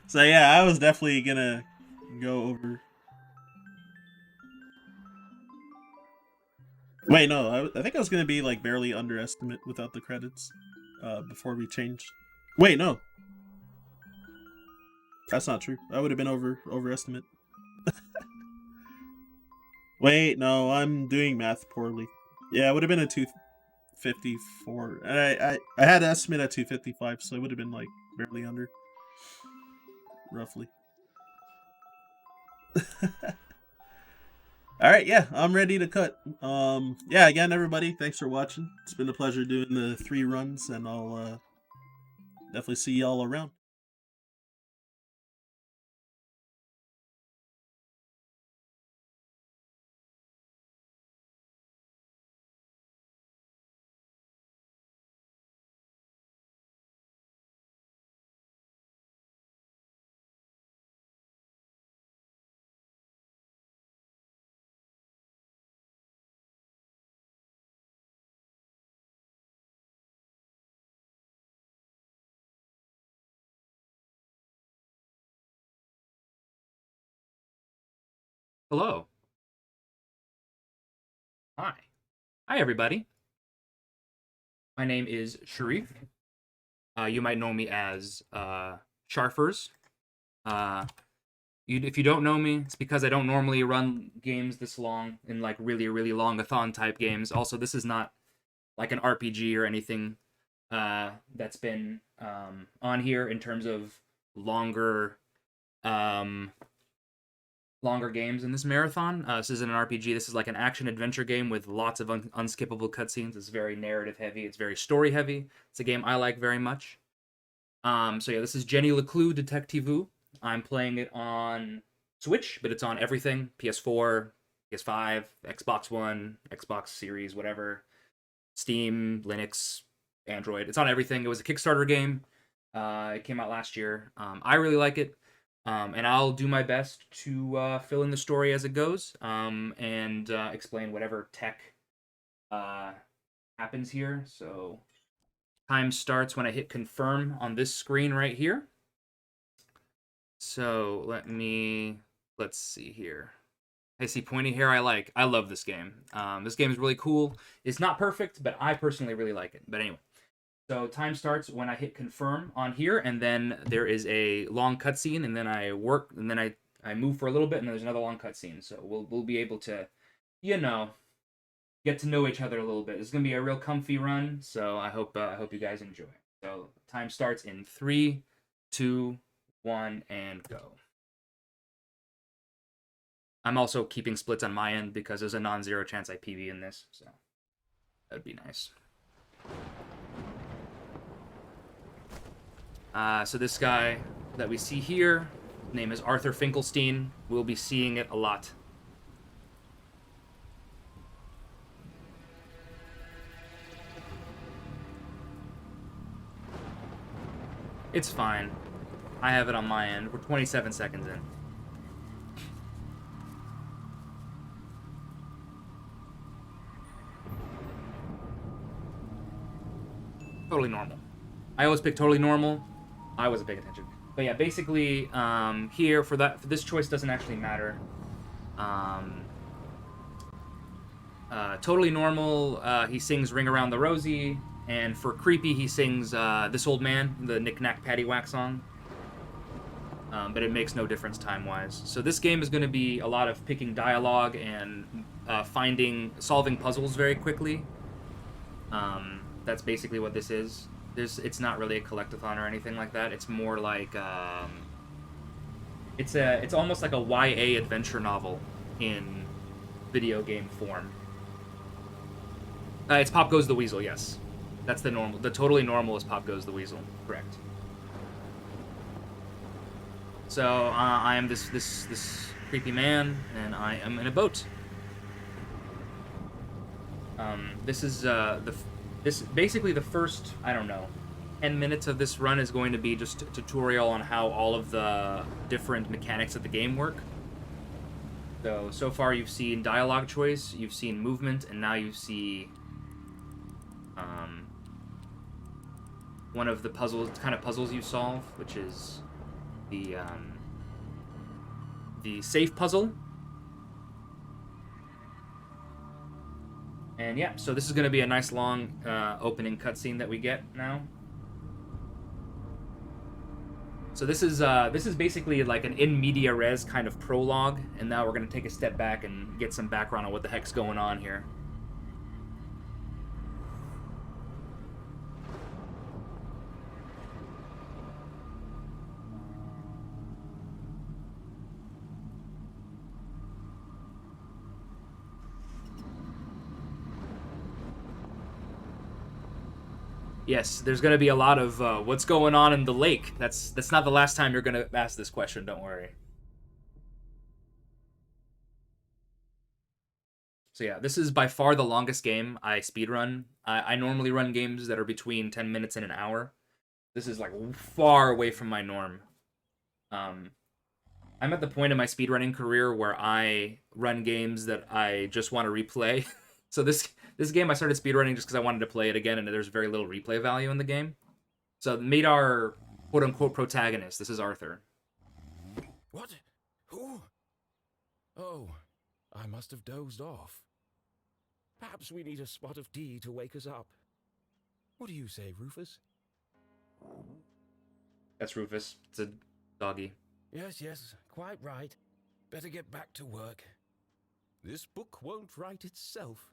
So yeah, I was definitely gonna go over. Wait, no, I think I was gonna be like barely underestimate without the credits. Before we changed. Wait, no, that's not true. I would have been overestimate. Wait, no, I'm doing math poorly. Yeah, it would have been a 254. And I had an estimate at 255, so it would have been like barely under, roughly. All right, yeah, I'm ready to cut. Yeah, again, everybody, thanks for watching. It's been a pleasure doing the 3 runs, and I'll definitely see y'all around. Hello. Hi. Hi, everybody. My name is Sharif. You might know me as Sharfers. Uh, if you don't know me, it's because I don't normally run games this long in like really, really long a type games. Also, this is not like an RPG or anything that's been on here in terms of longer um, longer games in this marathon. This isn't an RPG. This is like an action adventure game with lots of unskippable cutscenes. It's very narrative heavy. It's very story heavy. It's a game I like very much. So yeah, this is Jenny Leclue Detective. I'm playing it on Switch, but it's on everything: PS4, PS5, Xbox One, Xbox Series, whatever, Steam, Linux, Android. It's on everything. It was a Kickstarter game. It came out last year. I really like it. And I'll do my best to fill in the story as it goes and explain whatever tech uh, happens here. So, time starts when I hit confirm on this screen right here. So, let's see here. I see pointy hair. I love this game. This game is really cool. It's not perfect, but I personally really like it. But anyway, so time starts when I hit confirm on here, and then there is a long cutscene, and then I work, and then I move for a little bit, and then there's another long cutscene. So we'll be able to, you know, get to know each other a little bit. It's gonna be a real comfy run, so I hope you guys enjoy. So time starts in 3, 2, 1, and go. I'm also keeping splits on my end because there's a non-zero chance I PV in this, so that'd be nice. So this guy that we see here, his name is Arthur Finkelstein. We'll be seeing it a lot. It's fine. I have it on my end. We're 27 seconds in. Totally normal. I always pick totally normal. I wasn't paying attention. But yeah, basically, here for this choice doesn't actually matter. Um, totally normal. He sings "Ring Around the Rosie," and for creepy, he sings "This Old Man," the Knick Knack Paddywhack song. But it makes no difference time-wise. So this game is going to be a lot of picking dialogue and solving puzzles very quickly. That's basically what this is. It's not really a collectathon or anything like that. It's more like it's almost like a YA adventure novel in video game form. It's Pop Goes the Weasel, yes. That's the normal. The totally normal is Pop Goes the Weasel, correct. So I am this creepy man, and I am in a boat. This is this basically the first, I don't know, 10 minutes of this run is going to be just a tutorial on how all of the different mechanics of the game work. So far you've seen dialogue choice, you've seen movement, and now you see one of the puzzles you solve, which is the safe puzzle. And yeah, so this is going to be a nice long opening cutscene that we get now. So this is basically like an in media res kind of prologue, and now we're going to take a step back and get some background on what the heck's going on here. Yes, there's going to be a lot of what's going on in the lake. That's not the last time you're going to ask this question, don't worry. So yeah, this is by far the longest game I speedrun. I normally run games that are between 10 minutes and an hour. This is like far away from my norm. I'm at the point in my speedrunning career where I run games that I just want to replay. So this game I started speedrunning just because I wanted to play it again, and there's very little replay value in the game. So meet our quote-unquote protagonist. This is Arthur. What? Who? Oh, I must have dozed off. Perhaps we need a spot of tea to wake us up. What do you say, Rufus? That's Rufus. It's a doggy. Yes, quite right. Better get back to work. This book won't write itself.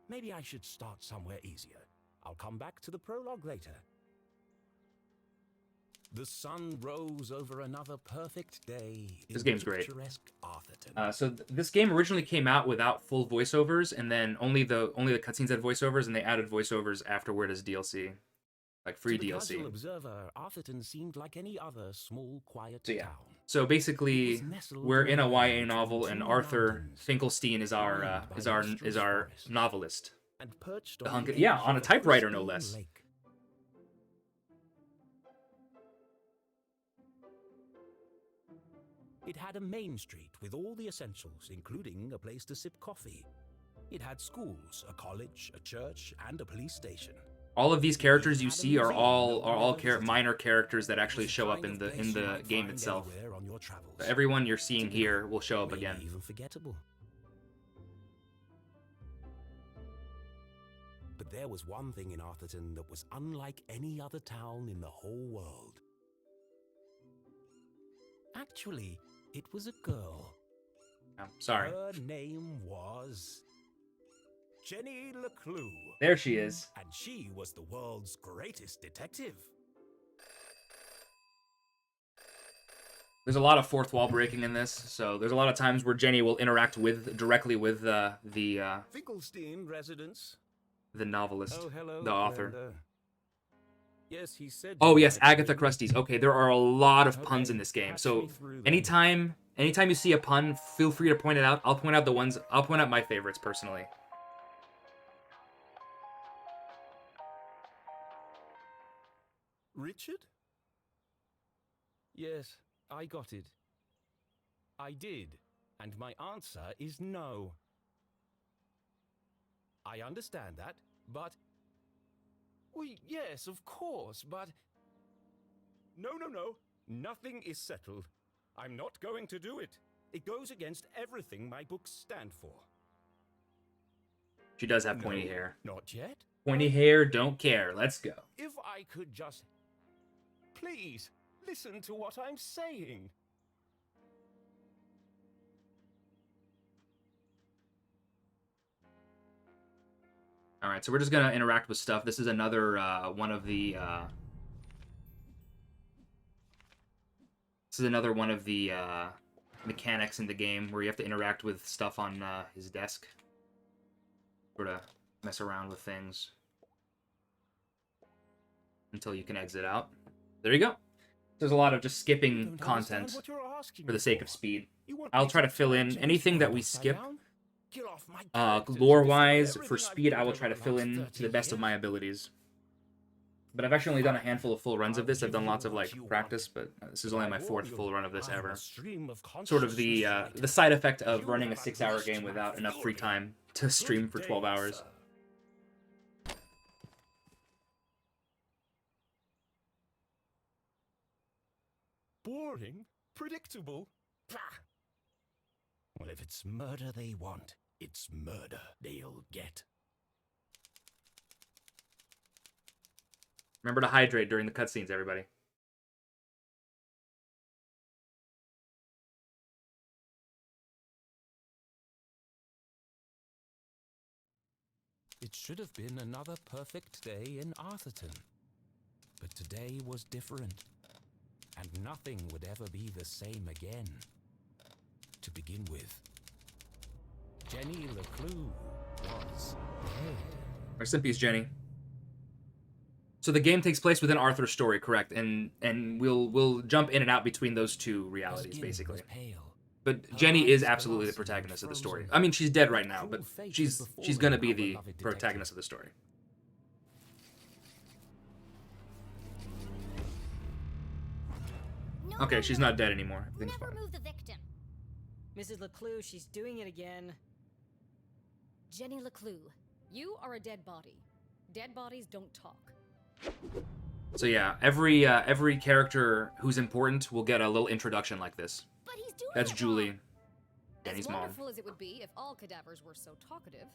Maybe I should start somewhere easier. I'll come back to the prologue later. The sun rose over another perfect day. This game's great. Arthurton. So this game originally came out without full voiceovers, and then only the cutscenes had voiceovers, and they added voiceovers afterward as DLC, like free to the DLC. casual observer, Arthurton seemed like any other small, quiet town. So basically, we're in a YA novel, and Arthur Finkelstein is our novelist. And perched on a typewriter, no less. Lake. It had a main street with all the essentials, including a place to sip coffee. It had schools, a college, a church, and a police station. All of these characters you see are all minor characters that actually show up in the game itself. So everyone you're seeing here will show up again. Even forgettable. But there was one thing in Arthurton that was unlike any other town in the whole world. Actually, it was a girl. Oh, sorry. Her name was Jenny Leclue. There she is. And she was the world's greatest detective. There's a lot of fourth wall breaking in this, so there's a lot of times where Jenny will interact directly with the Finkelstein residence. The novelist, oh, hello, the author. Brenda. Yes, he said. Oh yes, Agatha Christie's. Okay, there are a lot of puns in this game. So anytime you see a pun, feel free to point it out. I'll point out my favorites personally. Richard? Yes, I got it. I did, and my answer is no. I understand that, but... Well, yes, of course, but... No. Nothing is settled. I'm not going to do it. It goes against everything my books stand for. She does have pointy hair. Not yet. Pointy hair, don't care. Let's go. If I could just... Please, listen to what I'm saying. All right, so we're just gonna interact with stuff. This is another one of the mechanics in the game where you have to interact with stuff on his desk, sort of mess around with things until you can exit out. There you go. There's a lot of just skipping content for the sake of speed. I'll try to fill in anything that we skip. Lore-wise, for speed, I will try to fill in to the best of my abilities. But I've actually only done a handful of full runs of this. I've done lots of practice, but this is only my 4th full run of this ever. Sort of the side effect of running a 6-hour game without enough free time to stream for 12 hours. boring, predictable. Blah. Well, if it's murder they want, it's murder they'll get. Remember to hydrate during the cutscenes, everybody. It should have been another perfect day in Arthurton. But today was different. And nothing would ever be the same again. To begin with, Jenny Leclue was dead. Rest in peace, Jenny. So the game takes place within Arthur's story, correct? And we'll jump in and out between those two realities, basically. But Jenny is absolutely the protagonist of the story. I mean, she's dead right now, but she's gonna be the protagonist of the story. Okay, she's not dead anymore. Everything's Never fine. move the victim. Mrs. Leclue, she's doing it again. Jenny Leclue, you are a dead body. Dead bodies don't talk. So yeah, every character who's important will get a little introduction like this. But he's doing That's it Julie, wrong. Jenny's As mom. wonderful as it would be if all cadavers were so talkative,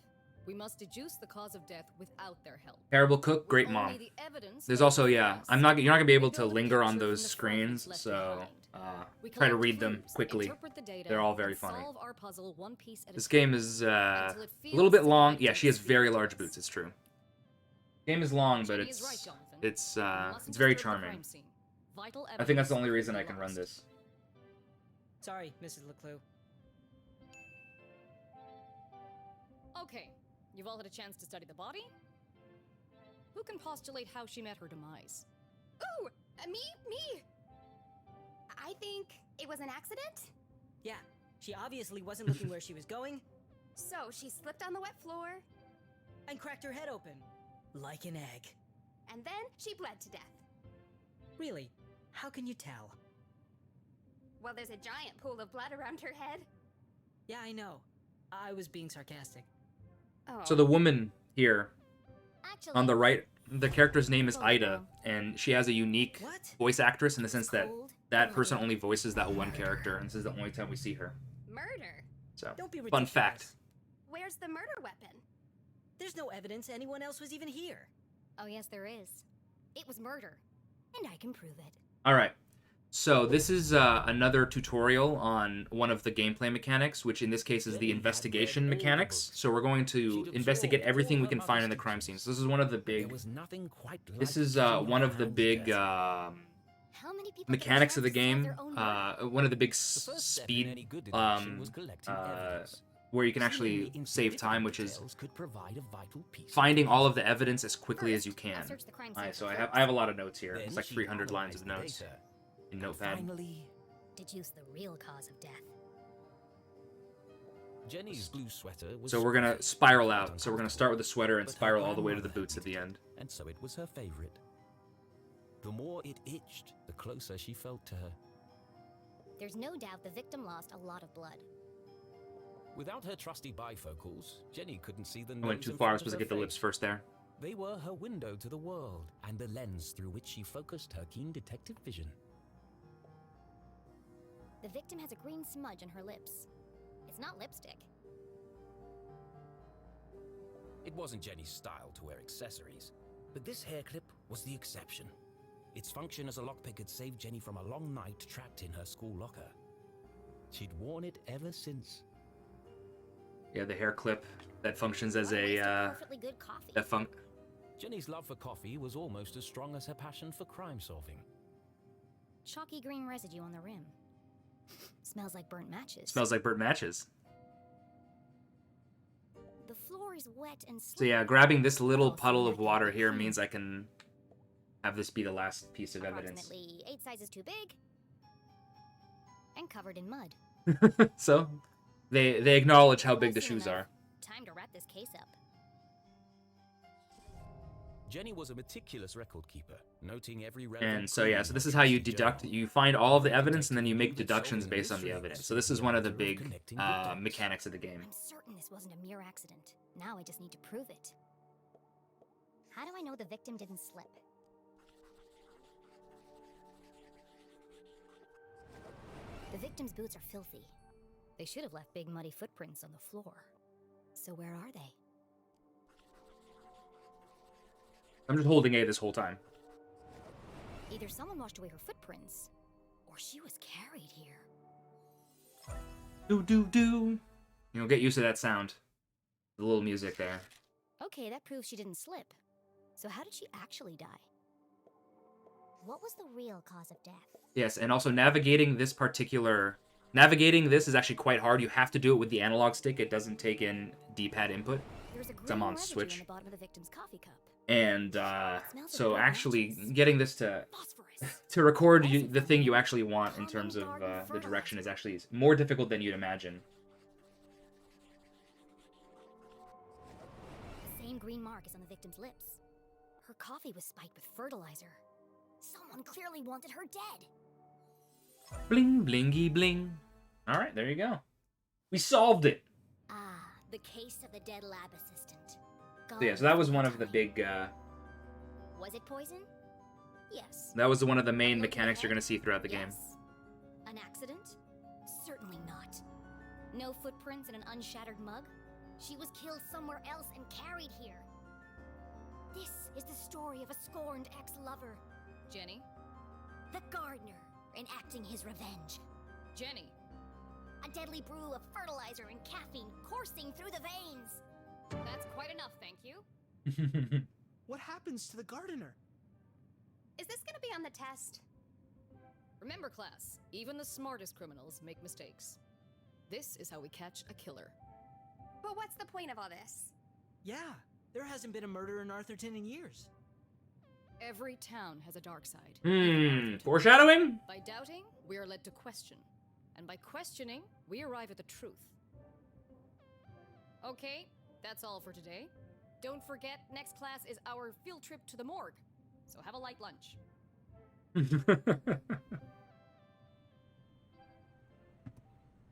we must deduce the cause of death without their help. Terrible cook, With great only mom. the evidence There's laid also, before yeah, us, you're not gonna be able we to build a linger on picture from those the screens, fragments left so behind. We try to collect read them clues, quickly. interpret the data, They're all very and funny. solve our puzzle one piece at a This time. game is a Until it little bit feels long. like Yeah, she has it's very speaking to large us. boots. It's true. Game is long, but Jenny is right, Jonathan. it's We mustn't very disturb the charming. crime scene. Vital I think that's the evidence only reason will I be can run lost. this. Sorry, Mrs. Leclue. Okay, you've all had a chance to study the body? Who can postulate how she met her demise? Ooh, me. I think it was an accident. Yeah, she obviously wasn't looking where she was going So she slipped on the wet floor, and cracked her head open. Like an egg. and then she bled to death. Really? How can you tell? Well, there's a giant pool of blood around her head. Yeah, I know. I was being sarcastic. Oh. So the woman here Actually, on the right, the character's name is Oh, Ida, wow. and she has a unique What? voice actress in the sense that cold, that person only voices that one character, and this is the only time we see her. Murder. So, Don't be fun ridiculous. fact. Where's the murder weapon? There's no evidence anyone else was even here. Oh, yes, there is. It was murder. And I can prove it. All right. So this is another tutorial on one of the gameplay mechanics, which in this case is the investigation mechanics. So we're going to investigate everything we can find in the crime scene. So this is one of the There big. was nothing quite like This is getting one your of the hands big dirty. How many people mechanics of the get a chance game. to solve their own murder? One of the big The first step in speed any good deduction was collecting uh, evidence. where you can Seeing actually the save time, insignificant which is details could provide a vital piece of finding all of evidence. the evidence as quickly as you First, I'll can. search the crime Alright, scene so for I have a lot of notes here. Then It's like she 300 lines of analyzed notes the data. in And Notepad. finally, Deduce the real cause of death. Jenny's blue sweater was So we're gonna scruffy spiral and out. So we're gonna start with the sweater and But her spiral all the way to the grandmother boots at the end. and so it was her favorite. The more it itched, the closer she felt to her. There's no doubt the victim lost a lot of blood. Without her trusty bifocals, Jenny couldn't see the I went nose too in far. I front was of supposed to her get the lips face. first there. They were her window to the world and the lens through which she focused her keen detective vision. The victim has a green smudge on her lips. It's not lipstick. It wasn't Jenny's style to wear accessories, but this hair clip was the exception. Its function as a lockpick had saved Jenny from a long night trapped in her school locker. She'd worn it ever since. Yeah, the hair clip that functions as What waste of a perfectly good coffee. Jenny's love for coffee was almost as strong as her passion for crime solving. Chalky green residue on the rim. Smells like burnt matches. smells like burnt matches. The floor is wet and So slippery. yeah, grabbing this little Also puddle of immaculately water here clean. means I can have this be the last piece of evidence. Approximately 8 sizes too big. And covered in mud. So they acknowledge how big the Close shoes enough. are. Time to wrap this case up. Jenny was a meticulous record keeper, noting every relevant And so yeah, so clue this in is her how you trusty deduct. journal. You find all of the The evidence, and then you make detective deductions solving based on the mysteries evidence. So is this is the one of the art of big connecting victims. mechanics of the game. I'm certain this wasn't a mere accident. Now I just need to prove it. How do I know the victim didn't slip? The victim's boots are filthy. They should have left big muddy footprints on the floor. So where are they? I'm just holding A this whole time. Either someone washed away her footprints, or she was carried here. Do do do. You know, get used to that sound. The little music there. Okay, that proves she didn't slip. So how did she actually die? What was the real cause of death? Yes, and also navigating this is actually quite hard. You have to do it with the analog stick. It doesn't take in D-pad input. There's a I'm green on residue Switch. in the bottom of the victim's coffee cup. And Smells so like actually matches. getting this to Phosphorus. record the thing you actually want in terms of the direction is actually more difficult than you'd imagine. The same green mark is on the victim's lips. Her coffee was spiked with fertilizer. Someone clearly wanted her dead. Bling, blingy, bling. All right, there you go. We solved it. Ah, the case of the dead lab assistant. So yeah, so that was one of the big. Was it poison? Yes. That was one of the main mechanics you're gonna see throughout the game. Yes. An accident? Certainly not. No footprints in an unshattered mug? She was killed somewhere else and carried here. This is the story of a scorned ex-lover. Jenny? The gardener enacting his revenge. Jenny! A deadly brew of fertilizer and caffeine coursing through the veins. That's quite enough, thank you. What happens to the gardener? Is this gonna be on the test? Remember, class, even the smartest criminals make mistakes. This is how we catch a killer. But what's the point of all this? Yeah, there hasn't been a murder in Arthurton in years. Every town has a dark side. Foreshadowing? By doubting, we are led to question. And by questioning, we arrive at the truth. Okay, that's all for today. Don't forget, next class is our field trip to the morgue. So have a light lunch.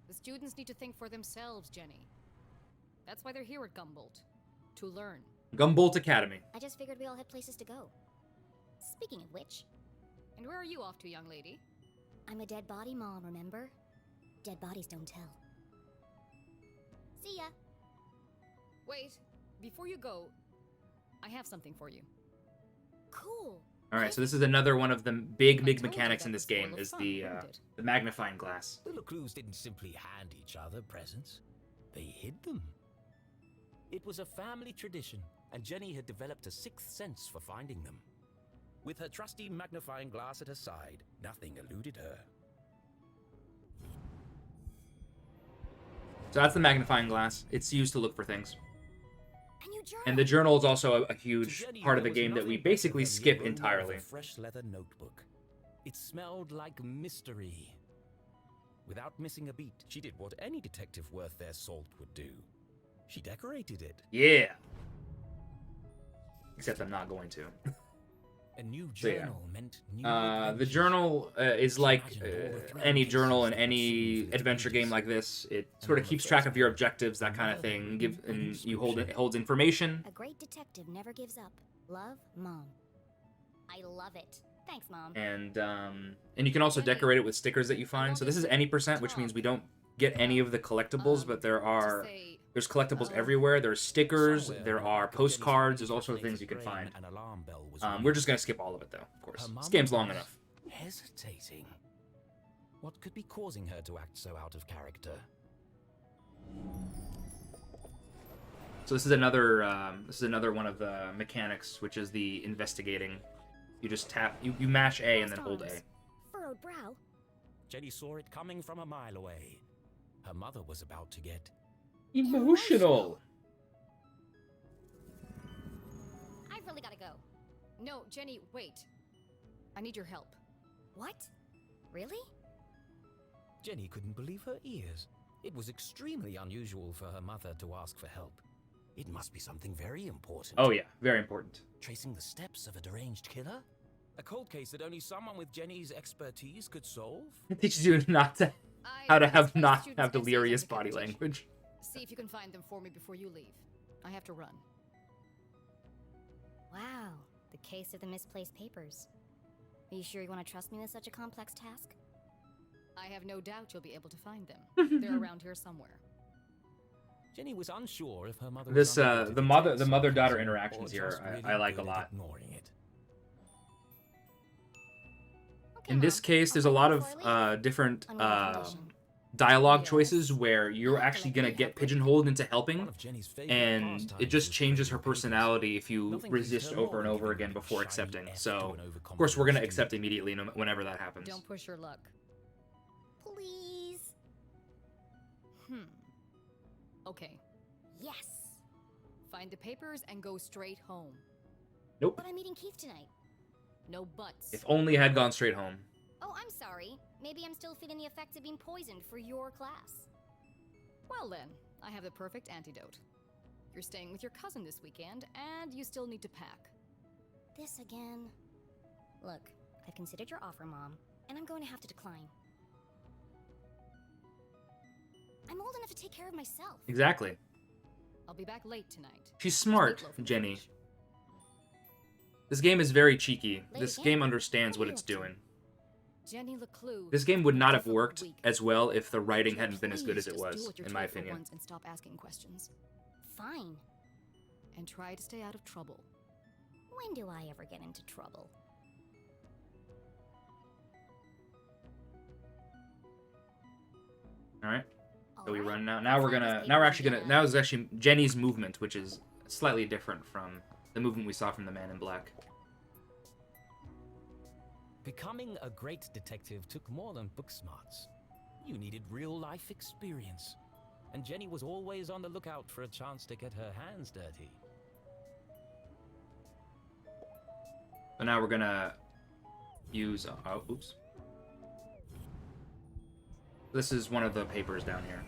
The students need to think for themselves, Jenny. That's why they're here at Gumboldt. To learn. Gumboldt Academy. I just figured we all had places to go. Speaking of which, And where are you off to, young lady? I'm a dead body mom, remember? Dead bodies don't tell. See ya. Wait, before you go, I have something for you. Cool. All right, so this is another one of the big I told you mechanics that in was this game full of is fun, the wasn't it? magnifying glass. The Leclues didn't simply hand each other presents, they hid them. It was a family tradition, and Jenny had developed a sixth sense for finding them. With her trusty magnifying glass at her side, nothing eluded her. So that's the magnifying glass. It's used to look for things. A new journal. And the journal is also a To huge Jenny, part of the there was game that we nothing better basically than the skip aroma of entirely. a fresh leather notebook. It smelled like mystery. Without missing a beat, she did what any detective worth their salt would do. She decorated it. Yeah. Except I'm not going to. A new So, yeah. journal meant new The adventures. journal is like Imagine all the thread any pieces journal in that would any seem for the adventure game pages. like this. It And sort on of the keeps first track of your page, objectives, that kind of another thing. And inscription. it holds information. A great detective never gives up. Love, Mom. I love it. Thanks, Mom. And you can also decorate it with stickers that you find. So this is any percent, which means we don't get any of the collectibles, but there's collectibles everywhere. There's stickers, Somewhere there in the are back of Jenny's postcards, there's brain, all sorts of things you can brain, find. an alarm bell was We're ringing. just gonna skip all of it though, of course. Her This mum game's long was enough. Hesitating. What could be causing her to act so out of character? So this is another one of the mechanics, which is the investigating. You just tap, you mash A and then hold A. Furrowed brow. Jenny saw it coming from a mile away. Her mother was about to get Emotional. I've really gotta go. No, Jenny, wait. I need your help. What? Really? Jenny couldn't believe her ears. It was extremely unusual for her mother to ask for help. It must be something very important. Oh yeah, very important. Tracing the steps of a deranged killer? A cold case that only someone with Jenny's expertise could solve? It teaches you not to how to have not have delirious body language. See if you can find them for me before you leave. I have to run. Wow. The case of the misplaced papers. Are you sure you want to trust me with such a complex task? I have no doubt you'll be able to find them. They're around here somewhere. Jenny was unsure if her mother This was unable to the detect mother-daughter sarcasm interactions or here just really I like a good at lot. ignoring it. Okay, In this Mom. case, I'll there's a find lot them of before I leave. different On one condition. dialogue Yes. choices where you're actually gonna get pigeonholed into helping, One of Jenny's favorite and it pastimes just was changes her trading papers. personality if you Nothing pleased resist her over more and than over giving again a before shiny accepting. F to So, an of course, we're gonna overconfident accept student. immediately whenever that happens. Don't push your luck. Please. Okay. Yes. Find the papers and go straight home. Nope. But I'm meeting Keith tonight. No buts. If only I had gone straight home. Oh, I'm sorry. Maybe I'm still feeling the effects of being poisoned for your class. Well then, I have the perfect antidote. You're staying with your cousin this weekend, and you still need to pack. This again. Look, I've considered your offer, Mom, and I'm going to have to decline. I'm old enough to take care of myself. Exactly. I'll be back late tonight. She's smart, Meatloaf and Jenny. fudge. This game is very cheeky. Late This again? game understands What what are you it's up to? doing. Jenny Leclue. This game would not have Difficult worked week. as well if the writing Would you hadn't been as good as please it just do was, what you're in my told for opinion. once and stop asking questions. Fine. And try to stay out of trouble. When do I ever get into trouble? All right. So we Alright, run now. Now we're find these gonna. Now we're papers actually gonna. and, Now is actually Jenny's movement, which is slightly different from the movement we saw from the Man in Black. Becoming a great detective took more than book smarts. You needed real-life experience. And Jenny was always on the lookout for a chance to get her hands dirty. So now we're gonna use. Oh, oops. This is one of the papers down here.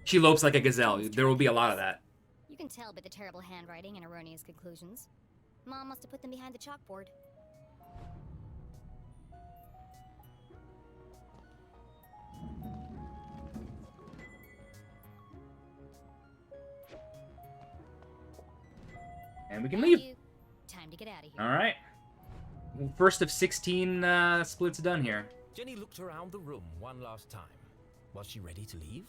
She lopes like a gazelle. There will be a lot of that. You can tell by the terrible handwriting and erroneous conclusions. Mom must have put them behind the chalkboard. And we can Thank leave. you. Time to get out of here. All right. First of 16 splits done here. Jenny looked around the room one last time. Was she ready to leave?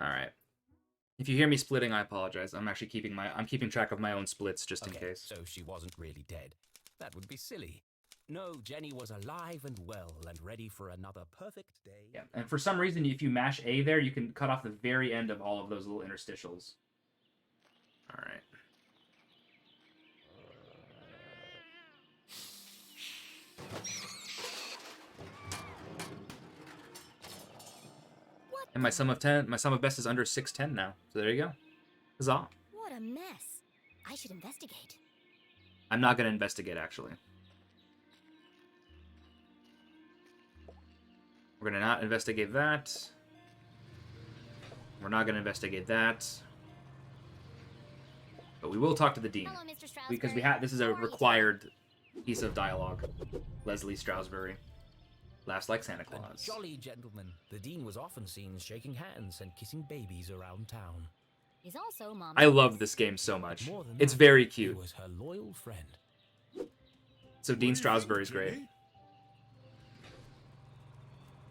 All right. If you hear me splitting, I apologize. I'm actually keeping track of my own splits just in Okay, case. so she wasn't really dead. That would be silly. No, Jenny was alive and well and ready for another perfect day. Yeah, and for some reason, if you mash A there, you can cut off the very end of all of those little interstitials. All right. What? And my sum of best is under 610 now. So there you go. Huzzah. What a mess. I should investigate. I'm not going to investigate, actually. We're going to not investigate that. We're not going to investigate that. But we will talk to the dean. Hello, Mr. Strasberg. Because this is How a are you required piece of dialogue. Leslie Strasberry. Laughs like Santa A Claus. jolly gentleman. The dean was often seen shaking hands and kissing babies around town. He's also Mom's I love boss. this game so much. More than It's that, very He cute. was her loyal friend. So Dean Strasberry's great.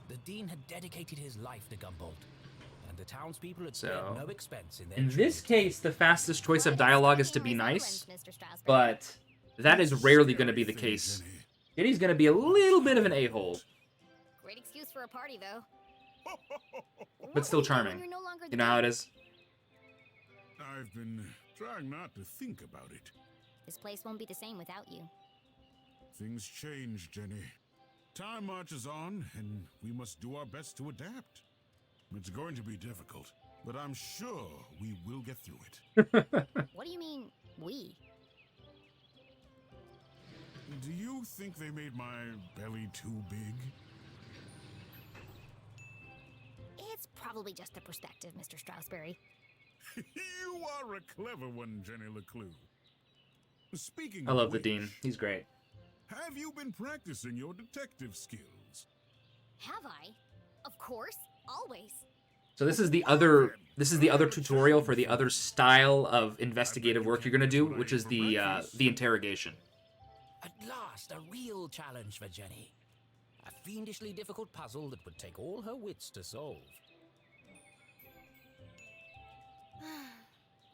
The dean had dedicated his life to Gumboldt, and the townspeople had So, spared no expense in their In this tribute. case, the fastest choice of What dialogue a is to be striking nice, resemblance, Mr. Strasberg. but that is rarely going to be the case. Jenny's going to be a little bit of an a-hole, Great excuse for a party, though. but still What will you do when charming. you're no longer You the know how it dean? is? I've been trying not to think about it. This place won't be the same without you. Things change, Jenny. Time marches on, and we must do our best to adapt. It's going to be difficult, but I'm sure we will get through it. What do you mean, we? Do you think they made my belly too big? It's probably just the perspective, Mr. Strasberry. You are a clever one, Jenny Leclue. Speaking I of love the which, Dean. He's great. have you been practicing your detective skills? Have I? Of course, always. So this is the other this is the other tutorial for the other style of investigative work you're gonna do, which is the interrogation. At last, a real challenge for Jenny. A fiendishly difficult puzzle that would take all her wits to solve.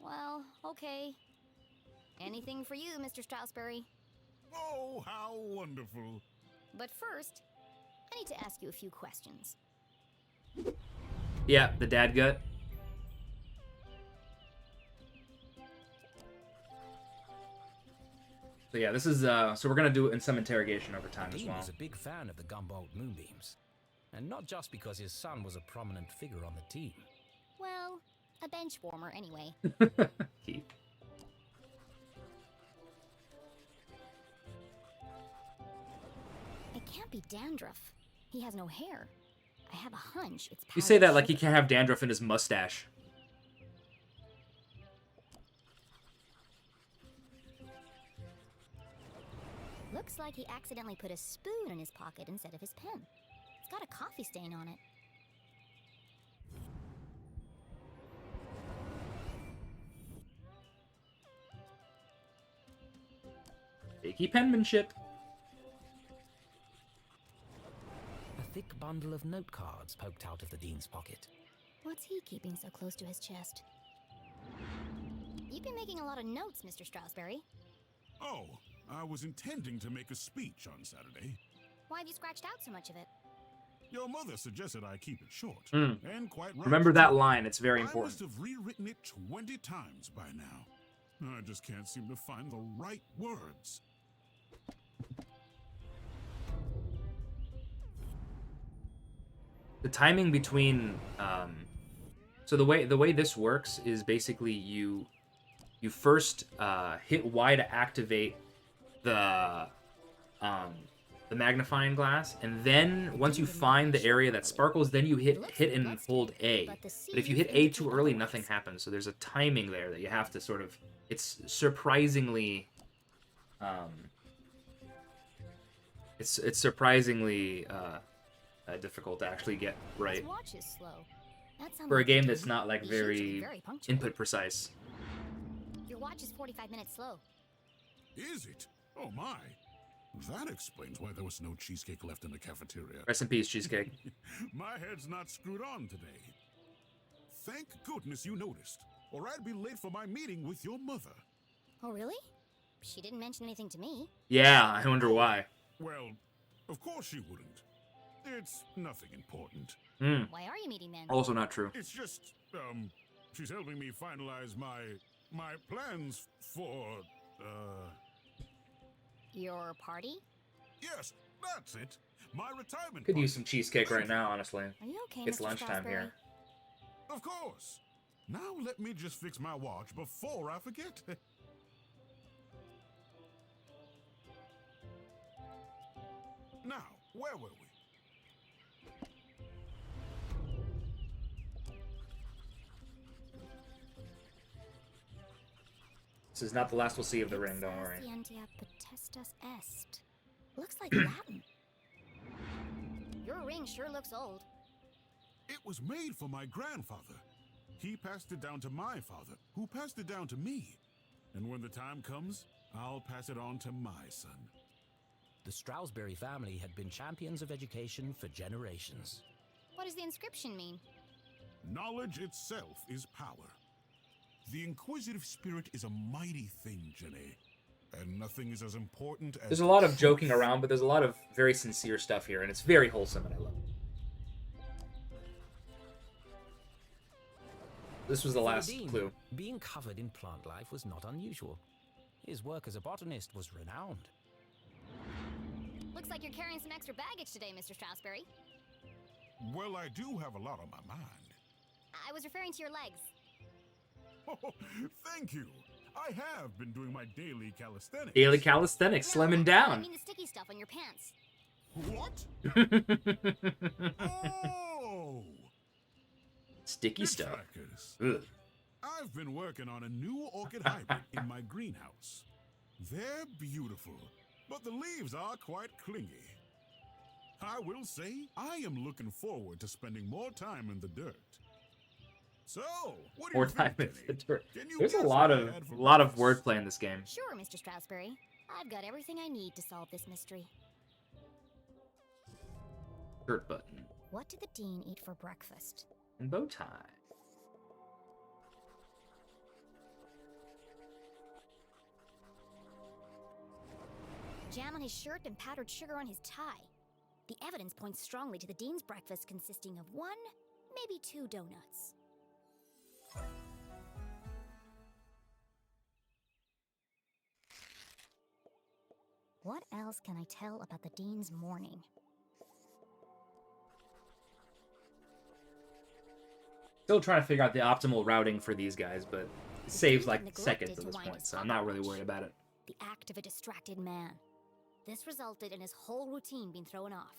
Well, okay. Anything for you, Mr. Strasberry. Oh, how wonderful. But first, I need to ask you a few questions. Yeah, the dad gut. So yeah, this is so we're gonna do it in some interrogation over time as Dean well. was a big fan of the Gumboldt moonbeams, and not just because his son was a prominent figure on the team. Well, a bench warmer anyway. Keith. It can't be dandruff. He has no hair. I have a hunch it's You say powdered that like he sugar. can't have dandruff in his mustache. Looks like he accidentally put a spoon in his pocket instead of his pen. It's got a coffee stain on it. Fakey penmanship. A thick bundle of note cards poked out of the Dean's pocket. What's he keeping so close to his chest? You've been making a lot of notes, Mr. Strasberry. Oh, I was intending to make a speech on Saturday. Why have you scratched out so much of it? Your mother suggested I keep it short. Mm. And quite right. Remember that line, it's very I must important. have rewritten it 20 times by now. I just can't seem to find the right words. The timing between so the way this works is basically you first hit Y to activate the magnifying glass, and then once you find the area that sparkles, then you hit and hold A. But if you hit A too early, nothing happens. So there's a timing there that you have to sort of. It's surprisingly it's surprisingly difficult to actually get right His watch is slow. That sounds for a like game Dean. that's not like He's usually very very punctual. input precise. Your watch is 45 minutes slow. Is it? Oh my. That explains why there was no cheesecake left in the cafeteria. Rest in peace, cheesecake. My head's not screwed on today. Thank goodness you noticed, or I'd be late for my meeting with your mother. Oh, really? She didn't mention anything to me. Yeah, I wonder why. Well, of course she wouldn't. It's nothing important. Hmm. Why are you meeting then? Also not true. It's just, she's helping me finalize my plans for, Your party? yes, that's it. My retirement Could party. use some cheesecake right now, honestly. Are you okay, It's Mr. lunchtime Strasberry? here. Of course. Now let me just fix my watch before I forget. Now, where were we? This is not the last we'll see of the ring, don't worry. Scientia potestas est. Looks like Latin. Your ring sure looks old. It was made for my grandfather. He passed it down to my father, who passed it down to me. And when the time comes, I'll pass it on to my son. The Strasberry family had been champions of education for generations. What does the inscription mean? Knowledge itself is power. The inquisitive spirit is a mighty thing, Jenny. And nothing is as important as... There's a lot of joking around, but there's a lot of very sincere stuff here, and it's very wholesome, and I love it. This was the For last Dean, clue. being covered in plant life was not unusual. His work as a botanist was renowned. Looks like you're carrying some extra baggage today, Mr. Strasberry. Well, I do have a lot on my mind. I was referring to your legs. Oh, thank you. I have been doing my daily calisthenics. Daily calisthenics, No, slimming I down. mean the sticky stuff on your pants. What? Oh! Sticky stuff. Hitchhikers. Ugh. I've been working on a new orchid hybrid in my greenhouse. They're beautiful, but the leaves are quite clingy. I will say, I am looking forward to spending more time in the dirt. So, what do More you time think, in Jenny? the Can you There's a guess lot what I of had for breakfast? wordplay in this game. Sure, Mr. Strasberry. I've got everything I need to solve this mystery. Shirt button What did the Dean eat for breakfast? and bow tie. Jam on his shirt and powdered sugar on his tie. The evidence points strongly to the Dean's breakfast consisting of 1, maybe 2 donuts. What else can I tell about the Dean's morning? Still trying to figure out the optimal routing for these guys, but it saves like neglected seconds to at this wind point, his so I'm not pocket really watch. worried about it. The act of a distracted man. This resulted in his whole routine being thrown off,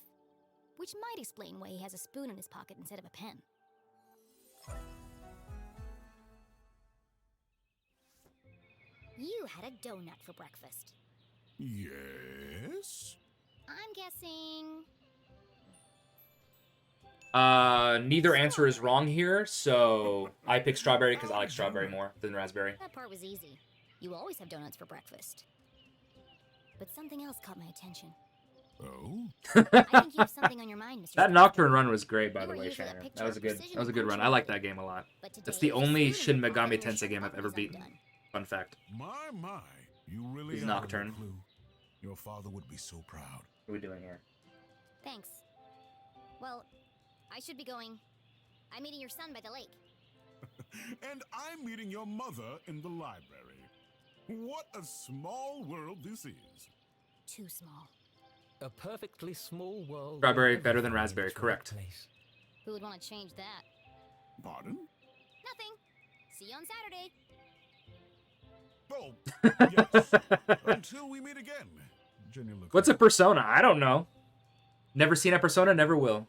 which might explain why he has a spoon in his pocket instead of a pen. You had a donut for breakfast. Yes? I'm guessing... Neither answer is wrong here, so I pick strawberry because I like strawberry more than raspberry. That part was easy. You always have donuts for breakfast. But something else caught my attention. Oh? I think you have something on your mind, Mr. That Strasberry. Nocturne run was great, by You the were way, usually a Shannon. picture That was a of good precision run. I like that game a lot. But That's today, the only the Shin spoon in your Megami pocket and Tensei your game I've shirt ever was beaten. undone. Fun fact. My. You really He's are Nocturne. Leclue. Your father would be so proud. What are we doing here? Thanks. Well, I should be going. I'm meeting your son by the lake. And I'm meeting your mother in the library. What a small world this is. Too small. A perfectly small world. Strawberry with better than everything in raspberry, its right correct. place. Who would want to change that? Pardon? Nothing. See you on Saturday. Oh, yes. Until we meet again. Jenny Leclue. What's a persona? I don't know. Never seen a persona, never will.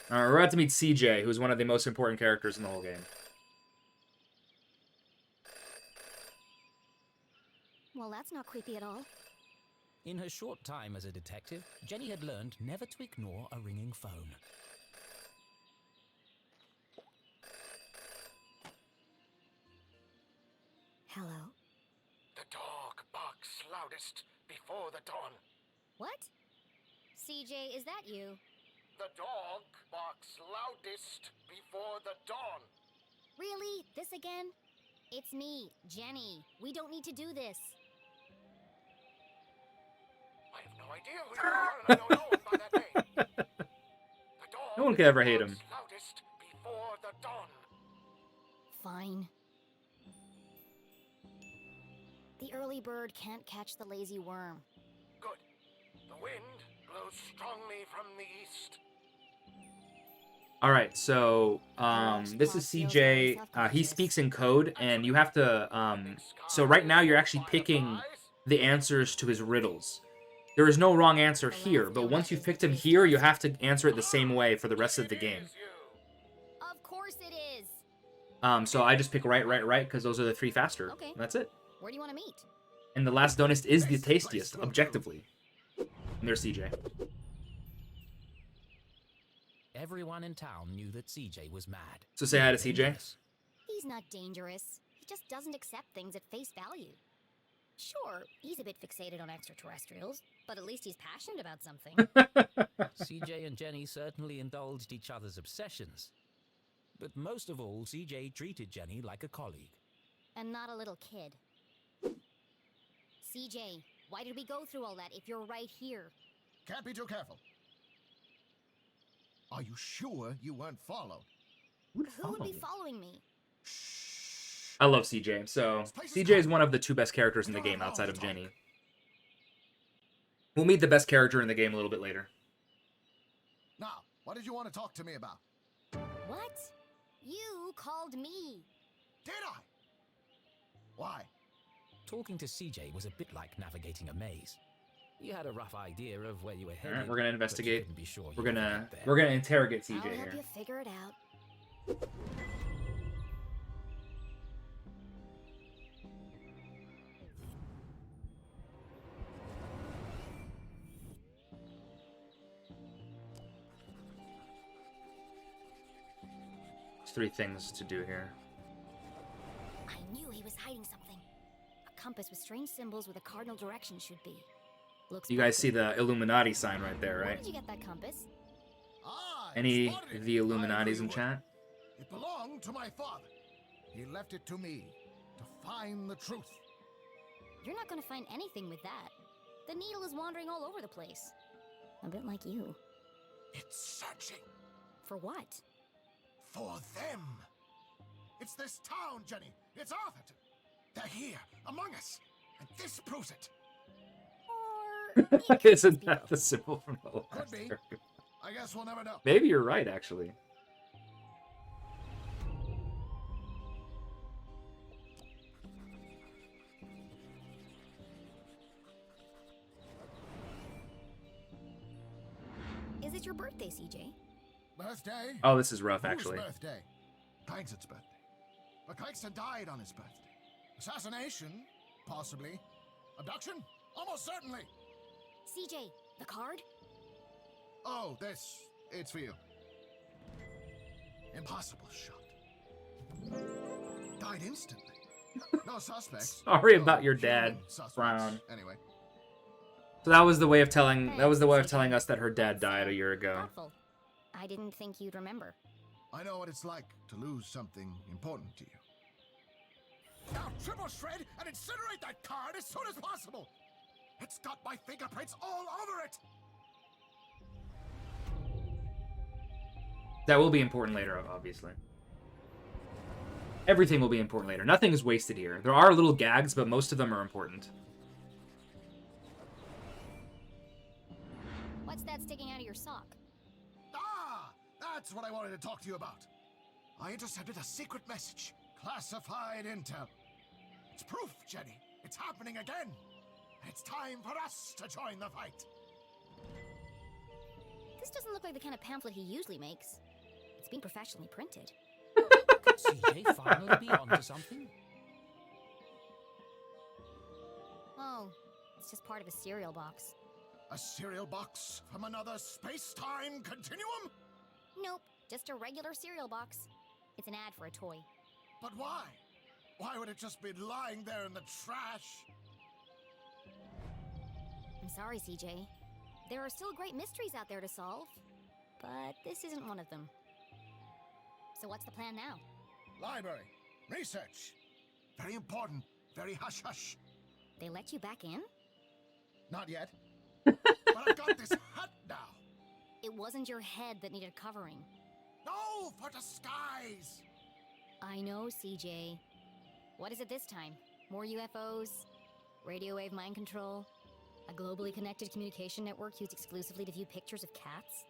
Alright, we're about to meet CJ, who's one of the most important characters in the whole game. Well, that's not creepy at all. In her short time as a detective, Jenny had learned never to ignore a ringing phone. Hello? The dog barks loudest before the dawn. What? CJ, is that you? The dog barks loudest before the dawn. Really? This again? It's me, Jenny. We don't need to do this. I have no idea who you are, and I don't know him by that name. The dog No one could ever hate him. barks loudest before the dawn. Fine. The early bird can't catch the lazy worm. Good. The wind blows strongly from the east. Alright, so, this is CJ. He speaks in code, and you have to, so right now you're actually picking the answers to his riddles. There is no wrong answer here, but once you've picked him here, you have to answer it the same way for the rest of the game. Of course it is. So I just pick right, because those are the 3 faster. Okay. That's it. Where do you want to meet? And the last donut is the tastiest, objectively. And there's CJ. Everyone in town knew that CJ was mad. So say hi to CJ. He's not dangerous. He just doesn't accept things at face value. Sure, he's a bit fixated on extraterrestrials, but at least he's passionate about something. CJ and Jenny certainly indulged each other's obsessions. But most of all, CJ treated Jenny like a colleague. And not a little kid. CJ, why did we go through all that if you're right here? Can't be too careful. Are you sure you weren't followed? Who would be following me? I love CJ. So CJ is one of the 2 best characters in the game outside of Jenny. We'll meet the best character in the game a little bit later. Now, what did you want to talk to me about? What? You called me. Did I? Why? Talking to CJ was a bit like navigating a maze. You had a rough idea of where you were headed. Alright, we're gonna but you investigate. couldn't be sure We're you would gonna get there. we're gonna interrogate I'll CJ help here. you figure it out. 3 things to do here. I knew he was hiding something. A compass with strange symbols where the cardinal direction should be. Looks You guys see perfect. the Illuminati sign right there, Where right? did you get that compass? Any spotted of it. the I knew Illuminatis you in would. chat? It belonged to my father. He left it to me to find the truth. You're not gonna find anything with that. The needle is wandering all over the place. A bit like you. It's searching For what? for them. It's this town, Jenny. It's Arthurton. They're here, among us. And this proves it. Or it could just Isn't be that both. the symbol from the Could last be. area? I guess we'll never know. Maybe you're right, actually. Is it your birthday, CJ? Birthday? Oh, this is rough, Whose actually. birthday? Kleinson's birthday. But Kleinston died on his birthday. Assassination? Possibly. Abduction? Almost certainly. CJ, the card? Oh, this. It's for you. Impossible shot. Died instantly. No suspects. Sorry No about your human dad, suspects. Brown. Anyway. So that was the way of telling. That was the way of Thanks, telling CJ. us that her dad died a year ago. Thoughtful. I didn't think you'd remember. I know what it's like to lose something important to you. Now triple shred and incinerate that card as soon as possible! It's got my fingerprints all over it! That will be important later, obviously. Everything will be important later. Nothing is wasted here. There are little gags, but most of them are important. What's that sticking out of your sock? Ah! That's what I wanted to talk to you about. I intercepted a secret message. Classified intel. It's proof, Jenny. It's happening again. It's time for us to join the fight. This doesn't look like the kind of pamphlet he usually makes. It's been professionally printed. Could CJ finally be onto something? Oh, it's just part of a cereal box. A cereal box from another space-time continuum? Nope, just a regular cereal box. It's an ad for a toy. But why? Why would it just be lying there in the trash? I'm sorry, CJ. There are still great mysteries out there to solve, but this isn't one of them. So what's the plan now? Library. Research. Very important. Very hush-hush. They let you back in? Not yet. But I've got this hat now. It wasn't your head that needed covering. No, for disguise. I know, CJ. What is it this time? More UFOs? Radio wave mind control? A globally connected communication network used exclusively to view pictures of cats?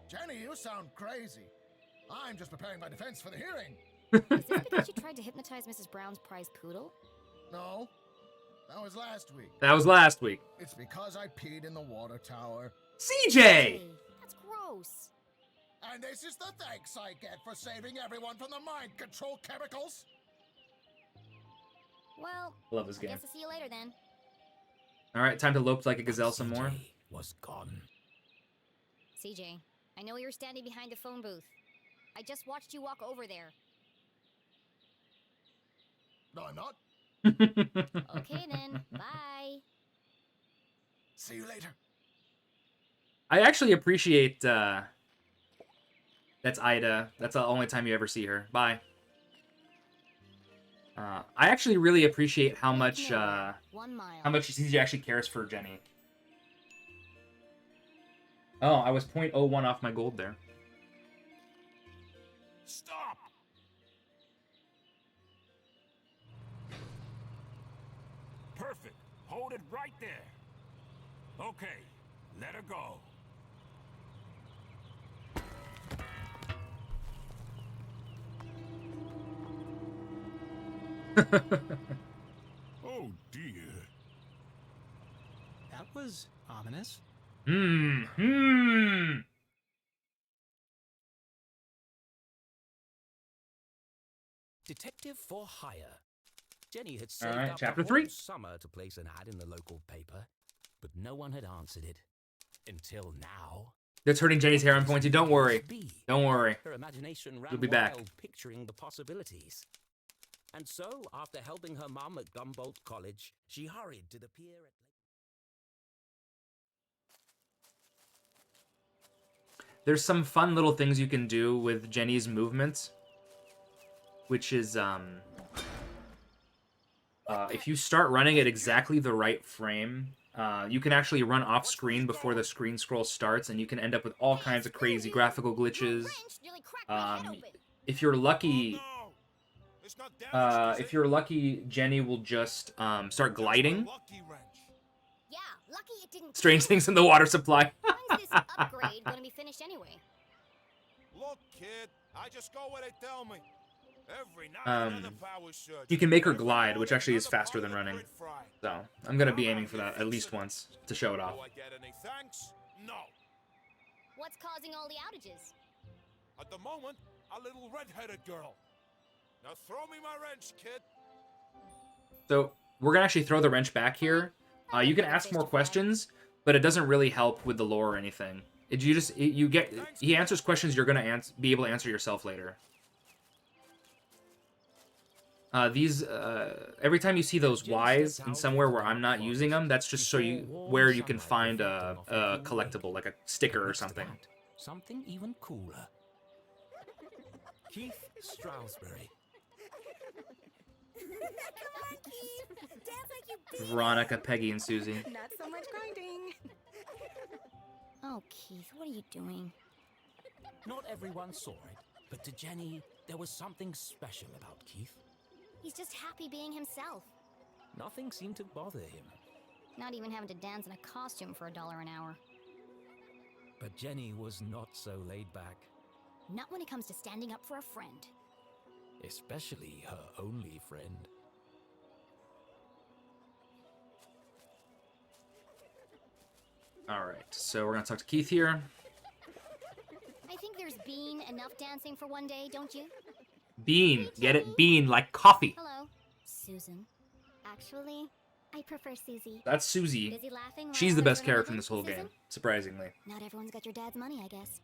Jenny, you sound crazy. I'm just preparing my defense for the hearing. Is this because you tried to hypnotize Mrs. Brown's prize poodle? No, that was last week. That was last week. It's because I peed in the water tower. CJ! Hey, that's gross. And this is the thanks I get for saving everyone from the mind control chemicals. Well, Love this I game. guess I'll see you later then. All right, time to lope like a gazelle some more. CJ was gone. CJ, I know you're standing behind the phone booth. I just watched you walk over there. No, I'm not. Okay then, bye. See you later. I actually appreciate. That's Ida. That's the only time you ever see her. Bye. I actually really appreciate how much 1 mile. how much CJ actually cares for Jenny. Oh, I was 0.01 off my gold there. Stop! Perfect. Hold it right there. Okay, let her go. Oh dear. That was ominous. Hmm. Detective for hire. Jenny had saved Alright, up chapter the 3. whole summer to place an ad in the local paper, but no one had answered it. Until now. They're turning Jenny's hair on pointy. Don't worry. Don't worry. Her imagination ran You'll be back. wild, picturing the possibilities. And so, after helping her mum at Gumboldt College, she hurried to the pier at... There's some fun little things you can do with Jenny's movements, which is, if you start running at exactly the right frame, you can actually run off screen before the screen scroll starts, and you can end up with all kinds of crazy graphical glitches. If you're lucky, Jenny will just start gliding. Strange things in the water supply. When's this upgrade gonna be finished anyway? Look, kid, I just go where they tell me. Every night another power surge. You can make her glide, which actually is faster than running. So I'm gonna be aiming for that at least once to show it off. Do I get any thanks? No. What's causing all the outages? At the moment, a little red-headed girl. Now throw me my wrench, kid. So we're gonna actually throw the wrench back here. You can ask more questions, but it doesn't really help with the lore or anything. He answers questions you're gonna be able to answer yourself later. Every time you see those Ys in somewhere where I'm not using them, that's just so where you can find a collectible, like a sticker or something. Something even cooler. Keith Stroudsbury. Come on, Keith. Dance like you did. Veronica, Peggy, and Susie. Not so much grinding. Oh, Keith, what are you doing? Not everyone saw it, but to Jenny, there was something special about Keith. He's just happy being himself. Nothing seemed to bother him. Not even having to dance in a costume for $1 an hour. But Jenny was not so laid back. Not when it comes to standing up for a friend. Especially her only friend. Alright, so we're gonna talk to Keith here. I think there's been enough dancing for one day, don't you? Bean. Get it? Bean, like coffee. Hello, Susan. Actually, I prefer Susie. That's Susie. Busy laughing while She's the others best run character in over, this whole Susan? game, surprisingly. Not everyone's got your dad's money, I guess.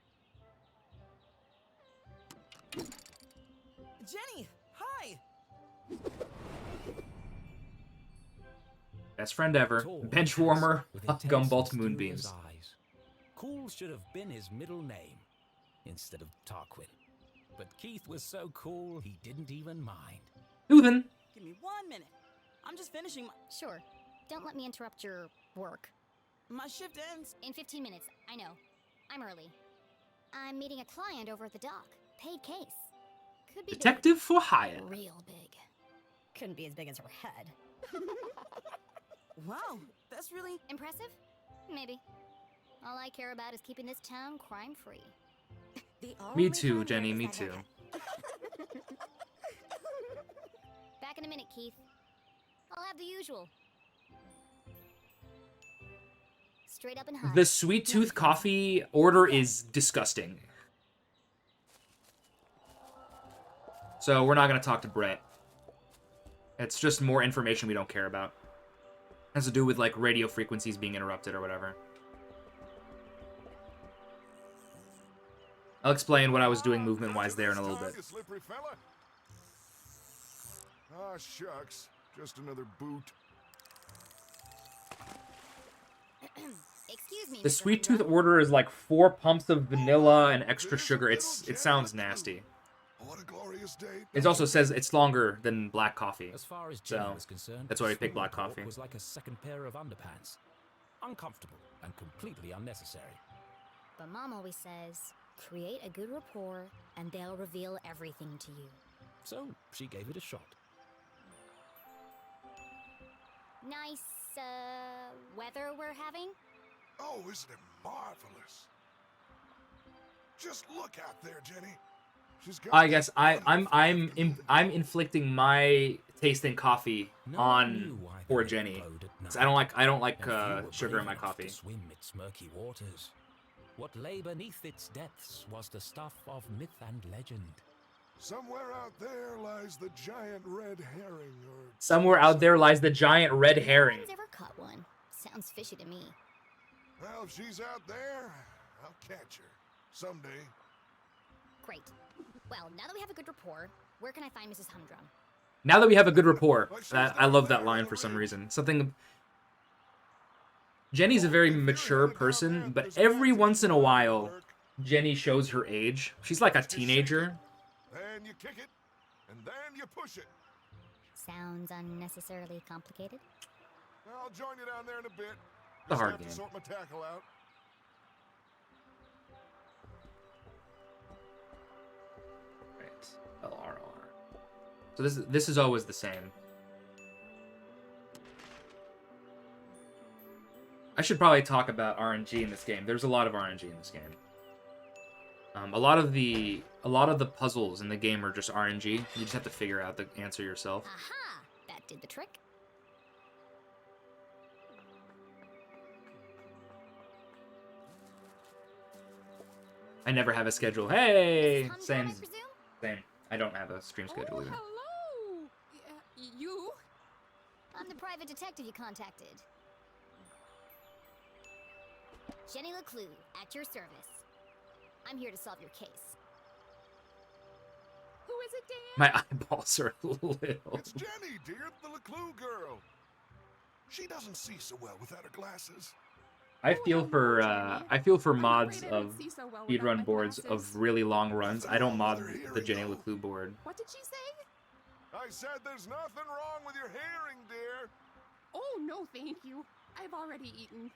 Jenny, hi. Best friend ever. Tall, Bench warmer. with Up intense, Gumball mysterious moonbeams. eyes. Cool should have been his middle name instead of Tarquin. But Keith was so cool, he didn't even mind. Who then? Give me 1 minute. I'm just finishing Sure. Don't let me interrupt your work. my shift ends. In 15 minutes, I know. I'm early. I'm meeting a client over at the dock. Paid case. Could be Detective for hire. big. Real big. Couldn't be as big as her head. Wow, that's really Impressive? Maybe. All I care about is keeping this town crime-free. Me too, Jenny, me too. Back in a minute, Keith. I'll have the usual. Straight up and high. The Sweet Tooth coffee order is disgusting. So we're not going to talk to Brett. It's just more information we don't care about. It has to do with, like, radio frequencies being interrupted or whatever. I'll explain what I was doing movement-wise there in a little bit. You slippery fella. Ah, shucks. Just another boot. Excuse me. The Mr. Sweet Tooth Honeywell. order is like 4 pumps of vanilla and extra sugar. It sounds nasty. What a glorious day. It also says it's longer than black coffee. As far as Jenny So, was concerned, that's why we picked small black talk coffee. was like a second pair of underpants. Uncomfortable and completely unnecessary. But Mom always says, create a good rapport, and they'll reveal everything to you. So she gave it a shot. Nice, weather we're having? Oh, isn't it marvelous? Just look out there, Jenny. She's got I guess I'm inflicting my taste in coffee No one on knew why the poor lake Jenny. glowed at 'Cause night, I don't like and few were sugar in brave my enough coffee. to swim its murky waters. What lay beneath its depths was the stuff of myth and legend. Somewhere out there lies the giant red herring, or Somewhere out there lies the giant red herring. No one's ever caught one. Sounds fishy to me. well, if she's out there, I'll catch her. Someday. Great. Well, now that we have a good rapport, where can I find Mrs. Humdrum? Now that we have a good rapport, I love that line for some reason. Something. Jenny's a very mature person, but every once in a while, Jenny shows her age. She's like a teenager. Then you kick it, and then you push it. Sounds unnecessarily complicated. I'll join you down there in a bit. The Just hard have to game. sort my tackle out. Right. LRR. So this is always the same. I should probably talk about RNG in this game. There's a lot of RNG in this game. A lot of the puzzles in the game are just RNG. You just have to figure out the answer yourself. Aha! That did the trick. I never have a schedule. Hey, Mrs. Humdrum, same, I presume? same. I don't have a stream schedule either. Hello! You? I'm the private detective you contacted. Jenny Leclue, at your service. I'm here to solve your case. Who is it, Dan? My eyeballs are little. It's Jenny, dear, the Leclue girl. She doesn't see so well without her glasses. I feel for mods afraid I don't of see so well without my speedrun boards glasses. of really long runs. I don't mod the Jenny Leclue board. What did she say? I said there's nothing wrong with your hearing, dear. Oh, no, thank you. I've already eaten.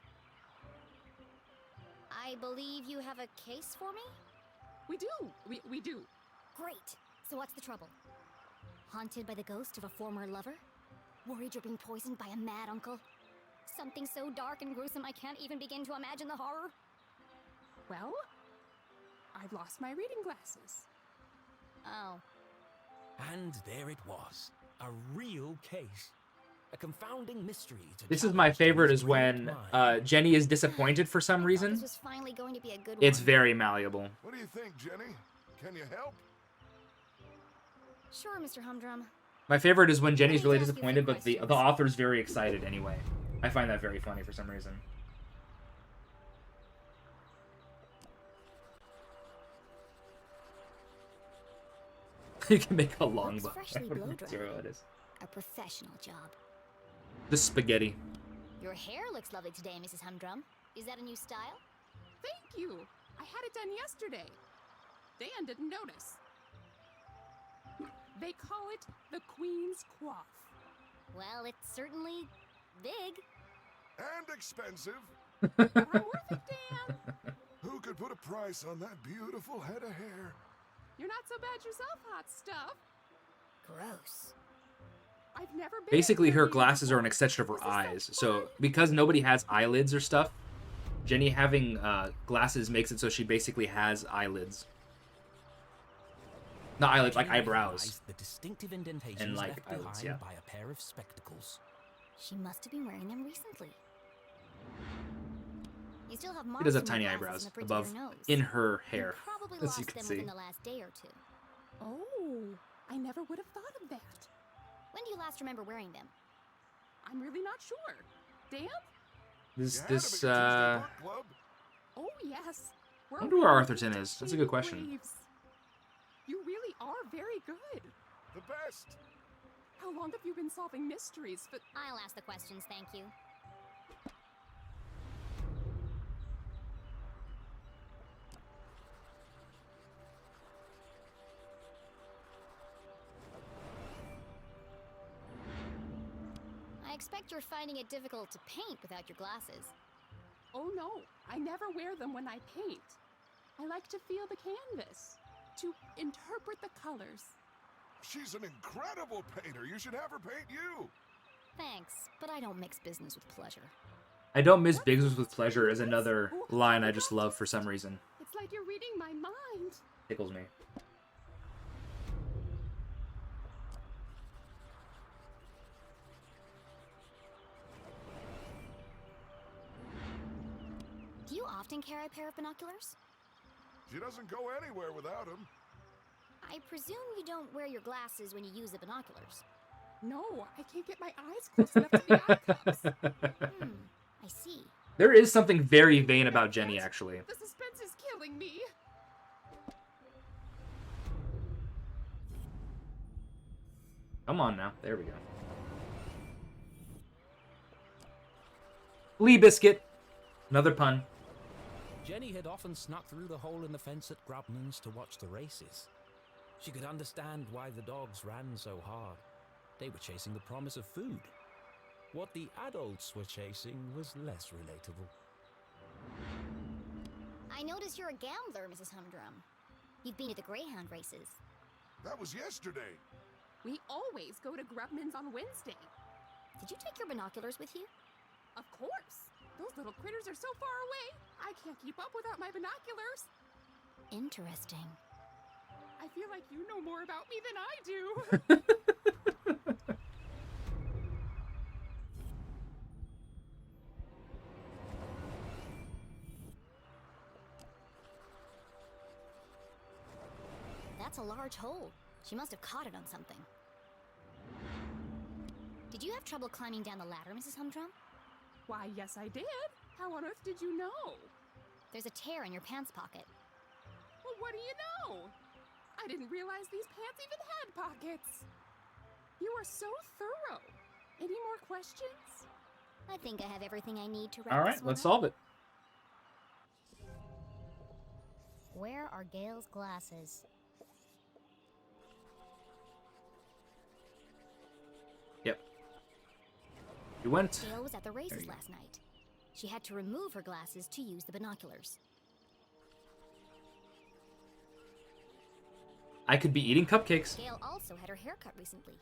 I believe you have a case for me? We do. We do. Great. So what's the trouble? Haunted by the ghost of a former lover? Worried you're being poisoned by a mad uncle? Something so dark and gruesome I can't even begin to imagine the horror? Well, I've lost my reading glasses. Oh. And there it was. A real case. A confounding mystery. This is my favorite is when Jenny is disappointed for some This reason. was finally going to be a good It's one. very malleable. What do you think, Jenny? Can you help? Sure, Mr. Humdrum. My favorite is when Jenny's really disappointed, but the author's very excited anyway. I find that very funny for some reason. You can make a long Looks bow. freshly blow dried. Zero it is. A professional job. The spaghetti. Your hair looks lovely today, Mrs. Humdrum. Is that a new style? Thank you. I had it done yesterday. Dan didn't notice. They call it the Queen's Coif. Well, it's certainly big. And expensive. But I'm worth it, Dan. Who could put a price on that beautiful head of hair? You're not so bad yourself, hot stuff. Gross. I've never been. Basically, at her RREIA glasses are an before. extension of her This is so eyes. So, fun. because nobody has eyelids or stuff, Jenny having glasses makes it so she basically has eyelids. Not eyelids, like Jenny eyebrows. recognized the distinctive indentations And, like, left eyelids, behind yeah. by a pair of spectacles. She must have been wearing them recently. You still have She marks does have from tiny her eyebrows glasses on the bridge of above your nose. in her You hair, probably as you lost can them see. within the last day or two. Oh, I never would have thought of that. When do you last remember wearing them? I'm really not sure. Dan? This, You had 'em at this, your Tuesday book club. Oh, yes. We're I wonder where really Arthurton is. That's a good shady question. waves. You really are very good. The best. How long have you been solving mysteries? But I'll ask the questions, thank you. I expect you're finding it difficult to paint without your glasses. oh no, I never wear them when I paint. I like to feel the canvas, to interpret the colors. She's an incredible painter. You should have her paint you. Thanks, but I don't mix business with pleasure. I don't miss business with pleasure is another line I just love for some reason. It's like you're reading my mind. Tickles me. Do you often carry a pair of binoculars? She doesn't go anywhere without them. I presume you don't wear your glasses when you use the binoculars. No, I can't get my eyes close enough to the eye cups. I see. There is something very vain about Jenny, actually. The suspense killing me. Come on now. There we go. Lee biscuit. Another pun. Jenny had often snuck through the hole in the fence at Grubman's to watch the races. She could understand why the dogs ran so hard. They were chasing the promise of food. What the adults were chasing was less relatable. I notice you're a gambler, Mrs. Humdrum. You've been to the Greyhound races. That was yesterday. We always go to Grubman's on Wednesday. Did you take your binoculars with you? Of course. Those little critters are so far away. I can't keep up without my binoculars. Interesting. I feel like you know more about me than I do. That's a large hole. She must have caught it on something. Did you have trouble climbing down the ladder, Mrs. Humdrum? Why, yes, I did. How on earth did you know? There's a tear in your pants pocket. Well, what do you know? I didn't realize these pants even had pockets. You are so thorough. Any more questions? I think I have everything I need to wrap All this right, one let's up. solve it. Where are Gale's glasses? Yep. You went. Gayle was at the There races you go. last night. She had to remove her glasses to use the binoculars. I could be eating cupcakes. Gayle also had her hair cut recently.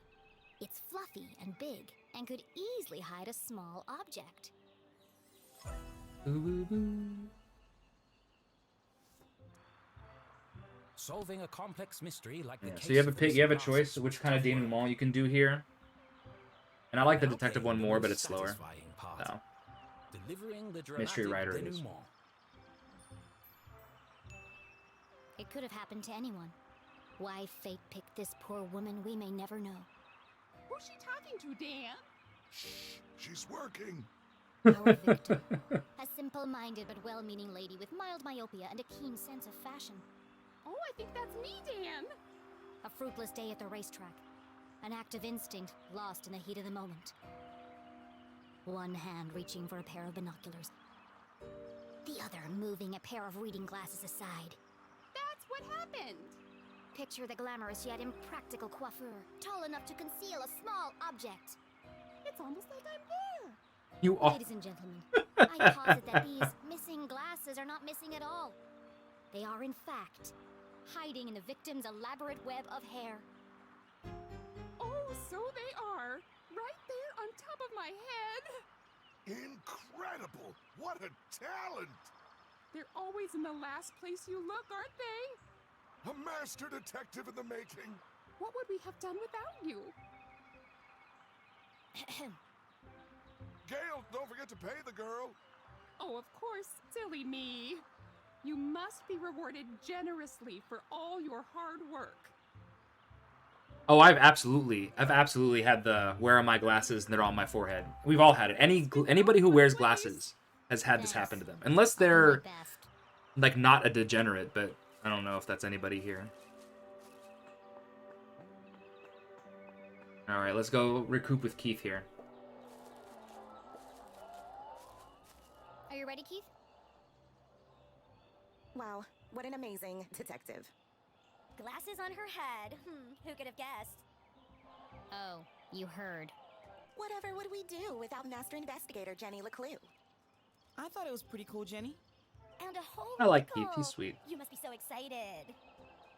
It's fluffy and big, and could easily hide a small object. Solving a complex mystery like the Yeah, case so you have a of the pick. You have a missing choice glasses of which was kind of tough work. denouement you can do here. And I like the Now detective came one the more, most but it's slower. satisfying part. So Delivering the Mystery dramatic writer it is. denouement. It could have happened to anyone. Why fate picked this poor woman, we may never know. Who's she talking to, Dan? Shh, she's working. Our victim. A simple-minded but well-meaning lady with mild myopia and a keen sense of fashion. Oh, I think that's me, Dan. A fruitless day at the racetrack. An act of instinct lost in the heat of the moment. One hand reaching for a pair of binoculars. The other moving a pair of reading glasses aside. That's what happened. Picture the glamorous yet impractical coiffure, tall enough to conceal a small object. It's almost like I'm there. you are. Ladies and gentlemen, I posit that these missing glasses are not missing at all. They are, in fact, hiding in the victim's elaborate web of hair. Oh, so they are. Right there on top of my head. Incredible! What a talent! They're always in the last place you look, aren't they? A master detective in the making. What would we have done without you? Gayle, don't forget to pay the girl. Oh, of course, silly me. You must be rewarded generously for all your hard work. Oh, I've absolutely had the "where are my glasses?" and they're on my forehead. We've all had it. Anybody who wears glasses has had this happen to them, unless I'll do they're my best. like not a degenerate. But I don't know if that's anybody here. All right, let's go recoup with Keith here. Are you ready, Keith? Wow, what an amazing detective. Glasses on her head. Who could have guessed? Oh, you heard. Whatever would we do without Master Investigator Jenny Leclue? I thought it was pretty cool, Jenny. And a whole I like vehicle. Keith. He's sweet. You must be so excited.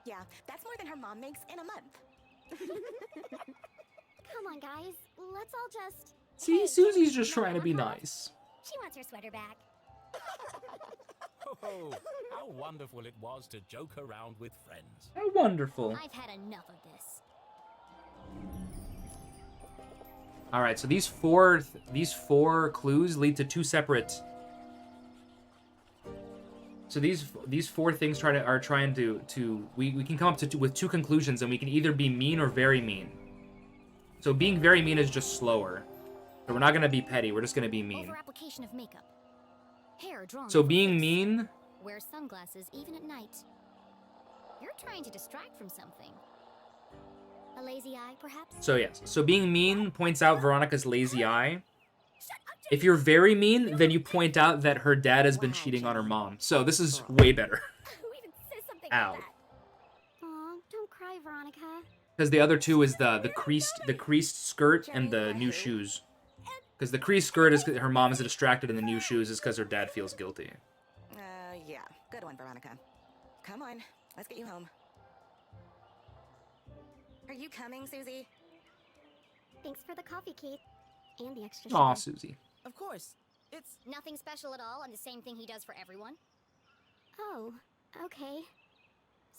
Yeah, that's more than her mom makes in a month. Come on, guys. Let's all just... See, Hey, Susie's Jenny, just trying to be huh? nice. She wants her sweater back. Oh, how wonderful it was to joke around with friends. How wonderful. I've had enough of this. All right, so these four clues lead to two separate. So these four things are trying to we can come up with two conclusions, and we can either be mean or very mean. So being very mean is just slower. So we're not gonna be petty. We're just gonna be mean. Over application of makeup. Hair drawn. So over being face. mean Wear sunglasses even at night. You're trying to distract from something. A lazy eye, perhaps? So yes, so being mean points out Veronica's lazy eye. If you're very mean, then you point out that her dad has been cheating on her mom. So this is way better. Who even says something Ow. like that? Aw, don't cry, Veronica. Because the other two is the creased skirt and the new shoes. Because the creased skirt is her mom is distracted, and the new shoes is because her dad feels guilty. Yeah. Good one, Veronica. Come on, let's get you home. Are you coming, Susie? Thanks for the coffee, Keith. And the extra Aw, sugar. Susie. Of course. It's Nothing special at all, and the same thing he does for everyone. Oh, okay.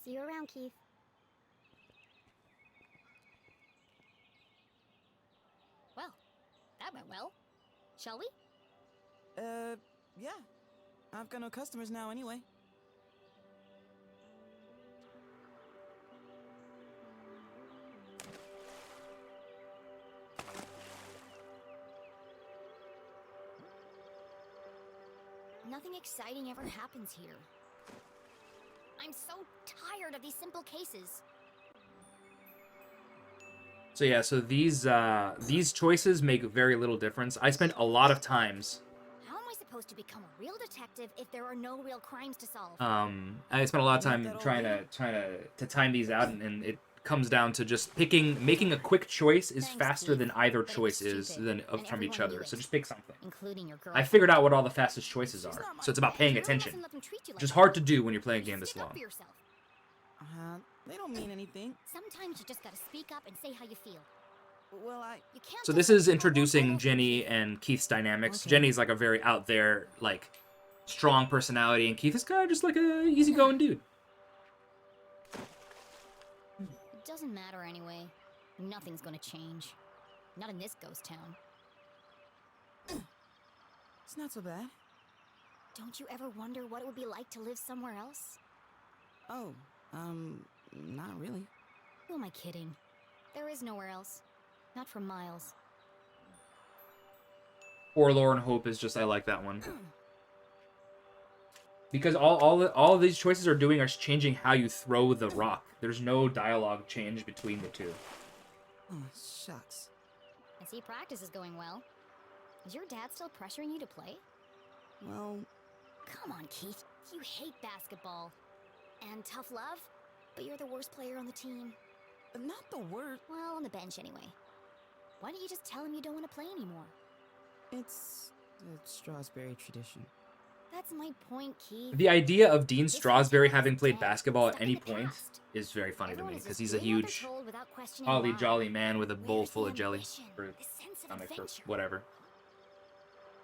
See you around, Keith. Well, that went well. Shall we? yeah. I've got no customers now anyway. Nothing exciting ever happens here. I'm so tired of these simple cases. So yeah, so these choices make very little difference. I spent a lot of times. How am I supposed to become a real detective if there are no real crimes to solve? I spent a lot of time trying to time these out, and it comes down to just making a quick choice is faster than either choice is from each other. So just pick something. Including your girl. I figured out what all the fastest choices are, so it's about paying attention, which is hard to do when you're playing a game this long. They don't mean anything. Sometimes you just gotta speak up and say how you feel. Well, You can't So just this let is people introducing walk all Jenny and Keith's dynamics. Okay. Jenny's like a very out there, like, strong personality, and Keith is kind of just like a easygoing dude. It doesn't matter anyway. Nothing's gonna change. Not in this ghost town. it's not so bad. Don't you ever wonder what it would be like to live somewhere else? Oh, not really. Who am I kidding? There is nowhere else. Not for miles. Forlorn Hope is just, I like that one. Because all these choices are doing are changing how you throw the rock. There's no dialogue change between the two. Oh, shucks. I see practice is going well. Is your dad still pressuring you to play? Well, Come on, Keith. You hate basketball. And tough love? But you're the worst player on the team. not the word. Well, on the bench anyway. Why don't you just tell him you don't want to play anymore? It's a Strasberry tradition. That's my point, Keith. The idea of Dean Strasberry having played basketball at any point is very funny to me, because he's a huge holly jolly man with a bowl full of jelly. Or stomach, or whatever.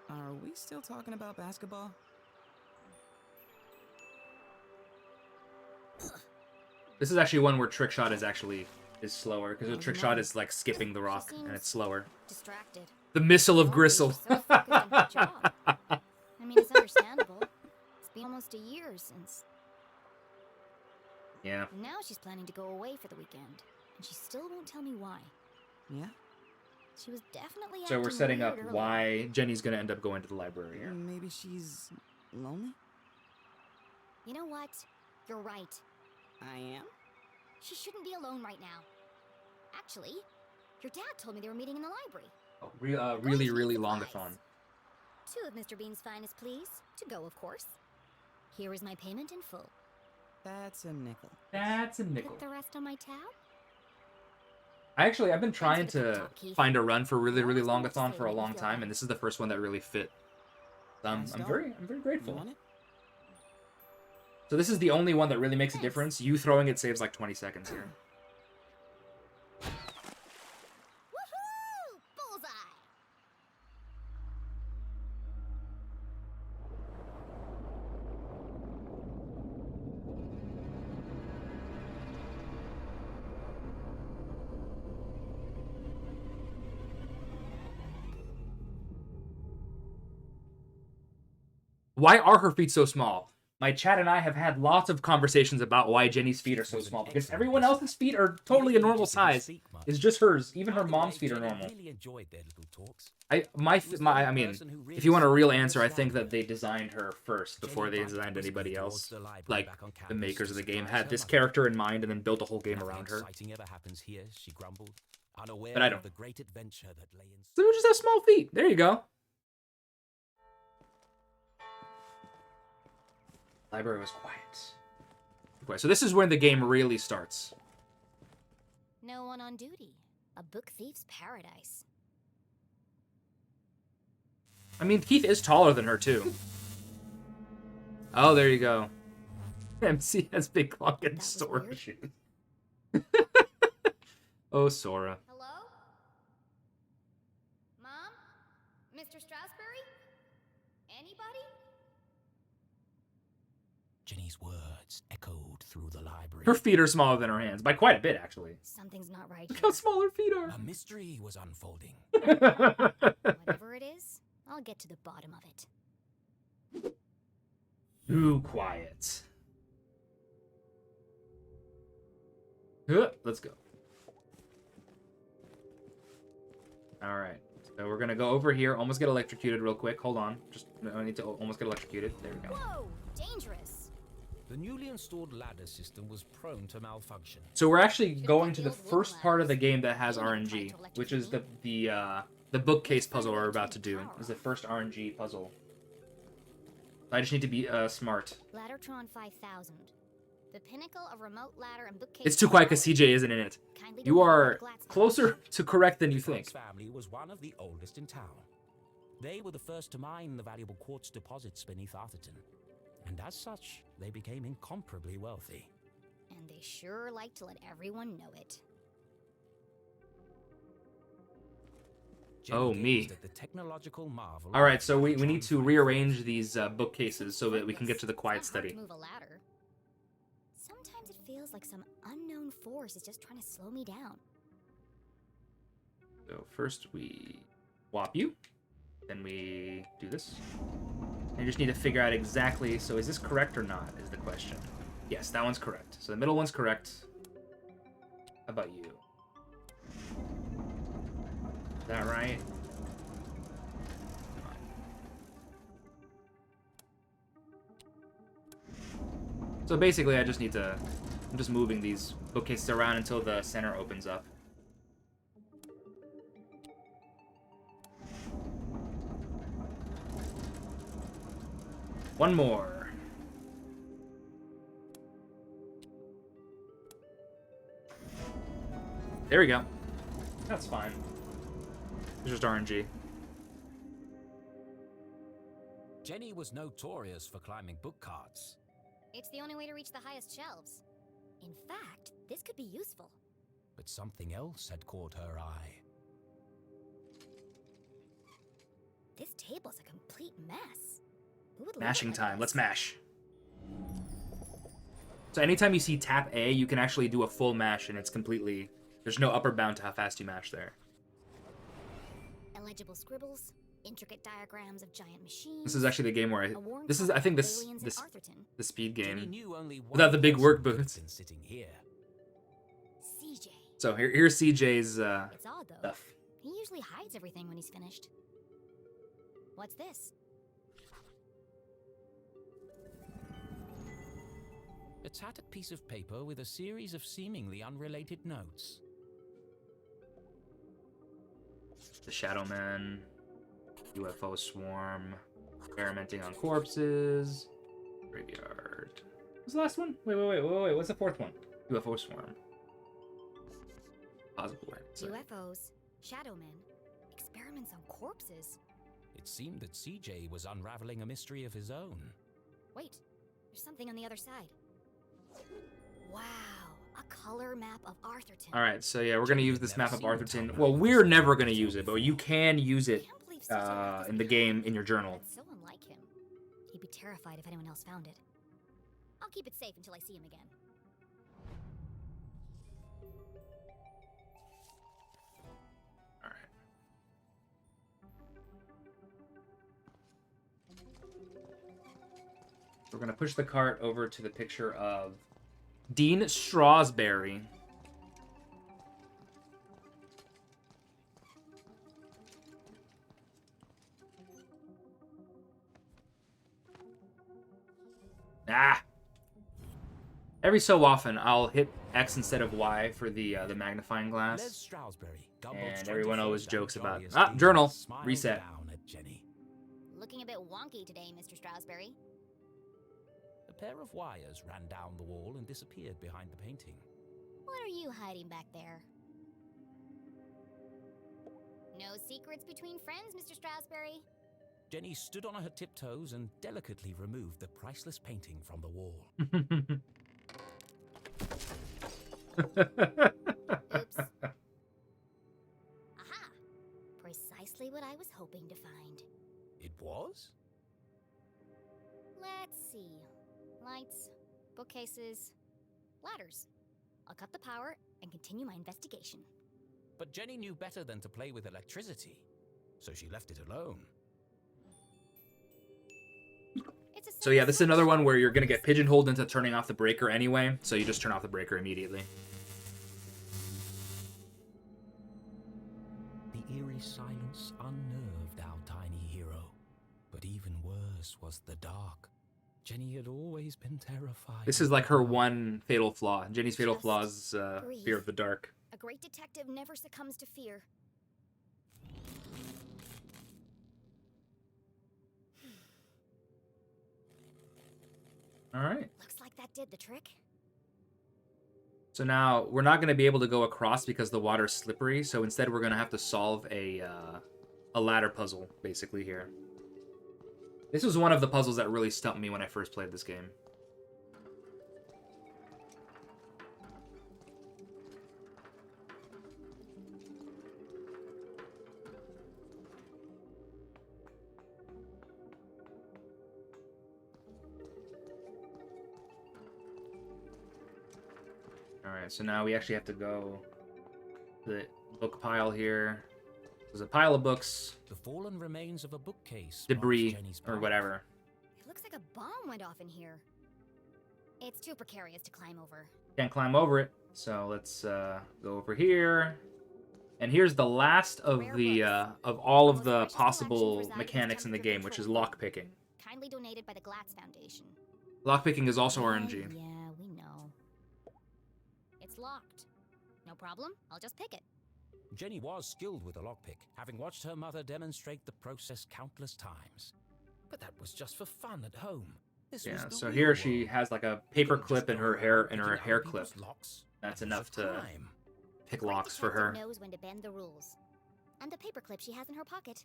Are we still talking about basketball? This is actually one where trick shot is slower, because the trick shot is like skipping the rock, and it's slower. Distracted. The missile of Gristle. So focused on her job. I mean, it's understandable. It's been almost a year since. Yeah. Now she's planning to go away for the weekend, and she still won't tell me why. Yeah. She was definitely. So we're acting setting up weird earlier. why Jenny's gonna end up going to the library here. Maybe she's lonely? You know what? You're right. I am? She shouldn't be alone right now. Actually, your dad told me they were meeting in the library. Oh, really longathon. 2 of Mr. Bean's finest, please. To go, of course. Here is my payment in full. That's a nickel. That's a nickel. Put the rest on my tab? I've been trying to find a run for really longathon for a long time, and this is the first one that really fit. I'm very grateful. You want it? So this is the only one that really makes a difference. You throwing it saves like 20 seconds here. Woohoo! Bullseye! Why are her feet so small? My chat and I have had lots of conversations about why Jenny's feet are so small, because everyone else's feet are totally a normal size, is just hers. Even her mom's feet are Jenny normal. really enjoyed their little talks. I mean, if you want a real answer, I think that they designed her first before they designed anybody else. Like, the makers of the game had this character in mind and then built a whole game around her. Exciting ever happens here, she grumbled, unaware But I don't. of the great adventure that lay in. So we just have small feet. There you go. Library was quiet. Okay, so this is when the game really starts. No one on duty. A book thief's paradise. I mean, Keith is taller than her, too. Oh, there you go. MC has big fucking Sora shoes. Oh, Sora. Hello? Mom? Mr. Strasberry? Anybody? Jenny's words echoed through the library. Her feet are smaller than her hands, by quite a bit, actually. Something's not right Look here. how small her feet are. A mystery was unfolding. Whatever it is, I'll get to the bottom of it. Too quiet. Let's go. Alright. So we're gonna go over here, almost get electrocuted real quick. Hold on. I need to almost get electrocuted. There we go. Whoa! Dangerous! The newly installed ladder system was prone to malfunction. So we're actually going to the first part of the game that has RNG, which is the bookcase puzzle we're about to do. Is the first RNG puzzle. I just need to be smart. Laddertron 5000. The pinnacle of remote ladder and bookcase. It's too quiet because CJ isn't in it. You are closer to correct than you think. Thon's family was one of the oldest in town. They were the first to mine the valuable quartz deposits beneath Arthurton. And as such, they became incomparably wealthy. And they sure like to let everyone know it. Oh, me. The technological marvel. All right, so we need to rearrange these bookcases so that we can get to the quiet study. Move a ladder. Sometimes it feels like some unknown force is just trying to slow me down. So first we swap you, then we do this. And you just need to figure out exactly, so is this correct or not, is the question. Yes, that one's correct. So the middle one's correct. How about you? Is that right? So basically I just need to, I'm just moving these bookcases around until the center opens up. One more. There we go. That's fine. It's just RNG. Jenny was notorious for climbing book carts. It's the only way to reach the highest shelves. In fact, this could be useful. But something else had caught her eye. This table's a complete mess. Who would leave Mashing it like time. this? Let's mash. So anytime you see tap A, you can actually do a full mash and it's completely... There's no upper bound to how fast you mash there. Illegible scribbles, intricate diagrams of giant machines. This is actually the game where I think the speed game without the big work boots. Sitting here. CJ. So here's CJ's It's odd though. stuff. He usually hides everything when he's finished. What's this? A tattered piece of paper with a series of seemingly unrelated notes. The Shadow Man, UFO swarm, experimenting on corpses, graveyard. What's the last one? Wait. What's the fourth one? UFO swarm. Possible. UFOs, shadow men, experiments on corpses. It seemed that CJ was unraveling a mystery of his own. Wait, there's something on the other side. Wow, a color map of Arthurton. All right, so yeah, we're gonna use this map of Arthurton. Well, we're never gonna use it, but you can use it in the game in your journal. That's so unlike him. He'd be terrified if anyone else found it. I'll keep it safe until I see him again. All right. We're gonna push the cart over to the picture of Dean Strasberry. Ah! Every so often, I'll hit X instead of Y for the magnifying Les glass. Stroudsbury, And everyone always jokes about, jolliest journal, smiled reset. down at Jenny. Looking a bit wonky today, Mr. Stroudsbury. A pair of wires ran down the wall and disappeared behind the painting. What are you hiding back there? No secrets between friends, Mr. Stroudsbury. Jenny stood on her tiptoes and delicately removed the priceless painting from the wall. Oops. Aha! Precisely what I was hoping to find. It was? Let's see. Lights, bookcases, ladders. I'll cut the power and continue my investigation. But Jenny knew better than to play with electricity, so she left it alone. So yeah, this is another one where you're going to get pigeonholed into turning off the breaker anyway, so you just turn off the breaker immediately. The eerie silence unnerved our tiny hero. But even worse was the dark. Jenny had always been terrified. This is like her one fatal flaw. Jenny's fatal flaw is breathe. fear of the dark. A great detective never succumbs to fear. All right. Looks like that did the trick. So now we're not going to be able to go across because the water's slippery. So instead, we're going to have to solve a ladder puzzle basically here. This was one of the puzzles that really stumped me when I first played this game. Alright, so now we actually have to go to the book pile here. There's a pile of books, The fallen remains of a bookcase. debris, marks Jenny's or path. whatever. It looks like a bomb went off in here. It's too precarious to climb over. Can't climb over it, so let's go over here. And here's the last of the of all of the possible mechanics in the game, which is lockpicking. Kindly donated by the Glatz Foundation. Lockpicking is also RNG. Yeah, we know. It's locked. No problem. I'll just pick it. Jenny was skilled with a lockpick, having watched her mother demonstrate the process countless times. But that was just for fun at home. This was Yeah, the so real here world. she has like a You paper couldn't clip just in go her hair around picking hair out clip. people's locks. That's That was enough a to crime. pick Great locks for detective her. knows when to bend the rules. And the paperclip she has in her pocket.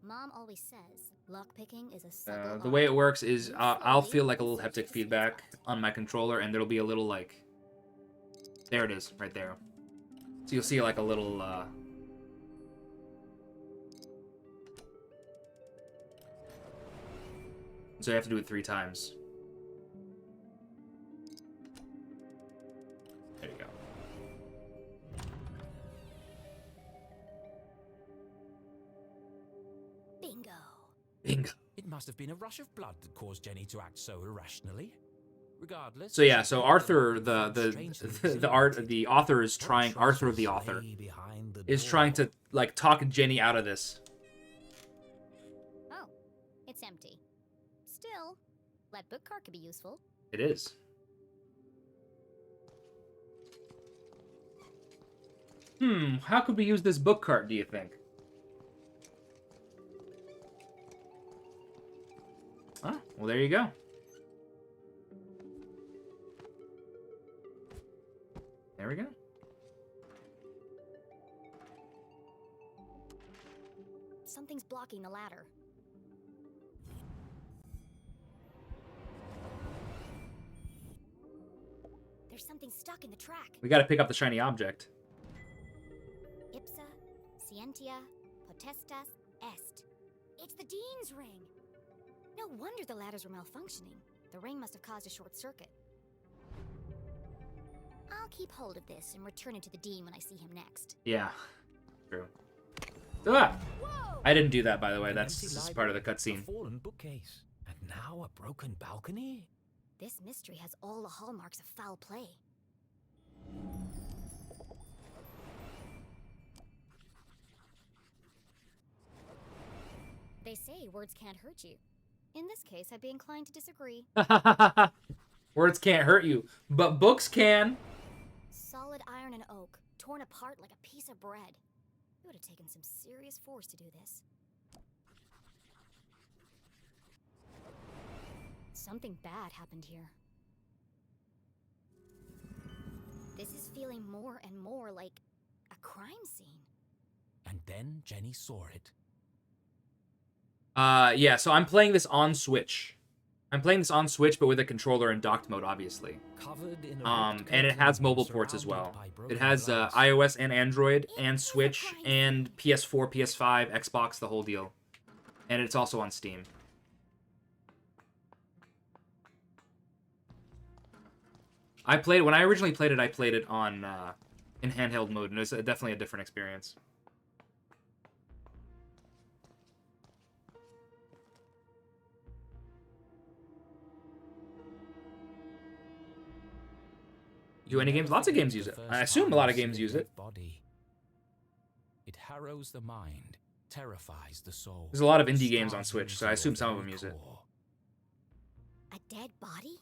Mom always says lockpicking is a subtle The way it art. works is Move I'll slowly feel like a and little search haptic the sweet feedback spot. on my controller, and there'll be a little like, there it is, right there. So you'll see like a little so you have to do it 3 times. There you go. Bingo. Bingo. It must have been a rush of blood that caused Jenny to act so irrationally. Regardless. So yeah, she so felt Arthur, felt the strangely the author is What trying, Arthur treasures the author lay behind the is door? trying to like talk Jenny out of this. Oh, it's empty. Still, that book cart could be useful. It is. How could we use this book cart, do you think? Oh, well, there you go. There we go. Something's blocking the ladder. There's something stuck in the track. We gotta pick up the shiny object. Ipsa, scientia, potestas, est. It's the Dean's ring. No wonder the ladders were malfunctioning. The ring must have caused a short circuit. I'll keep hold of this and return it to the Dean when I see him next. Yeah, true. Ah! Whoa! I didn't do that, by the way. An That's empty this is part of the library, cutscene. A fallen bookcase, and now a broken balcony. This mystery has all the hallmarks of foul play. They say words can't hurt you. In this case, I'd be inclined to disagree. Words can't hurt you, but books can. Solid iron and oak, torn apart like a piece of bread. It would have taken some serious force to do this. Something bad happened here. This is feeling more and more like a crime scene. And then Jenny saw it. Yeah, so I'm playing this on Switch. I'm playing this on Switch, but with a controller in docked mode, obviously. Covered in a And it has mobile ports as well. It has iOS and Android and Switch and PS4, PS5, Xbox, the whole deal. And it's also on Steam. When I originally played it on in handheld mode, and it was definitely a different experience. Do any games? Lots of games use it. I assume a lot of games use it. Body. It harrows the mind, terrifies the soul. There's a lot of indie games on Switch, so I assume some of them use it. A dead body?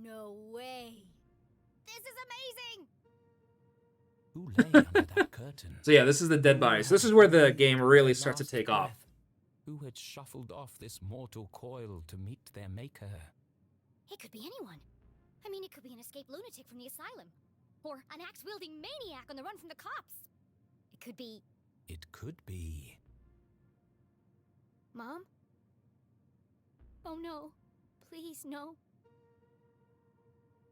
No way. This is amazing! Who lay under that curtain? So yeah, this is the dead body. So this is where the game really starts to take off. Who had shuffled off this mortal coil to meet their maker? It could be anyone. I mean, it could be an escaped lunatic from the asylum. Or an axe-wielding maniac on the run from the cops. It could be... It could be... Mom? Oh no. Please, no.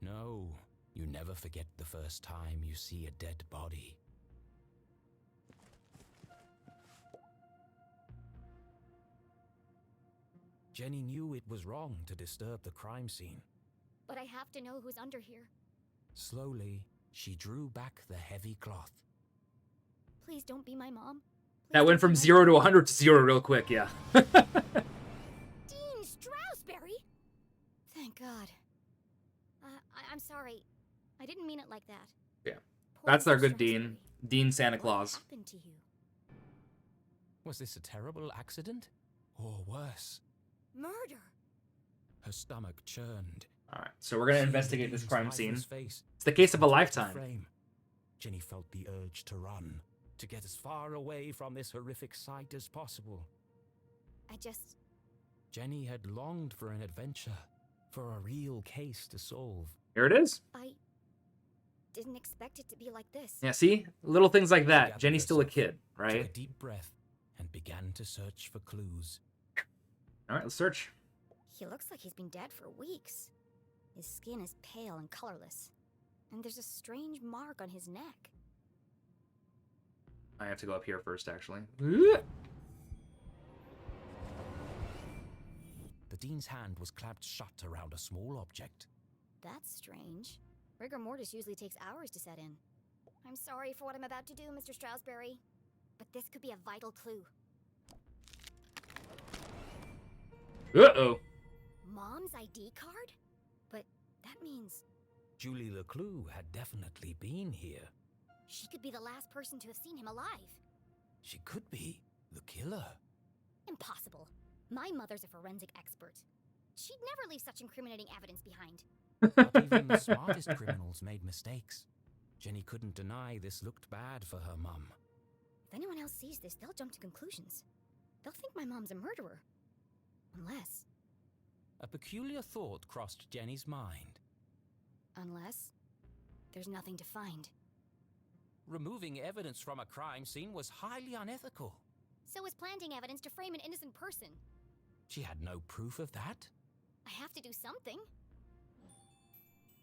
No, you never forget the first time you see a dead body. Jenny knew it was wrong to disturb the crime scene. But I have to know who's under here. Slowly, she drew back the heavy cloth. Please don't be my mom. Please That went from 0 to 100 to 0 real quick, yeah. Dean Stroudsbury? Thank God. I'm sorry. I didn't mean it like that. Yeah. Poor That's our Mr. good Stroudsbury. Dean. Dean Santa Claus. What happened to you? Was this a terrible accident? Or worse? Murder. Her stomach churned. Alright, so we're gonna investigate this Dean's crime scene. lifeless face It's the case of a into the lifetime. frame. Jenny felt the urge to run, to get as far away from this horrific sight as possible. Jenny had longed for an adventure, for a real case to solve. Here it is. I didn't expect it to be like this. Yeah, see? Little things like that. gathered Jenny's still a herself, kid, Took a right? deep breath and began to search for clues. Alright, let's search. He looks like he's been dead for weeks. His skin is pale and colorless. And there's a strange mark on his neck. I have to go up here first, actually. The Dean's hand was clamped shut around a small object. That's strange. Rigor mortis usually takes hours to set in. I'm sorry for what I'm about to do, Mr. Stroudsbury. But this could be a vital clue. Uh-oh. Mom's ID card? But that means Julie Leclue had definitely been here. she could be the last person to have seen him alive. She could be the killer. Impossible. My mother's a forensic expert. She'd never leave such incriminating evidence behind. But even the smartest criminals made mistakes. Jenny couldn't deny this looked bad for her mum. If anyone else sees this, they'll jump to conclusions. They'll think my mom's a murderer. Unless A peculiar thought crossed Jenny's mind. there's nothing to find. Removing evidence from a crime scene was highly unethical. So is planting evidence to frame an innocent person. She had no proof of that. I have to do something.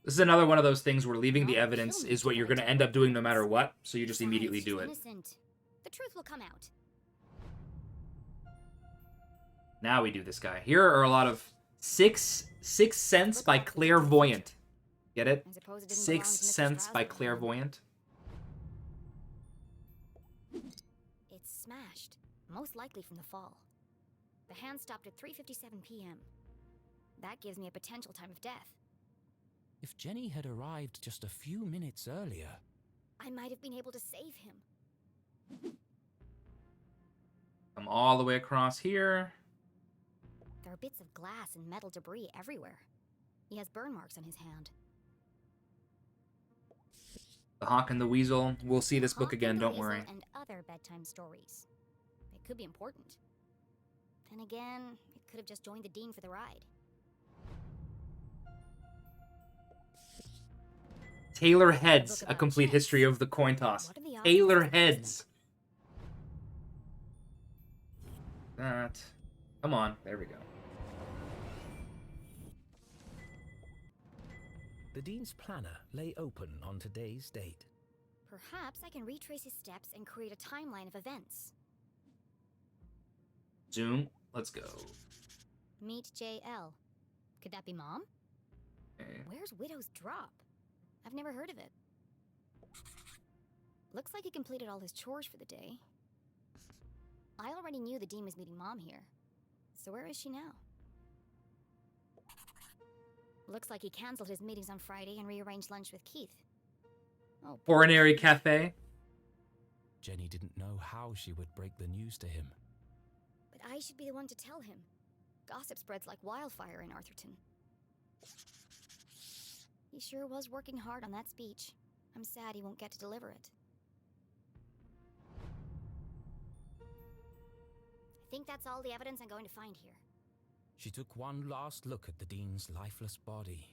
This is another one of those things where leaving the evidence is what you're going to end up doing no matter what, so you just immediately do it. Innocent. The truth will come out. Now we do this guy. Here are a lot of Sixth Sense by Clairvoyant. Get it? I suppose it didn't belong to Sixth Mr. Sense by Stroudsbury. Clairvoyant. It's smashed, most likely from the fall. The hand stopped at 3:57 p.m. That gives me a potential time of death. If Jenny had arrived just a few minutes earlier, I might have been able to save him. Come all the way across here. There are bits of glass and metal debris everywhere. He has burn marks on his hand. The Hawk and the Weasel. We'll see this book Hawk again, and the don't Weasel worry. And other bedtime stories. It could be important. Then again, it could have just joined the Dean for the ride. Taylor Heads, a complete history of the coin toss. Taylor Heads. That. Come on, there we go. The Dean's planner lay open on today's date. Perhaps I can retrace his steps and create a timeline of events. Zoom, let's go. Meet JL. Could that be Mom? Okay. Where's Widow's Drop? I've never heard of it. Looks like he completed all his chores for the day. I already knew the Dean was meeting Mom here. So where is she now? Looks like he canceled his meetings on Friday and rearranged lunch with Keith. Oh, Coronary Cafe. Jenny didn't know how she would break the news to him. but I should be the one to tell him. Gossip spreads like wildfire in Arthurton. He sure was working hard on that speech. I'm sad he won't get to deliver it. I think that's all the evidence I'm going to find here. She took one last look at the Dean's lifeless body.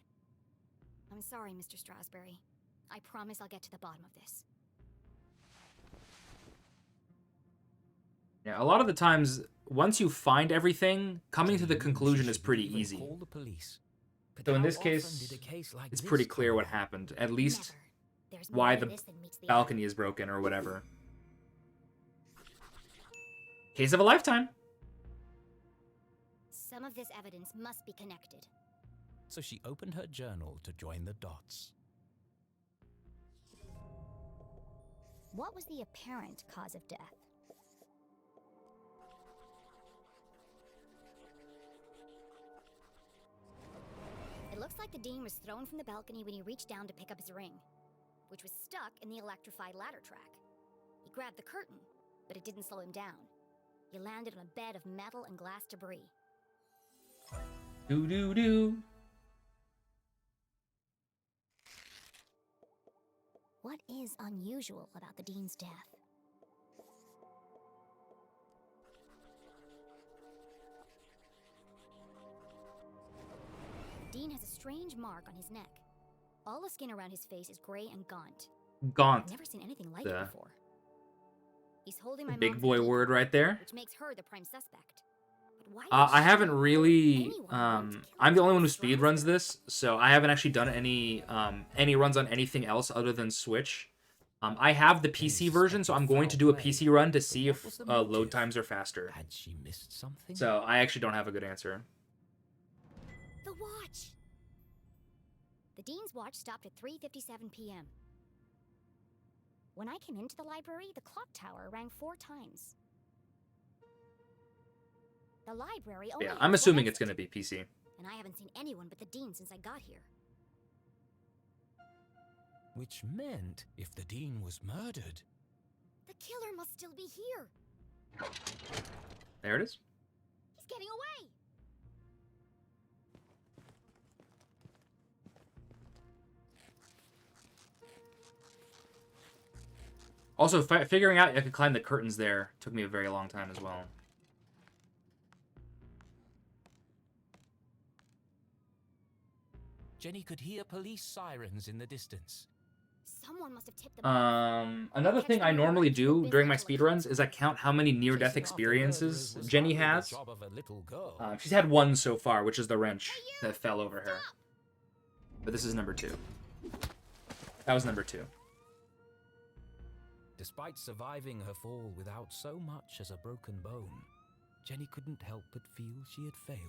I'm sorry, Mr. Strasberry. I promise I'll get to the bottom of this. Yeah, a lot of the times, once you find everything, coming to the conclusion is pretty easy. Call the police. So in this case, it's pretty clear what happened. At least why the balcony is broken or whatever. Case of a lifetime. Some of this evidence must be connected. So she opened her journal to join the dots. What was the apparent cause of death? It looks like the Dean was thrown from the balcony when he reached down to pick up his ring, which was stuck in the electrified ladder track. He grabbed the curtain, but it didn't slow him down. He landed on a bed of metal and glass debris. Do. What is unusual about the Dean's death? The Dean has a strange mark on his neck. All the skin around his face is gray and gaunt. Gaunt. I've never seen anything like it before. He's holding my Big mom's boy ID, word right there. which makes her the prime suspect. But why I would haven't she or really. anyone want to kill I'm the only one who Mr. speed runs this, so I haven't actually done any runs on anything else other than Switch. I have the PC version, so I'm going to do a PC run to see if load times are faster. Had she missed something? So I actually don't have a good answer. The watch! The Dean's watch stopped at 3:57 p.m. When I came into the library, the clock tower rang 4 times. The library only Yeah, has I'm one assuming it's exit, going to be PC. and I haven't seen anyone but the Dean since I got here. Which meant if the Dean was murdered, The killer must still be here. There it is. He's getting away. Also, figuring out I could climb the curtains there took me a very long time as well. Jenny could hear police sirens in the distance. Someone must have tipped them. Another thing I normally do during my speedruns is I count how many near-death experiences Jenny has. She's had one so far, which is the wrench that fell over her. But this is number 2. That was number 2. Despite surviving her fall without so much as a broken bone, Jenny couldn't help but feel she had failed.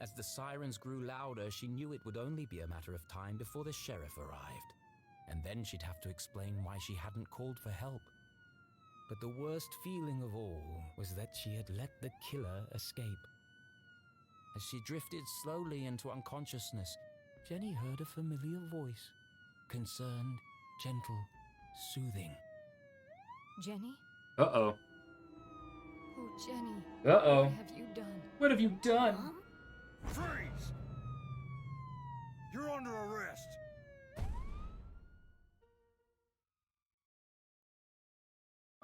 As the sirens grew louder, she knew it would only be a matter of time before the sheriff arrived. And then she'd have to explain why she hadn't called for help. But the worst feeling of all was that she had let the killer escape. As she drifted slowly into unconsciousness, Jenny heard a familiar voice. Concerned, gentle, soothing. Jenny? Uh-oh. Jenny. Uh-oh. What have you done? What have you done? Mom? Freeze! You're under arrest.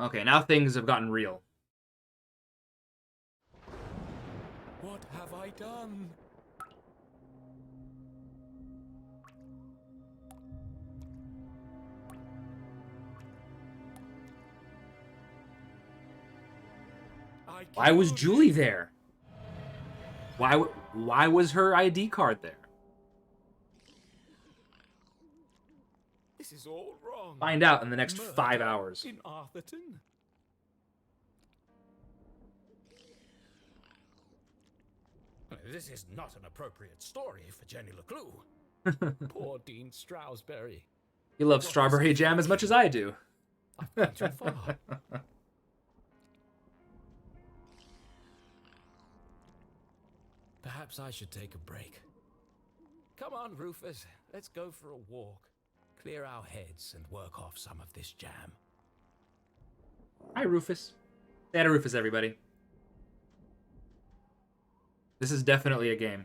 Okay, now things have gotten real. What have I done? Why was Julie there? Why was her ID card there? This is all wrong. Find out in the next Murder 5 hours. in Arthurton. This is not an appropriate story for Jenny Leclue. Poor Dean Stroudsbury. You love strawberry jam as much as I do. I've gone too far. Perhaps I should take a break. Come on, Rufus. Let's go for a walk. Clear our heads and work off some of this jam. Hi, Rufus. Say hi to Rufus, everybody. This is definitely a game.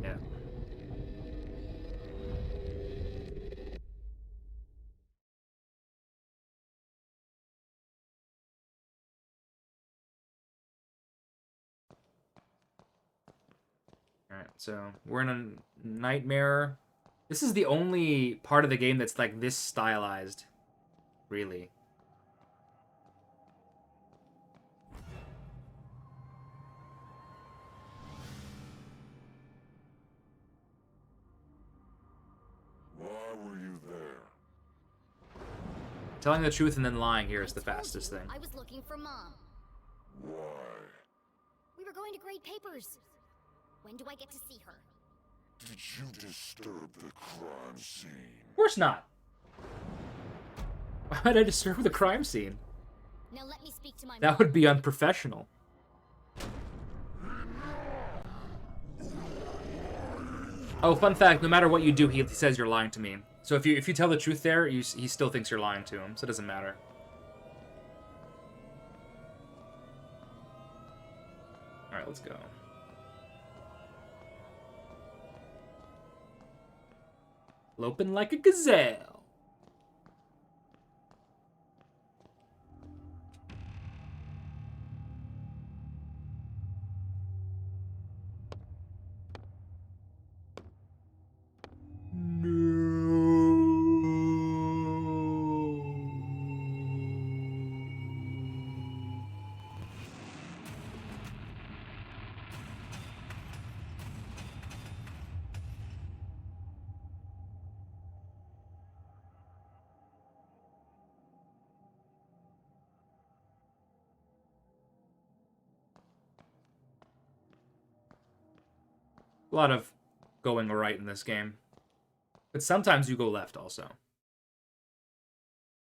Yeah. Alright, so we're in a nightmare. This is the only part of the game that's like this stylized. Really. Why were you there? Telling the truth and then lying here is the fastest thing. I was looking for Mom. Why? We were going to grade papers. When do I get to see her? Did you disturb the crime scene? Of course not. Why would I disturb the crime scene? Now let me speak to my That mom. would be unprofessional. Oh, fun fact, no matter what you do, he says you're lying to me. So if you tell the truth there, he still thinks you're lying to him, so it doesn't matter. Alright, let's go. Loping like a gazelle. A lot of going right in this game. But sometimes you go left also.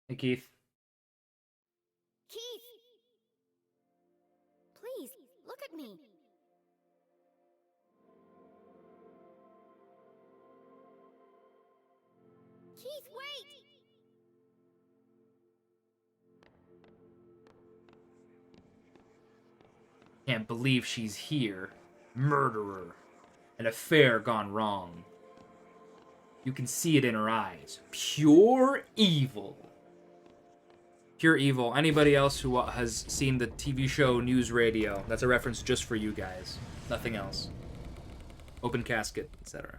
Hey, Keith. Keith! Please, look at me. Keith, wait! Can't believe she's here. Murderer. An affair gone wrong. You can see it in her eyes. Pure evil. Pure evil. Anybody else who has seen the TV show News Radio, that's a reference just for you guys. Nothing else. Open casket, etc.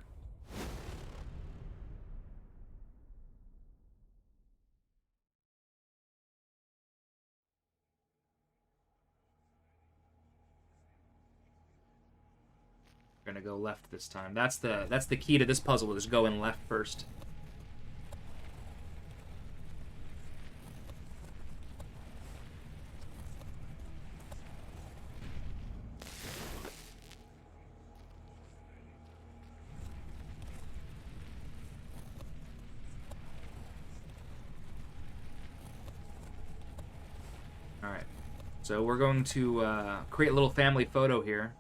We're gonna go left this time. That's the key to this puzzle, is going left first. Alright. So we're going to create a little family photo here.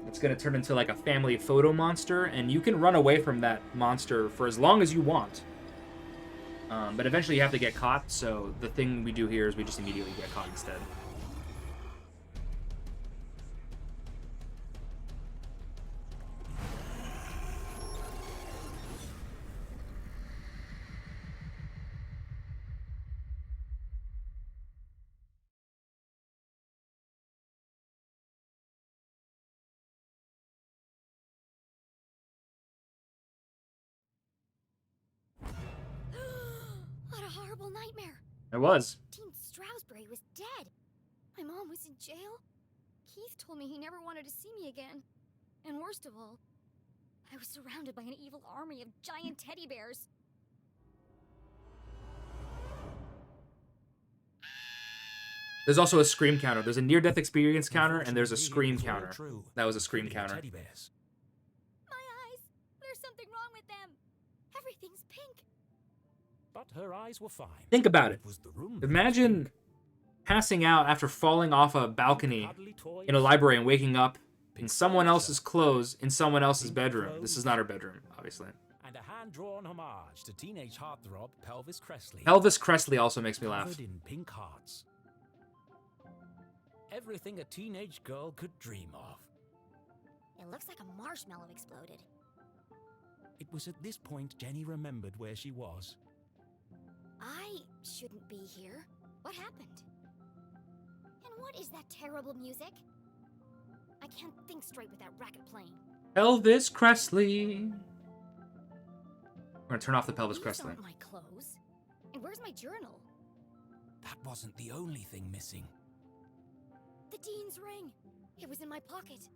It's going to turn into like a family photo monster, and you can run away from that monster for as long as you want. But eventually you have to get caught, so the thing we do here is we just immediately get caught instead. What a horrible nightmare. It was. Dean Stroudsbury was dead. My mom was in jail. Keith told me he never wanted to see me again. And worst of all, I was surrounded by an evil army of giant teddy bears. There's also a scream counter. There's a near-death experience counter, and there's a scream counter. That was a scream counter. My eyes! There's something wrong with them. Everything's pink. But her eyes were fine. Think about it. Was the room Imagine passing out after falling off a balcony in a library and waking up in someone else's clothes in someone else's bedroom. This is not her bedroom, obviously. and a hand-drawn homage to teenage heartthrob Pelvis Cressley. Elvis Cressley also makes me laugh. Covered in pink hearts. Everything a teenage girl could dream of. It looks like a marshmallow exploded. It was at this point Jenny remembered where she was. I shouldn't be here. What happened? And what is that terrible music? I can't think straight with that racket playing. Elvis Cressley. We're gonna turn off the Pelvis Cressley. My clothes. And where's my journal? That wasn't the only thing missing. The Dean's ring. It was in my pocket.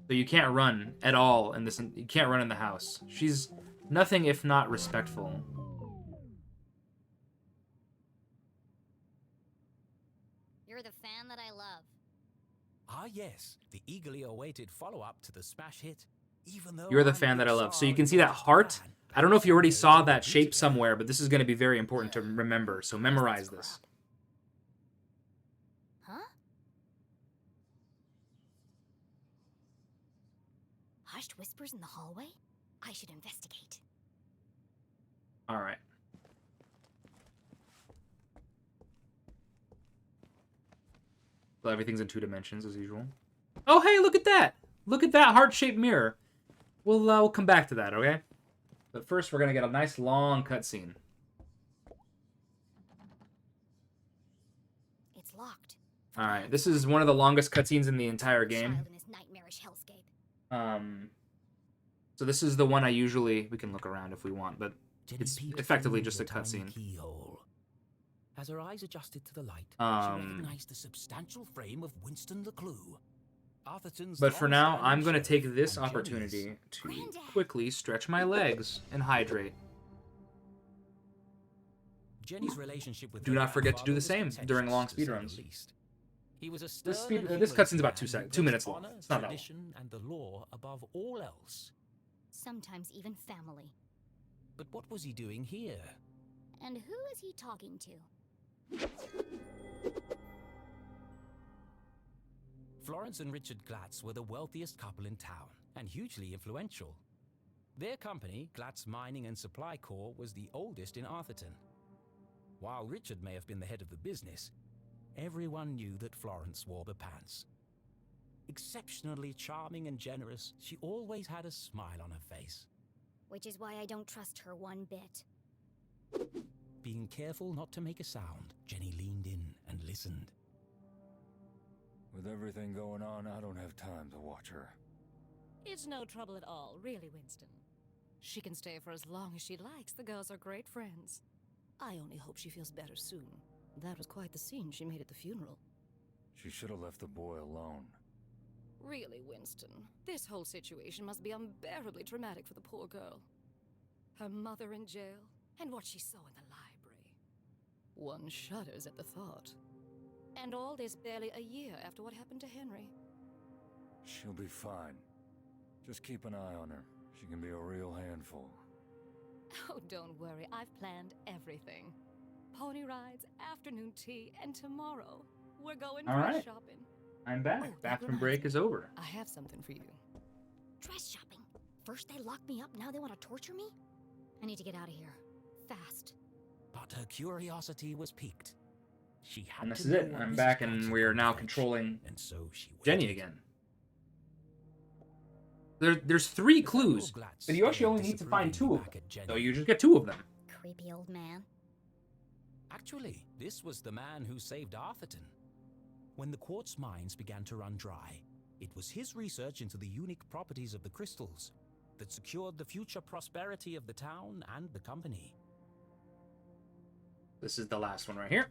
So you can't run at all in this. You can't run in the house. She's nothing if not respectful. You're the fan that I love. Ah, yes, the eagerly awaited follow-up to the smash hit. Even though You're the fan that I love. So you can see that heart. I don't know if you already saw that shape somewhere, but this is going to be very important to remember. So memorize this. Huh? Hushed whispers in the hallway? I should investigate. All right. So everything's in 2 dimensions as usual. Oh, hey, look at that! Look at that heart-shaped mirror. We'll come back to that, okay? But first, we're gonna get a nice long cutscene. It's locked. All right, this is one of the longest cutscenes in the entire game. Child in this nightmarish hellscape. So this is the one I usually... We can look around if we want, but it's effectively just a cutscene. As her eyes adjusted to the light, she recognized the substantial frame of Winston Leclue. But for now, I'm going to take this opportunity to quickly stretch my legs and hydrate. Jenny's relationship with Do not forget to do the same during long speedruns. This cutscene's about 2 minutes long. It's not that long. And the law above all else. Sometimes even family. But what was he doing here? And who is he talking to? Florence and Richard Glatz were the wealthiest couple in town, and hugely influential. Their company, Glatz Mining and Supply Corps, was the oldest in Arthurton. While Richard may have been the head of the business, everyone knew that Florence wore the pants. Exceptionally charming and generous, she always had a smile on her face. Which is why I don't trust her one bit. Being careful not to make a sound, Jenny leaned in and listened. With everything going on, I don't have time to watch her. It's no trouble at all, really, Winston. She can stay for as long as she likes. The girls are great friends. I only hope she feels better soon. That was quite the scene she made at the funeral. She should have left the boy alone. Really, Winston, this whole situation must be unbearably traumatic for the poor girl. Her mother in jail, and what she saw in the library. One shudders at the thought. And all this barely a year after what happened to Henry. She'll be fine. Just keep an eye on her. She can be a real handful. Oh, don't worry. I've planned everything. Pony rides, afternoon tea, and tomorrow we're going All dress right. shopping. I'm back. Oh, that Bathroom reminds break me. is over. I have something for you. Dress shopping. First they locked me up, now they want to torture me? I need to get out of here. Fast. But her curiosity was piqued. She had And this to is know it. what I'm Mrs. back, Glatz and had we are come to now fetch, controlling and so she Jenny waited. again. There's 3 clues, Venerable Glatz but you actually stared only need to find 2 of disapprovingly back them. at Jenny. So you just get 2 of them. Creepy old man. Actually, this was the man who saved Arthurton. When the quartz mines began to run dry, it was his research into the unique properties of the crystals that secured the future prosperity of the town and the company. This is the last one right here.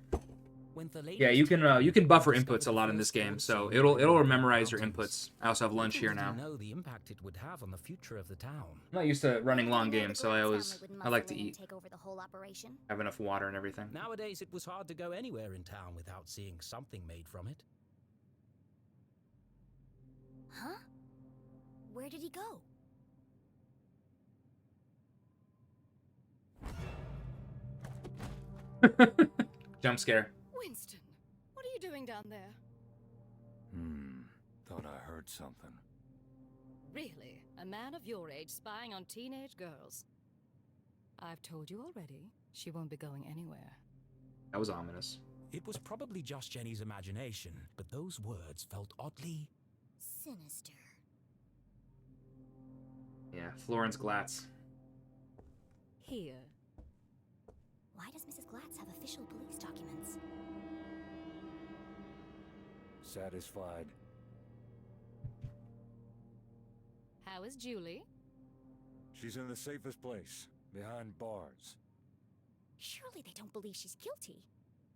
When the Yeah, ladies you together can buffer discovered inputs a lot in the this first game, quartz so in it'll the memorize your mountains, inputs. I also have lunch little here did he now. know the impact it would have on the future of the town. I'm not used to running long Didn't know the games, so Glatz family would I like muscle to in and eat, take over the whole operation. have enough water and everything. Nowadays, it was hard to go anywhere in town without seeing something made from it. Huh? Where did he go? Jump scare. Winston, what are you doing down there? Thought I heard something. Really? A man of your age spying on teenage girls? I've told you already, she won't be going anywhere. That was ominous. It was probably just Jenny's imagination, but those words felt oddly Sinister. Yeah, Florence Glatz. Here. Why does Mrs. Glatz have official police documents? Satisfied? How is Julie? She's in the safest place, behind bars. Surely they don't believe she's guilty.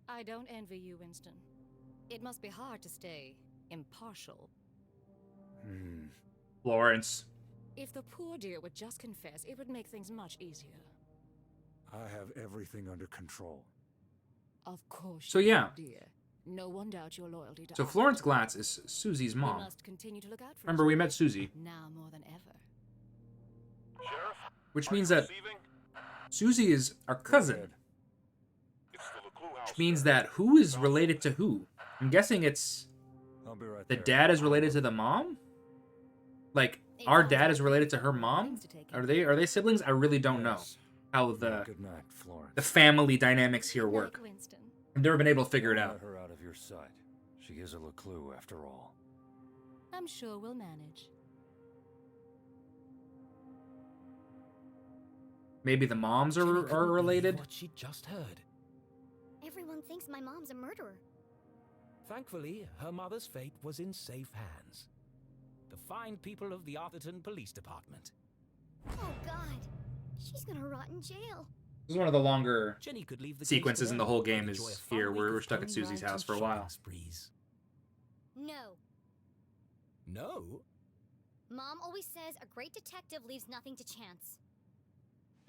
I don't envy you, Winston. It must be hard to stay impartial. Florence. If the poor dear would just confess, it would make things much easier. I have everything under control. Of course. So you yeah. do, dear. No one doubts your loyalty to So Arthur. Florence Glatz is Susie's We mom. must continue to look out for Remember, each we other. met Susie. Now more than ever. Sheriff? Which Are means you that receiving? Susie is our cousin. It's the Leclue house. Which means that who is related to who? I'm guessing it's I'll be right the there. dad is related to the mom? Like, our dad is related to her mom? Are they siblings? I really don't know how Good night, Florence. the family dynamics here Night, work. Winston. I've never been able to figure it Don't out. Let her out of your sight. She is a Leclue after all. I'm sure we'll manage. Maybe the moms Jenny are couldn't believe related? what she'd just heard. Everyone thinks my mom's a murderer. Thankfully, her mother's fate was in safe hands. The fine people of the Arthurton Police Department. Oh God, she's gonna rot in jail. This is one of the longer Jenny could leave the sequences case in the today whole and game enjoy a is fun here. week We're of stuck at pony Susie's rides house and for a shopping while. sprees. No. No? Mom always says a great detective leaves nothing to chance.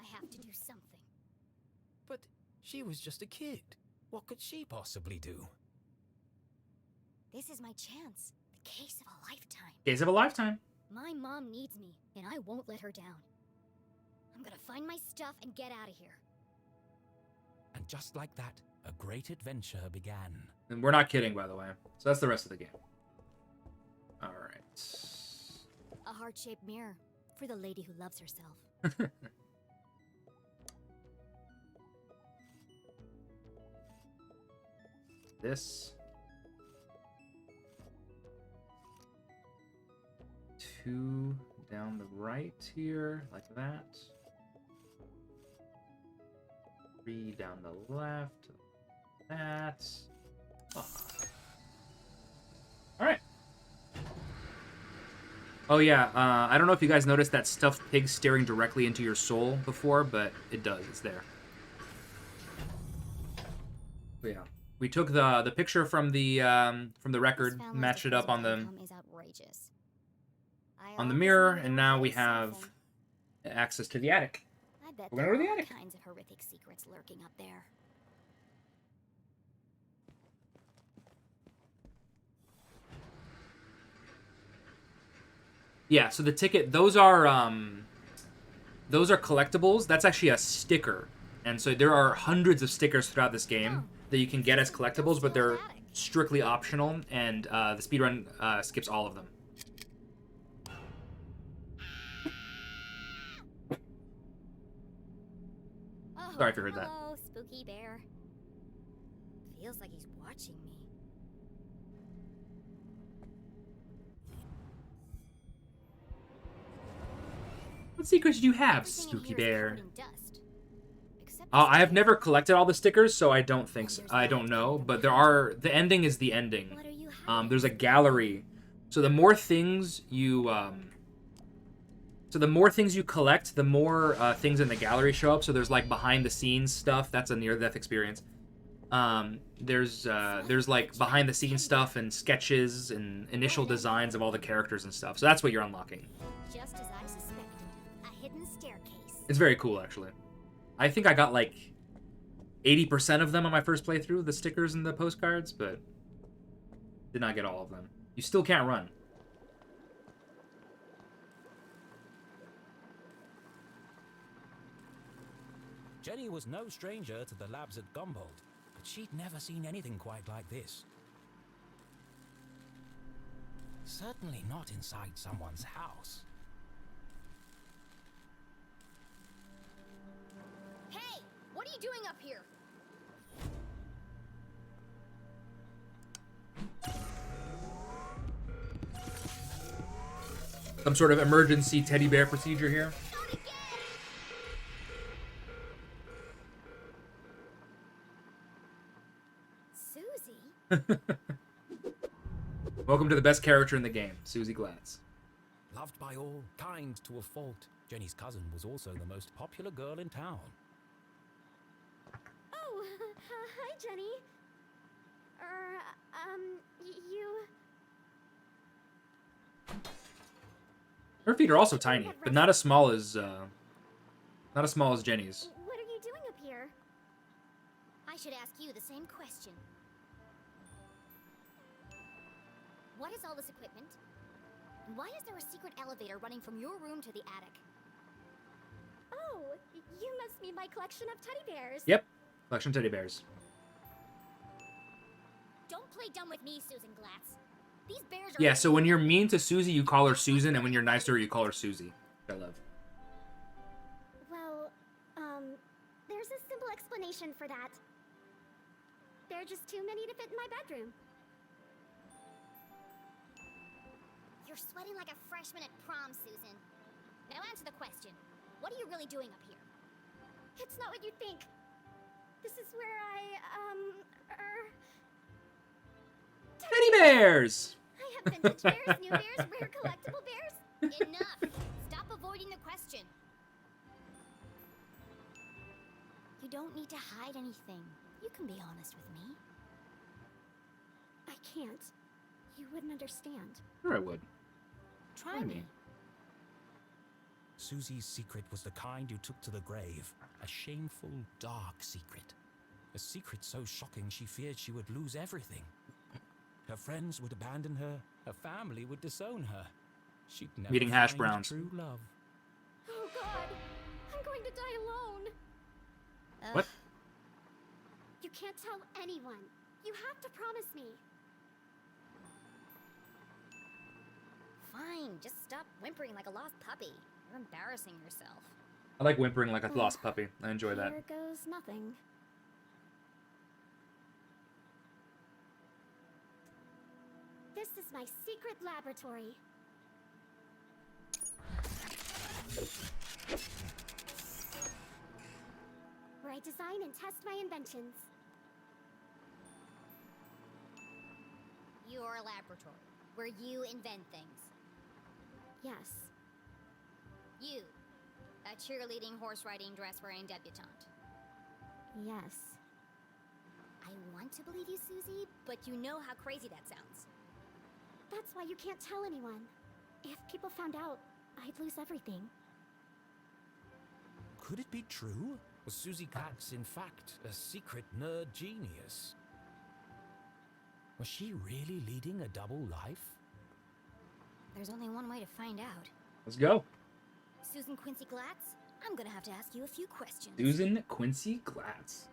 I have to do something. But she was just a kid. What could she possibly do? This is my chance. The case of a lifetime. Case of a lifetime. My mom needs me, and I won't let her down. I'm gonna find my stuff and get out of here. And just like that, a great adventure began. And we're not kidding, by the way. So that's the rest of the game. Alright. A heart-shaped mirror for the lady who loves herself. This. 2 down the right here, like that. 3 down the left, like that. Oh. Alright. Oh yeah, I don't know if you guys noticed that stuffed pig staring directly into your soul before, but it does, it's there. But yeah. We took the picture from the record, matched it up on the mirror, and now we have access to the attic. I bet We're gonna there go to the are all attic. kinds of horrific secrets lurking up there. Yeah, so the ticket, those are collectibles. That's actually a sticker. And so there are hundreds of stickers throughout this game that you can get as collectibles, but they're strictly optional, and the speedrun skips all of them. Oh, Sorry if you heard that. hello, spooky bear. Feels like he's watching me. What secrets do you have, Everything in Spooky here is Bear? covered in dust, except I have never collected all the stickers, so I don't think so. I don't know, but there are. The ending is the ending. There's a gallery, so the more things you collect, the more things in the gallery show up. So there's like behind the scenes stuff. That's a near-death experience. There's like behind the scenes stuff and sketches and initial designs of all the characters and stuff. So that's what you're unlocking. Just as I suspected, a hidden staircase. It's very cool, actually. I think I got like 80% of them on my first playthrough, the stickers and the postcards, but did not get all of them. You still can't run. Jenny was no stranger to the labs at Gumboldt, but she'd never seen anything quite like this. Certainly not inside someone's house. Hey, what are you doing up here? Some sort of emergency teddy bear procedure here. Susie? Welcome to the best character in the game, Susie Glatz. Loved by all, kind to a fault, Jenny's cousin was also the most popular girl in town. Oh, hi, Jenny. You... Her feet are also tiny, but not as small as Jenny's. What are you doing up here? I should ask you the same question. What is all this equipment? And why is there a secret elevator running from your room to the attic? Oh, you must mean my collection of teddy bears. Yep, collection of teddy bears. Don't play dumb with me, Susan Glatz. These bears are... Yeah, so when you're mean to Susie, you call her Susan, and when you're nice to her, you call her Susie. I love. Well, there's a simple explanation for that. There are just too many to fit in my bedroom. You're sweating like a freshman at prom, Susan. Now answer the question. What are you really doing up here? It's not what you think. This is where Teddy bears! I have vintage bears, new bears, rare collectible bears. Enough! Stop avoiding the question. You don't need to hide anything. You can be honest with me. I can't. You wouldn't understand. Sure I would. Try me. Susie's secret was the kind you took to the grave. A shameful, dark secret. A secret so shocking she feared she would lose everything. Her friends would abandon her. Her family would disown her. She'd never Eating hash find browns. true love. Oh God, I'm going to die alone. What? You can't tell anyone. You have to promise me. Fine, just stop whimpering like a lost puppy. You're embarrassing yourself. I like whimpering like a lost puppy. I enjoy that. Here goes nothing. This is my secret laboratory. Where I design and test my inventions. Your laboratory, where you invent things. Yes. You, a cheerleading, horse-riding, dress-wearing debutante. Yes. I want to believe you, Susie, but you know how crazy that sounds. That's why you can't tell anyone. If people found out, I'd lose everything. Could it be true? Was Susie Glatz, in fact, a secret nerd genius? Was she really leading a double life? There's only one way to find out. Let's go. Susan Quincy Glatz, I'm gonna have to ask you a few questions. Susan Quincy Glatz.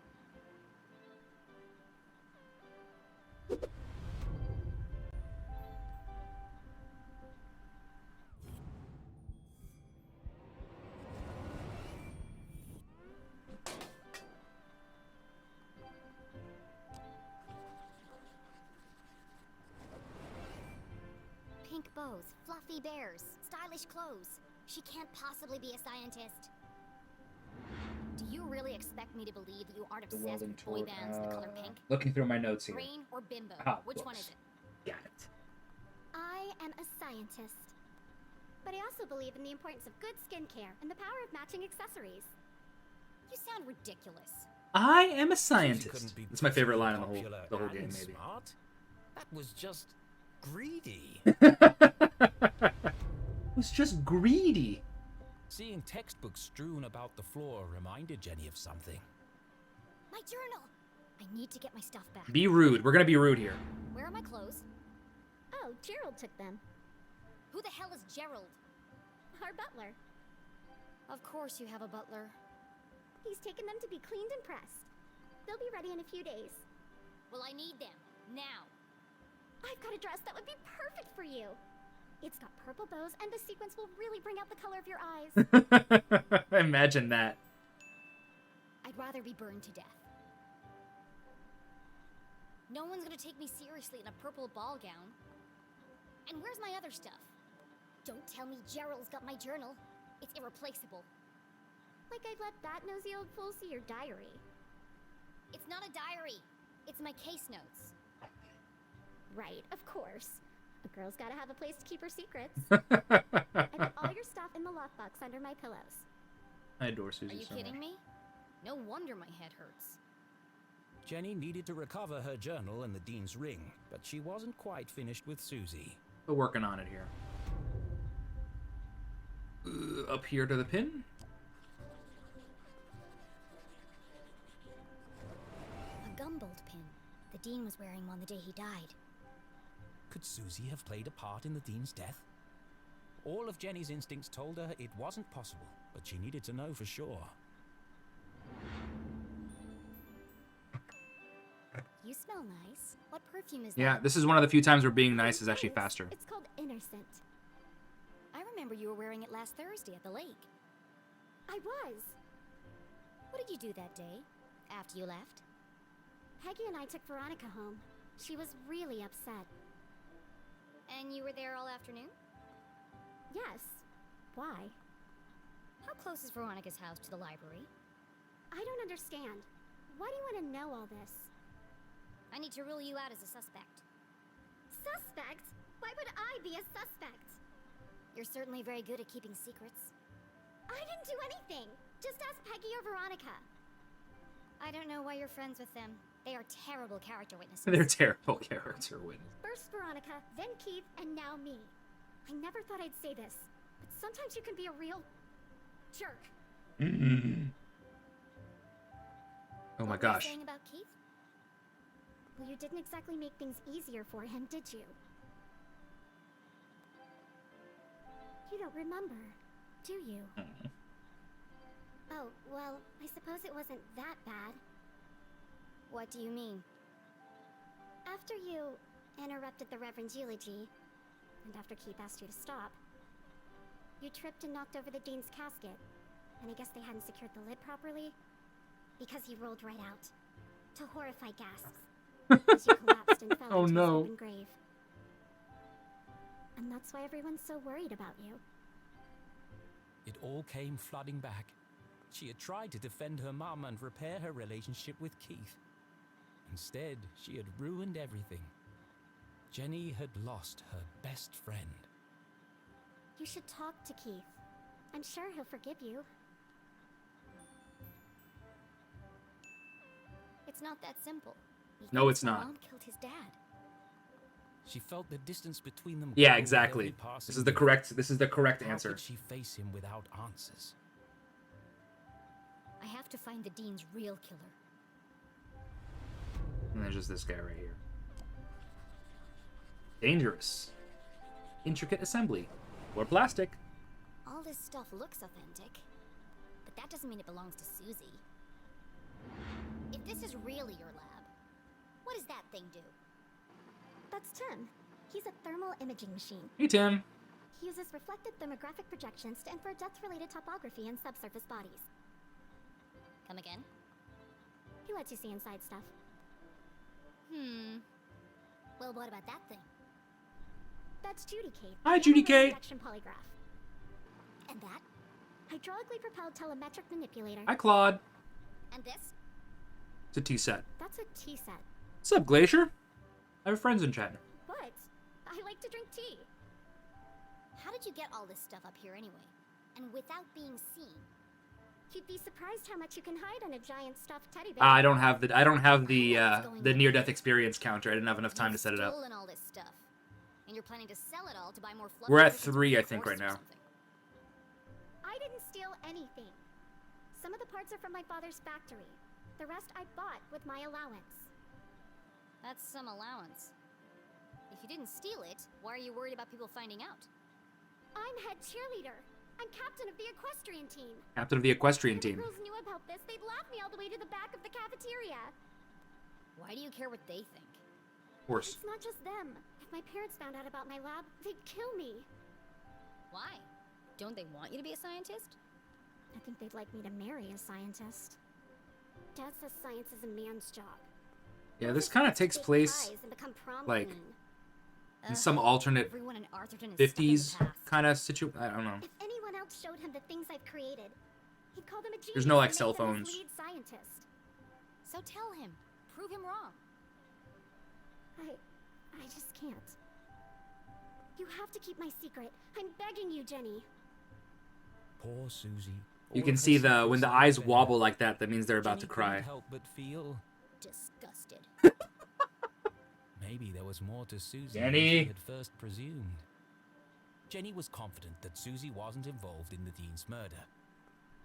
bows, fluffy bears, stylish clothes. She can't possibly be a scientist. Do you really expect me to believe that you aren't obsessed with boy bands the color pink? Looking through my notes here. Rain or bimbo? Ah, Which one books. is it? Got it. I am a scientist. But I also believe in the importance of good skincare and the power of matching accessories. You sound ridiculous. I am a Susie scientist. couldn't be That's my favorite line in popular the whole and game, maybe. Smart. That was just greedy. It was just greedy. Seeing textbooks strewn about the floor reminded Jenny of something. My journal! I need to get my stuff back. Be rude. We're gonna be rude here. Where are my clothes? Oh, Gerald took them. Who the hell is Gerald? Our butler. Of course you have a butler. He's taken them to be cleaned and pressed. They'll be ready in a few days. Well, I need them. Now. I've got a dress that would be perfect for you. It's got purple bows, and the sequins will really bring out the color of your eyes. Imagine that. I'd rather be burned to death. No one's gonna take me seriously in a purple ball gown. And where's my other stuff? Don't tell me Gerald's got my journal. It's irreplaceable. Like I'd let that nosy old fool see your diary. It's not a diary. It's my case notes. Right, of course. A girl's gotta have a place to keep her secrets. I put all your stuff in the lockbox under my pillows. I adore Susie Are you so kidding much. me? No wonder my head hurts. Jenny needed to recover her journal and the Dean's ring, but she wasn't quite finished with Susie. We're working on it here. Up here to the pin. A gumbolt pin. The Dean was wearing one the day he died. Could Susie have played a part in the Dean's death? All of Jenny's instincts told her it wasn't possible, but she needed to know for sure. You smell nice. What perfume is that? Yeah, this is one of the few times where being nice is actually faster. It's called Innocent. I remember you were wearing it last Thursday at the lake. I was. What did you do that day, after you left? Peggy and I took Veronica home. She was really upset. And you were there all afternoon? Yes. Why? How close is Veronica's house to the library? I don't understand. Why do you want to know all this? I need to rule you out as a suspect. Suspect? Why would I be a suspect? You're certainly very good at keeping secrets. I didn't do anything. Just ask Peggy or Veronica. I don't know why you're friends with them. They are terrible character witnesses. They're terrible character witnesses. First Veronica, then Keith, and now me. I never thought I'd say this, but sometimes you can be a real jerk. Oh my What were you gosh. saying about Keith? Well, you didn't exactly make things easier for him, did you? You don't remember, do you? Oh, well, I suppose it wasn't that bad. What do you mean? After you interrupted the Reverend's eulogy, and after Keith asked you to stop, you tripped and knocked over the Dean's casket, and I guess they hadn't secured the lid properly, because he rolled right out, to horrified gasps, as you collapsed and fell Oh, into no. his open grave. And that's why everyone's so worried about you. It all came flooding back. She had tried to defend her mum and repair her relationship with Keith. Instead, she had ruined everything. Jenny had lost her best friend. You should talk to Keith. I'm sure he'll forgive you. It's not that simple. He No, thinks it's my not. Mom killed his dad. She felt the distance between them. Yeah, grow with exactly. every passing This is the year. correct How answer. could she face him without answers? I have to find the Dean's real killer. And there's just this guy right here. Dangerous. Intricate assembly. Or plastic. All this stuff looks authentic, but that doesn't mean it belongs to Susie. If this is really your lab, what does that thing do? That's Tim. He's a thermal imaging machine. Hey, Tim. He uses reflected thermographic projections to infer depth-related topography in subsurface bodies. Come again? He lets you see inside stuff. Well, what about that thing? That's Judy Kate. Hi, Judy Kate. Induction polygraph. And that? Hydraulically propelled telemetric manipulator. Hi, Claude. And this? It's a tea set. That's a tea set. What's up, Glacier? I have friends in chat. What? I like to drink tea. How did you get all this stuff up here anyway? And without being seen? You'd be surprised how much you can hide on a giant stuffed teddy bear. I don't have the near-death experience counter. I didn't have enough time to set it up. Stolen all this stuff. And you're planning to sell it all to buy more fluff. We're at 3, I think, right now. I didn't steal anything. Some of the parts are from my father's factory. The rest I bought with my allowance. That's some allowance. If you didn't steal it, why are you worried about people finding out? I'm head cheerleader. I'm captain of the equestrian team. Captain of the equestrian If team. the girls knew about this, they'd laugh me all the way to the back of the cafeteria. Why do you care what they think? Of course. It's not just them. If my parents found out about my lab, they'd kill me. Why? Don't they want you to be a scientist? I think they'd like me to marry a scientist. Dad says science is a man's job. Yeah, this kind of takes place like in some alternate 50s kind of situation. I don't know. If anyone else showed him the things I've created, he'd call them a genius. There's no like and cell make them his phones. lead scientist. So tell him. Prove him wrong. I just can't. You have to keep my secret. I'm begging you, Jenny. Poor Susie. You can see when the eyes wobble like that, that means they're about to cry. Help but feel disgusted. Maybe there was more to Susie Jenny. than she had first presumed. Jenny was confident that Susie wasn't involved in the Dean's murder.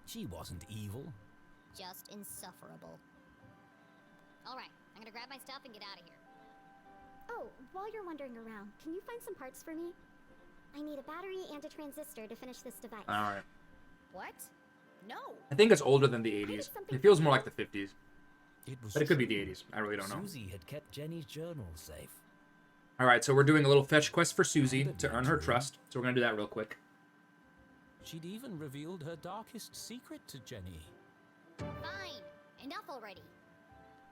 She wasn't evil. Just insufferable. All right, I'm gonna grab my stuff and get out of here. Oh, while you're wandering around, can you find some parts for me? I need a battery and a transistor to finish this device. All right. What? No. I think it's older than the 80s. It feels more like the 50s. But it could be the 80s. I really don't know. Susie had kept Jenny's journal safe. All right, so we're doing a little fetch quest for Susie to earn her trust. So we're going to do that real quick. She'd even revealed her darkest secret to Jenny. Fine. Enough already.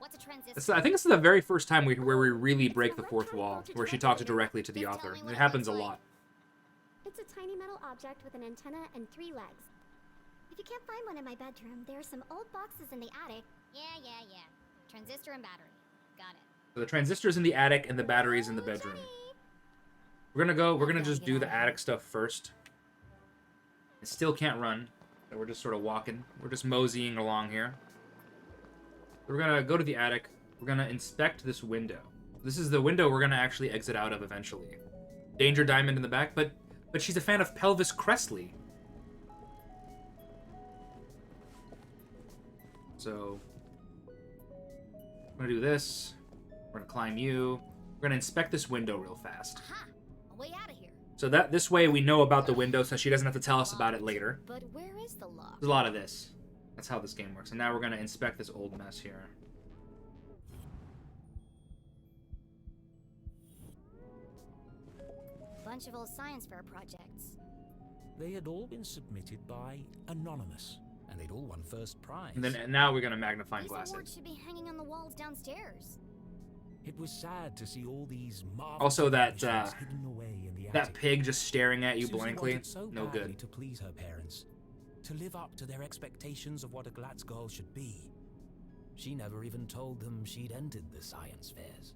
What's a transistor? I think this is the very first time where we really break the fourth wall, where she talks directly to the author. It happens a lot. It's a tiny metal object with an antenna and 3 legs. If you can't find one in my bedroom, there are some old boxes in the attic. Yeah. Transistor and battery. Got it. So the transistor's in the attic and the battery's in the bedroom. We're gonna just do the attic stuff first. It still can't run. So we're just sort of walking. We're just moseying along here. We're gonna go to the attic. We're gonna inspect this window. This is the window we're gonna actually exit out of eventually. Danger Diamond in the back, but she's a fan of Pelvis Cressley. So we're gonna do this. We're gonna climb you. We're gonna inspect this window real fast. Aha! A way out of here. So that this way we know about the window, so she doesn't have to tell us about it later. But where is the lock? There's a lot of this. That's how this game works. And now we're gonna inspect this old mess here. Bunch of old science fair projects. They had all been submitted by Anonymous, and they'd all won first prize. And then now we're gonna magnifying glass it. These awards should be hanging on the walls downstairs. It was sad to see all these marvelous Also that inventions hidden away in the that attic. pig just staring at you Susie blankly. wanted so No badly good. to please her parents, to live up to their expectations of what a Glatz girl should be. She never even told them she'd entered the science fairs.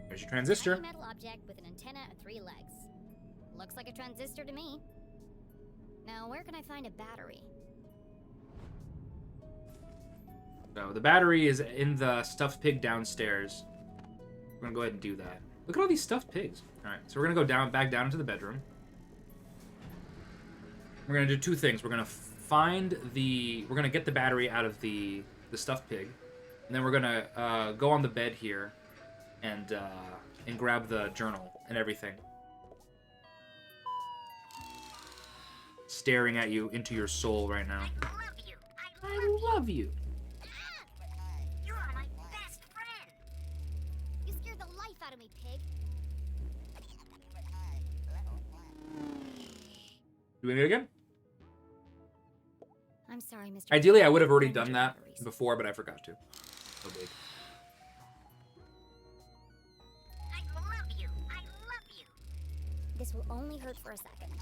There's your transistor. Tiny metal object with an antenna and 3 legs. Looks like a transistor to me. Now, where can I find a battery? So the battery is in the stuffed pig downstairs. We're gonna go ahead and do that. Look at all these stuffed pigs. All right, so we're gonna go back down into the bedroom. We're gonna do 2 things. We're gonna get the battery out of the stuffed pig, and then we're gonna go on the bed here and grab the journal and everything. Staring at you into your soul right now. I love you. You're my best friend. You scared the life out of me, pig. Doing it again? I'm sorry, Mr. Ideally, I would have already done that before, but I forgot to. So big. I love you. I love you. This will only hurt for a second.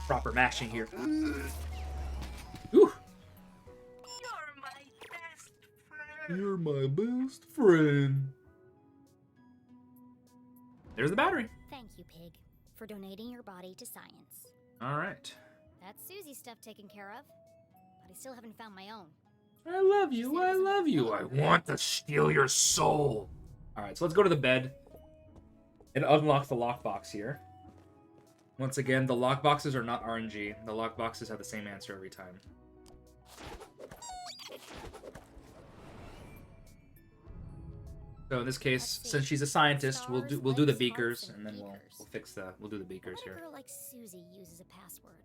Proper mashing here. Ooh. You're my best friend. You're my best friend. There's the battery. Thank you, Pig, for donating your body to science. All right. That's Susie's stuff taken care of, but I still haven't found my own. I love you. I love you. I want to steal your soul. All right, so let's go to the bed and unlock the lockbox here. Once again, the lockboxes are not RNG. The lockboxes have the same answer every time. So in this case, since she's a scientist, we'll do the beakers, and then we'll do the beakers here. What a girl like Susie uses a password?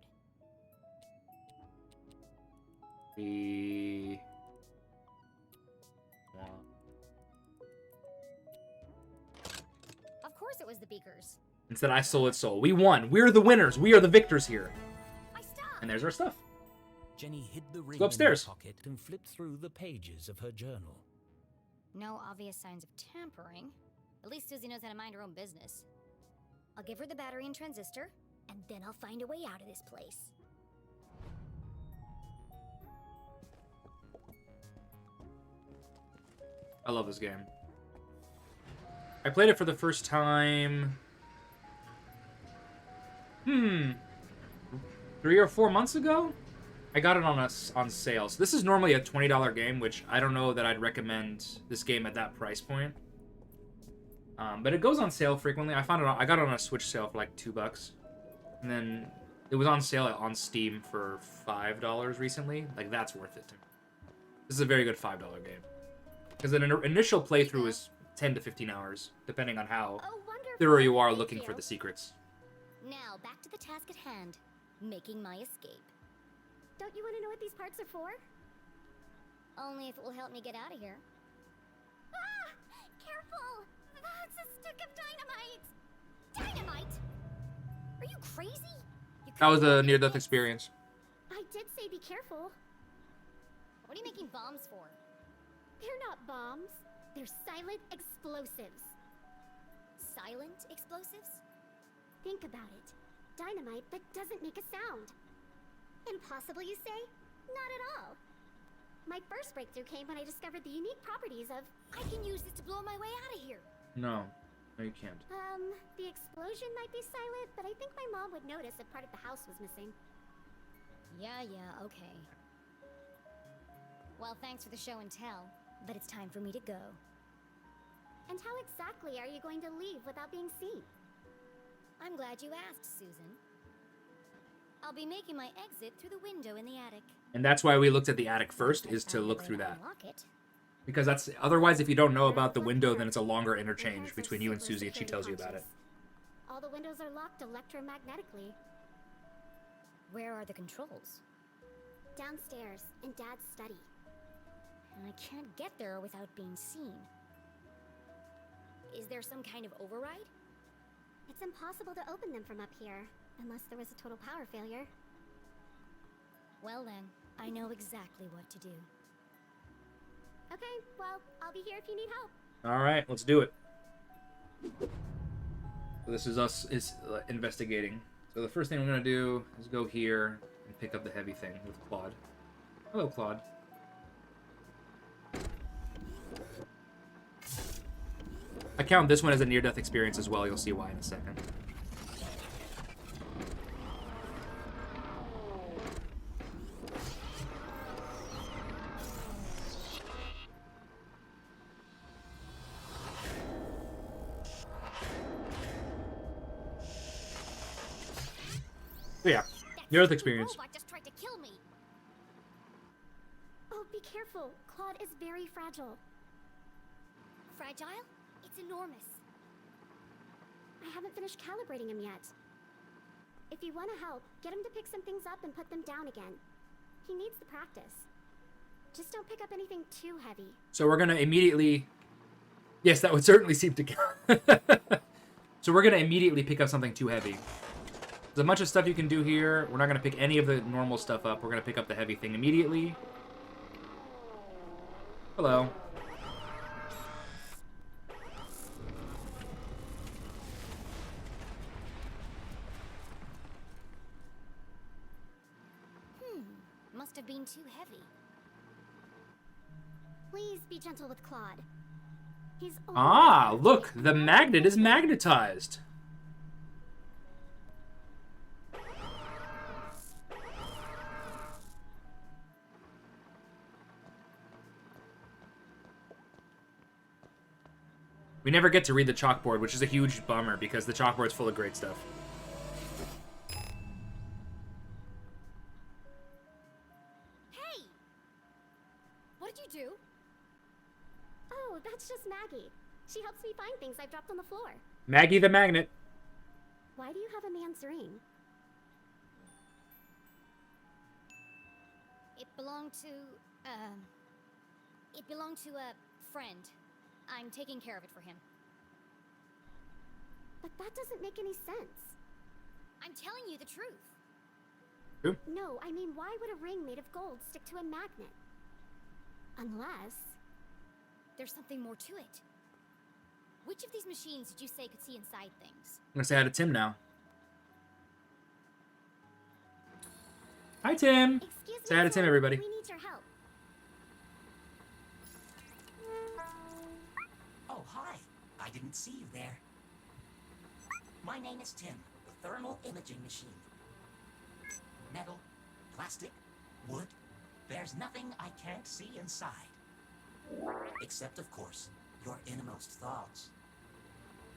Of course it was the beakers. Instead, I stole its soul. We won. We're the winners. We are the victors here. And there's our stuff. Jenny hid the ring go upstairs. in her pocket and flipped through the pages of her journal. No obvious signs of tampering. At least Susie knows how to mind her own business. I'll give her the battery and transistor, and then I'll find a way out of this place. I love this game. I played it for the first time... 3 or 4 months ago? I got it on sale. So this is normally a $20 game, which I don't know that I'd recommend this game at that price point. But it goes on sale frequently. I got it on a Switch sale for like $2. And then it was on sale on Steam for $5 recently. Like, that's worth it to me. This is a very good $5 game. Because an initial playthrough is 10 to 15 hours, depending on how thorough you are looking for the secrets. Now, back to the task at hand. Making my escape. Don't you want to know what these parts are for? Only if it will help me get out of here. Ah! Careful! That's a stick of dynamite! Dynamite? Are you crazy? That was a near-death experience. I did say be careful. What are you making bombs for? They're not bombs. They're silent explosives. Silent explosives? Think about it. Dynamite that doesn't make a sound. Impossible, you say? Not at all. My first breakthrough came when I discovered the unique properties of... I can use this to blow my way out of here. No. No, you can't. The explosion might be silent, but I think my mom would notice if part of the house was missing. Yeah, okay. Well, thanks for the show and tell, but it's time for me to go. And how exactly are you going to leave without being seen? I'm glad you asked, Susan. I'll be making my exit through the window in the attic. And that's why we looked at the attic first, is to look through that. Because that's... Otherwise, if you don't know about the window, then it's a longer interchange between you and Susie, and she tells you about it. All the windows are locked electromagnetically. Where are the controls? Downstairs, in Dad's study. And I can't get there without being seen. Is there some kind of override? It's impossible to open them from up here, unless there was a total power failure. Well then, I know exactly what to do. Okay, well, I'll be here if you need help. Alright, let's do it. So this is us investigating. So the first thing we're going to do is go here and pick up the heavy thing with Claude. Hello, Claude. I count this one as a near-death experience as well. You'll see why in a second. So yeah, near-death experience. Robot just tried to kill me. Oh, be careful. Claude is very fragile. Fragile? It's enormous. I haven't finished calibrating him yet. If you want to help, get him to pick some things up and put them down again. He needs the practice. Just don't pick up anything too heavy. So we're going to immediately... Yes, that would certainly seem to... So we're going to immediately pick up something too heavy. There's a bunch of stuff you can do here. We're not going to pick any of the normal stuff up. We're going to pick up the heavy thing immediately. Hello. Must have been too heavy. Please be gentle with Claude. He's Ah, look, the magnet is magnetized. We never get to read the chalkboard, which is a huge bummer because the chalkboard's full of great stuff. Hey! What did you do? Oh, that's just Maggie. She helps me find things I've dropped on the floor. Maggie the magnet. Why do you have a man's ring? It belonged to a friend. I'm taking care of it for him. But that doesn't make any sense. I'm telling you the truth. Who? No, I mean, why would a ring made of gold stick to a magnet? Unless there's something more to it. Which of these machines did you say could see inside things? I'm gonna say hi to Tim now. Hi, Tim. Excuse Say me, hi to Tim, sir. everybody. We need your help. Oh, hi. I didn't see you there. My name is Tim, the thermal imaging machine. Metal, plastic, wood, there's nothing I can't see inside. Except, of course, your innermost thoughts.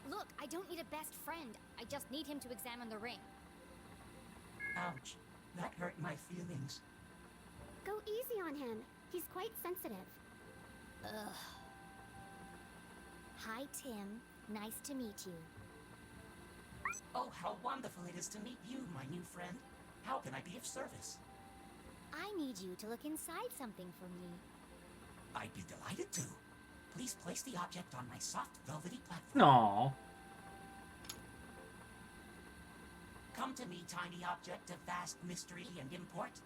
Look, I don't need a best friend. I just need him to examine the ring. Ouch, that hurt my feelings. Go easy on him. He's quite sensitive. Ugh. Hi, Tim. Nice to meet you. Oh, how wonderful it is to meet you, my new friend. How can I be of service? I need you to look inside something for me. I'd be delighted to. Please place the object on my soft, velvety platform. Aww. Come to me, tiny object of vast mystery and import.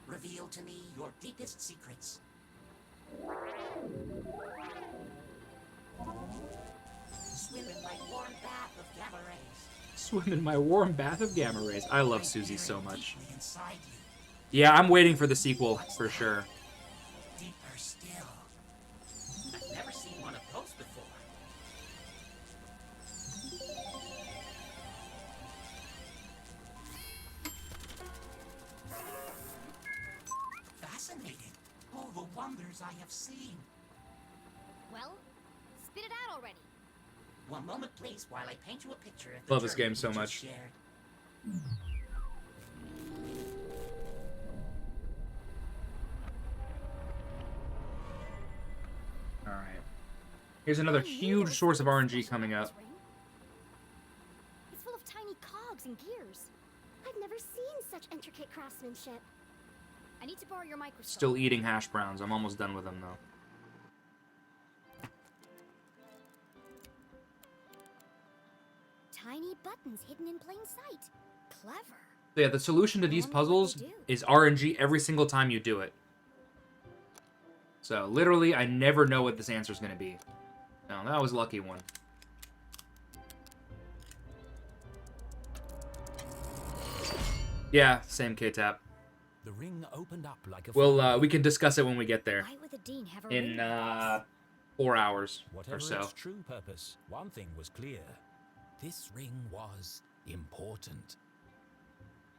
Reveal to me your deepest secrets. Swim in my warm bath of gamma rays. Swim in my warm bath of gamma rays. I love Susie so much. Deeply inside you. Yeah, I'm waiting for the sequel for sure. Deeper still. I've never seen one of those before. Fascinating. Oh, the wonders I have seen. Well, spit it out already. One moment, please, while I paint you a picture of the Love this journey game so we just much. shared. Alright. Here's another huge source of RNG coming up. It's full of tiny cogs and gears. I've never seen such intricate craftsmanship. I need to borrow your microscope. Still eating hash browns. I'm almost done with them, though. Tiny buttons hidden in plain sight. Clever. So yeah, the solution to these puzzles is RNG every single time you do it. So, literally, I never know what this answer is going to be. No, that was a lucky one. Yeah, same K-Tap. The ring opened up like a Well, we can discuss it when we get there. Why would the dean have a In, ring? 4 hours Whatever or so. its true purpose, one thing was clear. This ring was important.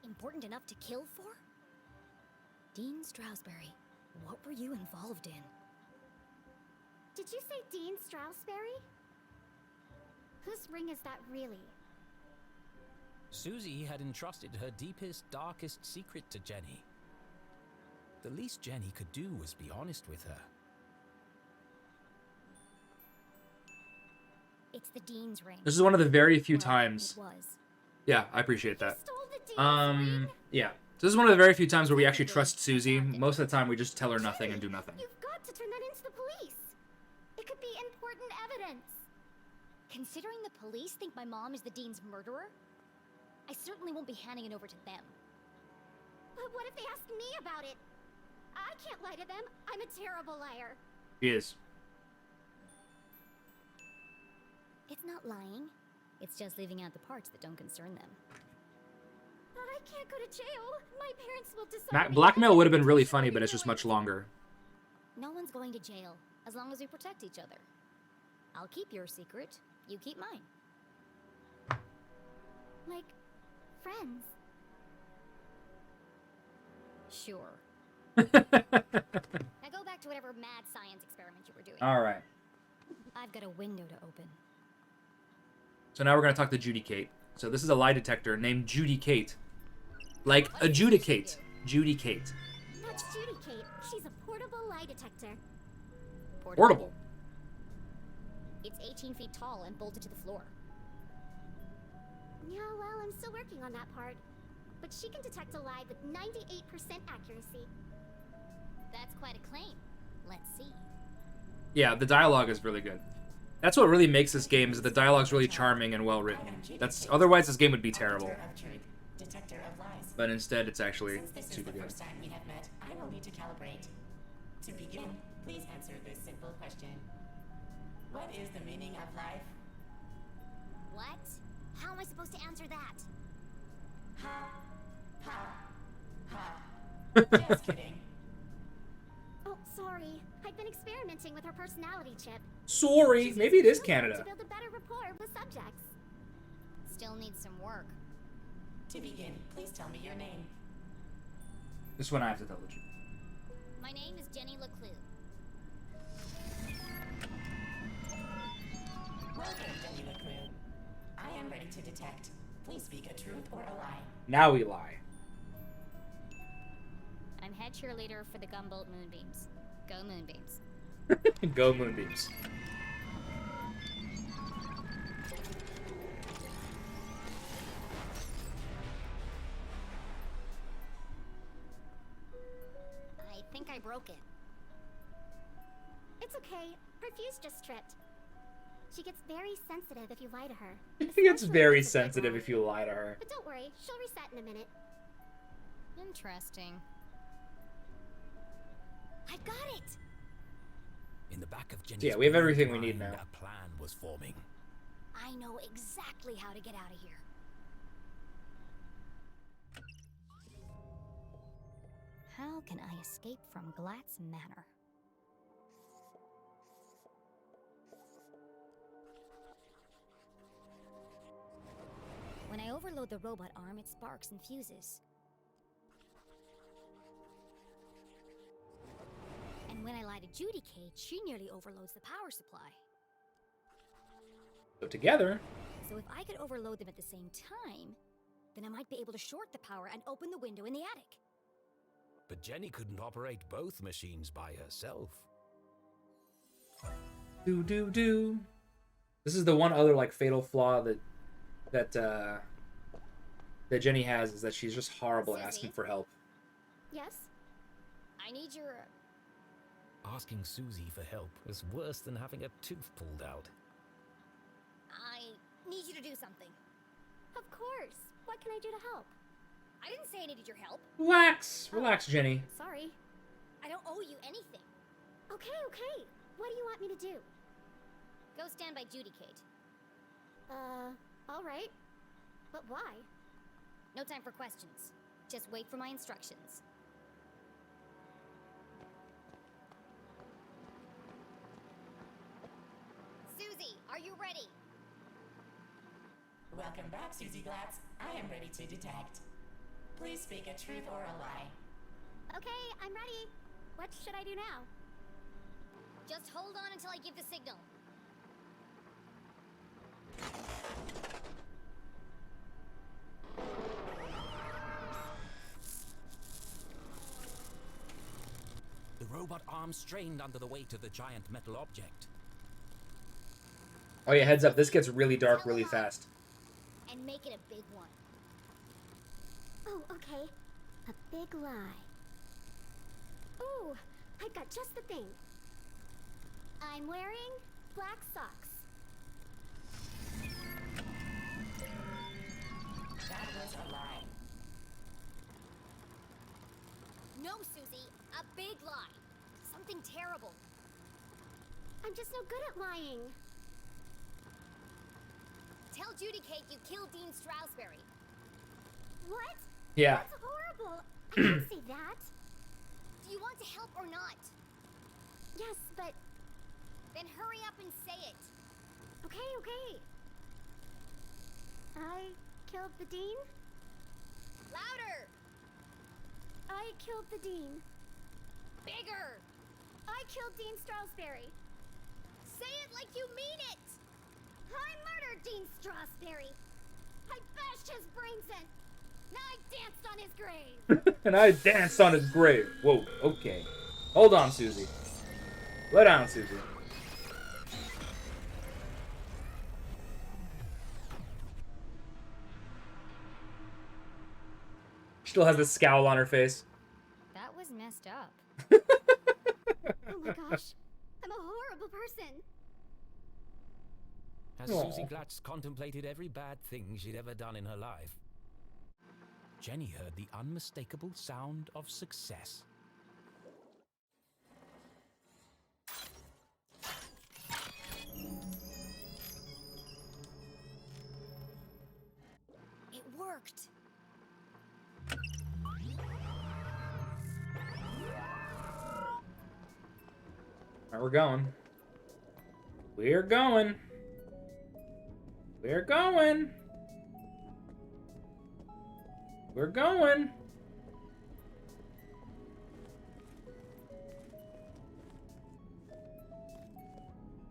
Important enough to kill for? Dean Stroudsbury, what were you involved in? Did you say Dean Stroudsbury? Whose ring is that really? Susie had entrusted her deepest, darkest secret to Jenny. The least Jenny could do was be honest with her. It's the Dean's ring. This is one of the very few Well, times. it was. Yeah, I appreciate that. Stole the Dean's ring? Yeah. So this is one of the very few times where we actually trust Susie. Most of the time, we just tell her nothing and do nothing. You've got to turn that into the police. It could be important evidence. Considering the police think my mom is the Dean's murderer, I certainly won't be handing it over to them. But what if they ask me about it? I can't lie to them. I'm a terrible liar. She is. It's not lying. It's just leaving out the parts that don't concern them. I can't go to jail. My parents will decide. Blackmail would have been really funny, but it's just much longer. No one's going to jail, as long as we protect each other. I'll keep your secret. You keep mine. Like, friends. Sure. Now go back to whatever mad science experiment you were doing. Alright. I've got a window to open. So now we're going to talk to Judy Kate. So this is a lie detector named Judy Kate. Like, adjudicate. Judy Kate. That's Judy Kate. She's a portable lie detector. Portable. It's 18 feet tall and bolted to the floor. Yeah, well, I'm still working on that part. But she can detect a lie with 98% accuracy. That's quite a claim. Let's see. Yeah, the dialogue is really good. That's what really makes this game, is the dialogue's really charming and well written. That's otherwise this game would be terrible. Detector of lies. But instead it's actually Since this is super the good. first time we have met, I will need to calibrate. To begin, please answer this simple question. What is the meaning of life? What? How am I supposed to answer that? Ha. Ha. Ha. Just kidding. Oh, sorry. I've been experimenting with her personality chip. Sorry, maybe it is To Canada. build a better rapport with subjects. Still needs some work. To begin, please tell me your name. This one I have to tell the truth. My name is Jenny Leclue. Welcome, Jenny Leclue. I am ready to detect. Please speak a truth or a lie. Now we lie. I'm head cheerleader for the Gumboldt Moonbeams. Go Moonbeams. Go Moonbeams. I think I broke it. It's okay. Her fuse just tripped. She gets very sensitive if you lie to her. She gets very sensitive if you lie to her. But don't worry, she'll reset in a minute. Interesting. I got it! In the back of Jenny's Yeah, we have everything we mind, need now. A plan was forming. I know exactly how to get out of here. How can I escape from Glatt's Manor? When I overload the robot arm, it sparks and fuses. And when I lie to Judy Kate, she nearly overloads the power supply. So together, So if I could overload them at the same time, then I might be able to short the power and open the window in the attic. But Jenny couldn't operate both machines by herself. do. This is the one other like fatal flaw that Jenny has, is that she's just horrible at asking for help. Yes? I need your... Asking Susie for help was worse than having a tooth pulled out. I need you to do something. Of course. What can I do to help? I didn't say I needed your help. Relax, Jenny. Sorry. I don't owe you anything. Okay, okay. What do you want me to do? Go stand by Judy Kate. All right. But why? No time for questions. Just wait for my instructions. Susie, are you ready? Welcome back, Susie Glatz. I am ready to detect. Please speak a truth or a lie. Okay, I'm ready. What should I do now? Just hold on until I give the signal. The robot arm strained under the weight of the giant metal object. Oh yeah, heads up, this gets really dark really fast. And make it a big one. Oh, okay. A big lie. Ooh, I've got just the thing. I'm wearing black socks. big lie. Something terrible. I'm just no good at lying. Tell Judy Kate you killed Dean Strasberry. What? Yeah. That's horrible. I can't say that. Do you want to help or not? Yes, but... Then hurry up and say it. Okay, okay. I killed the Dean? Louder! I killed the Dean. Bigger! I killed Dean Strasberry. Say it like you mean it! I murdered Dean Strasberry. I bashed his brains in. Now I danced on his grave. And I danced on his grave. Whoa, okay. Hold on, Susie. Slow down, Susie. Still has a scowl on her face. That was messed up. Oh my gosh. I'm a horrible person. As Susie Glatz contemplated every bad thing she'd ever done in her life, Jenny heard the unmistakable sound of success. It worked. Alright, we're going. We're going. We're going. We're going.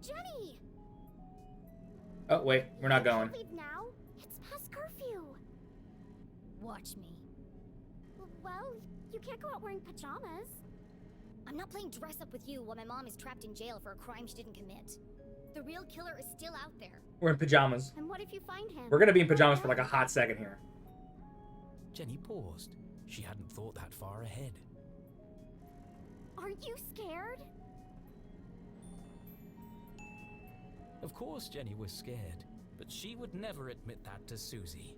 Jenny! Oh, wait. We're not going. Can't leave now. It's past curfew. Watch me. Well, you can't go out wearing pajamas. I'm not playing dress up with you while my mom is trapped in jail for a crime she didn't commit. The real killer is still out there. We're in pajamas. And what if you find him? We're gonna be in pajamas for like a hot second here. Jenny paused. She hadn't thought that far ahead. Aren't you scared? Of course Jenny was scared, but she would never admit that to Susie.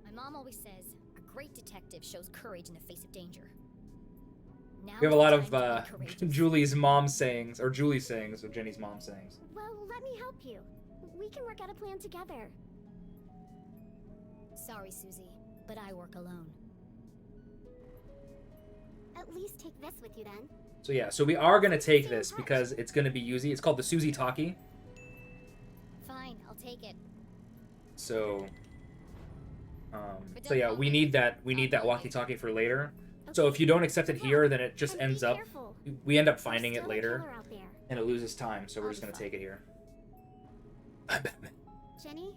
My mom always says, a great detective shows courage in the face of danger. Now We have a lot of time to be courageous. Julie's mom sayings, or Julie's sayings, or Jenny's mom sayings. Well, let me help you. We can work out a plan together. Sorry, Susie, but I work alone. At least take this with you then. So yeah, so we are gonna take this because it's gonna be Susie. It's called the Susie Talkie. Fine, I'll take it. So, so yeah, we need that walkie-talkie for later. So if you don't accept it here, then it just ends up, we end up finding it later, and it loses time. So we're just gonna take it here. Jenny,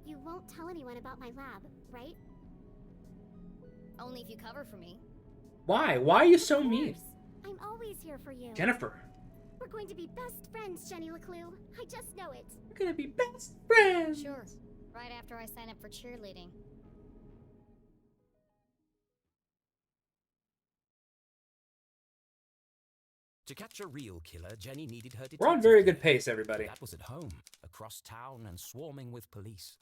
you won't tell anyone about my lab, right? Only if you cover for me. Why? Why are you so mean? I'm always here for you. Jennifer. We're going to be best friends, Jenny Leclue. I just know it. We're gonna be best friends. Sure. Right after I sign up for cheerleading. To catch a real killer, Jenny needed her detective. We're on very good pace, everybody. That was at home, across town and swarming with police.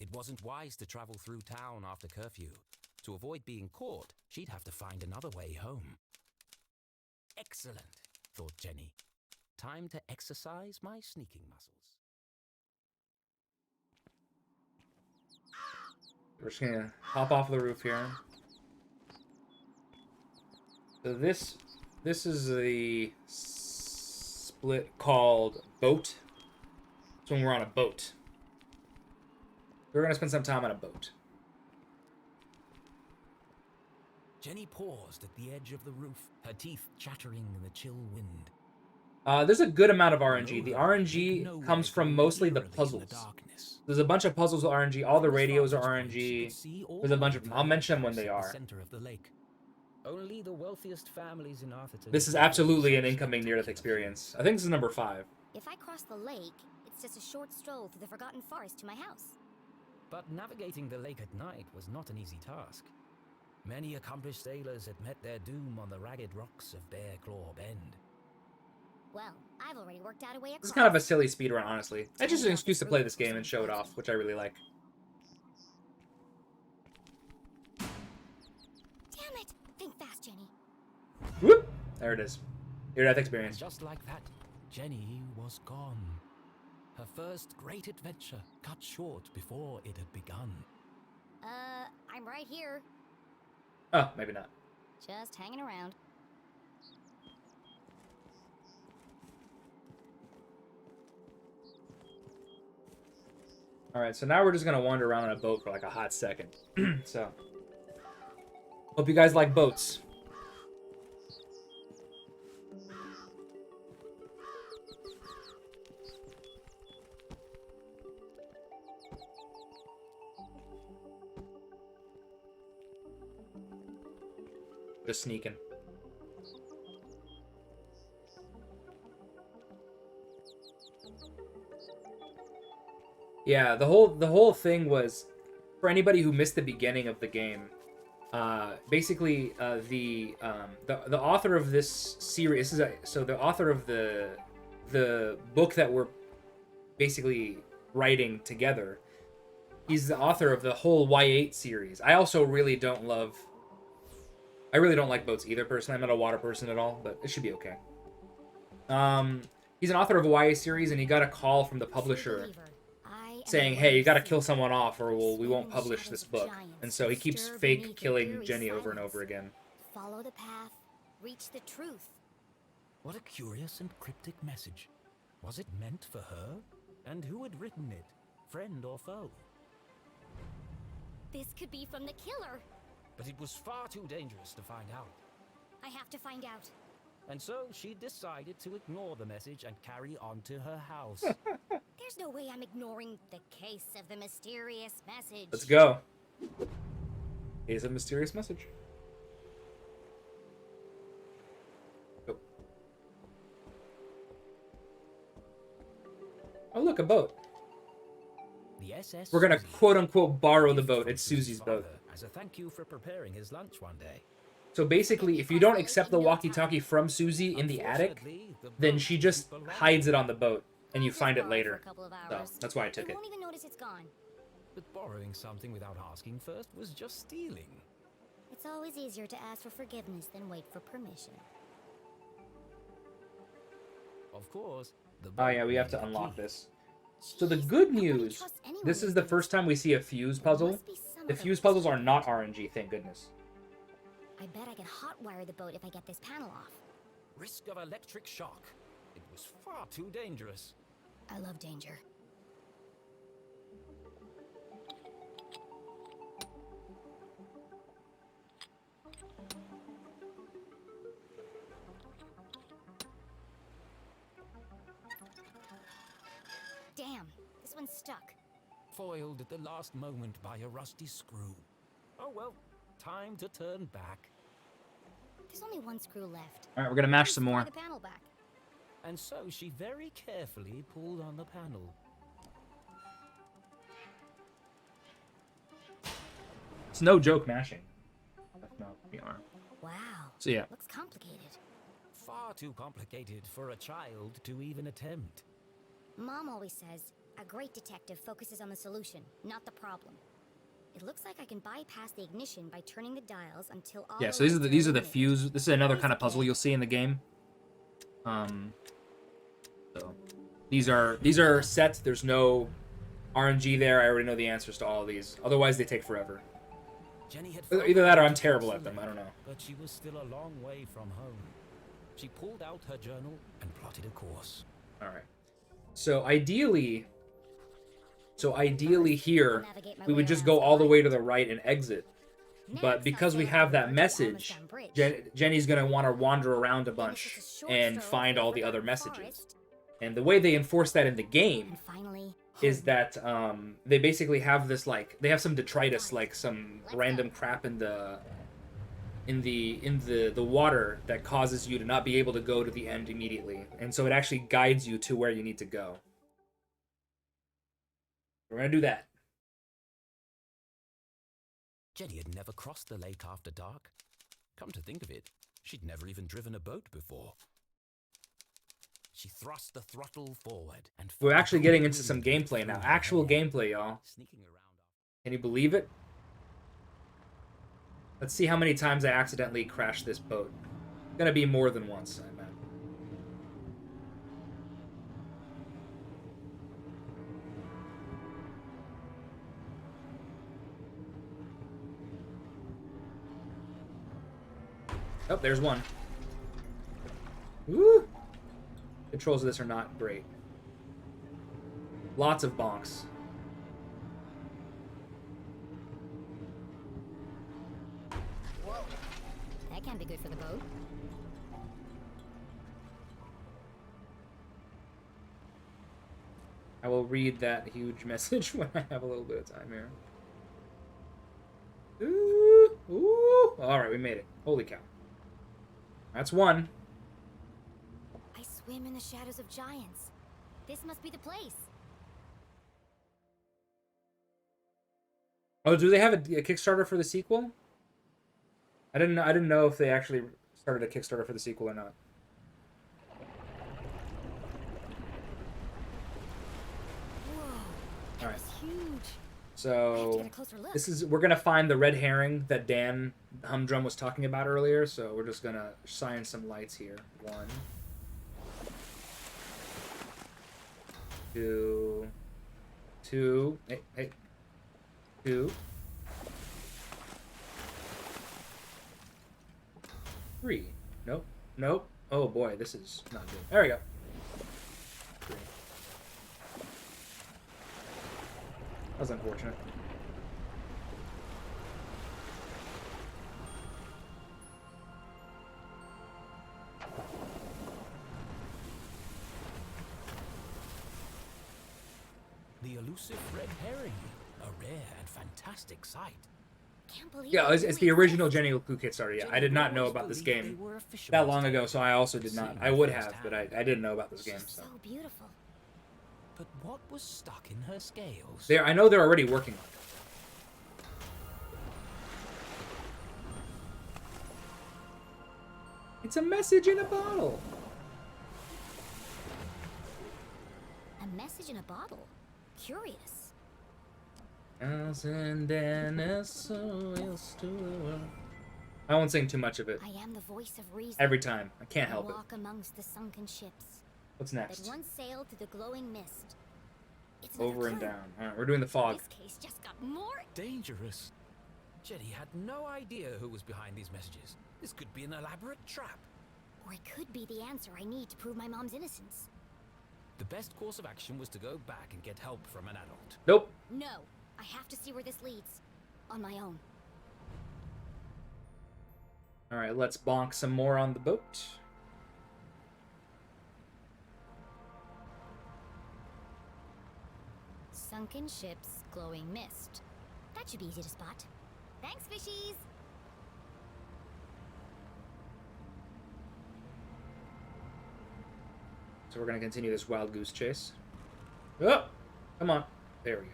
It wasn't wise to travel through town after curfew. To avoid being caught, she'd have to find another way home. Excellent, thought Jenny. Time to exercise my sneaking muscles. We're just gonna hop off the roof here. So this is the split called boat. It's when we're on a boat. We're gonna spend some time on a boat. Jenny paused at the edge of the roof, her teeth chattering in the chill wind. There's a good amount of RNG. The RNG comes from mostly the puzzles. There's a bunch of puzzles with RNG. All the radios are RNG. There's a bunch of them. I'll mention them when they are. Only the wealthiest families in Arthurton. This is absolutely an incoming near-death experience. I think this is number 5. If I cross the lake, it's just a short stroll through the Forgotten Forest to my house. But navigating the lake at night was not an easy task. Many accomplished sailors had met their doom on the ragged rocks of Bear Claw Bend. Well, I've already worked out a way across. This is kind of a silly speedrun, honestly. It's just an excuse to play this game and show it off, which I really like. Damn it! Think fast, Jenny. Whoop! There it is. Near-death And experience. just like that, Jenny was gone. Her first great adventure cut short before it had begun. I'm right here. Oh, maybe not. Just hanging around. All right, so now we're just gonna wander around on a boat for like a hot second. So, hope you guys like boats. Just sneaking. Yeah, the whole thing was, for anybody who missed the beginning of the game, basically the author of this series so the author of the book that we're basically writing together, he's the author of the whole Y8 series. I really don't like boats either, personally. I'm not a water person at all, but it should be okay. He's an author of a YA series, and he got a call from the publisher saying, hey, you gotta kill someone off or we won't publish this book. And so he keeps fake killing Jenny over and over again. Follow the path, reach the truth. What a curious and cryptic message. Was it meant for her? And who had written it? Friend or foe? This could be from the killer. But it was far too dangerous to find out. I have to find out. And so she decided to ignore the message and carry on to her house. There's no way I'm ignoring the case of the mysterious message. Let's go. Here's a mysterious message. Go. Oh, look, a boat. The SS We're gonna Susie quote-unquote borrow the gifted boat. from It's Susie's boat. father as a thank you for preparing his lunch one day. So basically, if you don't accept the walkie-talkie from Susie in the attic, then she just hides it on the boat, and you find it later. So that's why I took You it. won't even notice it's gone. But borrowing something without asking first was just stealing. It's always easier to ask for forgiveness than wait for permission. Of course, the Oh yeah, we have to unlock this. So the good news, this is the first time we see a fuse puzzle. The fuse puzzles are not RNG, thank goodness. I bet I can hotwire the boat if I get this panel off. risk of electric shock. It was far too dangerous. I love danger. Damn, this one's stuck. Foiled at the last moment by a rusty screw. Oh well, time to turn back. There's only one screw left. All right, we're gonna mash some more. The panel back. And so she very carefully pulled on the panel. It's no joke mashing. No, we are. Wow. So yeah. Looks complicated. Far too complicated for a child to even attempt. Mom always says, a great detective focuses on the solution, not the problem. It looks like I can bypass the ignition by turning the dials until all Yeah, the so these are lights the illuminated. fuse. This is another kind of puzzle you'll see in the game. So these are set. There's no RNG there. I already know the answers to all of these. Otherwise, they take forever. Jenny had Either that or I'm terrible at them. I don't know. But she was still a long way from home. She pulled out her journal and plotted a course. All right. So ideally here we would just go all the way to the right and exit. But because we have that message, Jenny's gonna want to wander around a bunch and find all the other messages. And the way they enforce that in the game is that they basically have this, like, they have some detritus, like some random crap in the water that causes you to not be able to go to the end immediately, and so it actually guides you to where you need to go. We're gonna do that. Jenny had never crossed the lake after dark. Come to think of it, she'd never even driven a boat before. She thrust the throttle forward and We're actually getting into some gameplay now. Actual gameplay, y'all. Can you believe it? Let's see how many times I accidentally crashed this boat. Gonna be more than once, I imagine. Oh, there's one. Woo! Controls of this are not great. Lots of bonks. Whoa. That can't be good for the boat. I will read that huge message when I have a little bit of time here. Ooh! Ooh! Alright, we made it. Holy cow. That's one. I swim in the shadows of giants. This must be the place. Oh, do they have a Kickstarter for the sequel? I didn't know if they actually started a Kickstarter for the sequel or not. Whoa, All right. huge. So we're gonna find the red herring that Dan Humdrum was talking about earlier. So we're just gonna shine some lights here. 1, 2, 2. Hey. 2, 3. Nope. Oh boy, this is not good. There we go. 3. That was unfortunate. The elusive red herring, a rare and fantastic sight. Can't believe Yeah, it's the original Jenny Leclue Kickstarter. Yeah, I did not know about this game that long ago, so I also did not. I would have, but I didn't know about this game. So beautiful. But what was stuck in her scales? I know they're already working on it. It's a message in a bottle. A message in a bottle. Curious. I won't sing too much of it. I am the voice of reason. Every time. I can't help it. Walk amongst the sunken ships. What's next? That once sailed through the glowing mist. It's Over and down. All right, we're doing the fog. This case just got more dangerous. Jenny had no idea who was behind these messages. This could be an elaborate trap. Or it could be the answer I need to prove my mom's innocence. The best course of action was to go back and get help from an adult. Nope. No, I have to see where this leads. On my own. All right, let's bonk some more on the boat. Sunken ships, glowing mist. That should be easy to spot. Thanks, fishies! So we're going to continue this wild goose chase. Oh, come on. There we go.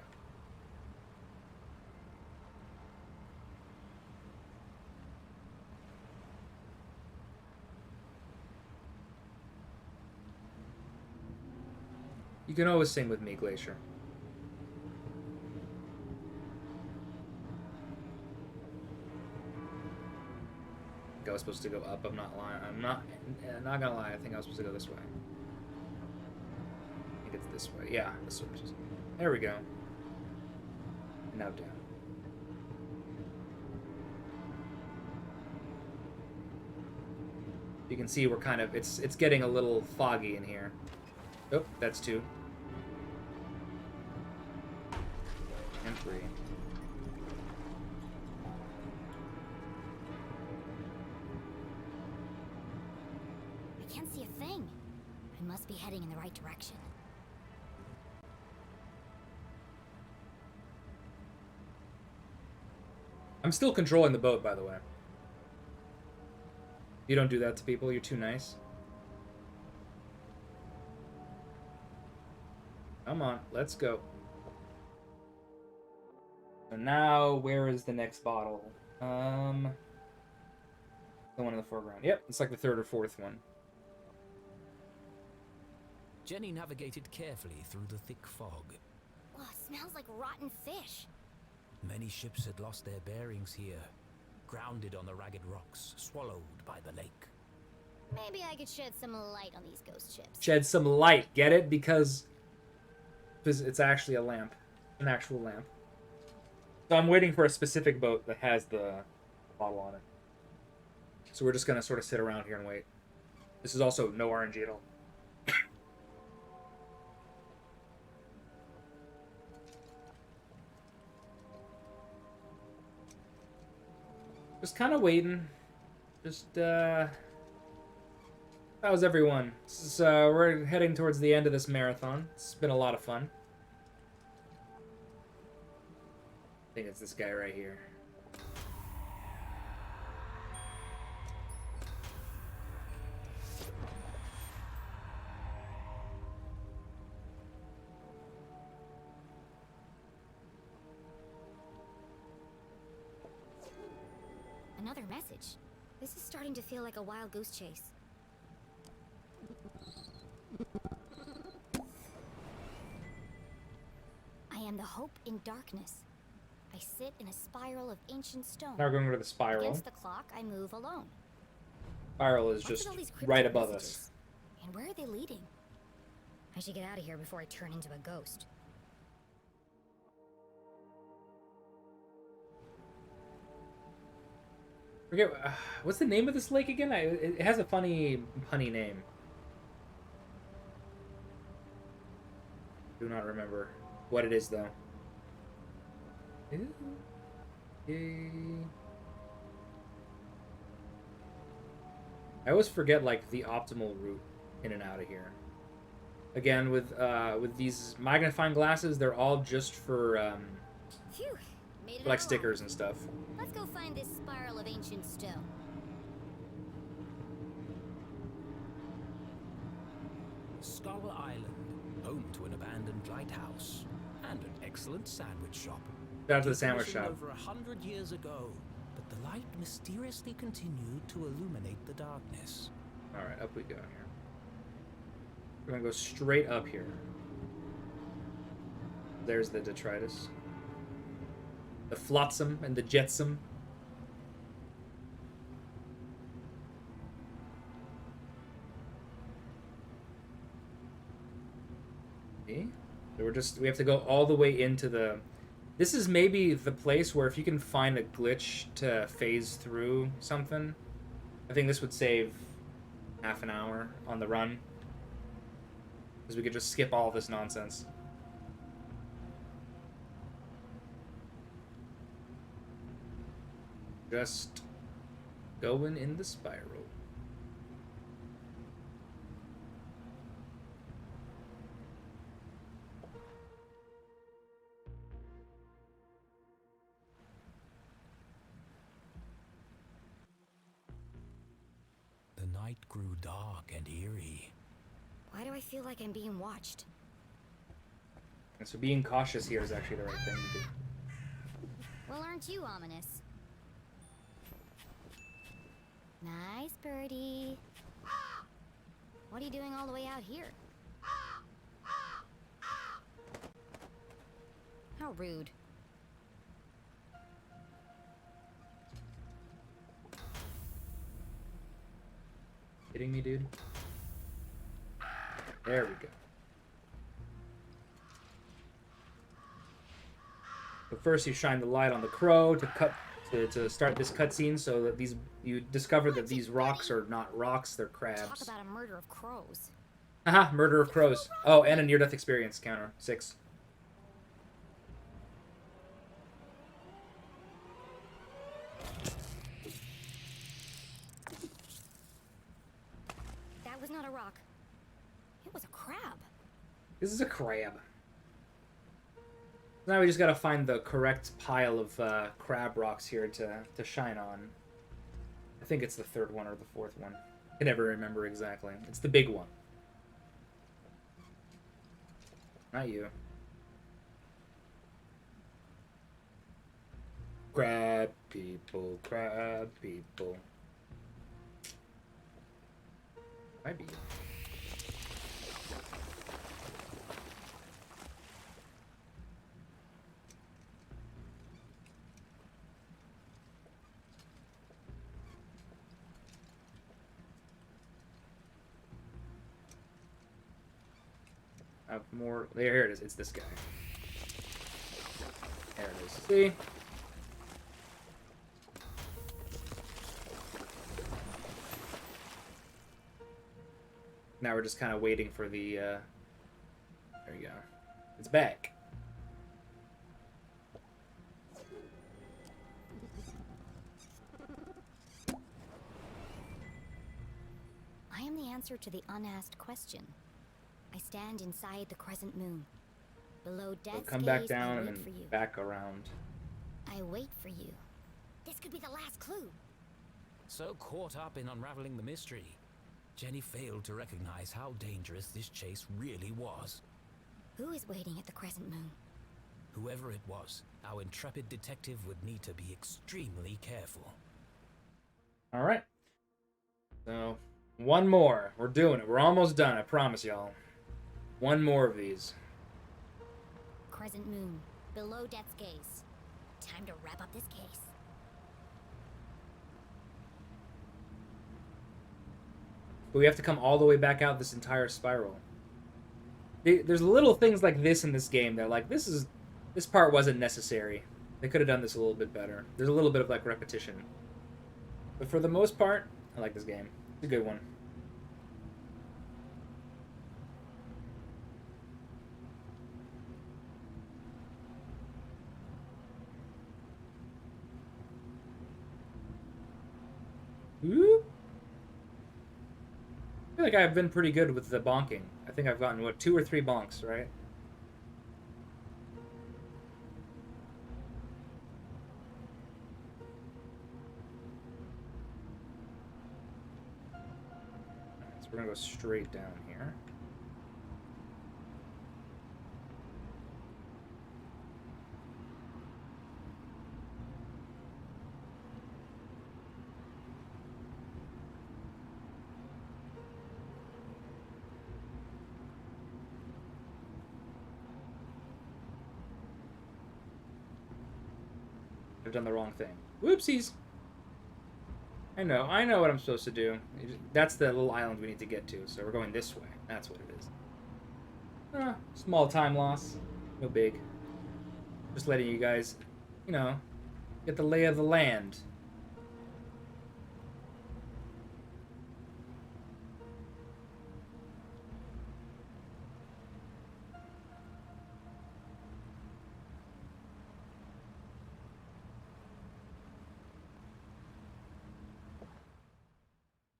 You can always sing with me, Glacier. I think I was supposed to go up. I'm not lying. I'm not gonna lie. I think I was supposed to go this way. I think it's this way. Yeah, this way. There we go. And now down. You can see we're kind of it's getting a little foggy in here. Oh, that's 2. And 3. I can't see a thing. I must be heading in the right direction. I'm still controlling the boat, by the way. You don't do that to people. You're too nice. Come on, let's go. So now, where is the next bottle? The one in the foreground. Yep, it's like the 3rd or 4th one. Jenny navigated carefully through the thick fog. Oh, it smells like rotten fish. Many ships had lost their bearings here, grounded on the ragged rocks, swallowed by the lake. Maybe I could shed some light on these ghost ships. Shed some light. Get it? Because it's actually a lamp. An actual lamp. So I'm waiting for a specific boat that has the bottle on it. So we're just going to sort of sit around here and wait. This is also no RNG at all. Just kind of waiting. Just, how's everyone? So we're heading towards the end of this marathon. It's been a lot of fun. I think it's this guy right here. Another message. This is starting to feel like a wild goose chase. I am the hope in darkness. I sit in a spiral of ancient stone. Now we're going to the spiral. Against the clock, I move alone. Spiral is just right above us. And where are they leading? I should get out of here before I turn into a ghost. Forget what's the name of this lake again? It has a funny punny name. Do not remember what it is though. I always forget like the optimal route in and out of here. Again, with these magnifying glasses, they're all just for Phew, made it like all stickers and stuff. Let's go find this spiral of ancient stone. Skull Island, home to an abandoned lighthouse and an excellent sandwich shop. Shout out to the sandwich shop. Over 100 years ago, but the light mysteriously continued to illuminate the darkness. All right, up we go here. We're gonna go straight up here. There's the detritus, the flotsam and the jetsam. See? So we have to go all the way into the. This is maybe the place where if you can find a glitch to phase through something, I think this would save half an hour on the run. Because we could just skip all this nonsense. Just going in the spiral. The night grew dark and eerie. Why do I feel like I'm being watched? And so being cautious here is actually the right thing to do. Well, aren't you ominous? Nice birdie. What are you doing all the way out here? How rude. Kidding me, dude? There we go. But first, you shine the light on the crow to start this cutscene, so that you discover that these rocks are not rocks; they're crabs. Talk about a murder of crows. Haha, murder of crows. Oh, and a near-death experience counter 6. That was not a rock. It was a crab. This is a crab. Now we just gotta find the correct pile of crab rocks here to shine on. I think it's the third one or the fourth one. I can never remember exactly. It's the big one. Not you. Crab people, crab people. Might be you. I have more. Here it is. It's this guy. There it is. See? Now we're just kind of waiting for the, there you go. It's back. I am the answer to the unasked question. I stand inside the crescent moon. Below So death's come back gaze, down I and wait then for you. back around. I wait for you. This could be the last clue. So caught up in unraveling the mystery, Jenny failed to recognize how dangerous this chase really was. Who is waiting at the crescent moon? Whoever it was, our intrepid detective would need to be extremely careful. All right. So, one more. We're doing it. We're almost done, I promise y'all. One more of these. Crescent moon. Below death's gaze. Time to wrap up this case. But we have to come all the way back out this entire spiral. There's little things like this in this game that, like, this part wasn't necessary. They could have done this a little bit better. There's a little bit of, like, repetition. But for the most part, I like this game. It's a good one. Whoop. I feel like I've been pretty good with the bonking. I think I've gotten, what, 2 or 3 bonks, right? Alright, so we're gonna go straight down here. I've done the wrong thing. Whoopsies! I know what I'm supposed to do. That's the little island we need to get to, so we're going this way. That's what it is. Small time loss. No big. Just letting you guys, you know, get the lay of the land.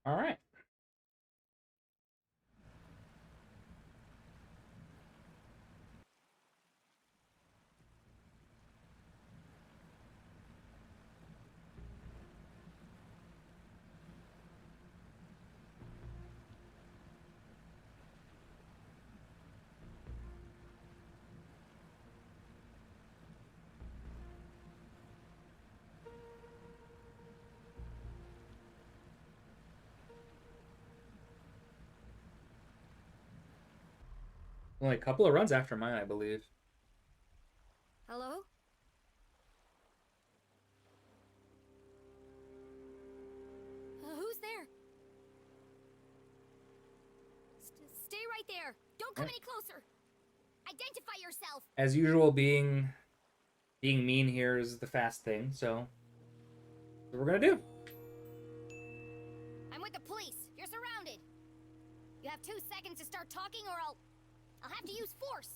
All right. Only a couple of runs after mine, I believe. Hello? Who's there? Stay right there. Don't come any closer. Identify yourself. As usual, being mean here is the fast thing, so that's what we're gonna do. I'm with the police. You're surrounded. You have 2 seconds to start talking or I'll have to use force.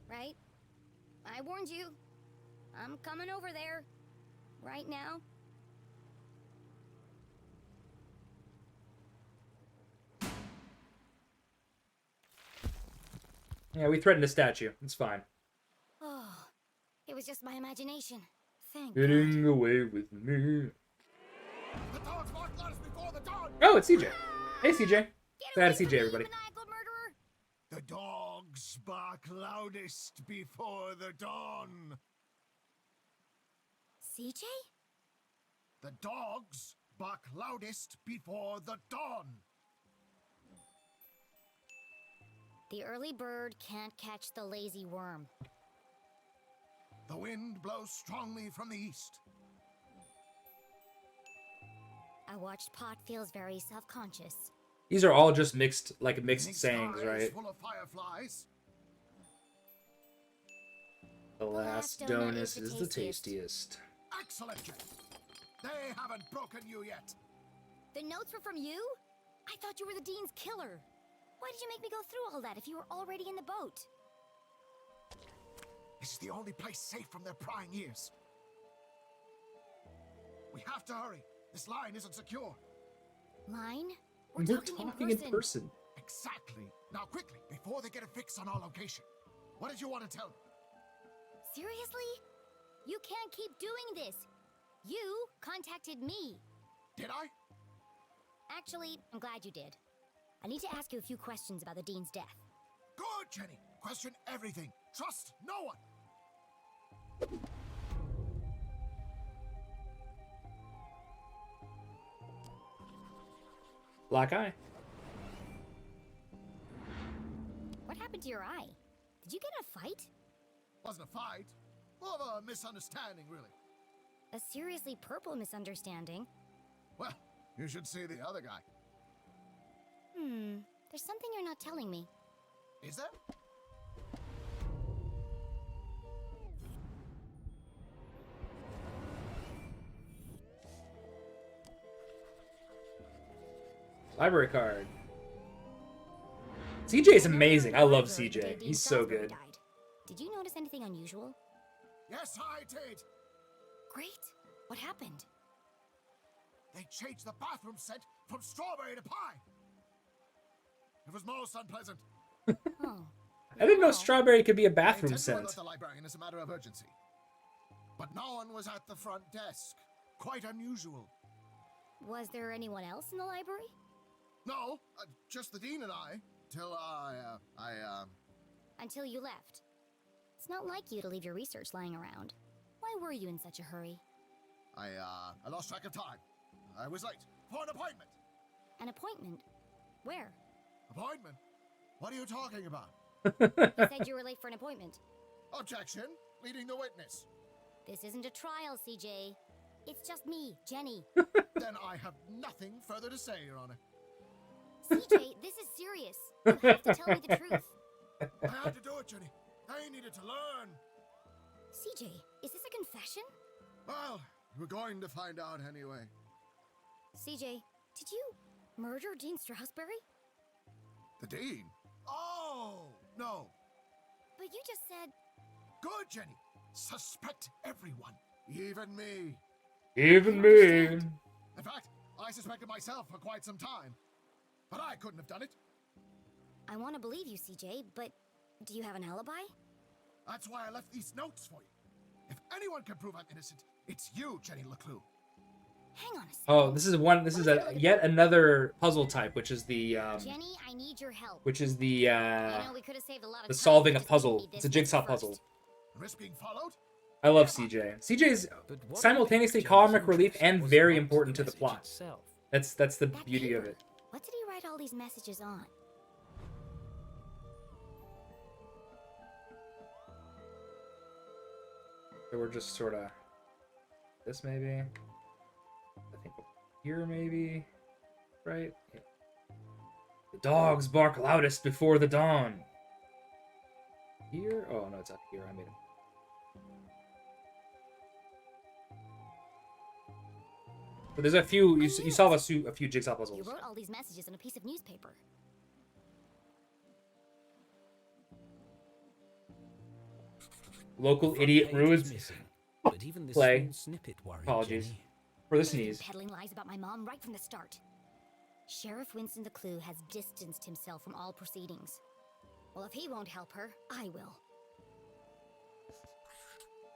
Right? I warned you. I'm coming over there. Right now. Yeah, we threatened a statue. It's fine. Oh, it was just my imagination. Thank Getting away with me. The dogs mark us before the dawn. Oh, it's CJ. Hey, CJ. Say hi to CJ, everybody. The dogs bark loudest before the dawn. CJ? The dogs bark loudest before the dawn. The early bird can't catch the lazy worm. The wind blows strongly from the east. A watched pot feels very self-conscious. These are all just mixed Think sayings, sky is right? full of fireflies? The last donut is the tastiest. Excellent, Jenny. They haven't broken you yet. The notes were from you? I thought you were the Dean's killer. Why did you make me go through all that if you were already in the boat? This is the only place safe from their prying ears. We have to hurry. This line isn't secure. Line? We're talking in person. Exactly. Now quickly, before they get a fix on our location. What did you want to tell me? Seriously? You can't keep doing this. You contacted me. Did I? Actually, I'm glad you did. I need to ask you a few questions about the Dean's death. Good, Jenny. Question everything. Trust no one. Black eye. What happened to your eye? Did you get in a fight? Wasn't a fight. More of a misunderstanding, really. A seriously purple misunderstanding? Well, you should see the other guy. There's something you're not telling me. Is there? Library card. CJ is amazing. I love CJ. He's so good. Did you notice anything unusual? Yes, I did. Great. What happened? They changed the bathroom scent from strawberry to pine. It was most unpleasant. Oh. I didn't know strawberry could be a bathroom I intend to scent. alert the librarian as a matter of urgency. But no one was at the front desk. Quite unusual. Was there anyone else in the library? No, just the dean and I. Till Until you left. It's not like you to leave your research lying around. Why were you in such a hurry? I lost track of time. I was late for an appointment. An appointment? Where? Appointment? What are you talking about? You said you were late for an appointment. Objection. Leading the witness. This isn't a trial, CJ. It's just me, Jenny. Then I have nothing further to say, Your Honor. CJ, this is serious. You have to tell me the truth. I had to do it, Jenny. I needed to learn. CJ, is this a confession? Well, we're going to find out anyway. CJ, did you murder Dean Strasberry? The dean? Oh, no. But you just said... Good, Jenny. Suspect everyone. Even me. Even me. In fact, I suspected myself for quite some time. But I couldn't have done it. I want to believe you, CJ, but do you have an alibi? That's why I left these notes for you. If anyone can prove I'm innocent, it's you, Jenny Leclue. Hang on a second. Oh, this is yet another puzzle type, which is the Jenny, I need your help. which is the we could have saved a lot of the time solving a if you just puzzle. gave me It's a this jigsaw one first. puzzle. Risk being followed? I love CJ. CJ's simultaneously comic relief and very important to the plot. That's the beauty of it. What did he write all these messages on? So we're just sort of this maybe. I think here maybe, right? Yeah. The dogs bark loudest before the dawn. Here? Oh no, it's up here. I made it. But there's a few. You solve a few jigsaw You puzzles. wrote all these messages on a piece of newspaper. Local idiot ruins But even this play. small snippet worried Apologies Jenny. for the He's been sneeze. peddling lies about my mom right from the start. Sheriff Winston Leclue has distanced himself from all proceedings. Well, if he won't help her, I will.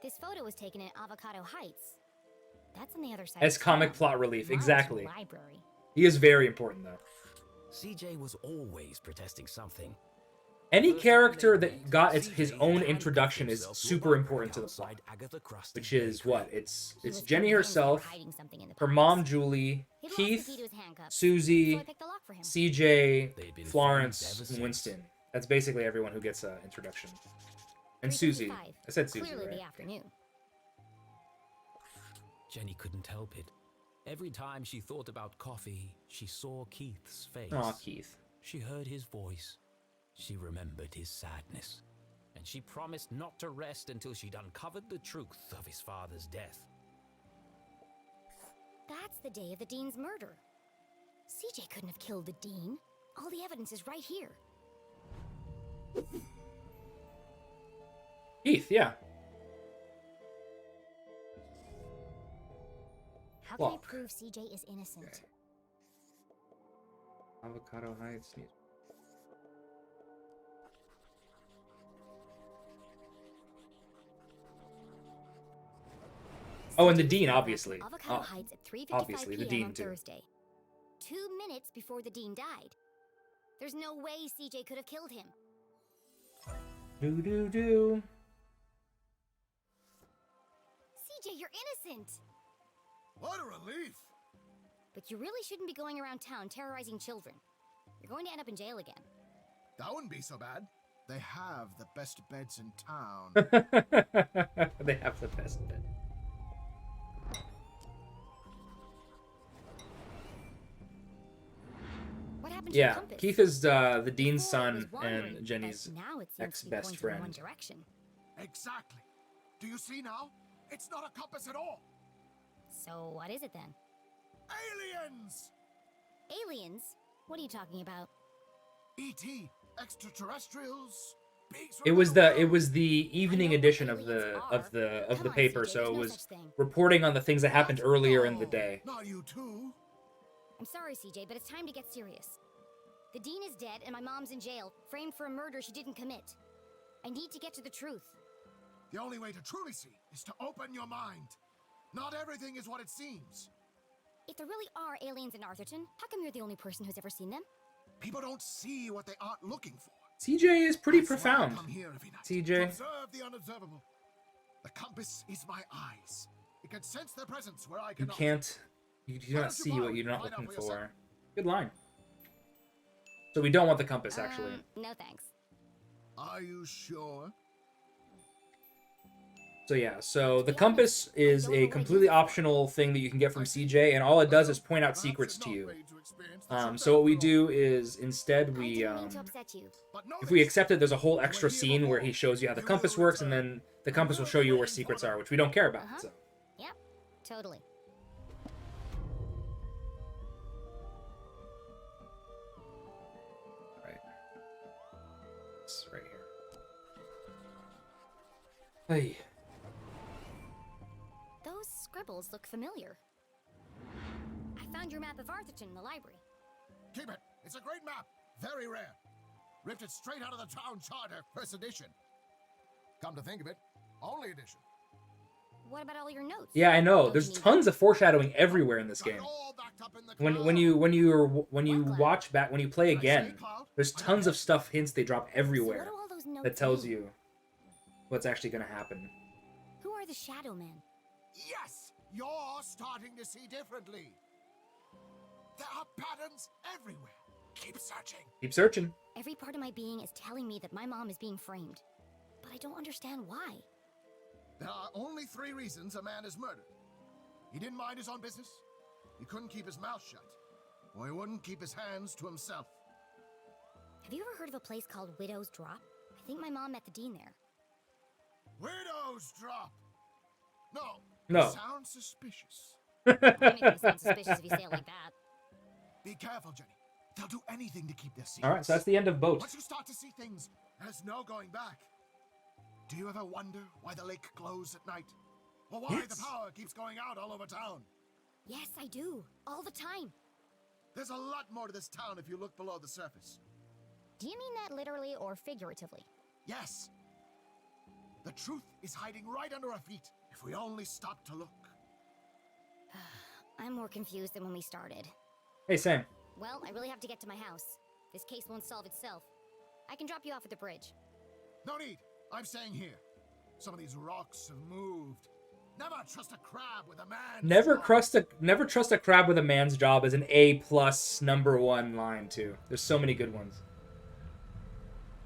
This photo was taken in Avocado Heights. That's on the other side. As of comic town, plot relief, miles from exactly. the library. He is very important though. CJ was always protesting something. Any character that got his own introduction is super important to the plot. Which is what? It's Jenny herself, her mom Julie, Keith, Susie, CJ, Florence, and Winston. That's basically everyone who gets an introduction. And Susie. I said Susie, Clearly right? the afternoon. Jenny couldn't help it. Every time she thought about coffee, she saw Keith's face. Aw, Keith. She heard his voice. She remembered his sadness. And she promised not to rest until she'd uncovered the truth of his father's death. That's the day of the Dean's murder. CJ couldn't have killed the Dean. All the evidence is right here. Keith, yeah. How can I Look. prove CJ is innocent? Okay. Avocado Heights. Oh, and the Dean, obviously. Avocado Heights at 3:55 obviously, the p.m. Dean on too. Thursday. 2 minutes before the Dean died. There's no way CJ could have killed him. Do. CJ, you're innocent! What a relief! But you really shouldn't be going around town terrorizing children. You're going to end up in jail again. That wouldn't be so bad. They have the best beds in town. They have the best bed. What happened to your Yeah, compass? Keith is the Dean's Before it was son wandering, and Jenny's but now it seems to be ex-best pointing in one friend. direction. Exactly. Do you see now? It's not a compass at all. So what is it then? Aliens! Aliens? What are you talking about? E.T. Extraterrestrials. Beings from It was another the world. evening edition of the Come on, paper, CJ, so it there's no was such thing. reporting on the things that happened earlier in the day. Not you too. I'm sorry, CJ, but it's time to get serious. The Dean is dead and my mom's in jail, framed for a murder she didn't commit. I need to get to the truth. The only way to truly see is to open your mind. Not everything is what it seems. If there really are aliens in Arthurton, how come you're the only person who's ever seen them? People don't see what they aren't looking for. CJ is pretty That's why I profound. come here every night, CJ. to observe the unobservable. The compass is my eyes. It can sense their presence where I You cannot. can't. You do Why not don't you see borrow what it? you're not Find out looking for yourself. for. Good line. So we don't want the compass, actually. No thanks. Are you sure? So yeah, so the compass is a completely optional thing that you can get from CJ, and all it does is point out secrets to you. So what we do is instead we, Didn't mean to upset you. if we accept it, there's a whole extra scene where he shows you how the compass works, and then the compass will show you where secrets are, which we don't care about. So. Yep, totally. Right. It's right here. Hey. Those scribbles look familiar. I found your map of Arthurton in the library. Keep it. It's a great map. Very rare. Ripped it straight out of the town charter, first edition. Come to think of it, only edition. What about all your notes? Yeah, I know. Don't There's you need tons of foreshadowing everywhere in this Got it game. all backed up in the When you watch back, when you play again, there's tons of stuff, hints they drop So what everywhere do all those notes that tells mean? you what's actually going to happen. Who are the Shadow Men? Yes, you're starting to see differently. There are patterns everywhere. Keep searching. Keep searching. Every part of my being is telling me that my mom is being framed. But I don't understand why. There are only 3 reasons a man is murdered. He didn't mind his own business. He couldn't keep his mouth shut. Or he wouldn't keep his hands to himself. Have you ever heard of a place called Widow's Drop? I think my mom met the Dean there. Widow's Drop. No. No. Sounds suspicious. I make it sound suspicious if you say it like that. Be careful, Jenny. They'll do anything to keep their secrets. All right, so that's the end of Boat. Once you start to see things, there's no going back. Do you ever wonder why the lake glows at night? Or why Yes. the power keeps going out all over town? Yes, I do. All the time. There's a lot more to this town if you look below the surface. Do you mean that literally or figuratively? Yes. The truth is hiding right under our feet if we only stop to look. I'm more confused than when we started. Hey, Sam. Well, I really have to get to my house. This case won't solve itself. I can drop you off at the bridge. No need. I'm staying here. Some of these rocks have moved. Never trust a crab with a man. Never trust a crab with a man's job is an A+ #1 line too. There's so many good ones.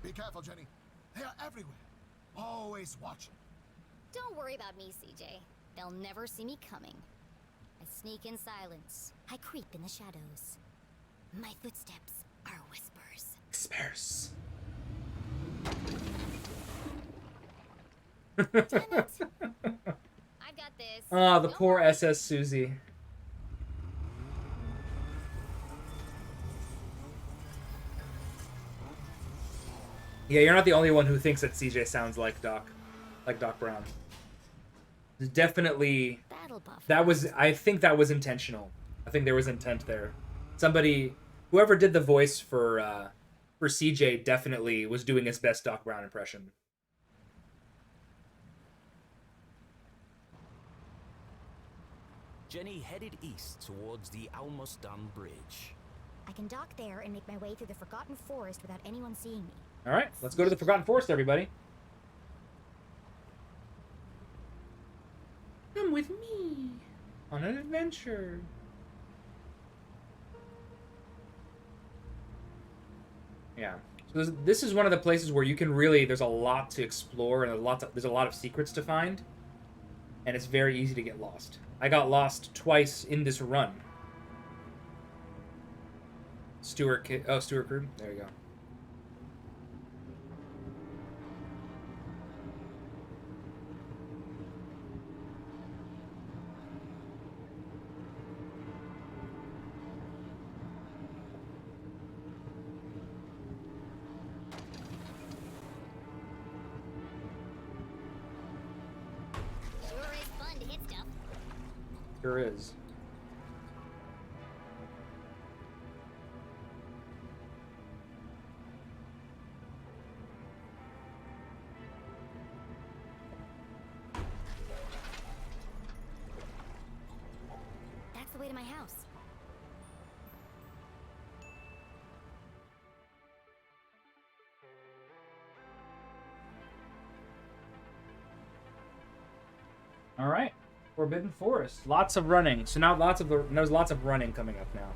Be careful, Jenny. They are everywhere. Always watching. Don't worry about me, CJ. They'll never see me coming. I sneak in silence. I creep in the shadows. My footsteps are whispers. Whispers. I've got this. Ah, the Don't poor worry. SS Susie. Yeah, you're not the only one who thinks that CJ sounds like Doc Brown. Definitely, I think that was intentional. I think there was intent there. Whoever did the voice for CJ definitely was doing his best Doc Brown impression. Jenny headed east towards the almost done bridge. I can dock there and make my way through the Forgotten Forest without anyone seeing me. All right, let's go to the Forgotten Forest, everybody. Come with me on an adventure. Yeah. So this is one of the places where you can really, there's a lot to explore and there's a lot of secrets to find, and it's very easy to get lost. I got lost twice in this run. Stuart Crew. There you go. Sure is fun to hit stuff. Sure is. That's the way to my house. All right, Forbidden Forest. Lots of running. So now there's lots of running coming up now.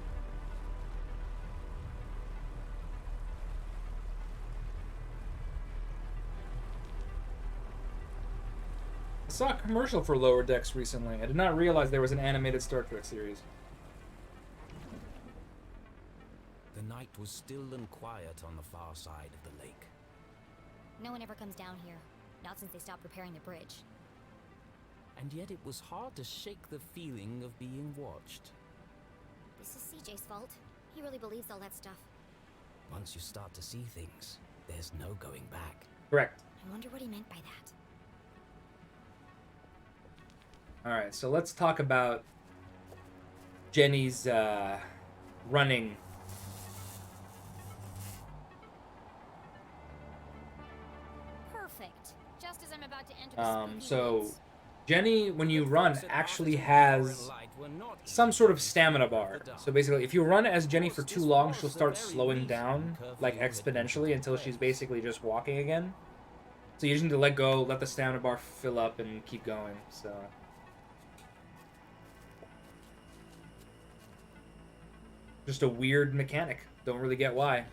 I saw a commercial for Lower Decks recently. I did not realize there was an animated Star Trek series. The night was still and quiet on the far side of the lake. No one ever comes down here. Not since they stopped repairing the bridge. And yet it was hard to shake the feeling of being watched. This is CJ's fault. He really believes all that stuff. Once you start to see things, there's no going back. Correct. I wonder what he meant by that. All right, so let's talk about Jenny's running. Perfect. Just as I'm about to enter the spooky So woods. Jenny, when you run, actually has some sort of stamina bar. So basically, if you run as Jenny for too long, she'll start slowing down, like exponentially, until she's basically just walking again. So you just need to let go, let the stamina bar fill up, and keep going. So just a weird mechanic. Don't really get why.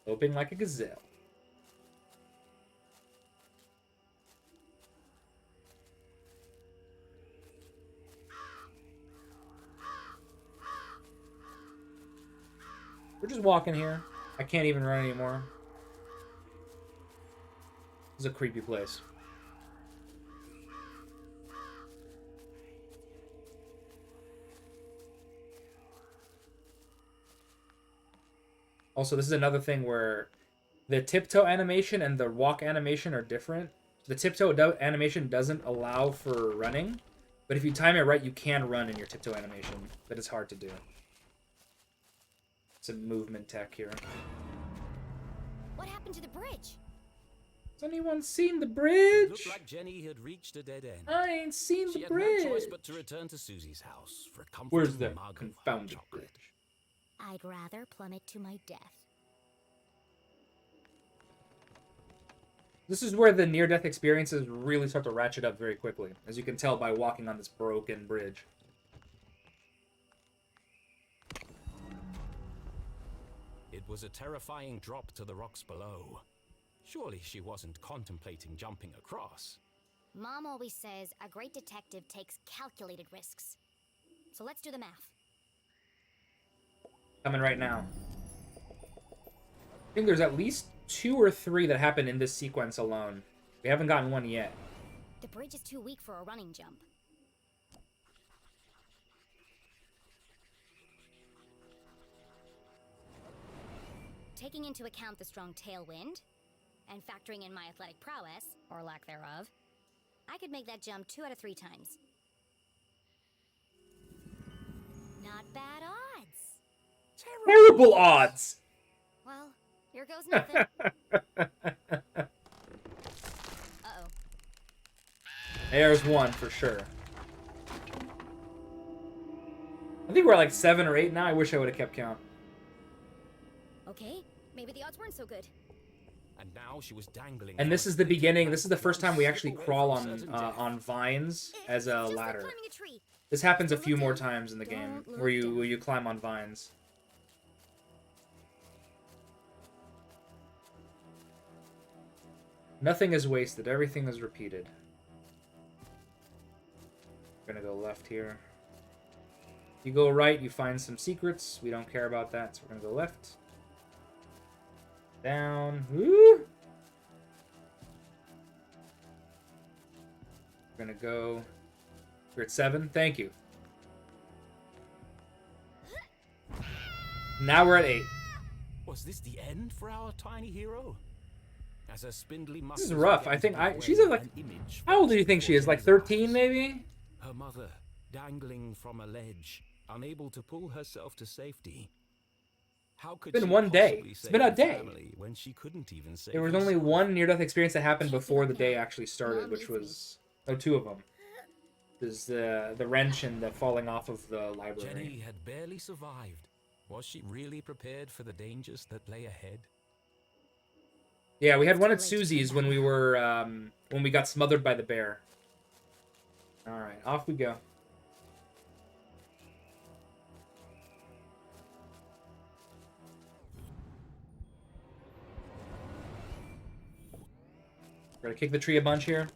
Loping like a gazelle. We're just walking here. I can't even run anymore. This is a creepy place. Also, this is another thing where the tiptoe animation and the walk animation are different. The tiptoe animation doesn't allow for running, but if you time it right, you can run in your tiptoe animation, but it's hard to do. It's a movement tech here. What happened to the bridge? Has anyone seen the bridge? Looked like Jenny had reached a dead end. I ain't seen She the had bridge. no choice but to return to Susie's house for a comforting Where's the mug of hot confounded chocolate. bridge? I'd rather plummet to my death. This is where the near-death experiences really start to ratchet up very quickly, as you can tell by walking on this broken bridge. It was a terrifying drop to the rocks below. Surely she wasn't contemplating jumping across. Mom always says a great detective takes calculated risks. So let's do the math. Coming right now. I think there's at least 2 or 3 that happen in this sequence alone. We haven't gotten one yet. The bridge is too weak for a running jump. Taking into account the strong tailwind, and factoring in my athletic prowess, or lack thereof, I could make that jump 2 out of 3 times. Not bad odds. Terrible odds! Well, here goes nothing. Uh-oh. There's one for sure. I think we're at like 7 or 8 now. I wish I would have kept count. Okay, maybe the odds weren't so good. And now she was dangling. And this is the beginning. This is the first time we actually crawl on vines as a ladder. Climbing a tree. This happens a few more times in the game where you climb on vines. Nothing is wasted. Everything is repeated. We're gonna go left here. You go right, you find some secrets. We don't care about that, so we're gonna go left. Down. Woo! We're gonna go. We're at 7. Thank you. Now we're at 8. Was this the end for our tiny hero? As her spindly This is rough. I think she's like. How old do you think she is? Like 13, maybe? Her mother dangling from a ledge, unable to pull herself to safety. How could It's been she one day. possibly It's save been a her day. family when she couldn't even save There was herself? only one near-death experience that happened before the day actually started, which was... Oh, 2 of them. There's the wrench and the falling off of the library. Jenny had barely survived. Was she really prepared for the dangers that lay ahead? Yeah, we had one at Susie's when we were when we got smothered by the bear. All right, off we go. We're gonna kick the tree a bunch here.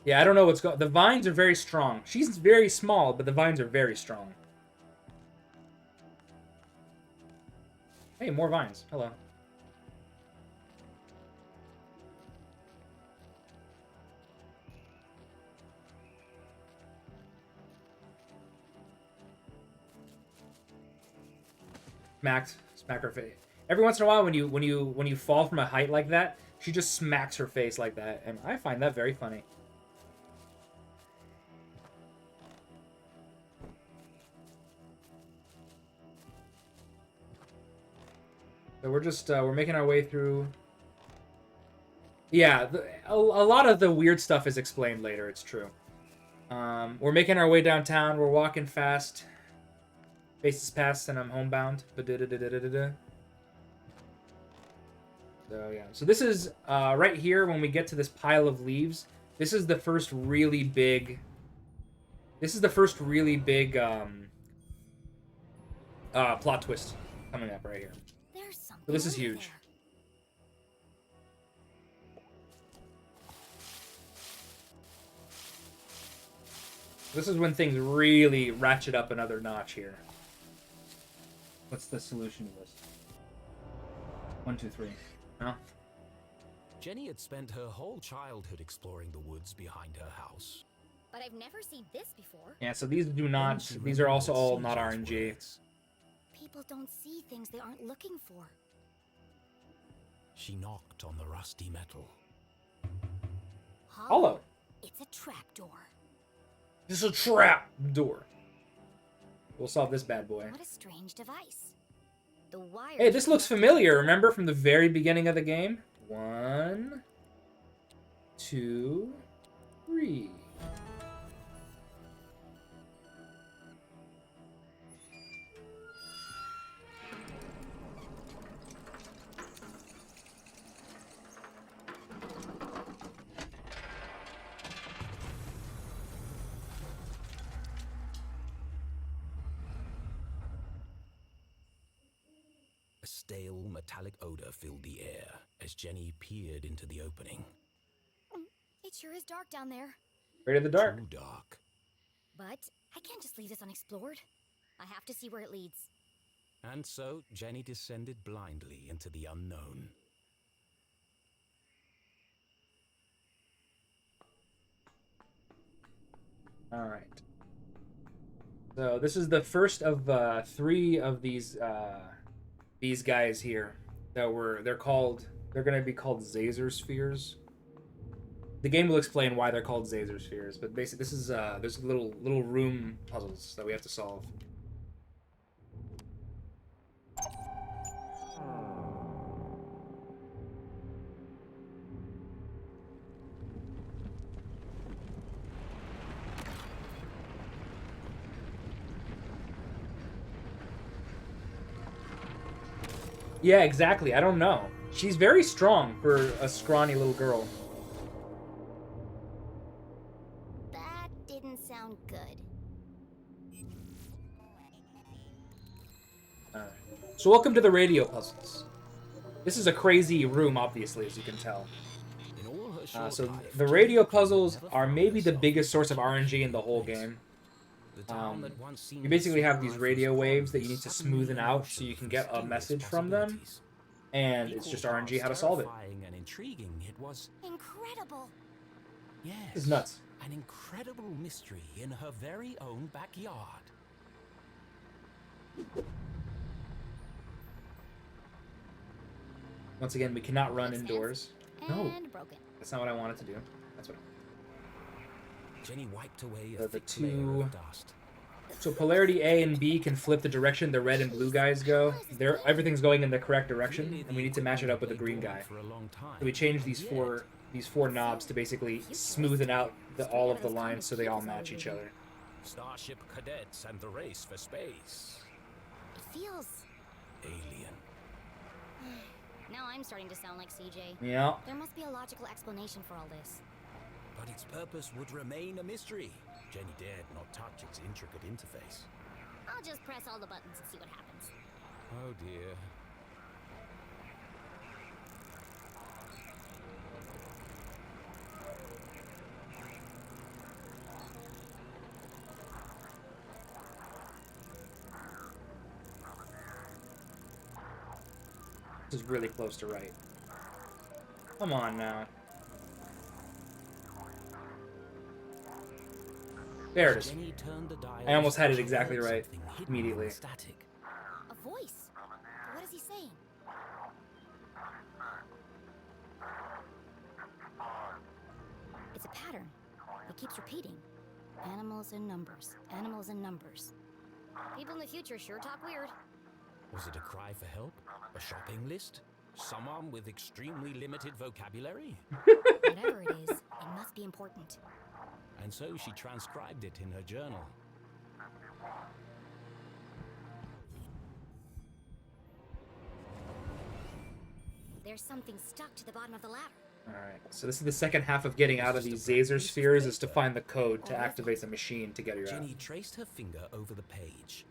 Yeah, I don't know what's going. The vines are very strong. She's very small, but the vines are very strong. Hey, more vines. Hello. Smack her face. Every once in a while, when you fall from a height like that, she just smacks her face like that, and I find that very funny. So we're just we're making our way through. Yeah, a lot of the weird stuff is explained later. It's true. We're making our way downtown. We're walking fast. Faces past, and I'm homebound. So yeah. So this is right here when we get to this pile of leaves. This is the first really big. This is the first really big plot twist coming up right here. So this is huge. This is when things really ratchet up another notch here. What's the solution to this? 1, 2, 3. No? Jenny had spent her whole childhood exploring the woods behind her house. But I've never seen this before. Yeah, so these do not. These are also all not RNG. People don't see things they aren't looking for. She knocked on the rusty metal. Hollow. It's a trapdoor. This is a trap door. We'll solve this bad boy. What a strange device. The wire. Hey, this looks familiar. Remember from the very beginning of the game? 1, 2, 3. stale, metallic odor filled the air as Jenny peered into the opening. It sure is dark down there. Right in the dark. Too dark. But I can't just leave this unexplored. I have to see where it leads. And so Jenny descended blindly into the unknown. All right. So this is the first of 3 of these guys here that they're going to be called Zazer spheres. The game will explain why they're called Zazer spheres, but basically this is there's little room puzzles that we have to solve. Yeah, exactly. I don't know. She's very strong for a scrawny little girl. That didn't sound good. Alright. So welcome to the radio puzzles. This is a crazy room, obviously, as you can tell. So the radio puzzles are maybe the biggest source of RNG in the whole game. You basically have these radio waves that you need to smoothen out so you can get a message from them, and it's just RNG how to solve it. And intriguing, it was incredible. Yes, it's nuts. An incredible mystery in her very own backyard. Once again, we cannot run indoors. No, broken. that's not what I wanted to do. That's what. Jenny wiped away The 2. So polarity A and B can flip the direction the red and blue guys go. Everything's going in the correct direction, and we need to match it up with the green guy. So we change these four knobs to basically smoothen out all of the lines so they all match each other. Starship cadets and the race for space. It feels alien. Now I'm starting to sound like CJ. Yeah. There must be a logical explanation for all this. But its purpose would remain a mystery. Jenny dared not touch its intricate interface. I'll just press all the buttons and see what happens. Oh dear. This is really close to right. Come on now. There it is. I almost had it exactly right immediately. A voice? What is he saying? It's a pattern. It keeps repeating. Animals and numbers. Animals and numbers. People in the future sure talk weird. Was it a cry for help? A shopping list? Someone with extremely limited vocabulary? Whatever it is, it must be important. And so she transcribed it in her journal. There's something stuck to the bottom of the ladder. Alright, so this is the second half of getting out of these Zazer spheres, is to find the code to activate the machine to get her out. Jenny traced her finger over the page.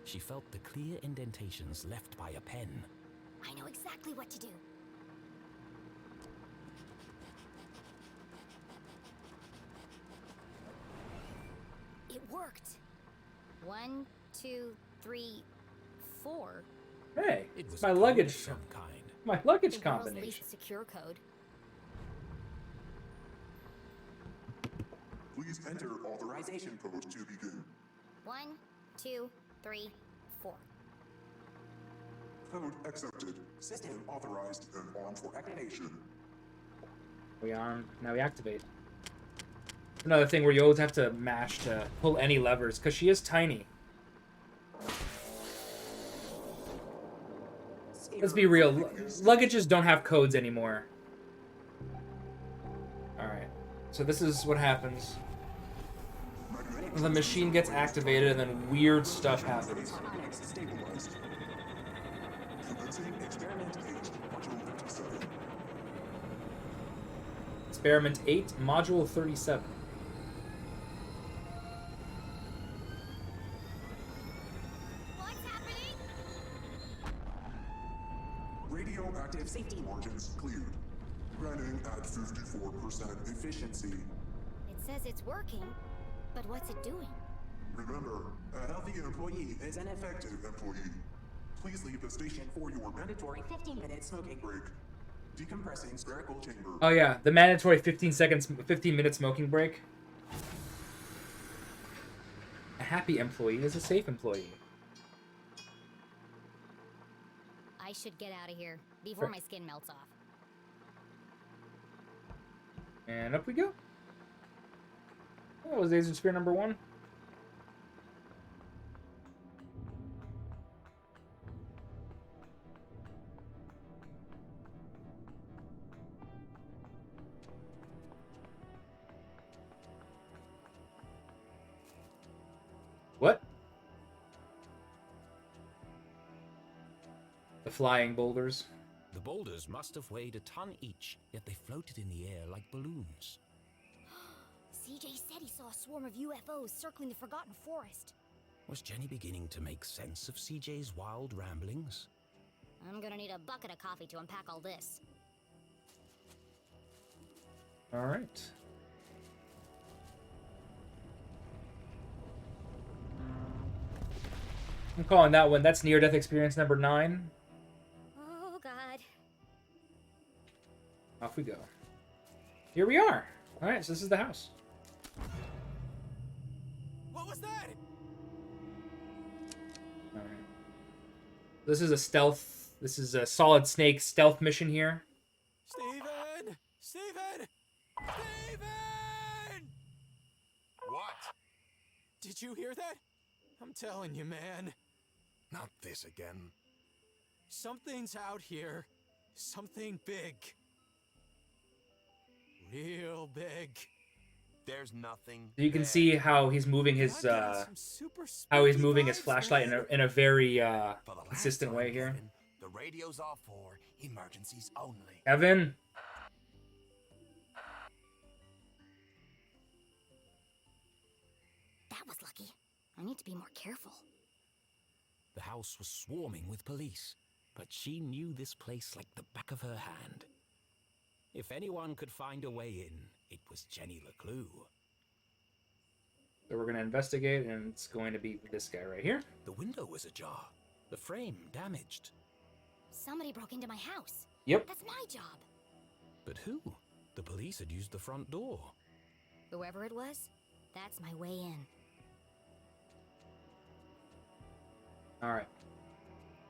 She felt the clear indentations left by a pen. I know exactly what to do. It worked. 1, 2, 3, 4. Hey, it's my luggage. My luggage The world's combination. least secure code. Please enter authorization code to begin. 1, 2, 3, 4. Code accepted. System authorized and on for activation. Now we activate. Another thing where you always have to mash to pull any levers, because she is tiny. Let's be real, luggages don't have codes anymore. Alright, so this is what happens. The machine gets activated and then weird stuff happens. Experiment 8, Module 37. 94% efficiency. It says it's working, but what's it doing? Remember, a healthy employee is an effective employee. Please leave the station for your mandatory 15-minute smoking break. Decompressing spherical chamber. Oh yeah, the mandatory 15-minute smoking break. A happy employee is a safe employee. I should get out of here before my skin melts off. And up we go. That was Laser Spear number 1. What? The flying boulders. The boulders must have weighed a ton each, yet they floated in the air like balloons. CJ said he saw a swarm of UFOs circling the Forgotten Forest. Was Jenny beginning to make sense of CJ's wild ramblings? I'm gonna need a bucket of coffee to unpack all this. All right. I'm calling that one. That's near-death experience number 9. Oh, God. Off we go. Here we are. All right, so this is the house. What was that? All right. This is a stealth. This is a Solid Snake stealth mission here. Steven! Steven! Steven! What? Did you hear that? I'm telling you, man. Not this again. Something's out here. Something big. Real big. There's nothing. You can see how he's moving his flashlight in a very consistent way here. The radios are for emergencies only. Evan. That was lucky. I need to be more careful. The house was swarming with police, but she knew this place like the back of her hand. If anyone could find a way in, it was Jenny Leclue. So we're going to investigate, and it's going to be this guy right here. The window was ajar, the frame damaged. Somebody broke into my house. Yep. That's my job. But who? The police had used the front door. Whoever it was, that's my way in. All right.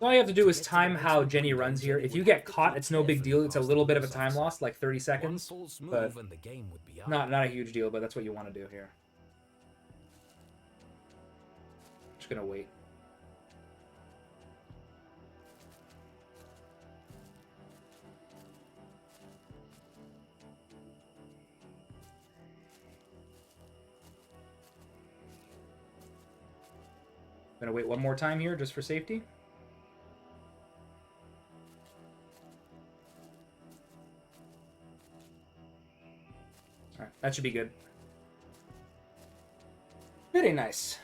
All you have to do is time how Jenny runs here. If you get caught, it's no big deal. It's a little bit of a time loss, like 30 seconds. But not a huge deal, but that's what you want to do here. Just gonna wait. Gonna wait one more time here, just for safety. All right, that should be good. Very nice.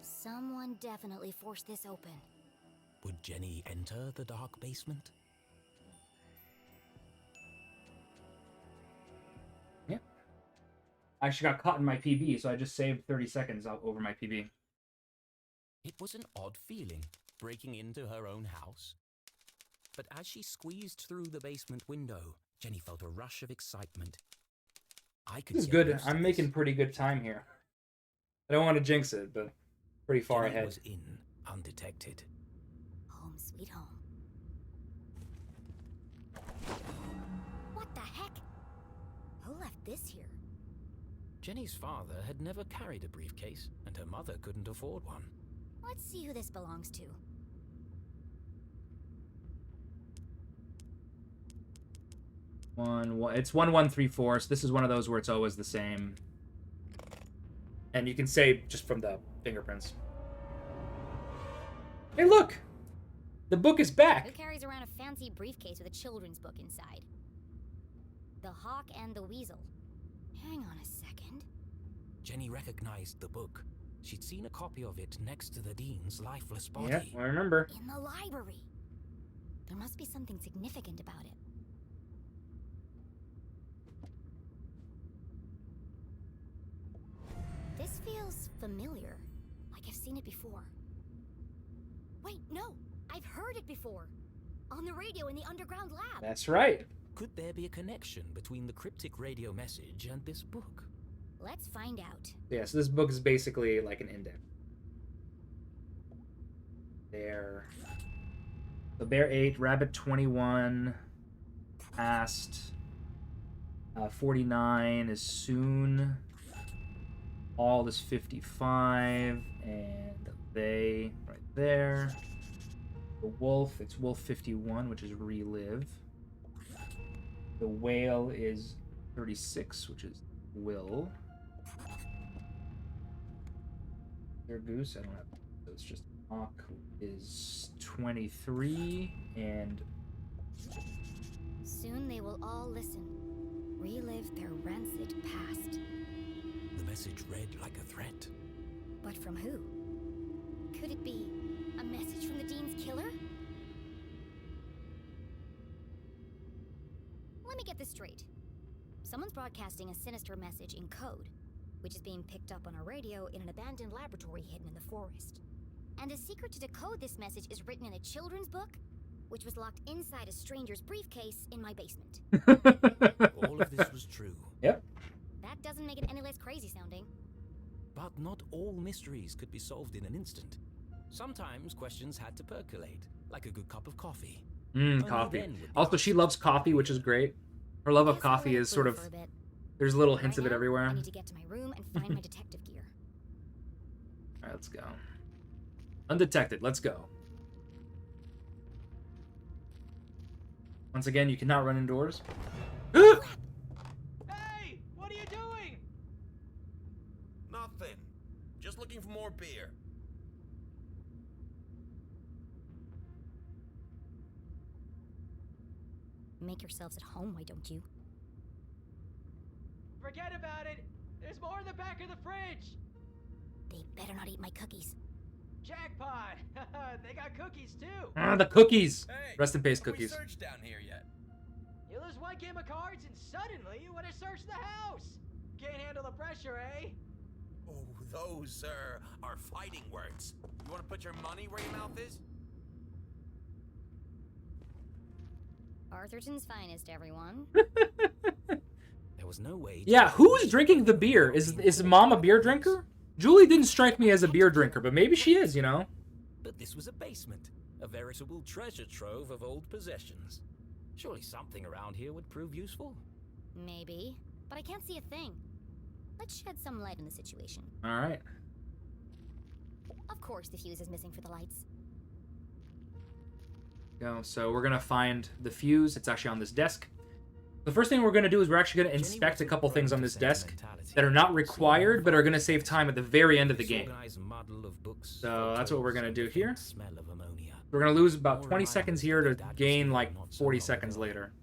Someone definitely forced this open. Would Jenny enter the dark basement? Yep. I actually got caught in my PB, so I just saved 30 seconds over my PB. It was an odd feeling, breaking into her own house. But as she squeezed through the basement window, Jenny felt a rush of excitement. This is good. I'm making pretty good time here. I don't want to jinx it, but pretty far Jenny ahead. was in, undetected. Home sweet home. What the heck? Who left this here? Jenny's father had never carried a briefcase, and her mother couldn't afford one. Let's see who this belongs to. It's 1134, so this is one of those where it's always the same. And you can say just from the fingerprints. Hey, look! The book is back! Who carries around a fancy briefcase with a children's book inside? The Hawk and the Weasel. Hang on a second. Jenny recognized the book. She'd seen a copy of it next to the Dean's lifeless body. Yeah, I remember. In the library. There must be something significant about it. This feels familiar, like I've seen it before. Wait, no! I've heard it before! On the radio in the underground lab! That's right. Could there be a connection between the cryptic radio message and this book? Let's find out. Yeah, so this book is basically like an index. Bear. So bear 8, rabbit 21, past 49 is soon. All is 55, and they right there. The wolf, it's wolf 51, which is relive. The whale is 36, which is will. Their goose, I don't have, so it's just hawk is 23, and soon they will all listen, relive their rancid past. The message read like a threat. But from who? Could it be a message from the Dean's killer? Let me get this straight. Someone's broadcasting a sinister message in code, which is being picked up on a radio in an abandoned laboratory hidden in the forest. And the secret to decode this message is written in a children's book, which was locked inside a stranger's briefcase in my basement. All of this was true. Yep. That doesn't make it any less crazy sounding. But not all mysteries could be solved in an instant. Sometimes questions had to percolate, like a good cup of coffee. Coffee. Also, she loves coffee, which is great. Her love of coffee is sort of... There's little hints of it everywhere. I need to get to my room and find my detective gear. Alright, let's go. Undetected, let's go. Once again, you cannot run indoors. Hey! What are you doing? Nothing. Just looking for more beer. Make yourselves at home, why don't you? Forget about it. There's more in the back of the fridge. They better not eat my cookies. Jackpot! They got cookies too. Ah, the cookies. Hey, Rest in peace, have we cookies. searched down here yet? You lose one game of cards and suddenly you want to search the house. Can't handle the pressure, eh? Oh, those, are fighting words. You want to put your money where your mouth is? Arthurton's finest, everyone. There was no way. Yeah, who's drinking the beer? Is Mom a beer drinker? Julie didn't strike me as a beer drinker, but maybe she is, you know? But this was a basement, a veritable treasure trove of old possessions. Surely something around here would prove useful. Maybe, but I can't see a thing. Let's shed some light on the situation. Alright. Of course the fuse is missing for the lights. Go. So we're gonna find the fuse. It's actually on this desk. The first thing we're gonna do is we're actually gonna inspect a couple things on this desk that are not required, but are gonna save time at the very end of the game. So that's what we're gonna do here. We're gonna lose about 20 seconds here to gain like 40 seconds later.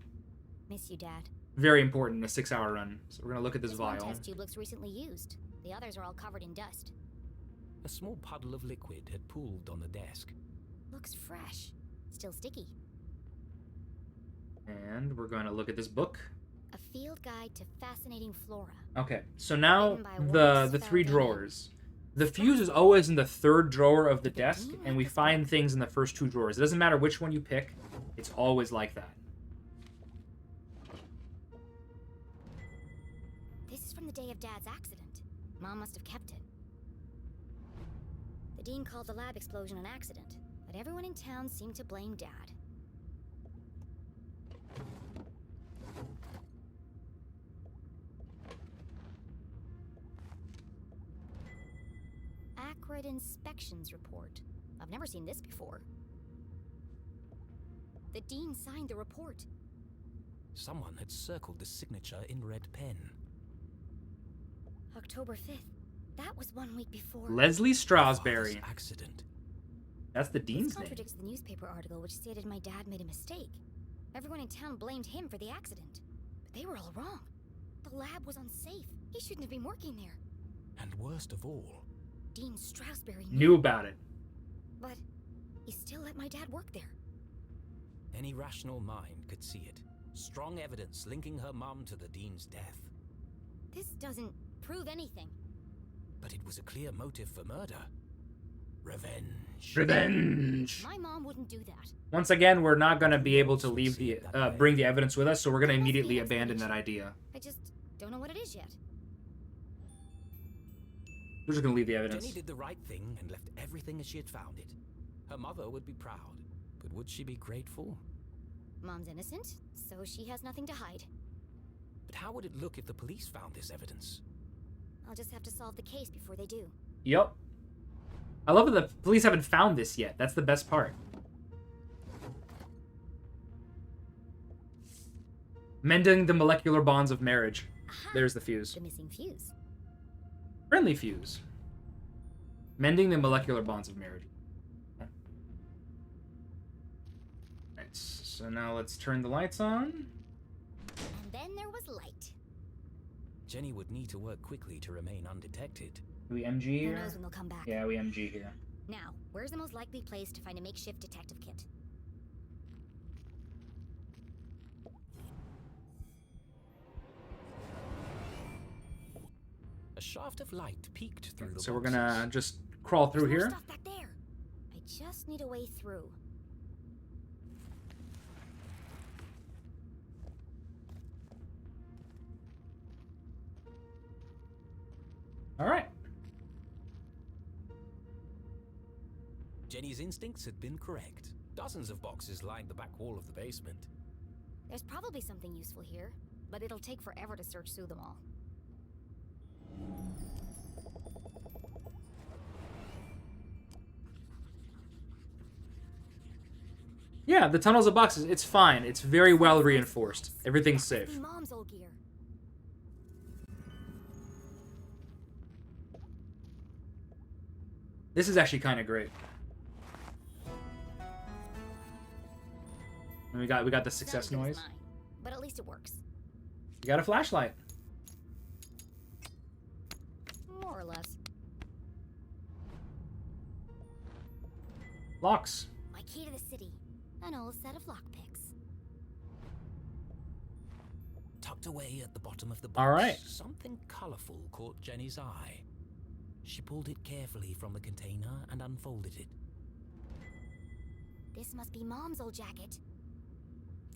Miss you, Dad. Very important in a 6-hour run. So we're gonna look at this One vial. test tube looks recently used. The others are all covered in dust. A small puddle of liquid had pooled on the desk. Looks fresh. Still sticky. And we're gonna look at this book. A field guide to fascinating flora. Okay, so now Written by the Wallace three Falvey. drawers. The fuse is always in the third drawer of the desk, and we find things in the first two drawers. It doesn't matter which one you pick, it's always like that. This is from the day of Dad's accident. Mom must have kept it. The Dean called the lab explosion an accident, but everyone in town seemed to blame Dad. Acrid inspections report. I've never seen this before. The Dean signed the report. Someone had circled the signature in red pen. October 5th. That was 1 week before. Leslie Strasberry. Accident. That's the This Dean's name. contradicts the newspaper article which stated my dad made a mistake. Everyone in town blamed him for the accident. But they were all wrong. The lab was unsafe. He shouldn't have been working there. And worst of all, Dean Strasberry Knew about it. But he still let my dad work there. Any rational mind could see it. Strong evidence linking her mum to the Dean's death. This doesn't prove anything. But it was a clear motive for murder. Revenge. Revenge! My mom wouldn't do that. Once again, we're not going to be able to leave the bring the evidence with us, so we're going to immediately abandon that idea. I just don't know what it is yet. We're just going to leave the evidence. Jenny did the right thing and left everything as she had found it. Her mother would be proud, but would she be grateful? Mom's innocent, so she has nothing to hide. But how would it look if the police found this evidence? I'll just have to solve the case before they do. Yep. I love that the police haven't found this yet. That's the best part. Mending the molecular bonds of marriage. Aha! There's the fuse. The missing fuse. Friendly fuse. Mending the molecular bonds of marriage. Right, so now let's turn the lights on. And then there was light. Jenny would need to work quickly to remain undetected. We MG here? Who knows when they'll come back? Yeah, we MG here. Now, where's the most likely place to find a makeshift detective kit? A shaft of light peeked through the So we're boxes. gonna just crawl through There's here. more stuff back there. I just need a way through. All right. Jenny's instincts had been correct. Dozens of boxes lined the back wall of the basement. There's probably something useful here, but it'll take forever to search through them all. Yeah, the tunnels of boxes. It's fine. It's very well reinforced. Everything's safe. Mom's old gear. This is actually kind of great. And we got the success Not as good noise. as mine, but at least it works. We got a flashlight. More or less. Locks. My key to the city. An old set of lockpicks. Tucked away at the bottom of the box, All right. something colorful caught Jenny's eye. She pulled it carefully from the container and unfolded it. This must be Mom's old jacket.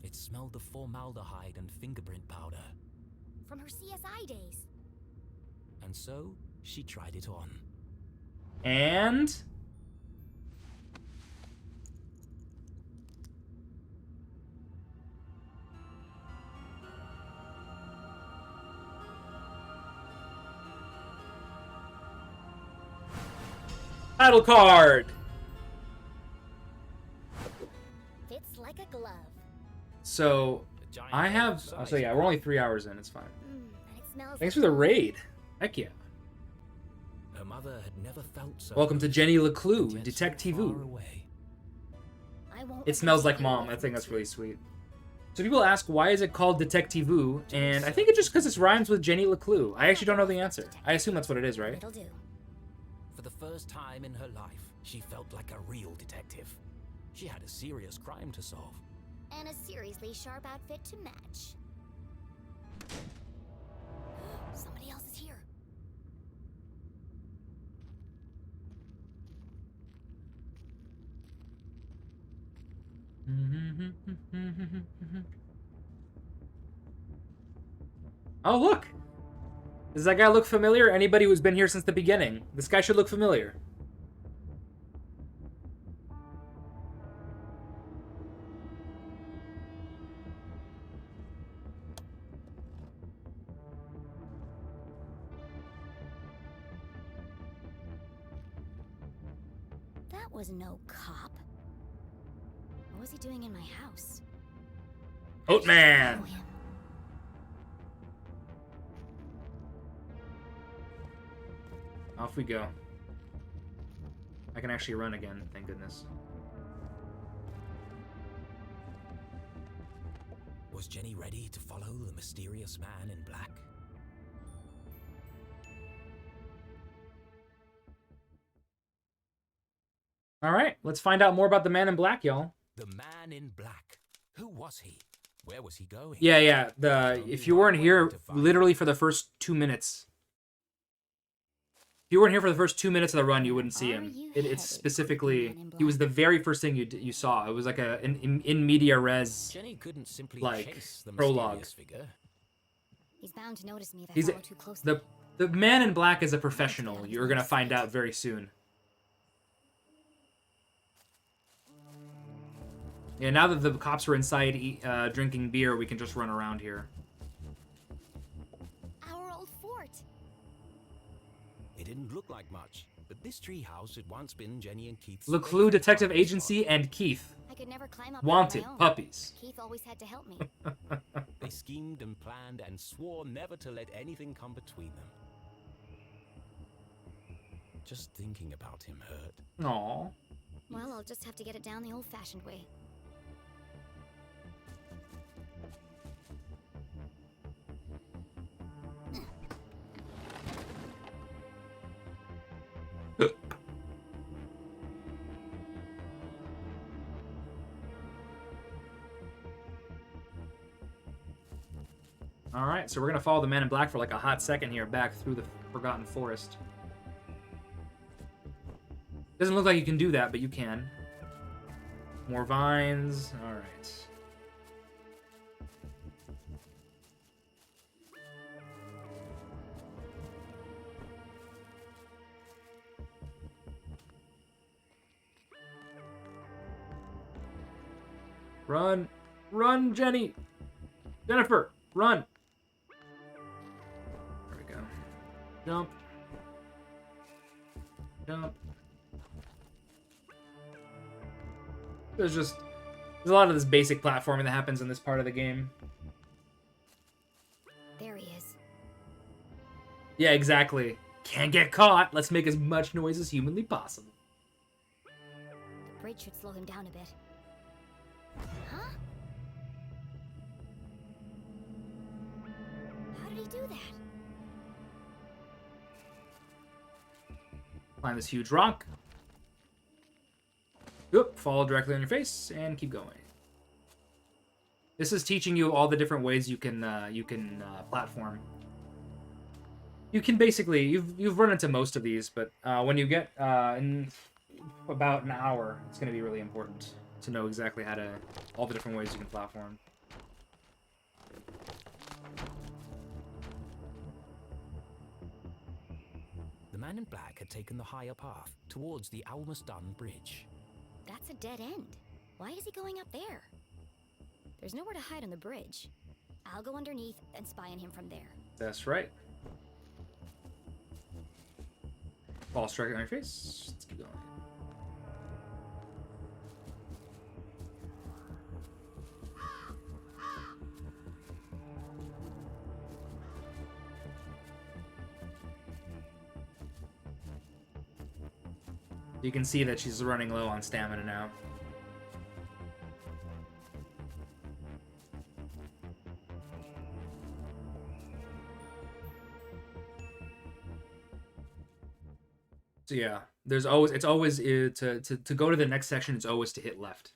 It smelled of formaldehyde and fingerprint powder. From her CSI days. And so, she tried it on. And... title card! Fits like a glove. So, I have... Oh, so yeah, we're only 3 hours in. It's fine. And it smells Thanks like for the raid. Heck yeah. Her mother had never felt so. Welcome to Jenny Leclue, yet Detective. so far away. I won't It smells like mom. I think that's really sweet. So people ask, why is it called Detective? And I think it's just because it rhymes with Jenny Leclue. I actually don't know the answer. I assume that's what it is, right? It'll do. For the first time in her life, she felt like a real detective. She had a serious crime to solve. And a seriously sharp outfit to match. Somebody else is here. Oh, look! Does that guy look familiar? Anybody who's been here since the beginning. This guy should look familiar. That was no cop. What was he doing in my house? Oatman! Oh, him. Off we go. I can actually run again, thank goodness. Was Jenny ready to follow the mysterious man in black? Alright, let's find out more about the man in black, y'all. The man in black. Who was he? Where was he going? Yeah. If you weren't here literally for the first 2 minutes. If you weren't here for the first 2 minutes of the run, you wouldn't see him. It's specifically, he was the very first thing you saw. It was like an in media res, Jenny couldn't simply like, chase the prologue. mysterious figure. He's bound to notice me if I He's follow too closely. the man in black is a professional. You're gonna find out very soon. Yeah, now that the cops are inside drinking beer, we can just run around here. Our old fort. It didn't look like much, but this treehouse had once been Jenny and Keith's Leclue Detective Agency and Keith. I could never climb up Wanted on my own. puppies. Keith always had to help me. They schemed and planned and swore never to let anything come between them. Just thinking about him hurt. Aww. Well, I'll just have to get it down the old-fashioned way. Alright, so we're gonna follow the man in black for like a hot second here, back through the Forgotten Forest. Doesn't look like you can do that, but you can. More vines. Alright. Run! Run, Jenny! Jennifer! Run! There we go. Jump. Jump. There's a lot of this basic platforming that happens in this part of the game. There he is. Yeah, exactly. Can't get caught. Let's make as much noise as humanly possible. The bridge should slow him down a bit. Huh? How did he do that? Climb this huge rock. Oop, fall directly on your face and keep going. This is teaching you all the different ways you can platform. You can basically you've run into most of these, but when you get in about an hour, it's going to be really important to know exactly how to all the different ways you can platform. The man in black had taken the higher path towards the Almaston Bridge. That's a dead end. Why is he going up there? There's nowhere to hide on the bridge. I'll go underneath and spy on him from there. That's right. Fall strike on your face. Let's keep going. You can see that she's running low on stamina now. So yeah, it's always to go to the next section. It's always to hit left.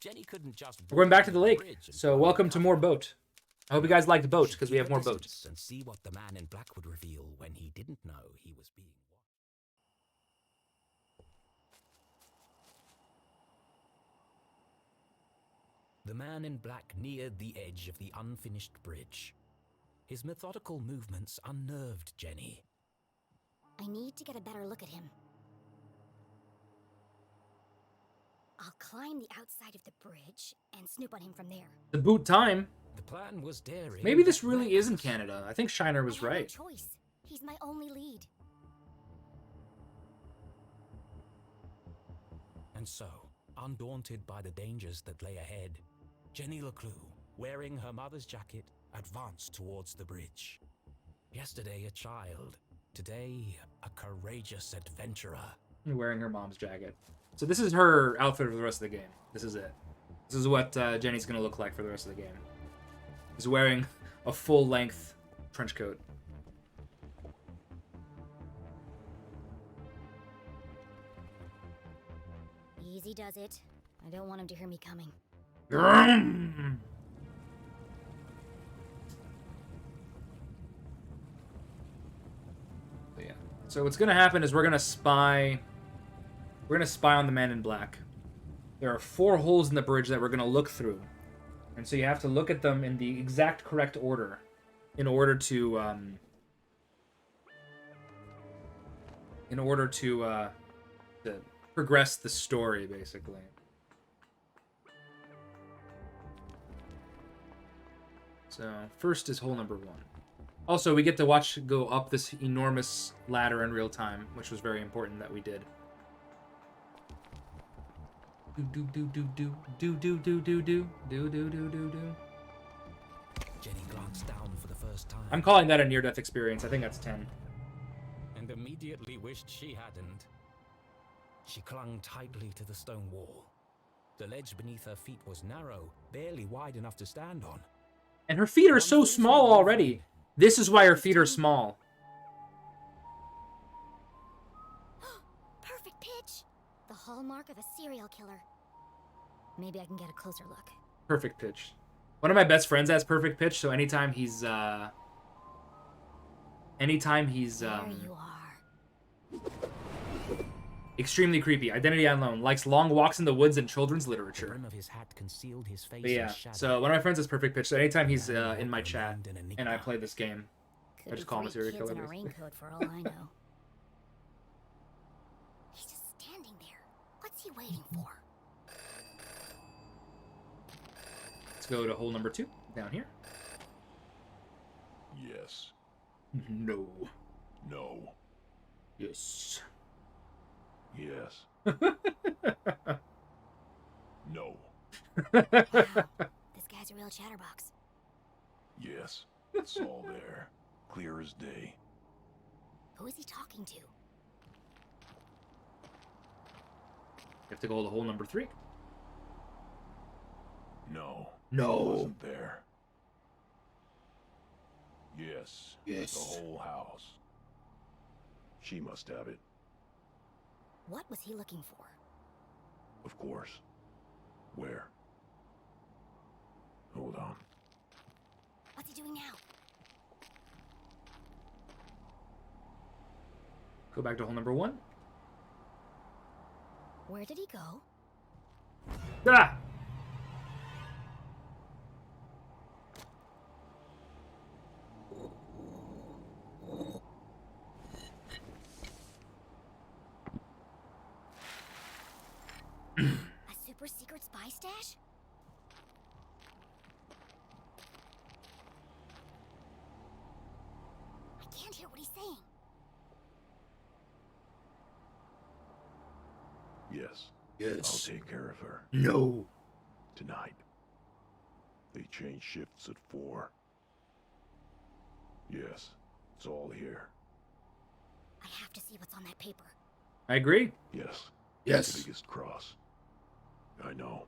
Jenny couldn't just We're going back to the lake, so welcome to more boat. I hope you guys liked boat because we have more boat. And see what the man in black would reveal when he didn't know he was being watched. The man in black neared the edge of the unfinished bridge. His methodical movements unnerved Jenny. I need to get a better look at him. I'll climb the outside of the bridge and snoop on him from there. The boot time. The plan was daring. Maybe this really is in Canada. I think Shiner was I have right. no choice. He's my only lead. And so, undaunted by the dangers that lay ahead, Jenny Leclue, wearing her mother's jacket, advanced towards the bridge. Yesterday a child, today a courageous adventurer. Wearing her mom's jacket. So this is her outfit for the rest of the game. This is it. This is what Jenny's going to look like for the rest of the game. She's wearing a full-length trench coat. Easy does it. I don't want him to hear me coming. Grum! So, yeah. So what's gonna happen is we're gonna spy on the man in black. There are 4 holes in the bridge that we're gonna look through. And so you have to look at them in the exact correct order in order to progress the story, basically. So first is hole number 1. Also, we get to watch go up this enormous ladder in real time, which was very important that we did. Do do do do do do do do do do do do do do. Jenny glanced down for the first time. I'm calling that a near-death experience. I think that's 10. And immediately wished she hadn't. She clung tightly to the stone wall. The ledge beneath her feet was narrow, barely wide enough to stand on. And her feet are so small already. This is why her feet are small. Perfect pitch! The hallmark of a serial killer. Maybe I can get a closer look. Perfect pitch. One of my best friends has perfect pitch, so anytime he's There you are. extremely creepy. Identity unknown. Likes long walks in the woods and children's literature. The brim of his hat concealed his face But yeah, in shadow. so one of my friends has perfect pitch, so anytime he's in my chat and I play this game, I just call him a serial killer. In a raincoat for all I know. He's just standing there. What's he waiting for? Let's go to hole number 2, down here. Yes. No. No. Yes. Yes. No. Wow, this guy's a real chatterbox. Yes. It's all there. Clear as day. Who is he talking to? You have to go to hole number 3. No. No. He wasn't there. Yes. Yes. The whole house. She must have it. What was he looking for? Of course. Where? Hold on. What's he doing now? Go back to hole number 1. Where did he go? Ah! A super secret spy stash? I can't hear what he's saying. Yes. Yes. I'll take care of her. No. Tonight. They change shifts at 4. Yes. It's all here. I have to see what's on that paper. I agree. Yes. Yes. The biggest cross. I know.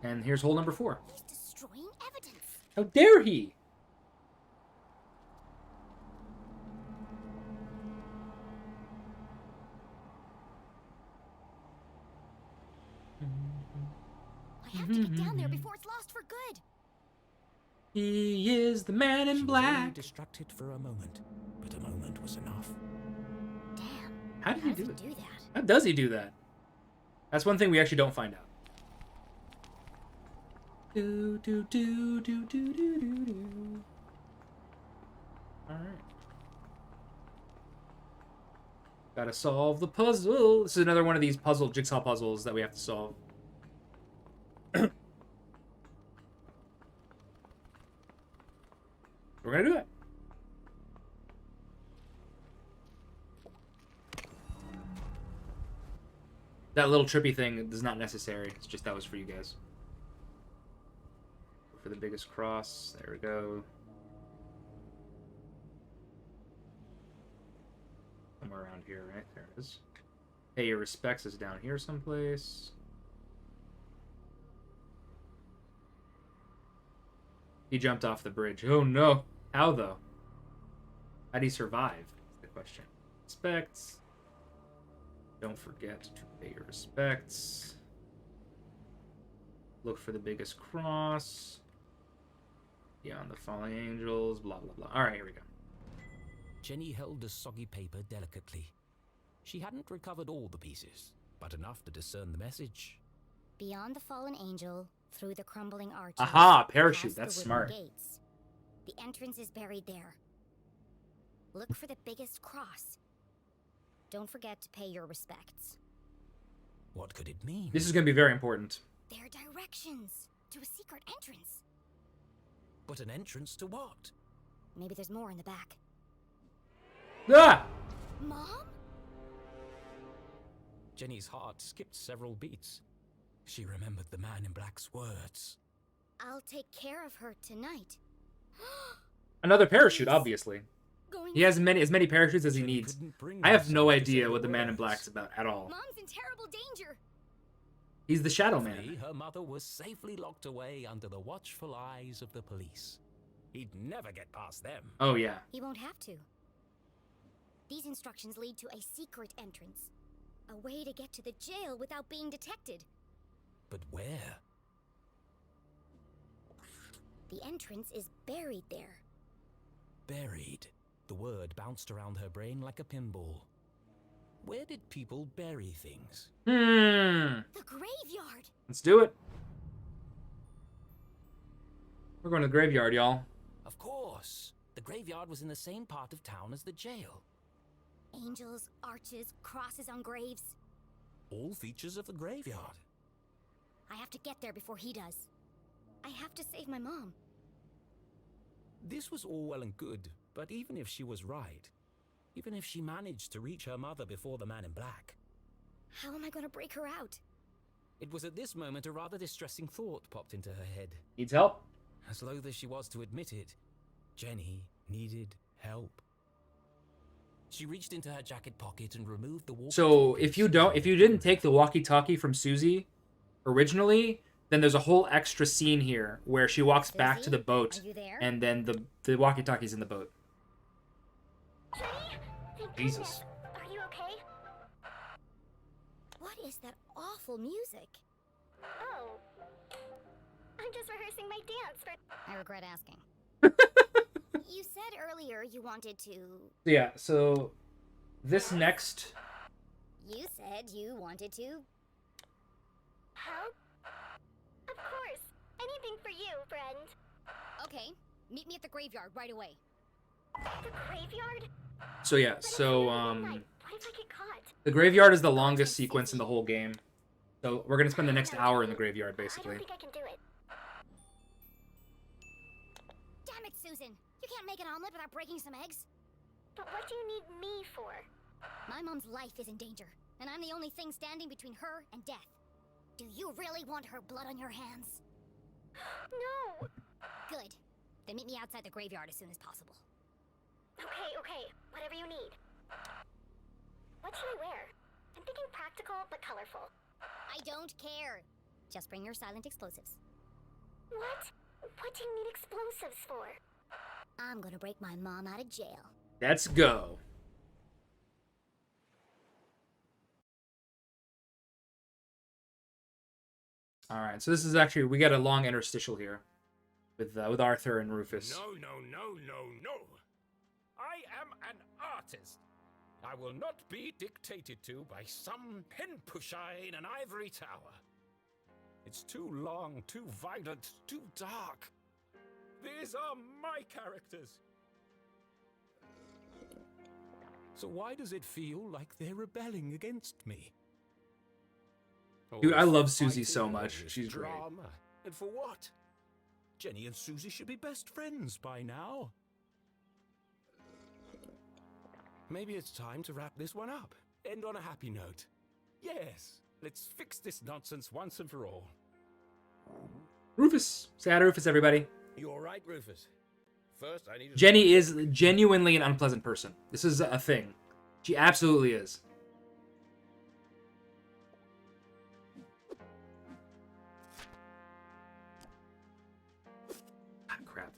And here's hole number 4. He's destroying evidence. How dare he? I have to get down there before it's lost for good. He is the man in She was black. only distracted for a moment, but a moment was enough. Damn. How did he do does it? do that? How does he do that? That's one thing we actually don't find out. Do do do do do do do do. All right. Gotta solve the puzzle. This is another one of these jigsaw puzzles that we have to solve. We're gonna do it. That little trippy thing is not necessary. It's just that was for you guys. For the biggest cross. There we go. Somewhere around here, right? There it is. Pay your respects is down here someplace. He jumped off the bridge. Oh no. How though? How'd he survive? That's the question. Respects. Don't forget to pay your respects. Look for the biggest cross. Beyond the falling angels, blah, blah, blah. All right, here we go. Jenny held the soggy paper delicately. She hadn't recovered all the pieces, but enough to discern the message. Beyond the fallen angel, through the crumbling arches. Aha, parachute. past the That's wooden smart. Gates. The entrance is buried there. Look for the biggest cross. Don't forget to pay your respects. What could it mean? This is going to be very important. They're directions to a secret entrance. But an entrance to what? Maybe there's more in the back. Ah! Mom? Jenny's heart skipped several beats. She remembered the man in black's words. I'll take care of her tonight. Another parachute, obviously. Going He has as many parachutes as he needs. I have no idea what the Man in Black's about at all. Mom's in terrible danger. He's the Shadow Thankfully, Man. her mother was safely locked away under the watchful eyes of the police. He'd never get past them. Oh, yeah. He won't have to. These instructions lead to a secret entrance. A way to get to the jail without being detected. But where? The entrance is buried there. Buried. The word bounced around her brain like a pinball. Where did people bury things? The graveyard. Let's do it. We're going to the graveyard, y'all. Of course. The graveyard was in the same part of town as the jail. Angels, arches, crosses on graves. All features of the graveyard. I have to get there before he does. I have to save my mom. This was all well and good, but even if she was right, even if she managed to reach her mother before the Man in Black, How am I going to break her out? it was at this moment a rather distressing thought popped into her head. Needs help? As loath as she was to admit it, Jenny needed help. She reached into her jacket pocket and removed the walkie-talkie. So if you didn't take the walkie-talkie from Susie originally, then there's a whole extra scene here where she walks back to the boat, Are you there? and then the walkie-talkie's in the boat. Jenny? Thank Jesus. goodness. Are you okay? What is that awful music? Oh. I'm just rehearsing my dance for... I regret asking. You said earlier you wanted to... Yeah, so this next... You said you wanted to... Help? Of course. Anything for you, friend. Okay, meet me at the graveyard right away. The graveyard? So yeah, so What if I get caught? the graveyard is the longest sequence in the whole game. So we're gonna spend the next hour in the graveyard, I basically. don't think I can do it. Damn it, Susan! You can't make an omelet without breaking some eggs. But what do you need me for? My mom's life is in danger, and I'm the only thing standing between her and death. Do you really want her blood on your hands? No! Good. Then meet me outside the graveyard as soon as possible. Okay. Whatever you need. What should I wear? I'm thinking practical but colorful. I don't care. Just bring your silent explosives. What? What do you need explosives for? I'm gonna break my mom out of jail. Let's go. All right, so this is actually, we got a long interstitial here with Arthur and Rufus. No. I am an artist. I will not be dictated to by some pen pusher in an ivory tower. It's too long, too violent, too dark. These are my characters. So why does it feel like they're rebelling against me? Dude, I All love this Susie fighting, so all much. this She's great. drama. And for what? Jenny and Susie should be best friends by now. Maybe it's time to wrap this one up. End on a happy note. Yes, let's fix this nonsense once and for all. Rufus. Say hi to Rufus, everybody. You all right, Rufus? First, I need to... Jenny is genuinely an unpleasant person. This is a thing. She absolutely is. Ah, crap.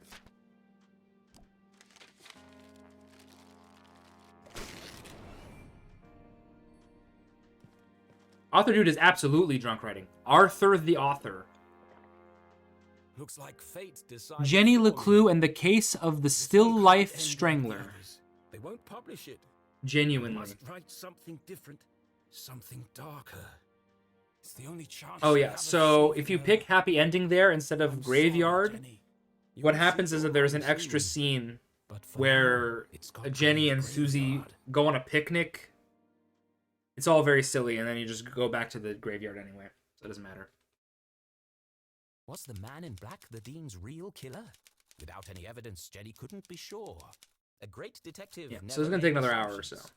Author dude is absolutely drunk writing. Arthur the author. Looks like fate decided. Jenny for me. Leclue and the Case of the Still Life Strangler. They won't publish it. Genuinely. We must write something different, something darker. It's the only chance. Oh we yeah, have of so saving if you her. pick happy ending there instead of I'm graveyard, sorry, Jenny. You what will happens see is your that there's an own extra soon. scene But for where now, it's got to Jenny be and the Susie graveyard. go on a picnic. It's all very silly, and then you just go back to the graveyard anyway, so it doesn't matter. Was the man in black the Dean's real killer? Without any evidence, Jenny couldn't be sure. A great detective. Yeah, never so it's gonna take made another hour or assumptions. so.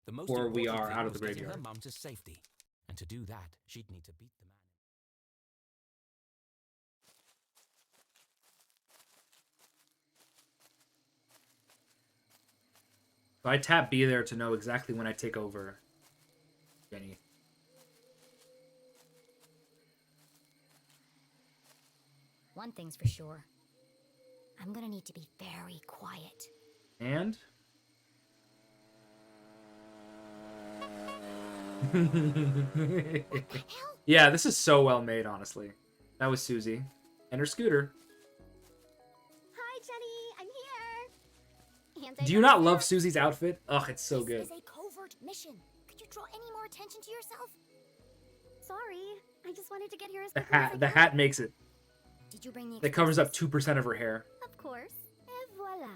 The most Before we important are thing out of the was getting graveyard. her mum to safety, and to do that, she'd need to beat the man. So I tap B there to know exactly when I take over Jenny. One thing's for sure. I'm gonna need to be very quiet. And? Yeah, this is so well made, honestly. That was Susie. And her scooter. Hi, Jenny. I'm here. And Do you not love Susie's outfit? Ugh, it's so good. This is a covert mission. Could you draw any more attention to yourself? Sorry, I just wanted to get here as The quickly as I hat, the could. hat makes it. Did you bring the That covers up explosives? 2% of her hair. Of course. Et voila.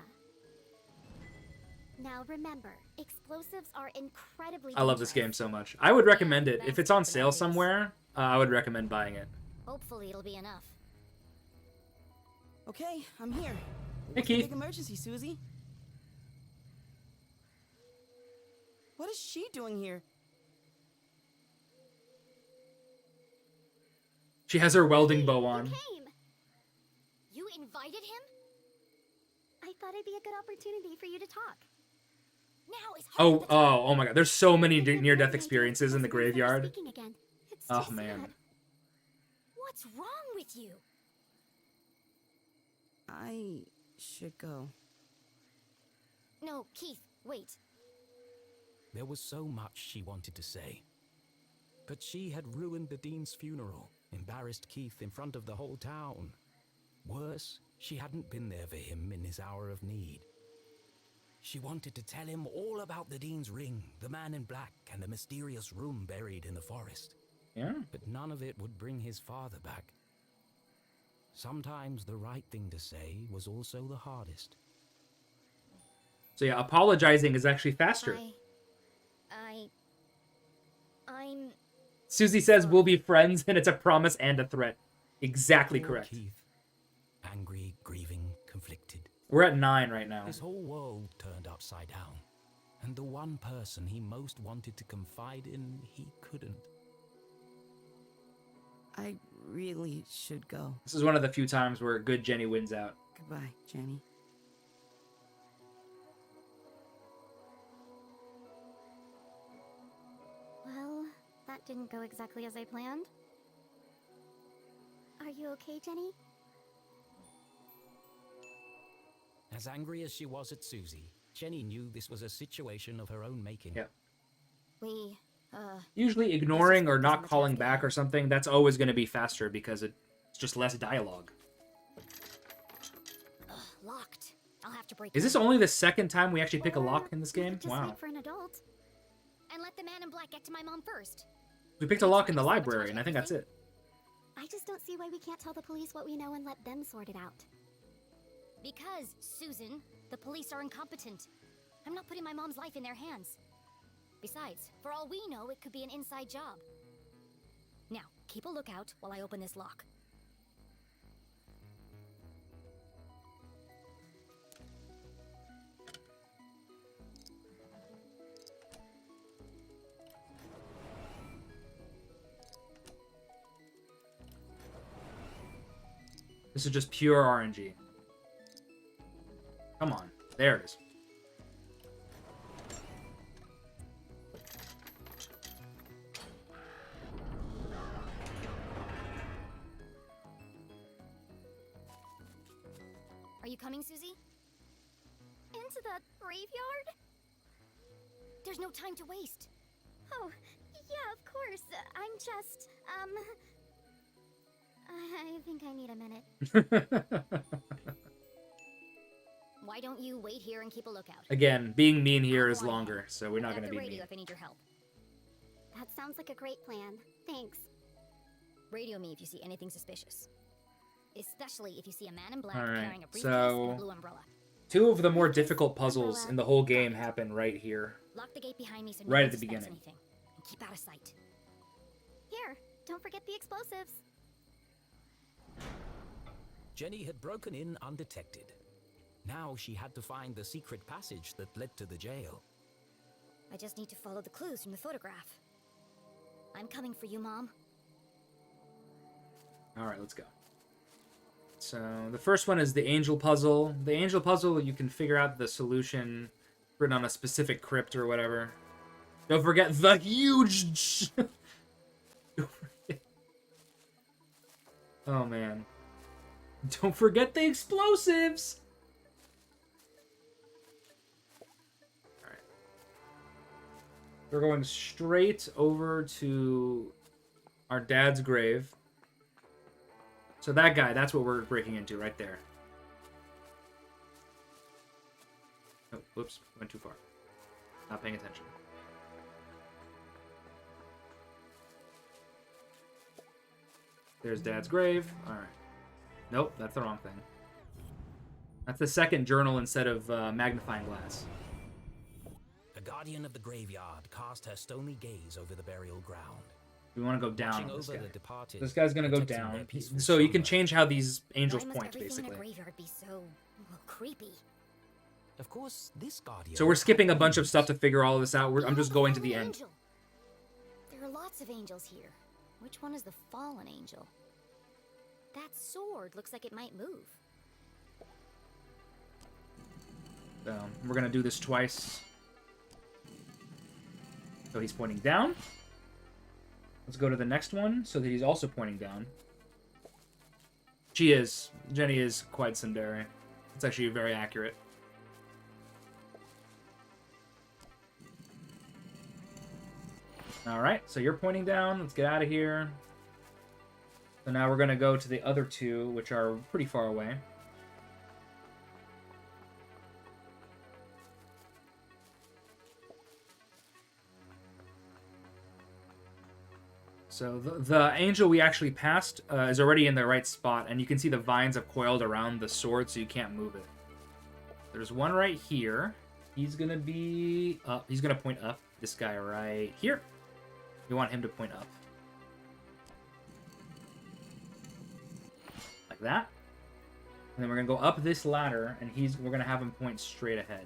Now remember, explosives are incredibly I love this dangerous. game so much. I would recommend it. If it's on sale somewhere, I would recommend buying it. Hopefully it'll be enough. Okay, I'm here. Hey, What's the Keith. big emergency, Susie? What is she doing here? She has her welding bow on. Came. You invited him? I thought it'd be a good opportunity for you to talk. Now is Oh my god. There's so many near-death experiences in the graveyard. Speaking again. It's Oh, too man. sad. What's wrong with you? I should go. No, Keith, wait. There was so much she wanted to say. But she had ruined the Dean's funeral, embarrassed Keith in front of the whole town. Worse, she hadn't been there for him in his hour of need. She wanted to tell him all about the Dean's ring, the man in black, and the mysterious room buried in the forest. Yeah. But none of it would bring his father back. Sometimes the right thing to say was also the hardest. So yeah, apologizing is actually faster. I'm... Susie says we'll be friends, and it's a promise and a threat. Exactly Poor correct. Keith. Angry, grieving, conflicted. We're at 9 right now. His whole world turned upside down. And the one person he most wanted to confide in, he couldn't. I really should go. This is one of the few times where good Jenny wins out. Goodbye, Jenny. Well, that didn't go exactly as I planned. Are you okay, Jenny? As angry as she was at Susie, Jenny knew this was a situation of her own making. Yeah. We, Usually ignoring or not calling back or something, that's always going to be faster because it's just less dialogue. locked. I'll have to break Is this only the second time we actually pick a lock in this game? Just Wow. wait for an adult. And let the man in black get to my mom first. We picked a lock in the library, and I think that's it. I just don't see why we can't tell the police what we know and let them sort it out. Because, Susan, the police are incompetent. I'm not putting my mom's life in their hands. Besides, for all we know, it could be an inside job. Now, keep a lookout while I open this lock. This is just pure RNG. Come on. There it is. Are you coming, Susie? Into the graveyard? There's no time to waste. Oh, yeah, of course. just, I think I need a minute. Why don't you wait here and keep a lookout? Again, being mean here is longer, so we're not going to be mean. Radio if I need your help. That sounds like a great plan. Thanks. Radio me if you see anything suspicious. Especially if you see a man in black carrying a briefcase and a blue umbrella. 2 of the more difficult puzzles in the whole game happen right here. Lock the gate behind me so right no at the one beginning. Anything. And keep out of sight. Here, don't forget the explosives. Jenny had broken in undetected. Now she had to find the secret passage that led to the jail. I just need to follow the clues from the photograph. I'm coming for you, Mom. Alright, let's go. So, the first one is the angel puzzle. The angel puzzle, you can figure out the solution written on a specific crypt or whatever. Don't forget the huge... Oh, man. Don't forget the explosives! Alright. We're going straight over to our dad's grave. So that guy, that's what we're breaking into right there. Oh, whoops, went too far. Not paying attention. There's Dad's grave. Alright. Nope, that's the wrong thing. That's the second journal instead of magnifying glass. The guardian of the graveyard cast her stony gaze over the burial ground. We want to go down on this Over guy. the departed, This guy's going to go protecting down. their peaceful So you can slumber. change how these angels Why must point, everything in a basically. graveyard be so creepy? Of course, this guardian. So we're skipping a bunch of stuff to figure all of this out. I'm just going to the end. Angel. There are lots of angels here. Which one is the fallen angel? That sword looks like it might move. So we're going to do this twice. So he's pointing down. Let's go to the next one so that he's also pointing down. She is. Jenny is quite tsundere. It's actually very accurate. Alright, so you're pointing down. Let's get out of here. So now we're going to go to the other 2, which are pretty far away. So the angel we actually passed is already in the right spot, and you can see the vines have coiled around the sword, so you can't move it. There's one right here. He's going to be up. He's going to point up. This guy right here. You want him to point up. Like that. And then we're going to go up this ladder, and we're going to have him point straight ahead.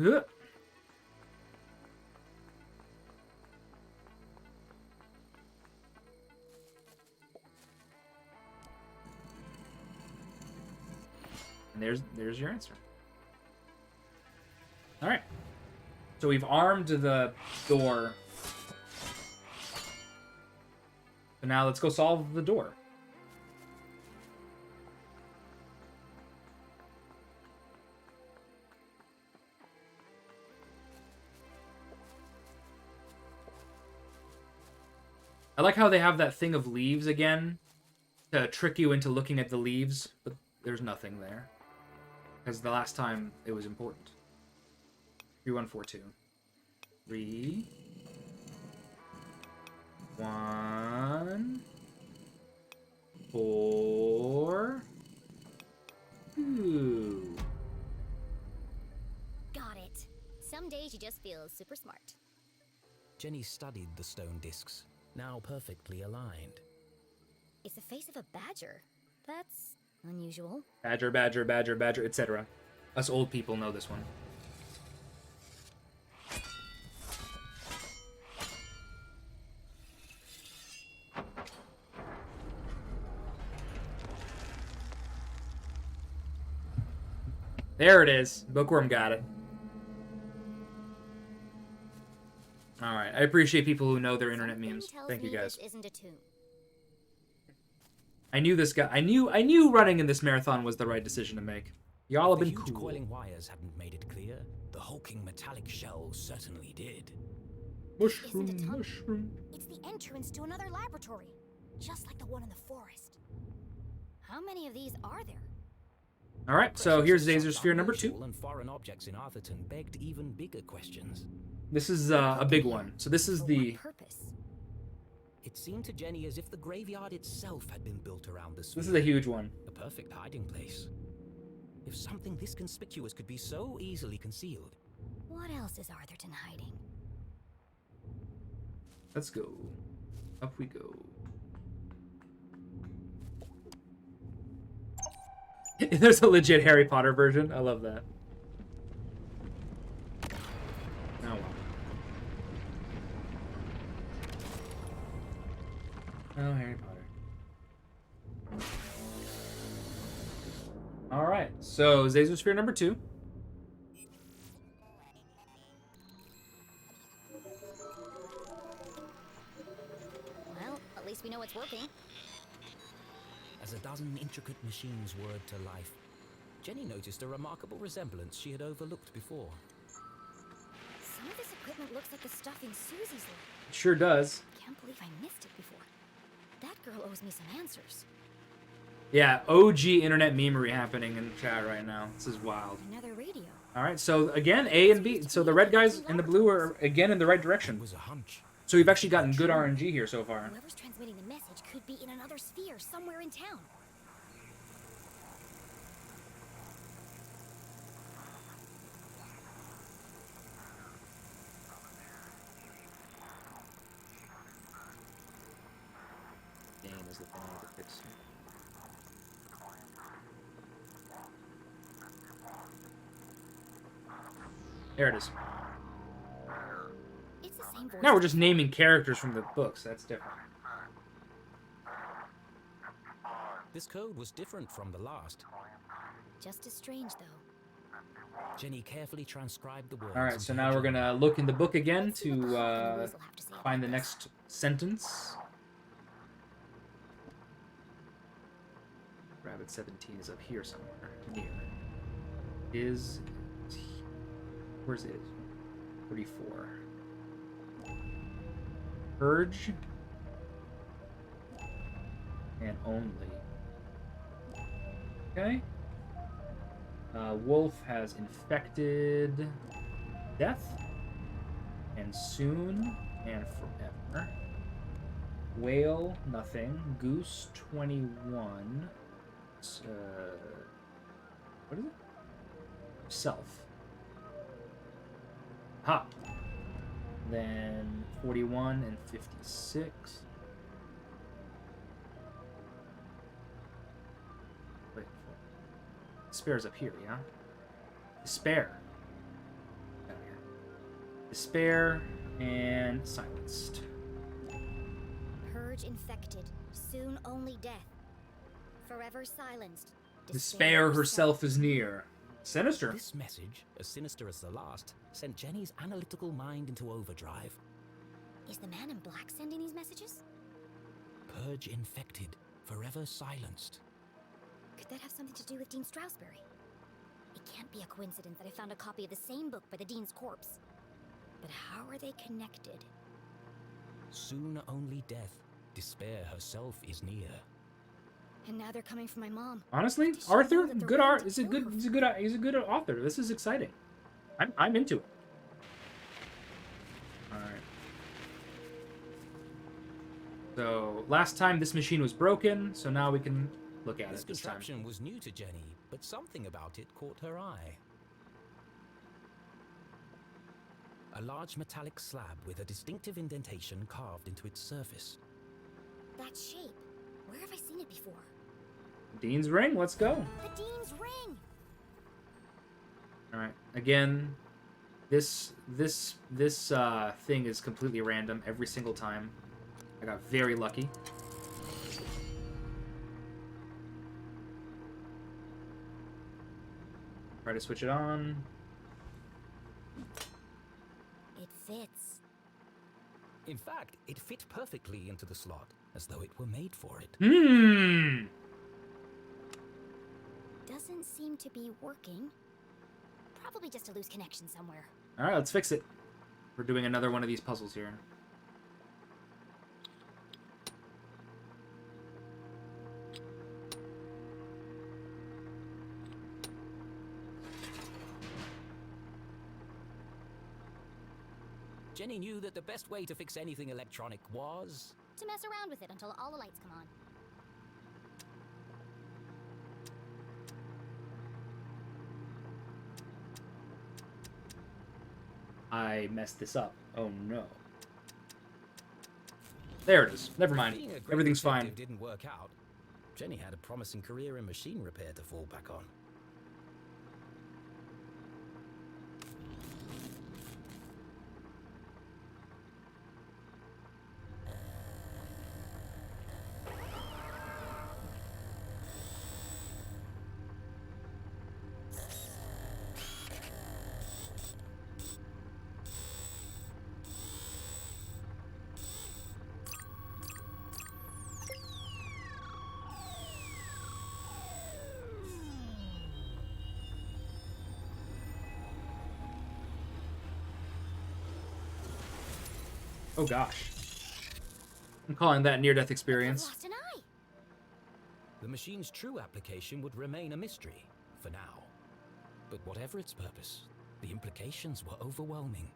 Ugh. And there's your answer. All right. So we've armed the door. So now let's go solve the door. I like how they have that thing of leaves again to trick you into looking at the leaves, but there's nothing there. Because the last time it was important. 3142. 3. 1. 4. 2. Got it. Some days you just feel super smart. Jenny studied the stone discs, now perfectly aligned. It's the face of a badger. That's unusual. Badger, badger, badger, badger, etc. Us old people know this one. There it is. Bookworm got it. Alright, I appreciate people who know their internet memes. Thank you guys. This isn't a tomb. I knew this guy. I knew running in this marathon was the right decision to make. Y'all have been The huge cool. coiling wires hadn't made it clear. The hulking metallic shell certainly did. Mushroom, mushroom. It's entrance to another laboratory, just like the one in the forest. How many of these are there? All right, so here's Laser Sphere number Unusual 2. And foreign objects in Arthurton begged even bigger questions. This is a big one. So this is the... Purpose. It seemed to Jenny as if the graveyard itself had been built around the sphere. This is a huge one. A perfect hiding place. If something this conspicuous could be so easily concealed. What else is Arthurton hiding? Let's go. Up we go. There's a legit Harry Potter version. I love that. Oh well. Oh, Harry Potter. Alright, so Zazer Sphere number 2. Well, at least we know it's working. As a dozen intricate machines whirred to life, Jenny noticed a remarkable resemblance she had overlooked before. Some of this equipment looks like the stuff in Susie's lab. It sure does. Can't believe I missed it before. That girl owes me some answers. Yeah, OG internet memery happening in the chat right now. This is wild. Another radio. Alright, so again, A and B. So the red guys and the blue are again in the right direction. It was a hunch. So we've actually gotten good RNG here so far. Whoever's transmitting the message could be in another sphere somewhere in town. Dane is the thing I have to fix. There it is. It's the same voice. Now we're just naming characters from the books. That's different. This code was different from the last. Just as strange, though. Jenny carefully transcribed the words. Alright, so now we're gonna look in the book again to find the next sentence. Rabbit 17 is up here somewhere. Near. Is... Where's it? 34. Purge. And only. Okay. Wolf has infected death. And soon. And forever. Whale, nothing. Goose, 21. What is it? Self. Ha! Then 41 and 56. Wait. Despair's up here, yeah? Despair. Down here. Despair and silenced. Purge infected. Soon only death. Forever silenced. Despair herself is near. Sinister. This message, as sinister as the last, sent Jenny's analytical mind into overdrive. Is the man in black sending these messages? Purge infected, forever silenced. Could that have something to do with Dean Strasberry? It can't be a coincidence that I found a copy of the same book by the Dean's corpse. But how are they connected? Soon only death. Despair herself is near. And now they're coming for my mom. Honestly, Arthur, good art. He's a good author. This is exciting. I'm into it. All right. So last time this machine was broken, so now we can look at This it this time. contraption was new to Jenny, but something about it caught her eye. A large metallic slab with a distinctive indentation carved into its surface. That shape. Where have I seen it before? Dean's ring. Let's go. The Dean's ring. All right. Again, this thing is completely random every single time. I got very lucky. Try to switch it on. It fits. In fact, it fit perfectly into the slot, as though it were made for it. Doesn't seem to be working. Probably just a loose connection somewhere. All right, let's fix it. We're doing another one of these puzzles here. Jenny knew that the best way to fix anything electronic was... to mess around with it until all the lights come on. I messed this up. Oh no. There it is. Never mind. Being a great Everything's fine. detective didn't work out. Jenny had a promising career in machine repair to fall back on. Oh gosh. I'm calling that near-death experience. Lost an eye. The machine's true application would remain a mystery, for now. But whatever its purpose, the implications were overwhelming.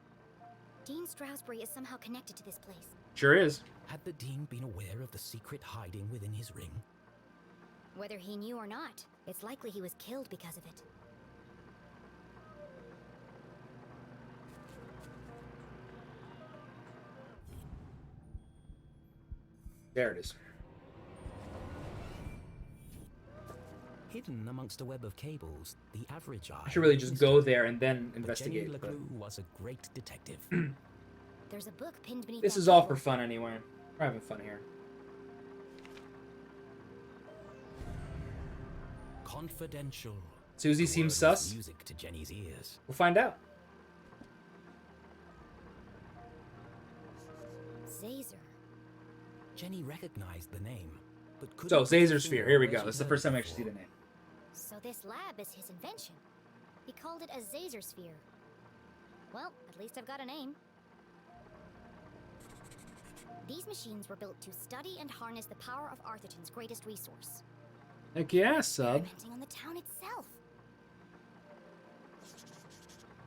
Dean Stroudsbury is somehow connected to this place. Sure is. Had the Dean been aware of the secret hiding within his ring? Whether he knew or not, it's likely he was killed because of it. There it is. Hidden amongst a web of cables, the average eye... I should really just go there and then investigate. Jenny But Leclue was a great detective. There's a book pinned beneath this that is all table. for fun anyway. We're having fun here. Confidential. Susie The seems word was sus. music to Jenny's ears. We'll find out. Zazer. Jenny recognized the name, but So, couldn't put Zazer her Sphere. finger Here we where go. she'd This is the heard first it time I actually see before. the name. So this lab is his invention. He called it a Zazer Sphere. Well, at least I've got a name. These machines were built to study and harness the power of Arthurton's greatest resource. Heck yeah, sub. Experimenting on the town itself.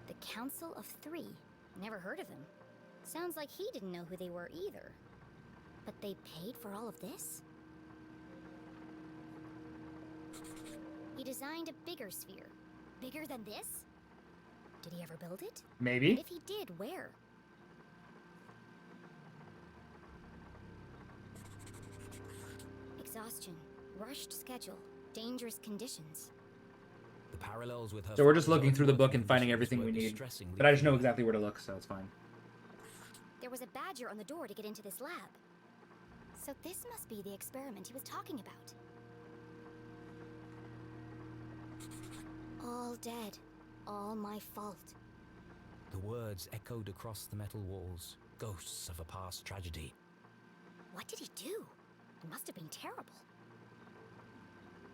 The Council of Three. Never heard of them. Sounds like he didn't know who they were either. But they paid for all of this? He designed a bigger sphere. Bigger than this? Did he ever build it? Maybe. And if he did, where? Exhaustion, rushed schedule, dangerous conditions. The parallels with her So we're just father's looking own through the book working and finding conditions everything were we need. distressingly But I just know clear. exactly where to look, so it's fine. There was a badger on the door to get into this lab. So this must be the experiment he was talking about. All dead. All my fault. The words echoed across the metal walls, ghosts of a past tragedy. What did he do? It must have been terrible.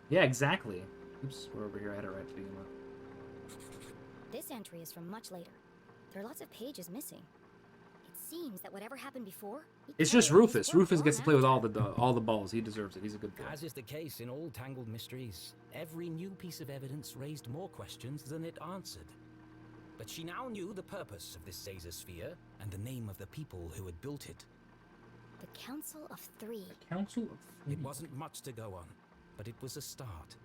Yeah, exactly. Oops, we're over here. I had it right to begin with. This entry is from much later. There are lots of pages missing. It seems that whatever happened before... he It's just carried on his Rufus. work Rufus gets to long play with after. all the balls. He deserves it. He's a good boy. As is the case in all tangled mysteries, every new piece of evidence raised more questions than it answered. But she now knew the purpose of this Zazer sphere and the name of the people who had built it. The Council of Three. Council of It wasn't much to go on, but it was a start.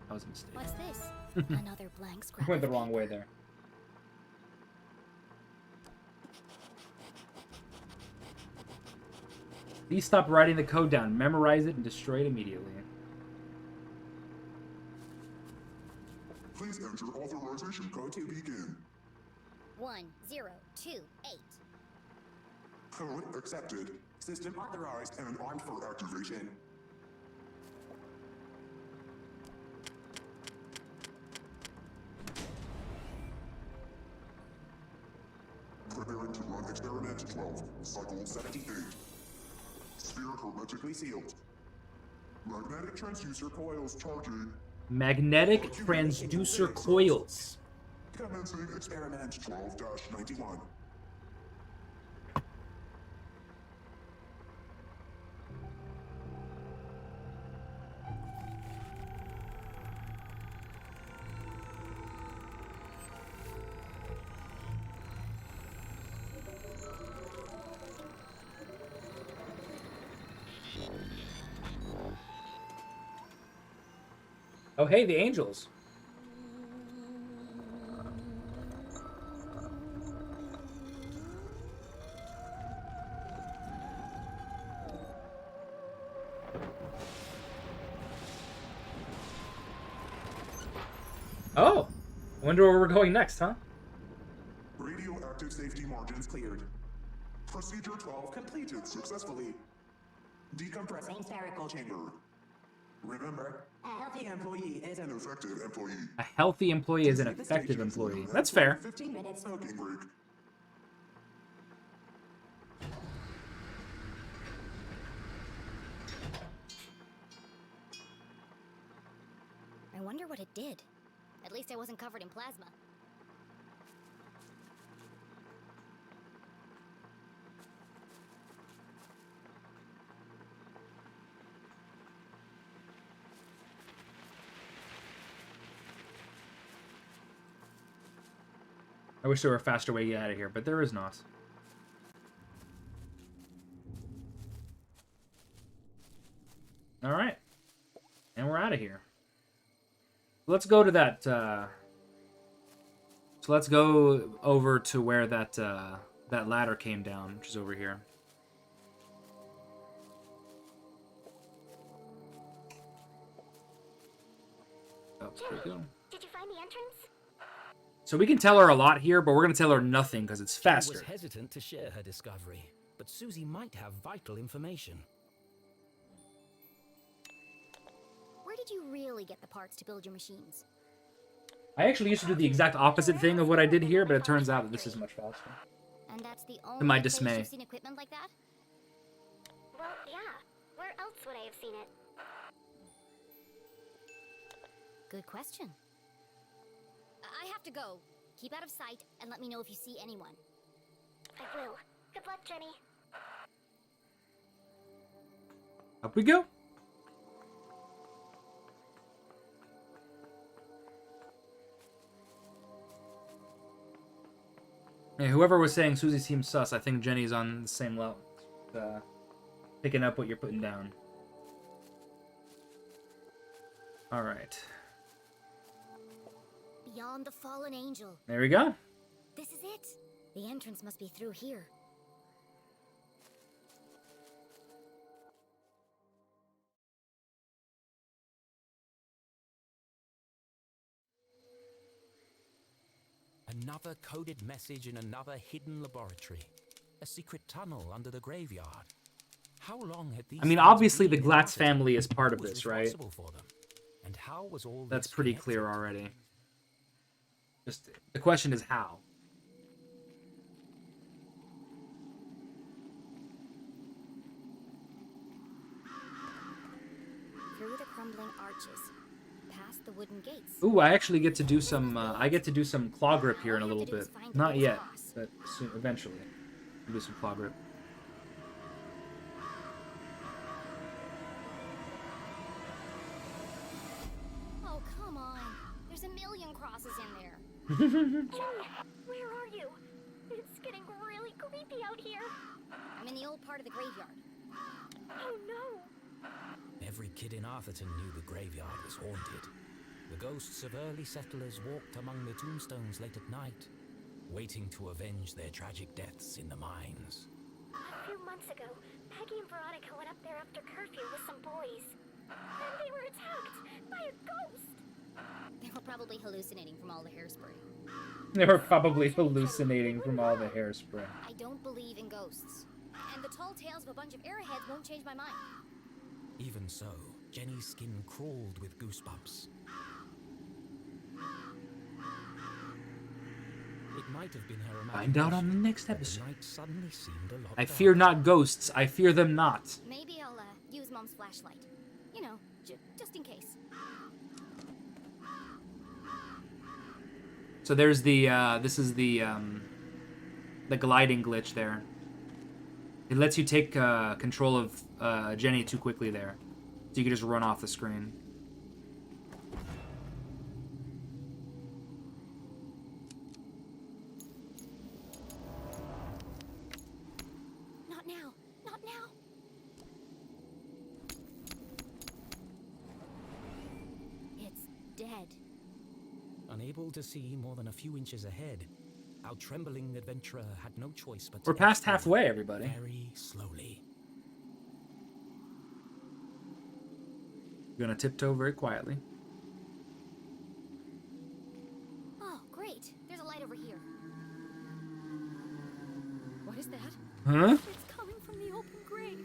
That was a mistake. What's this? Another blank scrap. Went the of wrong way paper. there. Please stop writing the code down. Memorize it and destroy it immediately. Please enter authorization code to begin. 1028. Code accepted. System authorized and armed for activation. Preparing to run experiment 12, cycle 78. Sphere hermetically sealed. Magnetic transducer coils charging. Magnetic transducer coils. Commencing experiment 12-91. hey, the angels. Oh, I wonder where we're going next, huh? Radioactive safety margins cleared. Procedure 12 completed successfully. Decompressing spherical chamber. Remember, a healthy employee is an effective employee. A healthy employee is an effective employee. That's fair. 15-minute smoking break. I wonder what it did. At least I wasn't covered in plasma. I wish there were a faster way to get out of here, but there is not. Alright. And we're out of here. Let's go to that, So let's go over to where that, that ladder came down, which is over here. Oh, there we go. Did you find the entrance? So we can tell her a lot here, but we're going to tell her nothing because it's Jenny faster. was hesitant to share her discovery, but Susie might have vital information. Where did you really get the parts to build your machines? I actually used to do the exact opposite thing of what I did here, but it turns out that this is much faster. And that's the To only my place dismay. you've seen equipment like that? Well, yeah. Where else would I have seen it? Good question. I have to go. Keep out of sight and let me know if you see anyone. I will. Good luck, Jenny. Up we go. Yeah, whoever was saying Susie seems sus, I think Jenny's on the same level. Picking up what you're putting down. Alright. Beyond the fallen angel. There we go. This is it. The entrance must be through here. Another coded message in another hidden laboratory. A secret tunnel under the graveyard. How long had these I mean, things obviously the been in Glatz Arthur? family is part of Who was this, right? responsible for them? And how was all That's this pretty connected? clear already. Just the question is how. Through the crumbling arches. Past the wooden gates. Ooh, I actually get to do some. I get to do some claw grip here in a little bit. Not yet, but soon, eventually, I'll do some claw grip. Oh, come on. There's a million crosses in there. Jenny, where are you? It's getting really creepy out here. I'm in the old part of the graveyard. Oh no. Every kid in Arthurton knew the graveyard was haunted. The ghosts of early settlers walked among the tombstones late at night, waiting to avenge their tragic deaths in the mines. A few months ago, Peggy and Veronica went up there after curfew with some boys. And they were attacked by a ghost. They were probably hallucinating from all the hairspray. They were probably hallucinating from all the hairspray. I don't believe in ghosts. And the tall tales of a bunch of airheads won't change my mind. Even so, Jenny's skin crawled with goosebumps. It might have been her imagination. Find out on the next but the episode. night suddenly seemed a lot I darker. fear not ghosts, I fear them not. Maybe I'll use Mom's flashlight. You know, just in case. So there's the, this is the gliding glitch there. It lets you take control of Jenny too quickly there. So you can just run off the screen. Not now. Not now. It's dead. Unable to see more than a few inches ahead, our trembling adventurer had no choice but to We're past explore halfway, everybody. very slowly. We're gonna tiptoe very quietly. Oh, great. There's a light over here. What is that? Huh? It's coming from the open grave.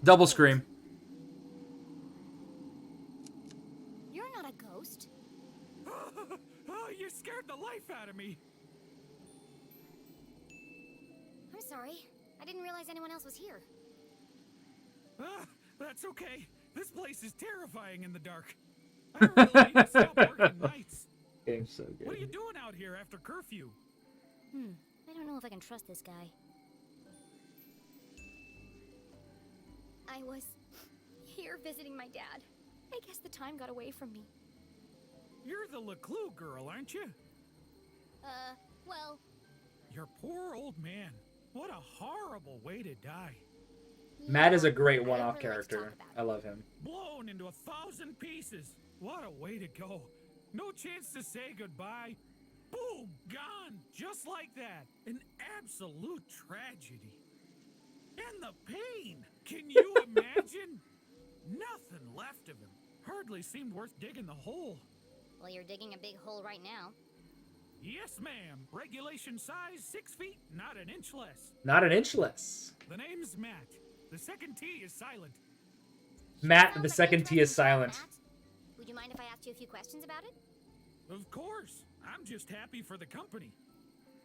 Double scream. You're not a ghost. Oh, you scared the life out of me. I'm sorry. I didn't realize anyone else was here. That's okay. This place is terrifying in the dark. I really need to stop working nights. Game's so good. What are you doing out here after curfew? I don't know if I can trust this guy. I was here visiting my dad. I guess the time got away from me. You're the Leclue girl, aren't you? Well... Your poor old man. What a horrible way to die. Matt is a great one-off character. I love him. Blown into 1,000 pieces. What a way to go. No chance to say goodbye. Boom! Gone! Just like that. An absolute tragedy. And the pain! Can you imagine? Nothing left of him. Hardly seemed worth digging the hole. Well, you're digging a big hole right now. Yes, ma'am. Regulation size 6 feet, not an inch less. Not an inch less. The name's Matt. The second T is silent. Matt, the second T is silent. Matt, would you mind if I asked you a few questions about it? Of course. I'm just happy for the company.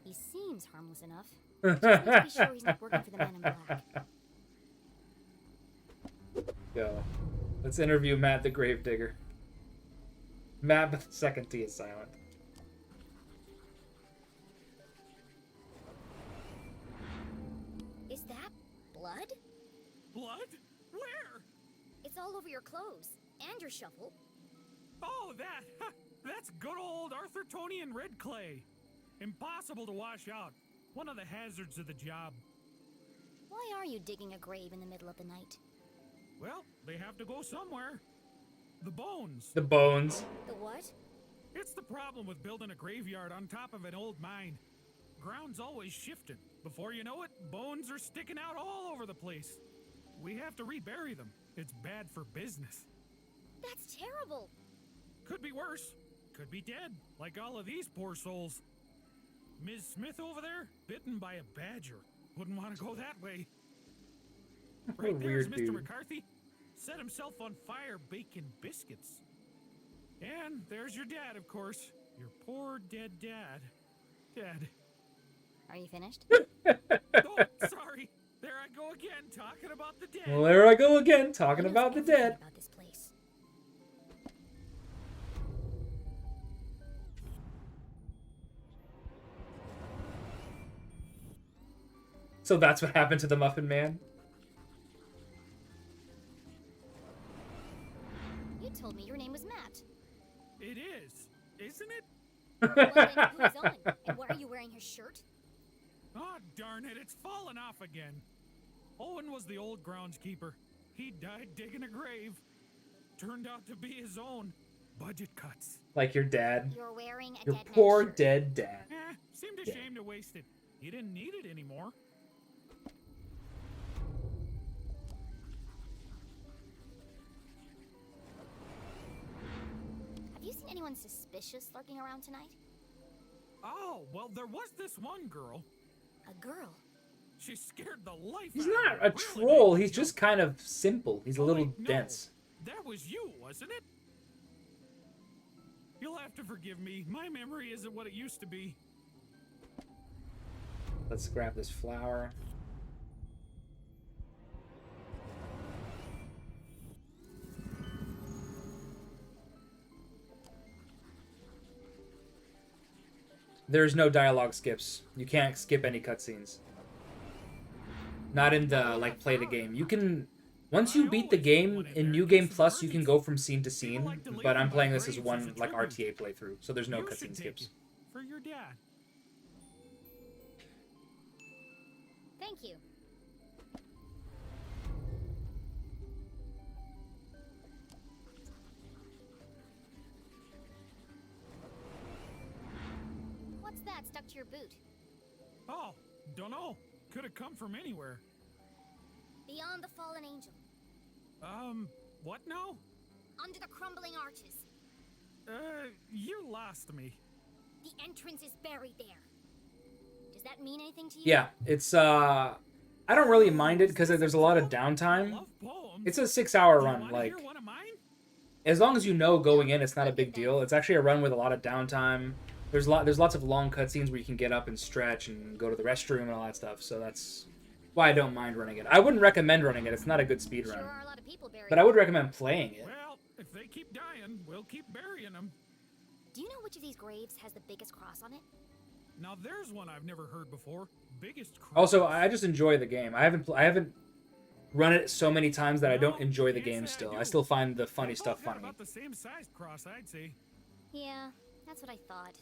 He seems harmless enough. Just need to be sure he's not working for the Man in Black. Go. Let's interview Matt the Gravedigger. Matt, the second T is silent. Is that blood? Blood? Where? It's all over your clothes. And your shovel. Oh, that! That's good old Arthurtonian red clay. Impossible to wash out. One of the hazards of the job. Why are you digging a grave in the middle of the night? Well, they have to go somewhere. The bones. The bones. The what? It's the problem with building a graveyard on top of an old mine. Ground's always shifting. Before you know it, bones are sticking out all over the place. We have to rebury them. It's bad for business. That's terrible. Could be worse. Could be dead, like all of these poor souls. Ms. Smith over there, bitten by a badger. Wouldn't want to go that way. Right there's Weird Mr. dude. McCarthy. Set himself on fire baking biscuits. And there's your dad, of course. Your poor dead dad. Dead. Are you finished? Oh, sorry. There I go again, talking about the dead. Well, there I go again, talking about the dead. About this place. So that's what happened to the Muffin Man? You told me your name was Matt. It is, isn't it? Well, then who's on? And why are you wearing his shirt? Oh, darn it, it's fallen off again. Owen was the old groundskeeper. He died digging a grave. Turned out to be his own. Budget cuts. Like your dad. You're wearing a Your dead poor man's shirt. dead dad. Seemed a shame to waste it. You didn't need it anymore. Have you seen anyone suspicious lurking around tonight? Oh, well, there was this one girl. A girl? She scared the life He's out not of a me. Really troll, made he's me just kind of simple. He's a little no. dense. That was you, wasn't it? You'll have to forgive me. My memory isn't what it used to be. Let's grab this flower. There's no dialogue skips. You can't skip any cutscenes. Not in the, like, play the game. You can Once you beat the game in New Game Plus, you can go from scene to scene. But I'm playing this as one like RTA playthrough, so there's no cutscene skips. For your dad. Thank you. What's that stuck to your boot? Oh, dunno. Could have come from anywhere. Beyond the fallen angel. What now? Under the crumbling arches. You lost me. The entrance is buried there. Does that mean anything to you? Yeah, it's I don't really mind it because there's a lot of downtime. It's a 6-hour run, like as long as you know going in, it's not a big deal. It's actually a run with a lot of downtime. There's lots of long cutscenes where you can get up and stretch and go to the restroom and all that stuff. So that's why I don't mind running it. I wouldn't recommend running it. It's not a good speed run. But I would recommend playing it. Well, if they keep dying, we'll keep burying them. Do you know which of these graves has the biggest cross on it? Now there's one I've never heard before. Biggest cross. Also, I just enjoy the game. I haven't run it so many times that I don't enjoy the game still. I still find the funny stuff funny. About the same sized cross, I'd say. Yeah, that's what I thought.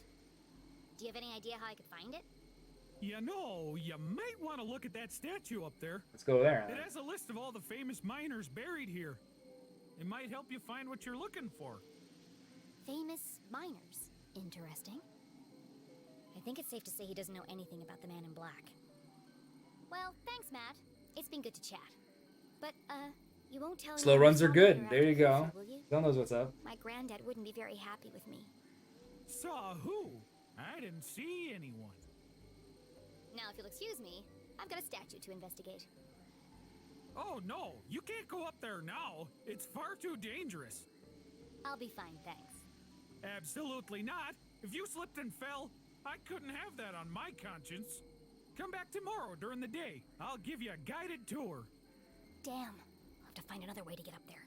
Do you have any idea how I could find it? You know, you might want to look at that statue up there. Let's go there. It has a list of all the famous miners buried here. It might help you find what you're looking for. Famous miners. Interesting. I think it's safe to say he doesn't know anything about the man in black. Well, thanks, Matt. It's been good to chat. But, you won't tell me... Slow runs are good. There you go. Phil knows what's up. My granddad wouldn't be very happy with me. Saw who? I didn't see anyone. Now, if you'll excuse me, I've got a statue to investigate. Oh, no. You can't go up there now. It's far too dangerous. I'll be fine, thanks. Absolutely not. If you slipped and fell, I couldn't have that on my conscience. Come back tomorrow during the day. I'll give you a guided tour. Damn. I'll have to find another way to get up there.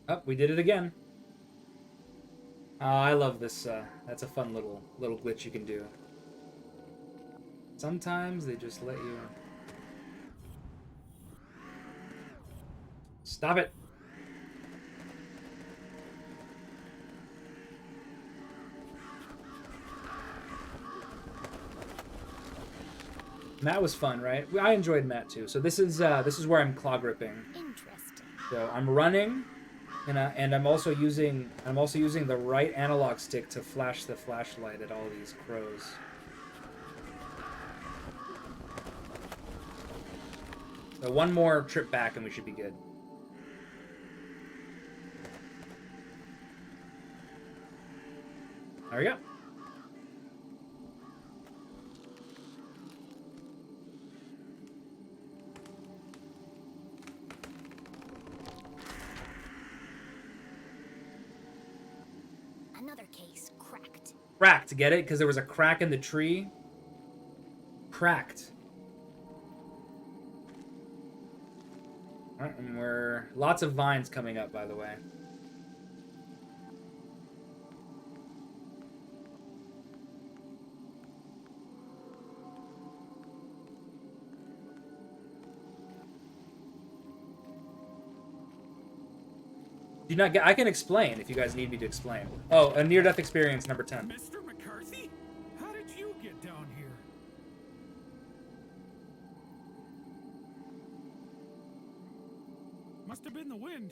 Oh, we did it again. I love this. That's a fun little glitch you can do. Sometimes they just let you... Stop it! Matt was fun, right? I enjoyed Matt too. So this is where I'm claw gripping. Interesting. So I'm running, and I'm also using the right analog stick to flash the flashlight at all these crows. So one more trip back and we should be good. There we go. Another case cracked. Cracked, get it? Because there was a crack in the tree. Cracked. Alright, and we're... Lots of vines coming up, by the way. Do you not get... I can explain if you guys need me to explain. Oh, a near-death experience, number 10. Mr. McCarthy? How did you get down here? Must have been the wind.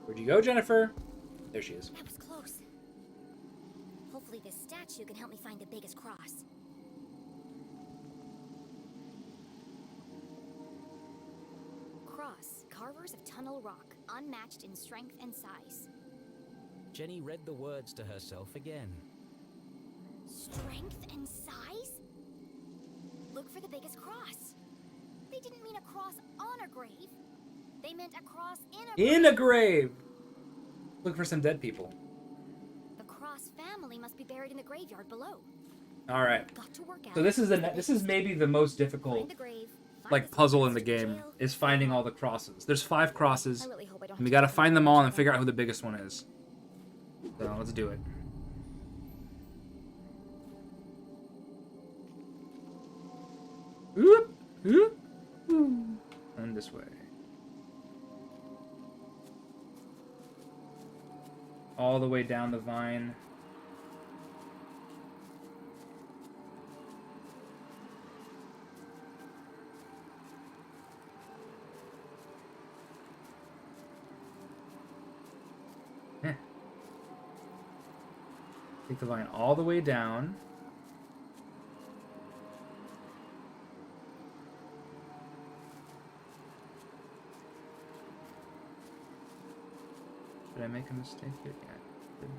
Where'd you go, Jennifer? There she is. That was close. Hopefully this statue can help me find the biggest cross. Cross, carvers of tunnel rock, unmatched in strength and size. Jenny read the words to herself again. Strength and size? Look for the biggest cross. They didn't mean a cross on a grave. They meant a cross in a grave. In a grave! Look for some dead people. The Cross family must be buried in the graveyard below. Alright. Got to work out. So this is maybe the most difficult like puzzle in the game, is finding all the crosses. There's 5 crosses, and we gotta find them all and figure out who the biggest one is. So let's do it. Oop, oop, ooh. And this way. All the way down the vine. Take the vine all the way down. Did I make a mistake here? Yeah, I did.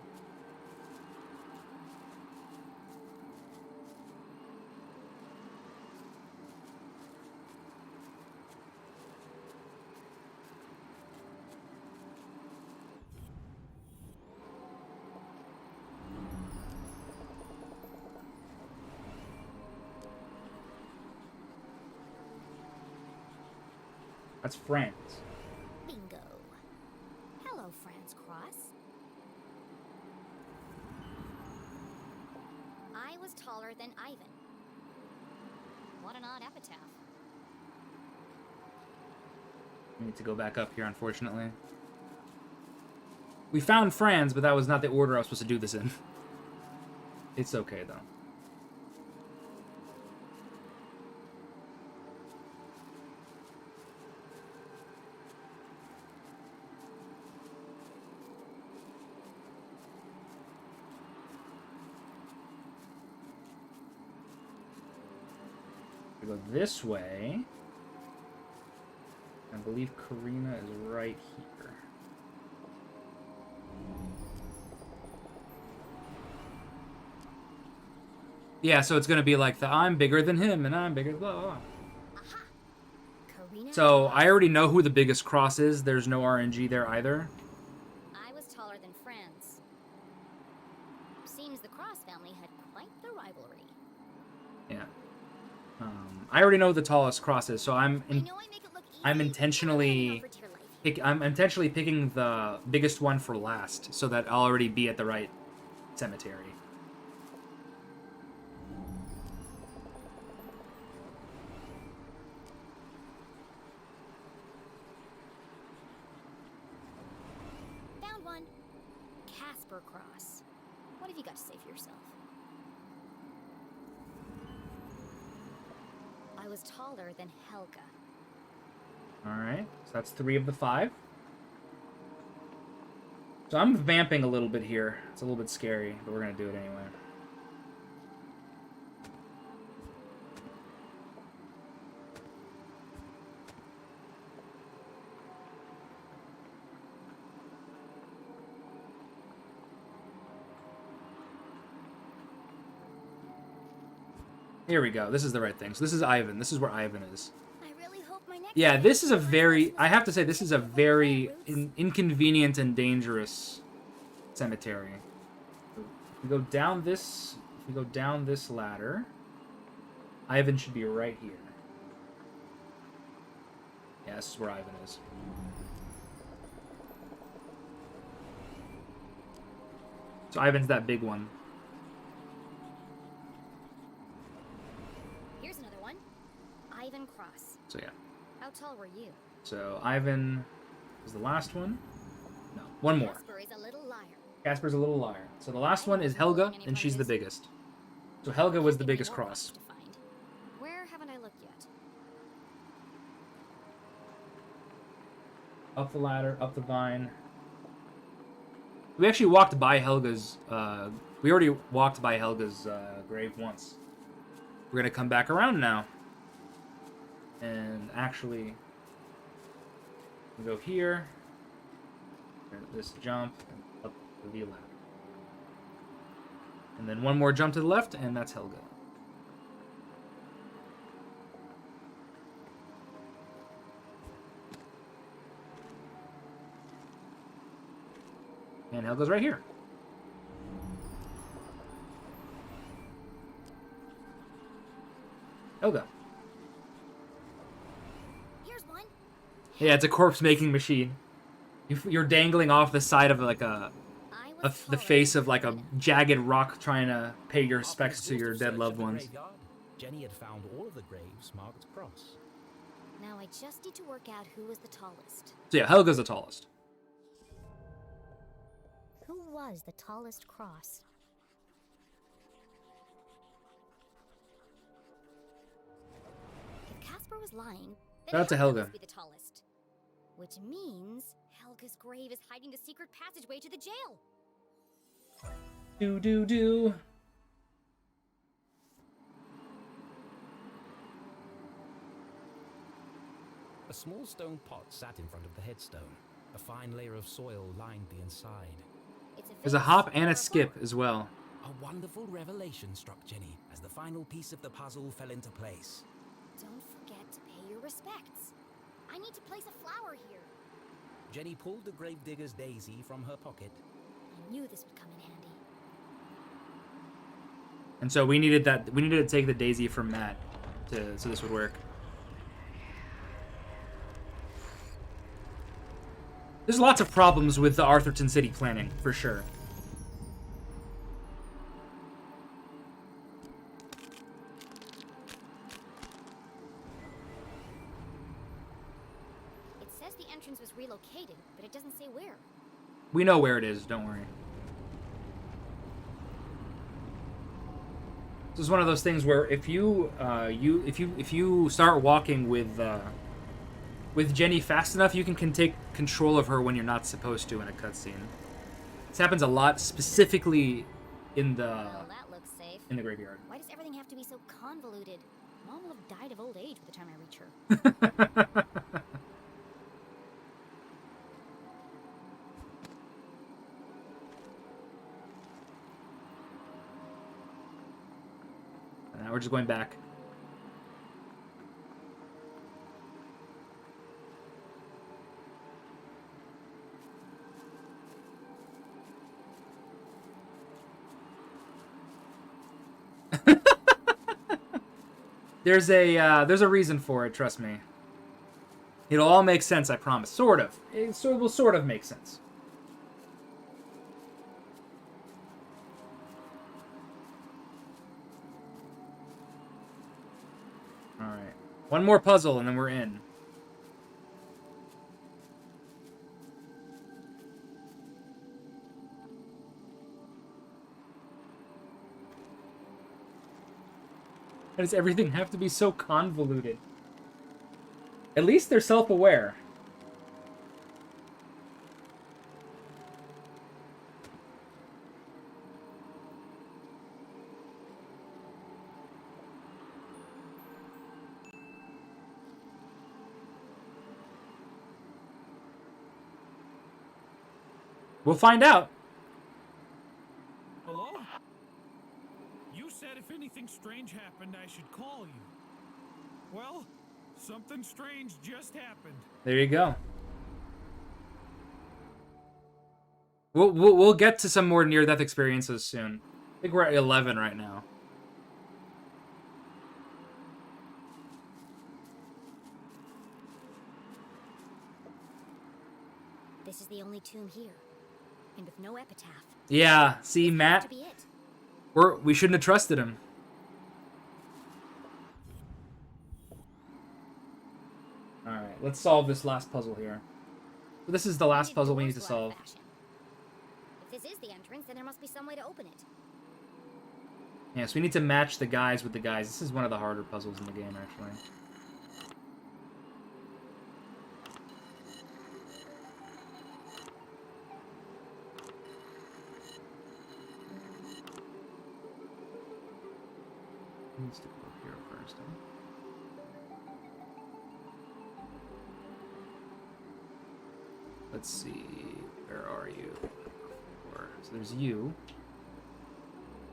That's France. Bingo. Hello, France Cross. I was taller than Ivan. What an odd epitaph. We need to go back up here, unfortunately. We found Franz, but that was not the order I was supposed to do this in. It's okay, though. We go this way. I believe Karina is right here. Yeah, so it's gonna be like the I'm bigger than him and I'm bigger blah blah blah. So I already know who the biggest cross is. There's no RNG there either. I was taller than Franz. Seems the Cross family had quite the rivalry. Yeah. I already know who the tallest cross is, so I'm intentionally picking the biggest one for last, so that I'll already be at the right cemetery. Found one. Casper Cross. What have you got to say for yourself? I was taller than Helga. Alright, so that's 3 of the 5. So I'm vamping a little bit here. It's a little bit scary, but we're going to do it anyway. Here we go. This is the right thing. So this is Ivan. This is where Ivan is. Yeah, this is a very... I have to say, this is a very inconvenient and dangerous cemetery. If we go down this... If we go down this ladder, Ivan should be right here. Yeah, this is where Ivan is. So Ivan's that big one. Here's another one. Ivan Cross. So yeah. How tall were you? So Ivan is the last one. No, one more. Casper is a little liar. Casper's a little liar. So the last one is Helga, and she's the biggest. So Helga was the biggest cross. Where haven't I looked yet? Up the ladder, up the vine. We actually walked by Helga's... we already walked by Helga's grave once. We're gonna come back around now. And actually, we go here, this jump, and up the ladder. And then one more jump to the left, and that's Helga. And Helga's right here. Helga. Yeah, it's a corpse-making machine. You're dangling off the side of like the face of like a jagged rock, trying to pay your respects to your dead loved ones. Jenny had found all of the graves marked cross. Now I just need to work out who was the tallest. So yeah, Helga's the tallest. Who was the tallest cross? If Casper was lying, then Shout out to Helga. must be the tallest. Which means Helga's grave is hiding the secret passageway to the jail. Do. A small stone pot sat in front of the headstone. A fine layer of soil lined the inside. There's a hop and a skip as well. A wonderful revelation struck Jenny as the final piece of the puzzle fell into place. Don't forget to pay your respects. I need to place a flower here. Jenny pulled the gravedigger's daisy from her pocket. I knew this would come in handy. And so we needed to take the daisy from Matt so this would work. There's lots of problems with the Arthurton City planning, for sure. It says the entrance was relocated, but it doesn't say where. We know where it is, don't worry. This is one of those things where if you start walking with Jenny fast enough, you can take control of her when you're not supposed to in a cutscene. This happens a lot, specifically in the Well, that looks safe. in the graveyard. Why does everything have to be so convoluted? Mom will have died of old age by the time I reach her. Now we're just going back. There's a reason for it, trust me. It'll all make sense, I promise. Sort of. It will sort of make sense. Alright. One more puzzle and then we're in. Why does everything have to be so convoluted? At least they're self-aware. We'll find out. Hello? You said if anything strange happened, I should call you. Well, something strange just happened. There you go. We'll get to some more near-death experiences soon. I think we're at 11 right now. This is the only tomb here, and with no epitaph. Yeah, see, Matt, To be it. we shouldn't have trusted him. Alright, let's solve this last puzzle here. So this is the last puzzle we need to solve. If this is the entrance, then there must be some way to open it. Yes, we need to match the guys with the guys. This is one of the harder puzzles in the game, actually. Needs to go here first, huh? Let's see, where are you? So there's you.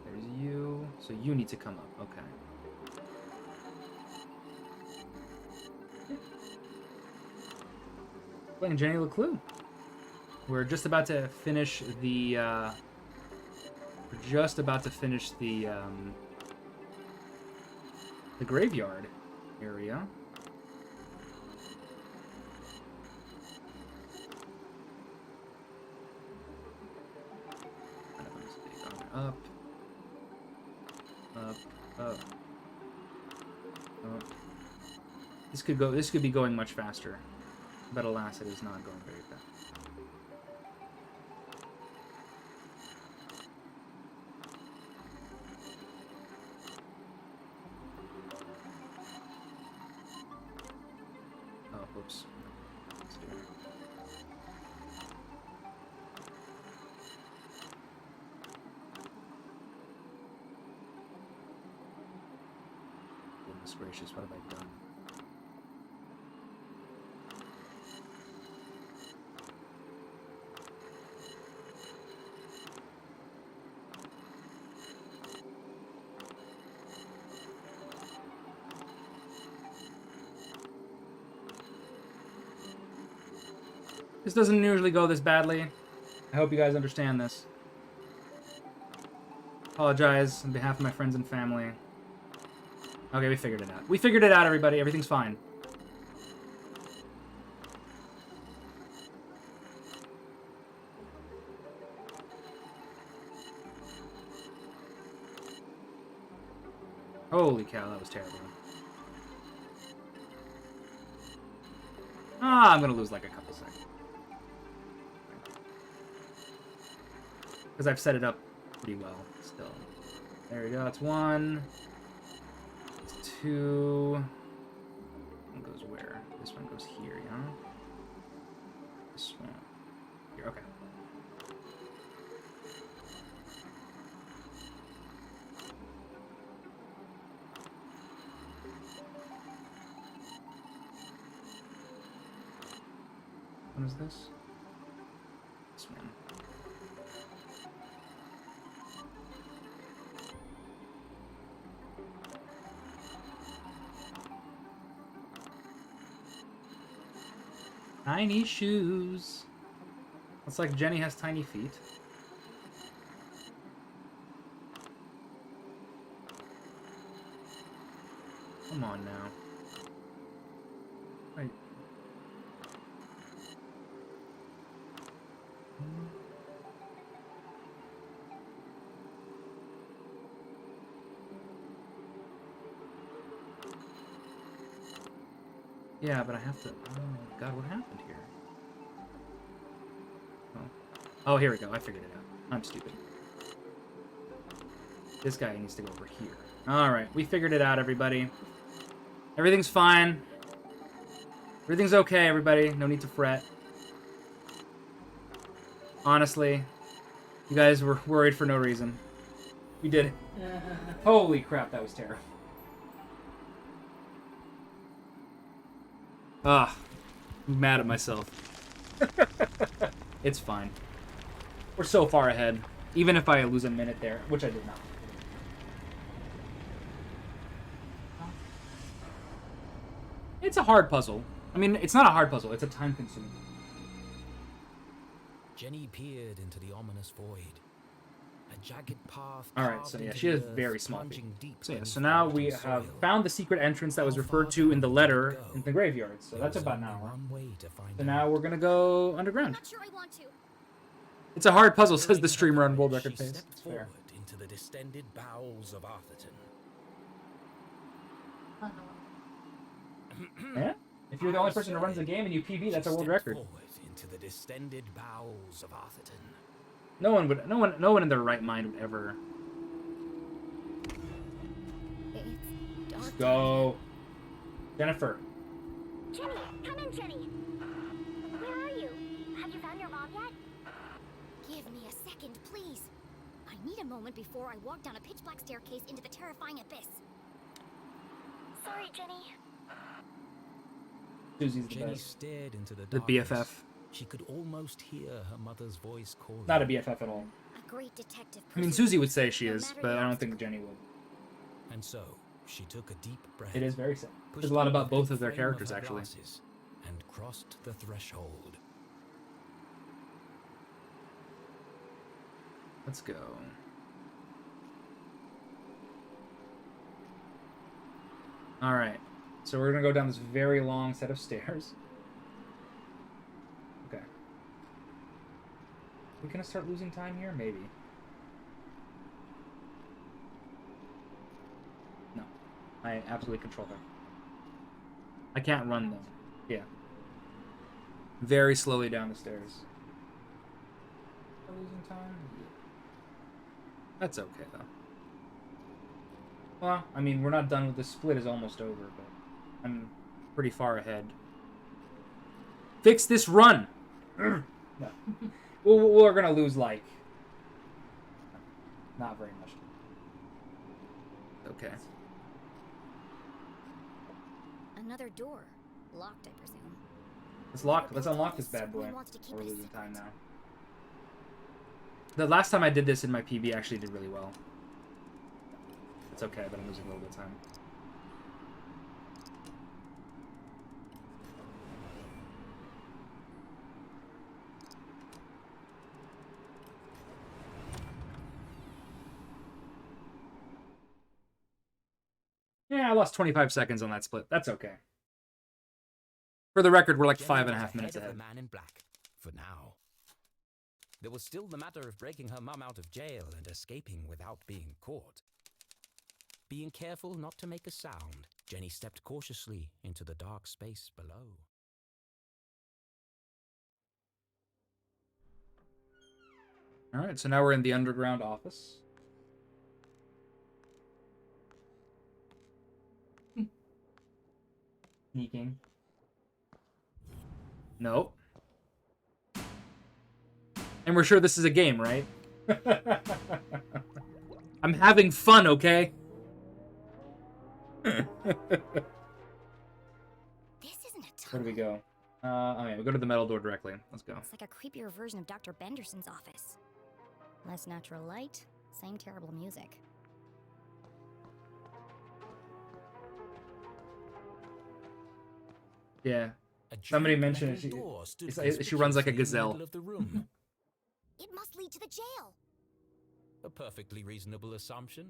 There's you. So you need to come up. Okay. Playing Jenny Leclue. We're just about to finish the. We're just about to finish the graveyard area. Up, up, up. Oh. This could be going much faster. But alas, it is not going very fast. Oh, whoops. Goodness gracious, what have I done? This doesn't usually go this badly. I hope you guys understand this. Apologize on behalf of my friends and family. Okay, we figured it out. We figured it out, everybody. Everything's fine. Holy cow, that was terrible. Ah, I'm gonna lose like a couple seconds. Because I've set it up pretty well still. There we go, that's one. That's two. One goes where? This one goes here, yeah? This one. Here, okay. What is this? This one. Tiny shoes. Looks like Jenny has tiny feet. Come on now. Wait. Yeah, but I have to... Oh, God, what happened here? Oh, here we go. I figured it out. I'm stupid. This guy needs to go over here. Alright, we figured it out, everybody. Everything's fine. Everything's okay, everybody. No need to fret. Honestly, you guys were worried for no reason. We did it. Holy crap, that was terrible. Ah, I'm mad at myself. It's fine. We're so far ahead. Even if I lose a minute there, which I did not. It's a hard puzzle. I mean, it's not a hard puzzle. It's a time-consuming. Jenny peered into the ominous void. A jagged path. Alright, so yeah, she has very small feet. So yeah, so now we have found the secret entrance that was referred to in the letter in the graveyard. So that's about an hour. So now we're gonna go underground. Not sure I want to. It's a hard puzzle, says the streamer on World Record Pace. It's fair. Into the distended bowels of Arthurton. Yeah? If you're the only person who runs the game and you PB, that's a world record. Into the distended bowels of Arthurton. No one in their right mind would ever. Let's go. Jennifer. Jenny, come in, Jenny. Where are you? Have you found your mom yet? Give me a second, please. I need a moment before I walk down a pitch black staircase into the terrifying abyss. Sorry, Jenny. Susie's the Jenny best. stared into the BFF. She could almost hear her mother's voice calling. Not a BFF at all. A great detective. I mean, Susie would say she is, but I don't think Jenny would. And so she took a deep breath. It is very sad. There's a lot about both of their characters, actually. And crossed the threshold. Let's go. Alright. So we're gonna go down this very long set of stairs. Okay. We gonna start losing time here? Maybe. No. I absolutely control her. I can't run them. Yeah. Very slowly down the stairs. Losing time? Yeah. That's okay, though. Well, I mean, we're not done with the split is almost over, but I'm pretty far ahead. Fix this run! No. We're gonna lose, like... Not very much. Okay. Another door. Locked, I presume. Let's unlock this bad boy. We're losing time now. The last time I did this in my PB actually did really well. It's okay, but I'm losing a little bit of time. Yeah, I lost 25 seconds on that split. That's okay. For the record, we're like 5.5 minutes ahead. The man in black, for now. There was still the matter of breaking her mum out of jail and escaping without being caught. Being careful not to make a sound, Jenny stepped cautiously into the dark space below. Alright, so now we're in the underground office. Sneaking. Nope. And we're sure this is a game, right? I'm having fun, okay? This isn't a tunnel. Where do we go? Oh yeah, we go to the metal door directly. Let's go. It's like a creepier version of Dr. Benderson's office. Less natural light, same terrible music. Yeah. Somebody mentioned she runs like a gazelle. It must lead to the jail. A perfectly reasonable assumption.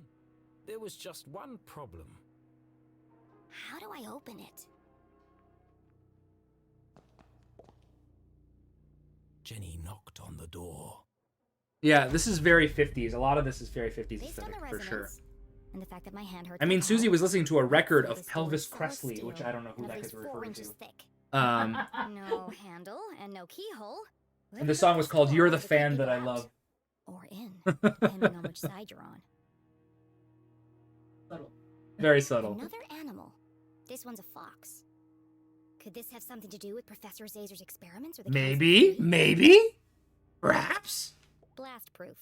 There was just one problem. How do I open it? Jenny knocked on the door. Yeah, this is very 50s. A lot of this is very 50s Based on aesthetic, the for sure. resonance and the fact that my hand hurts. I mean, like Susie hell, was listening to a record of this door Pelvis is solid Presley, steel which I don't know who and that at is least 4 referring inches to. thick. Um, No handle and no keyhole. and the song was called "You're the Fan That I Love." Or in, depending on which side you're on. Subtle. Very subtle. Another animal. This one's a fox. Could this have something to do with Professor Zazer's experiments or the Maybe? Perhaps? Blast proof.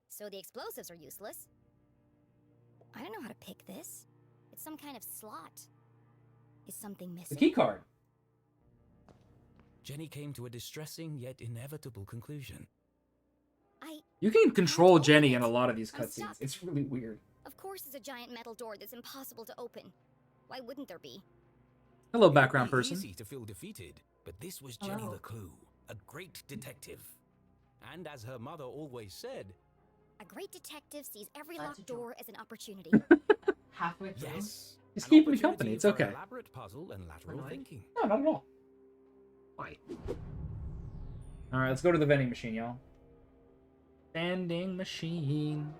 So the explosives are useless. I don't know how to pick this. It's some kind of slot. Is something The missing? key card. Jenny came to a distressing yet inevitable conclusion. You can control Jenny in a lot of these cutscenes. It's really weird. Of course there's a giant metal door that's impossible to open. Why wouldn't there be? Hello, background It'd be person. Easy to feel defeated, but this was Jenny Leclue, a great detective. And as her mother always said, A great detective sees every locked door as an opportunity. Halfway through. yes. He's an keeping me opportunity company, it's for okay. Elaborate puzzle and lateral thinking. No, not at all. Why? Alright, let's go to the vending machine, y'all. Vending machine.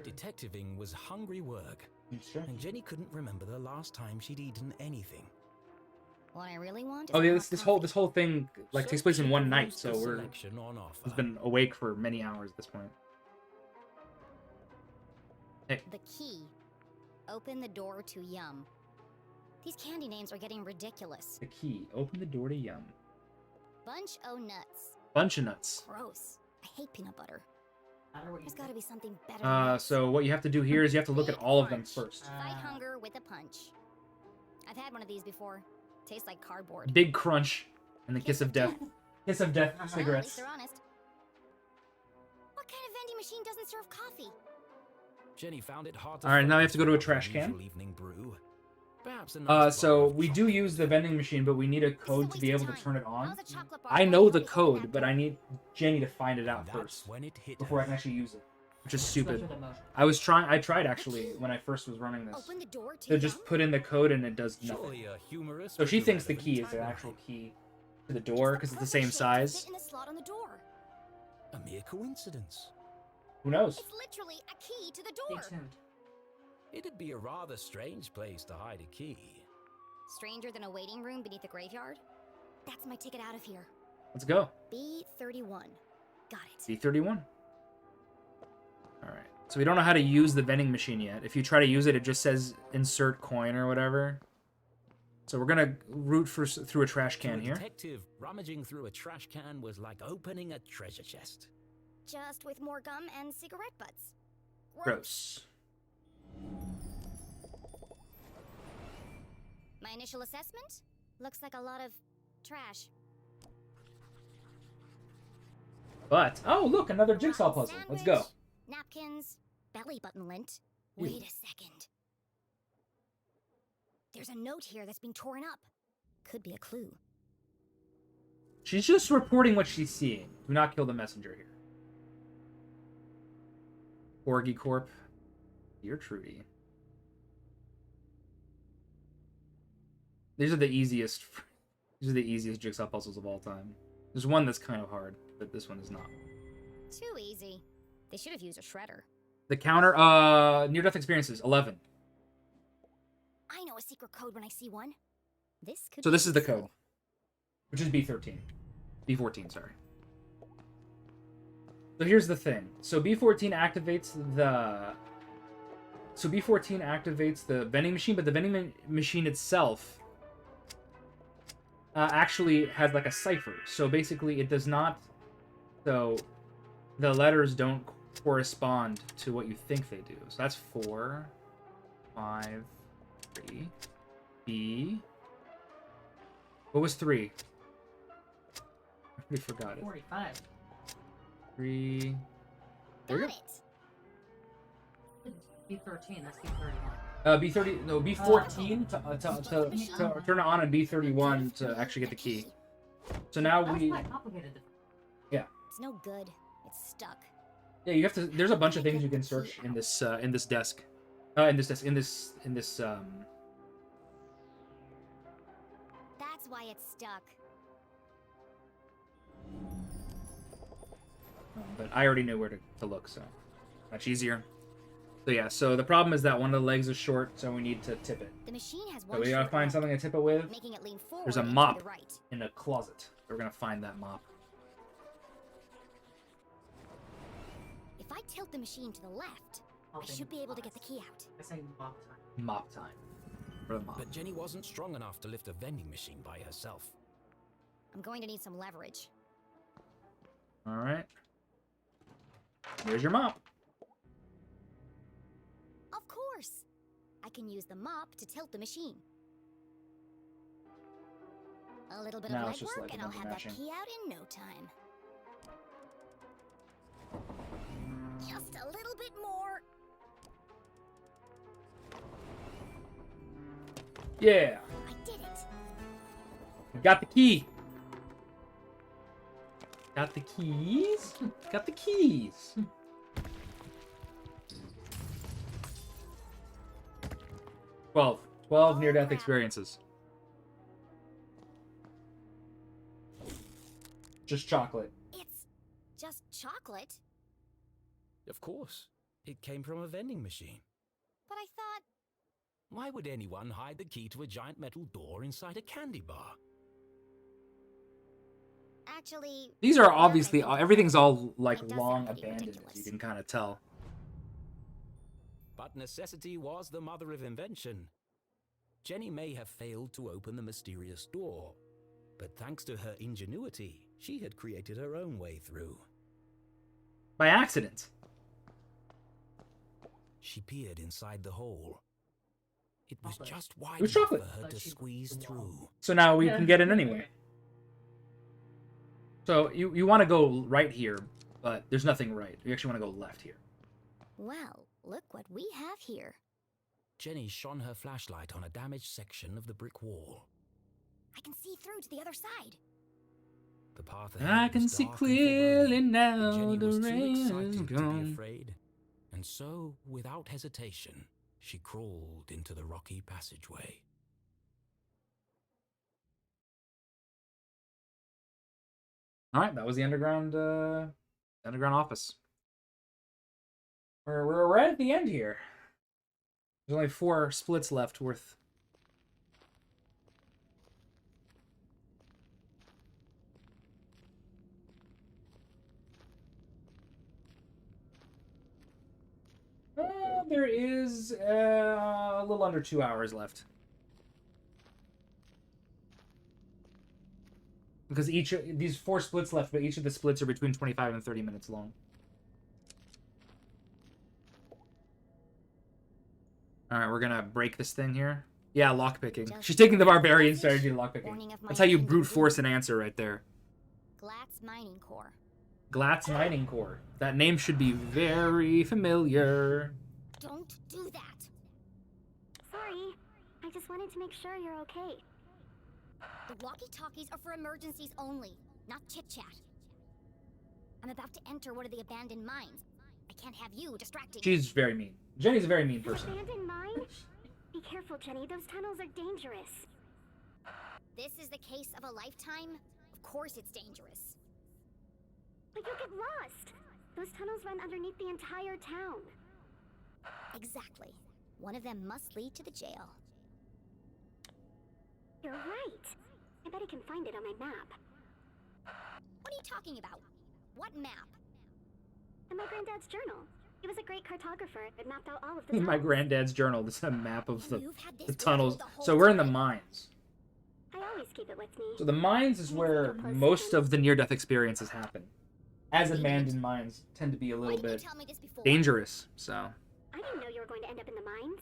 Detectiving was hungry work, and Jenny couldn't remember the last time she'd eaten anything. What I really want is Oh yeah, more this whole thing like takes place in one night, Peruse so the we're selection on offer. he's been awake for many hours at this point. Hey, The key. Open the door to Yum. These candy names are getting ridiculous. the key. Open the door to Yum. Bunch o' nuts. Bunch of nuts. Gross. I hate peanut butter. There's gotta be something better than this. So what you have to do here is you have to look at all of them first. Fight hunger with a punch. I've had one of these before. Tastes like cardboard. Big crunch and the kiss of death. Kiss of death Well, at least cigarettes. they're honest. What kind of vending machine doesn't serve coffee? Jenny found it hard to All right, now we have focus to go to a on her trash can. usual evening brew. Perhaps a nice So bottle of we do chocolate. use the vending machine, but we need a code to be able to turn it on. How's a chocolate bar I going know to the help me open code, that but door? I need Jenny to find it out That's first when it hit before I her. can actually use it, which is stupid. Switch with emotion. I tried actually when I first was running this Open the door to to just put in the code and it does nothing. Surely a humorous So she but thinks the irrelevant key is the tagline. actual key to the door because it's the same Perfect shape to size. fit in the slot on the door. A mere coincidence. Who knows? It's literally a key to the Stay door. tuned. It'd be a rather strange place to hide a key. Stranger than a waiting room beneath a graveyard? That's my ticket out of here. Let's go. B31. Got it. B31. Alright. So we don't know how to use the vending machine yet. If you try to use it, it just says insert coin or whatever. So we're gonna root through a trash can here. Detective, rummaging through a trash can was like opening a treasure chest. Just with more gum and cigarette butts. Gross. My initial assessment? Looks like a lot of trash. But, oh, look, another jigsaw puzzle. Let's go. Napkins, belly button lint. Ew. Wait a second. There's a note here that's been torn up. Could be a clue. She's just reporting what she's seeing. Do not kill the messenger here. Orgy Corp. Dear Trudy. These are the easiest jigsaw puzzles of all time. There's one that's kind of hard, but this one is not. Too easy. They should have used a shredder. The counter, near-death experiences, 11. I know a secret code when I see one. This could So be this is the useful. code, which is B13. B14, sorry. So here's the thing. So B14 activates the... So B14 activates the vending machine, but the vending machine itself actually has like a cipher. So basically it does not... So the letters don't correspond to what you think they do. So that's 4, 5, 3, B... What was 3? I already forgot it. 45. 3... There you go. B13, that's B31. B30, no, B14 to turn it on, and B31 to actually get the key. So now That's we... quite complicated. Yeah. It's no good. It's stuck. Yeah, you have to... There's a bunch of things you can search in this desk. That's why it's stuck. But I already knew where to look, so much easier. So yeah, so the problem is that one of the legs is short, so we need to tip it. The machine has So one we gotta short find leg, something to tip it with. making it lean forward There's a and to mop the right. in a closet. We're gonna find that mop. If I tilt the machine to the left, I should be able to get the key out. I say mop time. Mop time. For the mop. But Jenny wasn't strong enough to lift a vending machine by herself. I'm going to need some leverage. Alright. Here's your mop. Of course! I can use the mop to tilt the machine. A little bit Now of it's just legwork like and I'll another have that matching. key out in no time. Just a little bit more. Yeah. I did it. We got the key. Got the keys. Got the keys. 12 near-death experiences. Just chocolate. It's just chocolate. Of course. It came from a vending machine. But I thought... Why would anyone hide the key to a giant metal door inside a candy bar? Actually... These are obviously... Everything's all, like, long abandoned, as you can kind of tell. But necessity was the mother of invention. Jenny may have failed to open the mysterious door, but thanks to her ingenuity, she had created her own way through. By accident. She peered inside the hole. It was just wide It was enough chocolate. for her to squeeze through. So now we can get in anyway. So you want to go right here, but there's nothing right. You actually want to go left here. Well, look what we have here. Jenny shone her flashlight on a damaged section of the brick wall. I can see through to the other side. The path I ahead can was see dark and clearly foreboding, now but Jenny the was too rain is excited to be gone. afraid, and so, without hesitation, she crawled into the rocky passageway. All right, that was the underground office. We're right at the end here. There's only 4 splits left worth. There is a little under 2 hours left. Because these 4 splits left, but each of the splits are between 25 and 30 minutes long. Alright, we're gonna break this thing here. Yeah, lockpicking. She's taking the barbarian strategy to lockpicking. That's how you brute force an answer right there. Glatz Mining Core. Glatz Mining Core. That name should be very familiar. Don't do that. Sorry. I just wanted to make sure you're okay. The walkie-talkies are for emergencies only, not chit-chat. I'm about to enter one of the abandoned mines. I can't have you distracting. She's very mean. Jenny's a very mean person. Abandoned mine? Be careful, Jenny. Those tunnels are dangerous. This is the case of a lifetime? Of course it's dangerous. But you'll get lost. Those tunnels run underneath the entire town. Exactly. One of them must lead to the jail. You're right. I bet I can find it on my map. What are you talking about? What map? In my granddad's journal. He was a great cartographer that mapped out all of the In tunnels. my granddad's journal, this is a map of the tunnels. So we're in the mines. I always keep it with me. So the mines is where most of the near-death experiences happen. As abandoned mines tend to be a little bit dangerous, so. I didn't know you were going to end up in the mines.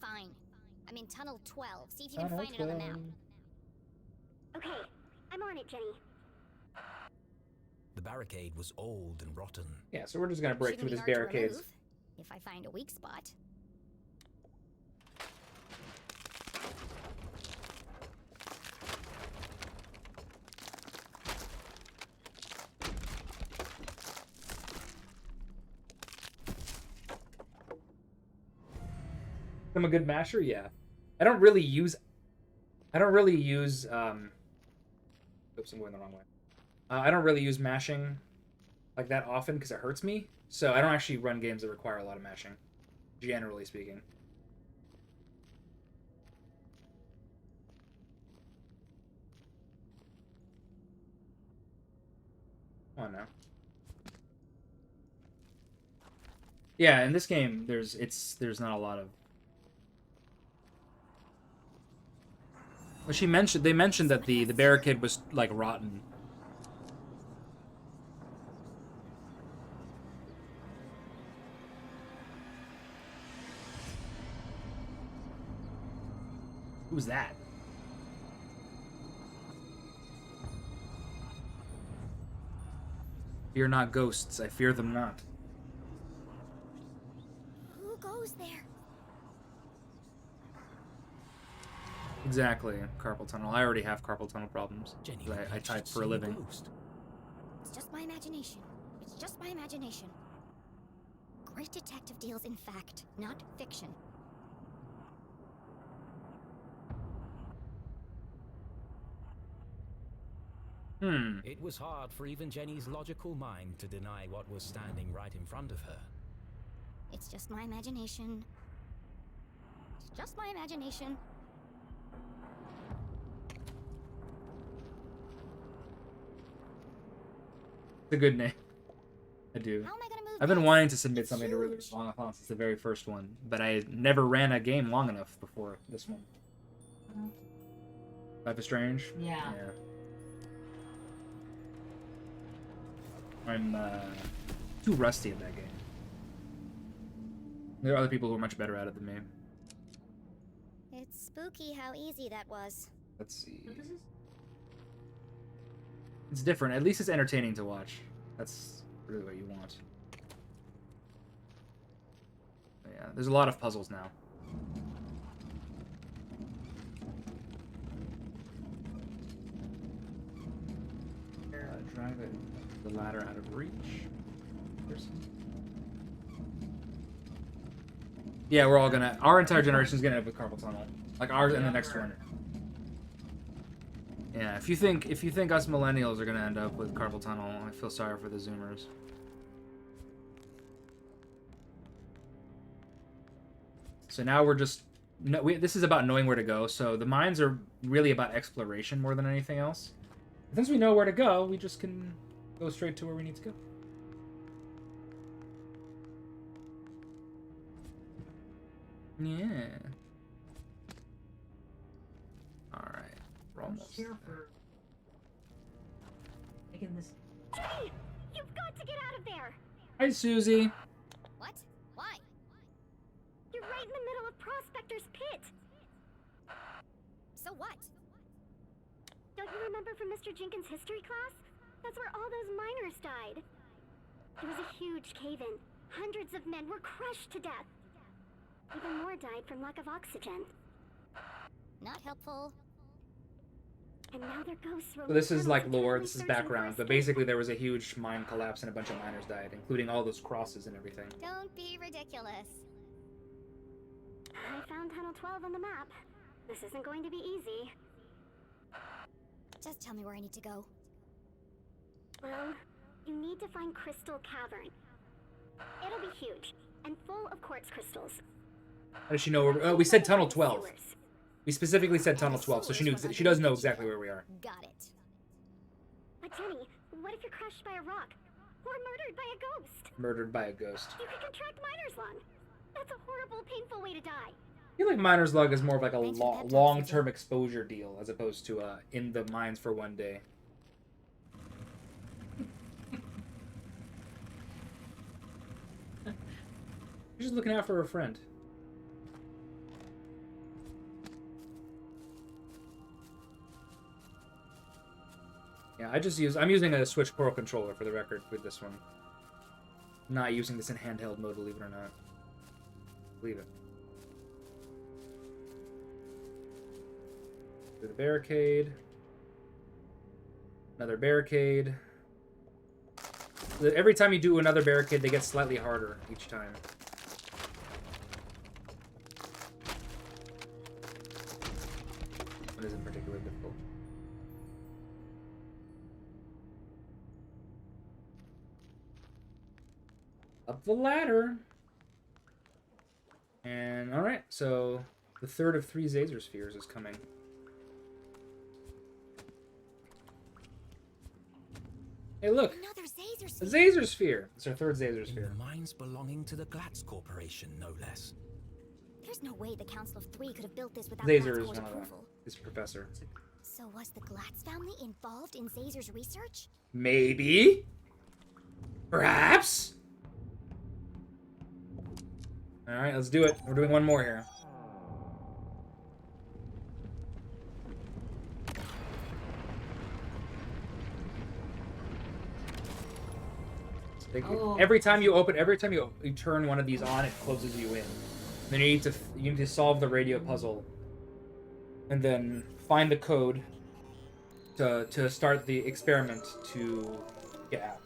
Fine. I'm in Tunnel 12. See if you can find it on the map. Okay, I'm on it, Jenny. The barricade was old and rotten. Yeah, so we're just gonna break through Shouldn't these be hard to barricades. remove, if I find a weak spot. I'm a good masher, yeah. I don't really use. Oops, I'm going the wrong way. I don't really use mashing like that often because it hurts me. So I don't actually run games that require a lot of mashing, generally speaking. Oh no. Yeah, in this game, there's not a lot of. Well, they mentioned that the barricade was like rotten. Who's that? Fear not ghosts, I fear them not. Who goes there? Exactly, carpal tunnel. I already have carpal tunnel problems. I type for a living. It's just my imagination. It's just my imagination. Great detective deals in fact, not fiction. It was hard for even Jenny's logical mind to deny what was standing right in front of her. It's just my imagination. It's just my imagination. It's a good name. I do. I've been wanting to submit something to Really Longathon since the very first one, but I never ran a game long enough before this one. Life is Strange? Yeah. I'm too rusty at that game. There are other people who are much better at it than me. It's spooky how easy that was. Let's see. It's different. At least it's entertaining to watch. That's really what you want. But yeah, there's a lot of puzzles now. Drive it. The ladder out of reach. Yeah, we're all gonna. Our entire generation is gonna end up with carpal tunnel, like ours and the next one. Yeah, if you think us millennials are gonna end up with carpal tunnel, I feel sorry for the Zoomers. So now we're just... No, this is about knowing where to go. So the mines are really about exploration more than anything else. Since we know where to go, we just can go straight to where we need to go. Yeah. Alright. We're almost here for making this. Hey, you've got to get out of there! Hi, Susie. What? Why? You're right in the middle of Prospector's Pit! So what? Don't you remember from Mr. Jenkins' history class? That's where all those miners died. It was a huge cave-in. Hundreds of men were crushed to death. Even more died from lack of oxygen. Not helpful. And now their ghosts So this is like lore, this is background, but basically there was a huge mine collapse and a bunch of miners died, including all those crosses and everything. Don't be ridiculous. I found Tunnel 12 on the map. This isn't going to be easy. Just tell me where I need to go. Well, you need to find Crystal Cavern. It'll be huge and full of quartz crystals. How does she know where... Oh, we said Tunnel 12. We specifically said Tunnel 12, so she does know exactly where we are. Got it. But Jenny, what if you're crushed by a rock? Or murdered by a ghost? Murdered by a ghost. You could contract miner's lung. That's a horrible, painful way to die. I feel like miner's lung is more of like a long-term exposure deal, as opposed to in the mines for one day. She's just looking out for her friend. Yeah, I'm using a Switch Pro controller for the record with this one. I'm not using this in handheld mode, believe it or not. Believe it. Through the barricade. Another barricade. Every time you do another barricade, they get slightly harder each time. It isn't particularly difficult. Up the ladder. And, alright, so the third of 3 Zazer Spheres is coming. Hey, look! Another Zazer A Zazer Sphere! It's our third Zazer Sphere. In the mines belonging to the Glatz Corporation, no less. There's no way the Council of Three could have built this without Zazer is Glatz's one of them. approval. His professor. So was the Glatz family involved in Zazer's research? Maybe? Perhaps? Alright, let's do it. We're doing one more here. Every time you turn one of these on, it closes you in. Then you need to solve the radio puzzle, and then find the code to start the experiment to get out.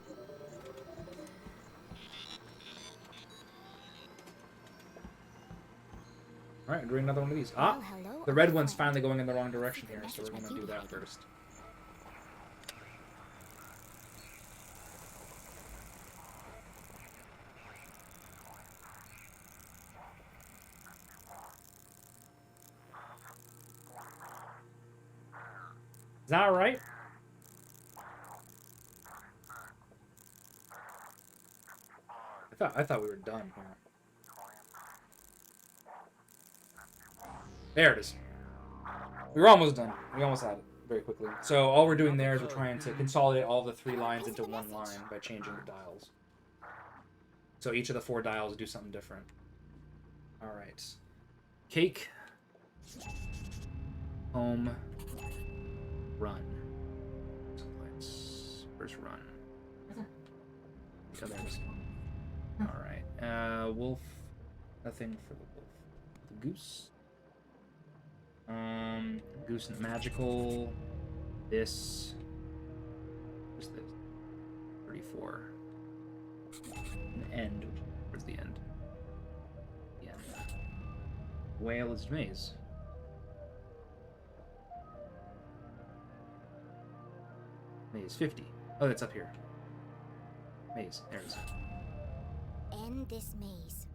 All right, we're doing another one of these. Ah, the red one's finally going in the wrong direction here, so we're gonna do that first. Is that right? I thought we were done here. There it is. We were almost done. We almost had it very quickly. So all we're doing there is we're trying to consolidate all the 3 lines into one line by changing the dials. So each of the 4 dials do something different. All right. Cake. Home. Run. Where's run? Oh, there it is. Alright. Wolf. Nothing for the wolf. The goose. Goose and magical. This. What's this? 34. An end. Where's the end? The end. Whale is maze. Maze 50. Oh, that's up here. Maze. There it is. End this maze.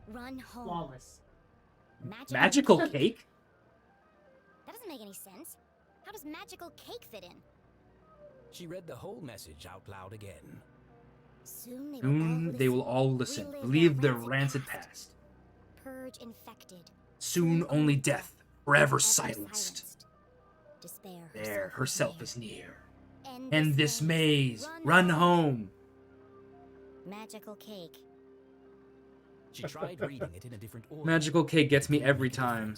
Run home. Flawless. Magical cake? That doesn't make any sense. How does magical cake fit in? She read the whole message out loud again. Soon They will all listen. Relive their rancid past. Purge infected. Soon only death, forever silenced. Despair There, herself is near. End And this maze, run home. Magical cake. She tried reading it in a different order. Magical cake gets me every time.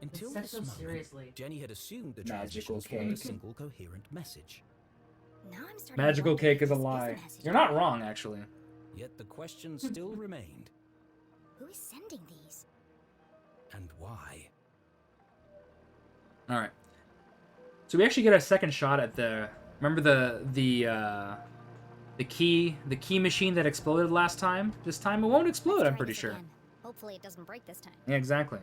Until It's said this so moment, seriously. Jenny had assumed the Magical transmissions formed a cake. single coherent message. Now I'm starting to Magical wonder cake if is a this the lie. message. You're not wrong, actually. Yet the question still remained. Who is sending these? And why? All right. So we actually get a second shot at the. Remember the key machine that exploded last time? This time it won't explode. I'm pretty sure. Again. Hopefully it doesn't break this time. Yeah, exactly.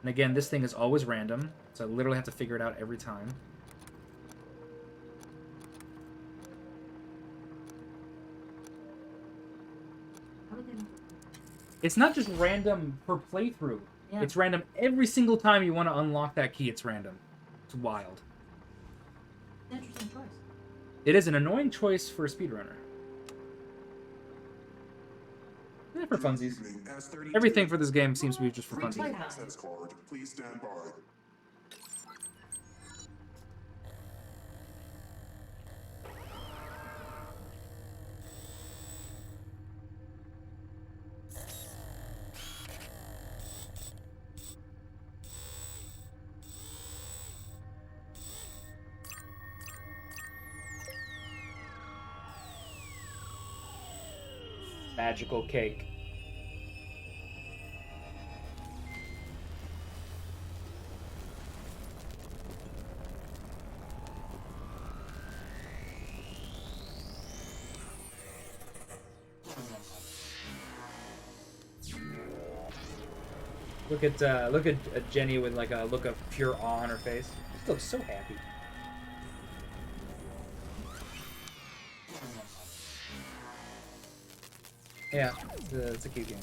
And again, this thing is always random, so I literally have to figure it out every time. It's not just random per playthrough. Yeah. It's random every single time you want to unlock that key. It's random. It's wild. Interesting choice. It is an annoying choice for a speedrunner. Yeah, for funsies. Everything for this game seems to be just for funsies. Access card. Please stand by. Magical cake. Look at Jenny with like a look of pure awe on her face. She looks so happy. Yeah, it's a cute game.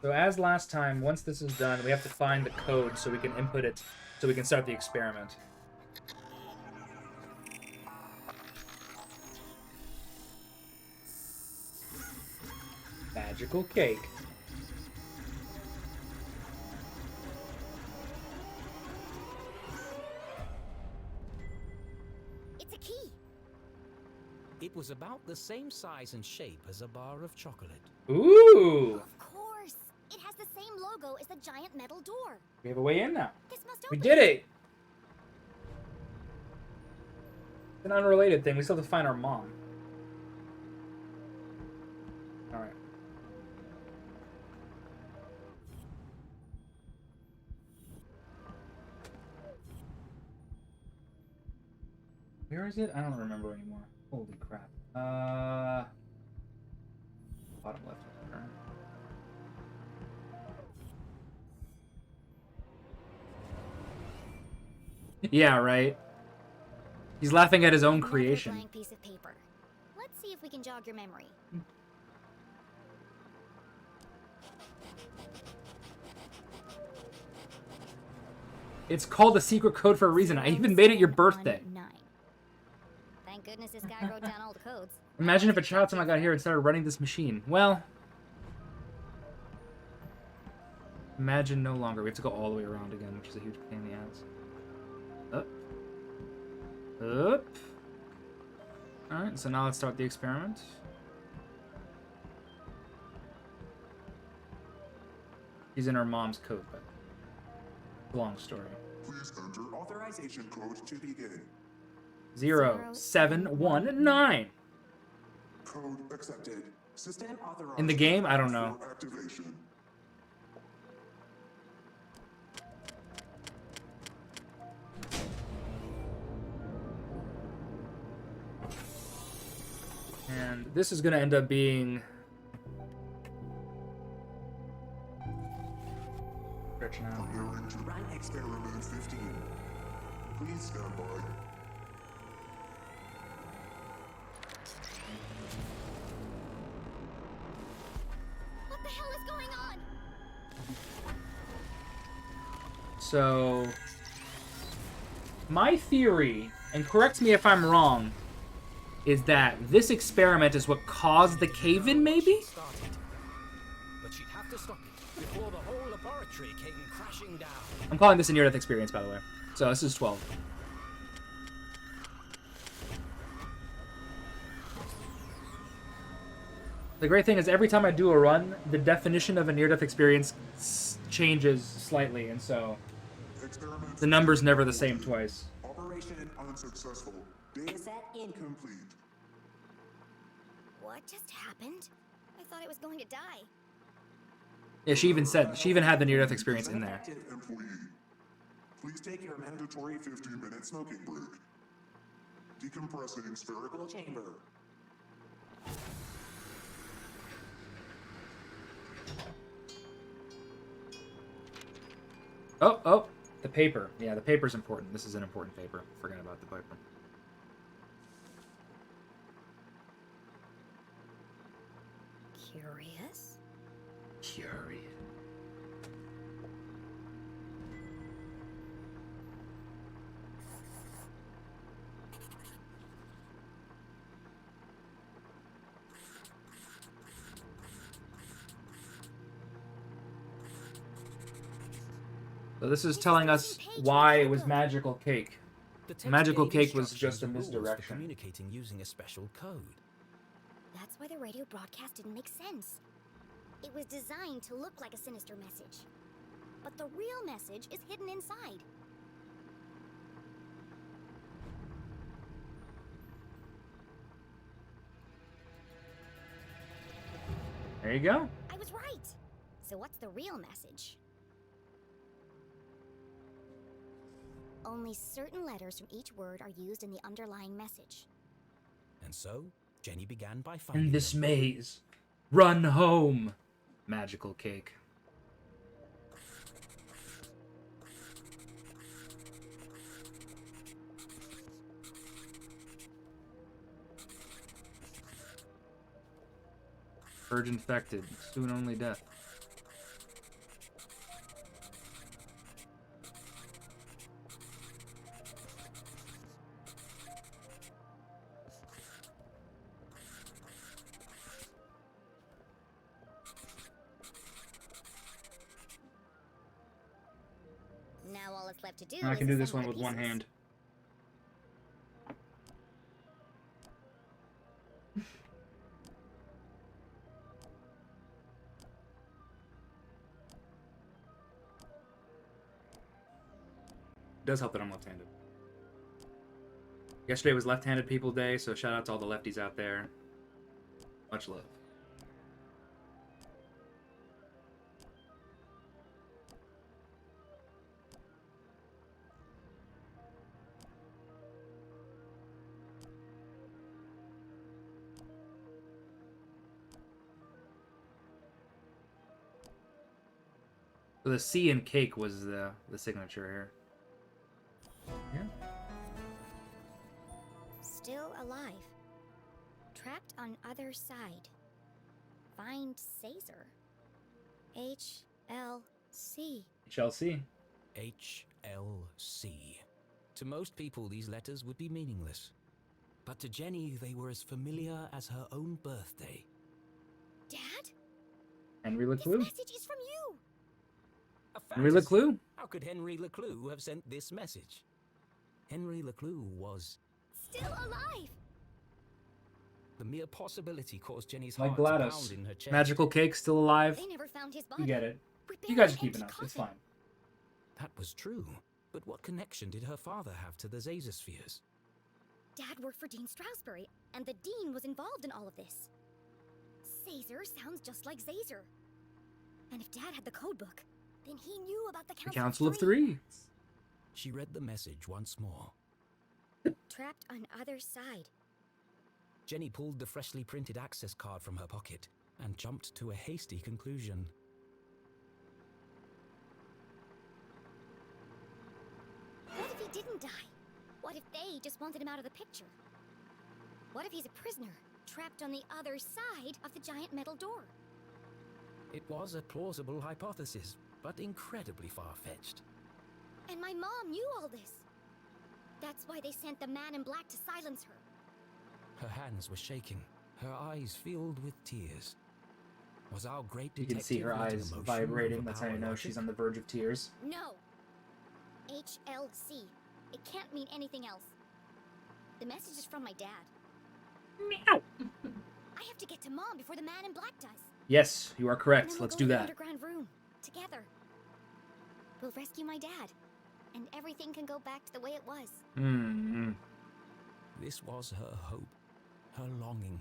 So as last time, once this is done, we have to find the code so we can input it, so we can start the experiment. Magical cake. It's a key. It was about the same size and shape as a bar of chocolate. Ooh! Of course. It has the same logo as the giant metal door. We have a way in now. This must We open did it! It's an unrelated thing. We still have to find our mom. Alright. Where is it? I don't remember anymore. Holy crap. Bottom left corner. Yeah, right. He's laughing at his own Another creation. blank piece of paper. Let's see if we can jog your memory. It's called a secret code for a reason. I even made it your birthday. 9. Thank goodness this guy wrote down all the codes. Imagine if a child somehow got here and started running this machine. Well, imagine no longer. We have to go all the way around again, which is a huge pain in the ass. Up. Up. Alright, so now let's start the experiment. He's in her mom's coat, but long story. Please enter authorization code to begin. 0719. Code accepted. System authorized. In the game, I don't know. for activation. And this is going to end up being Stretching out. Preparing to run experiment 15. Please stand by. What the hell is going on? So, my theory, and correct me if I'm wrong, is that this experiment is what caused the cave-in, maybe? But she'd have to stop it before the whole laboratory came crashing down. I'm calling this a near-death experience, by the way. So this is 12. The great thing is every time I do a run, the definition of a near-death experience changes slightly, and so the number's never the same twice. Operation unsuccessful. Data set incomplete. What just happened? I thought I was going to die. Yeah, she even had the near-death experience in there. Active employee. Please take your mandatory 15-minute smoking break. Decompressing spherical chamber. Oh, the paper. Yeah, the paper's important. This is an important paper. Forgot about the paper. Curious? Curious. So this is telling us why it was magical cake. The Magical text gave cake was just a instructions and rules for misdirection. communicating using a special code. That's why the radio broadcast didn't make sense. It was designed to look like a sinister message. But the real message is hidden inside. There you go. I was right. So what's the real message? Only certain letters from each word are used in the underlying message. And so, Jenny began by finding In this them. maze, run home. Magical cake. Purge infected. Soon only death. Now all that's left to do I is can do this assemble one the with one pieces. hand. It does help that I'm left-handed. Yesterday was Left-Handed People Day, so shout out to all the lefties out there. Much love. So the C in cake was the signature here. Yeah. Still alive. Trapped on other side. Find Caesar. HLC. Chelsea. HLC. To most people, these letters would be meaningless. But to Jenny, they were as familiar as her own birthday. Dad? Henry This Leclue. message is from you. A Henry fantasy. Leclue. How could Henry Leclue have sent this message? Henry Leclue was... Still alive. The mere possibility caused Jenny's Like heart to Gladys. pound in her chest. Magical cake still alive. They never found his body. You get it. We You buried guys are an keeping empty up. It's coffin. fine. That was true. But what connection did her father have to the Zazospheres? Dad worked for Dean Strasberry, and the Dean was involved in all of this. Caesar sounds just like Zazer. And if Dad had the code book, then he knew about the The Council of Three. She read the message once more. Trapped on other side. Jenny pulled the freshly printed access card from her pocket and jumped to a hasty conclusion. die? What if they just wanted him out of the picture? What if he's a prisoner, trapped on the other side of the giant metal door? It was a plausible hypothesis, but incredibly far-fetched. And my mom knew all this. That's why they sent the man in black to silence her. Her hands were shaking, her eyes filled with tears. Was our great You detective can see her letting eyes emotion vibrating. That's how you overpower know logic? she's on the verge of tears. No. HLC. It can't mean anything else. The message is from my dad. Meow. I have to get to Mom before the man in black does. Yes, you are And correct. then we'll Let's go do to the that. underground room together. We'll rescue my dad, and everything can go back to the way it was. Mm-hmm. This was her hope, her longing.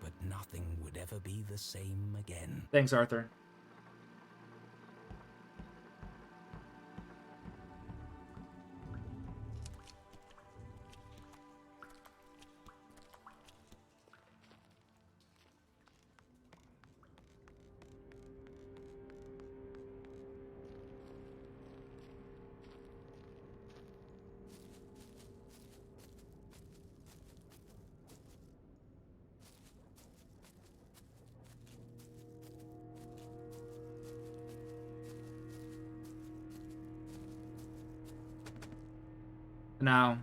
But nothing would ever be the same again. Thanks, Arthur. Now,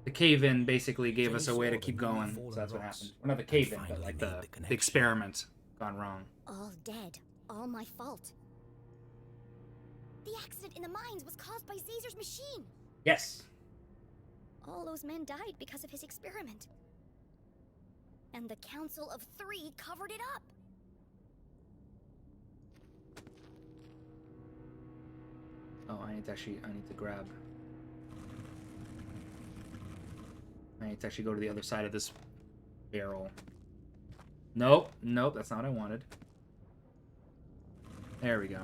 the cave-in basically gave us a way to keep going, so that's what happened. Well, not the cave-in, but like the experiment gone wrong. All dead. All my fault. The accident in the mines was caused by Caesar's machine. Yes. All those men died because of his experiment. And the Council of Three covered it up. Oh, I need to grab. I need to actually go to the other side of this barrel. Nope, nope, that's not what I wanted. There we go.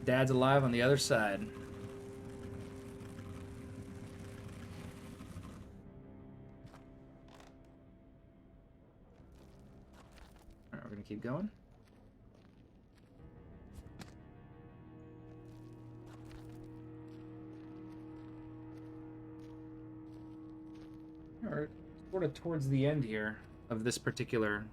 Dad's alive on the other side. Alright, we're gonna keep going. Alright, sort of towards the end here of this particular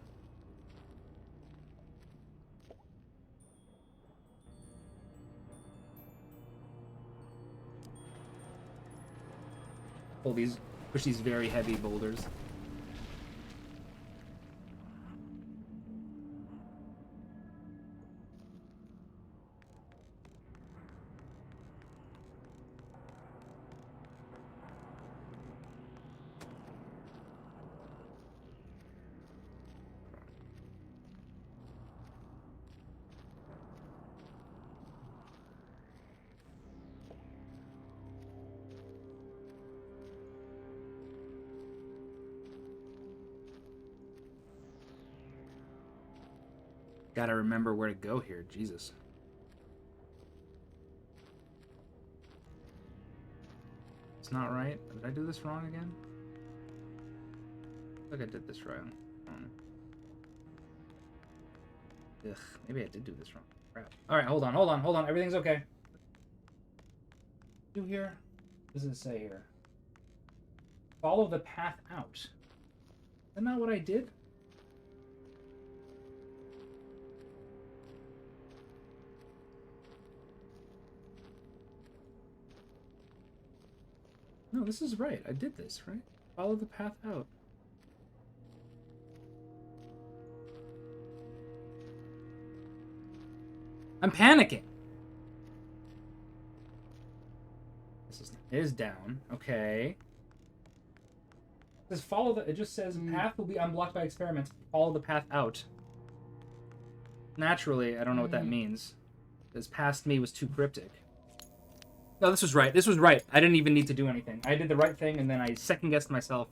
push these very heavy boulders. Gotta remember where to go here, Jesus. It's not right. Did I do this wrong again? I think I did this right. I don't know. Ugh, maybe I did do this wrong. Crap. Alright, hold on. Everything's okay. Do here? What does it say here? Follow the path out. Is that not what I did? No, this is right. I did this, right? Follow the path out. I'm panicking. This is down. Okay. It says follow the. It just says path will be unblocked by experiments. Follow the path out. Naturally, I don't know what that means. Because past me was too cryptic. No, this was right. This was right. I didn't even need to do anything. I did the right thing, and then I second-guessed myself.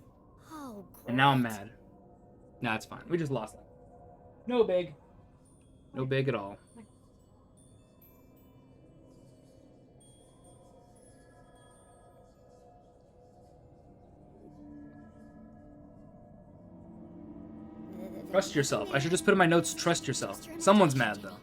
Oh, and now I'm mad. Nah, it's fine. We just lost that. No big. No big at all. Trust yourself. I should just put in my notes, trust yourself. Someone's mad, though.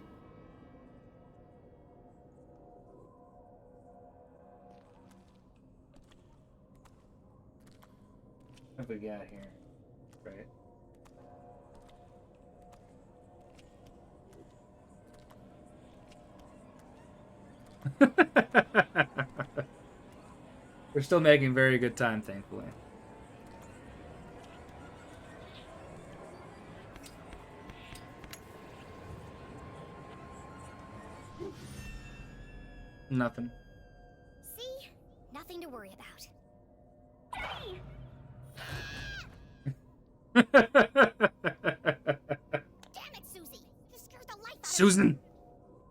What we got here? Right. We're still making very good time, thankfully. Nothing. See? Nothing to worry about. Damn it, Susie! You scared the life out of me. Susan!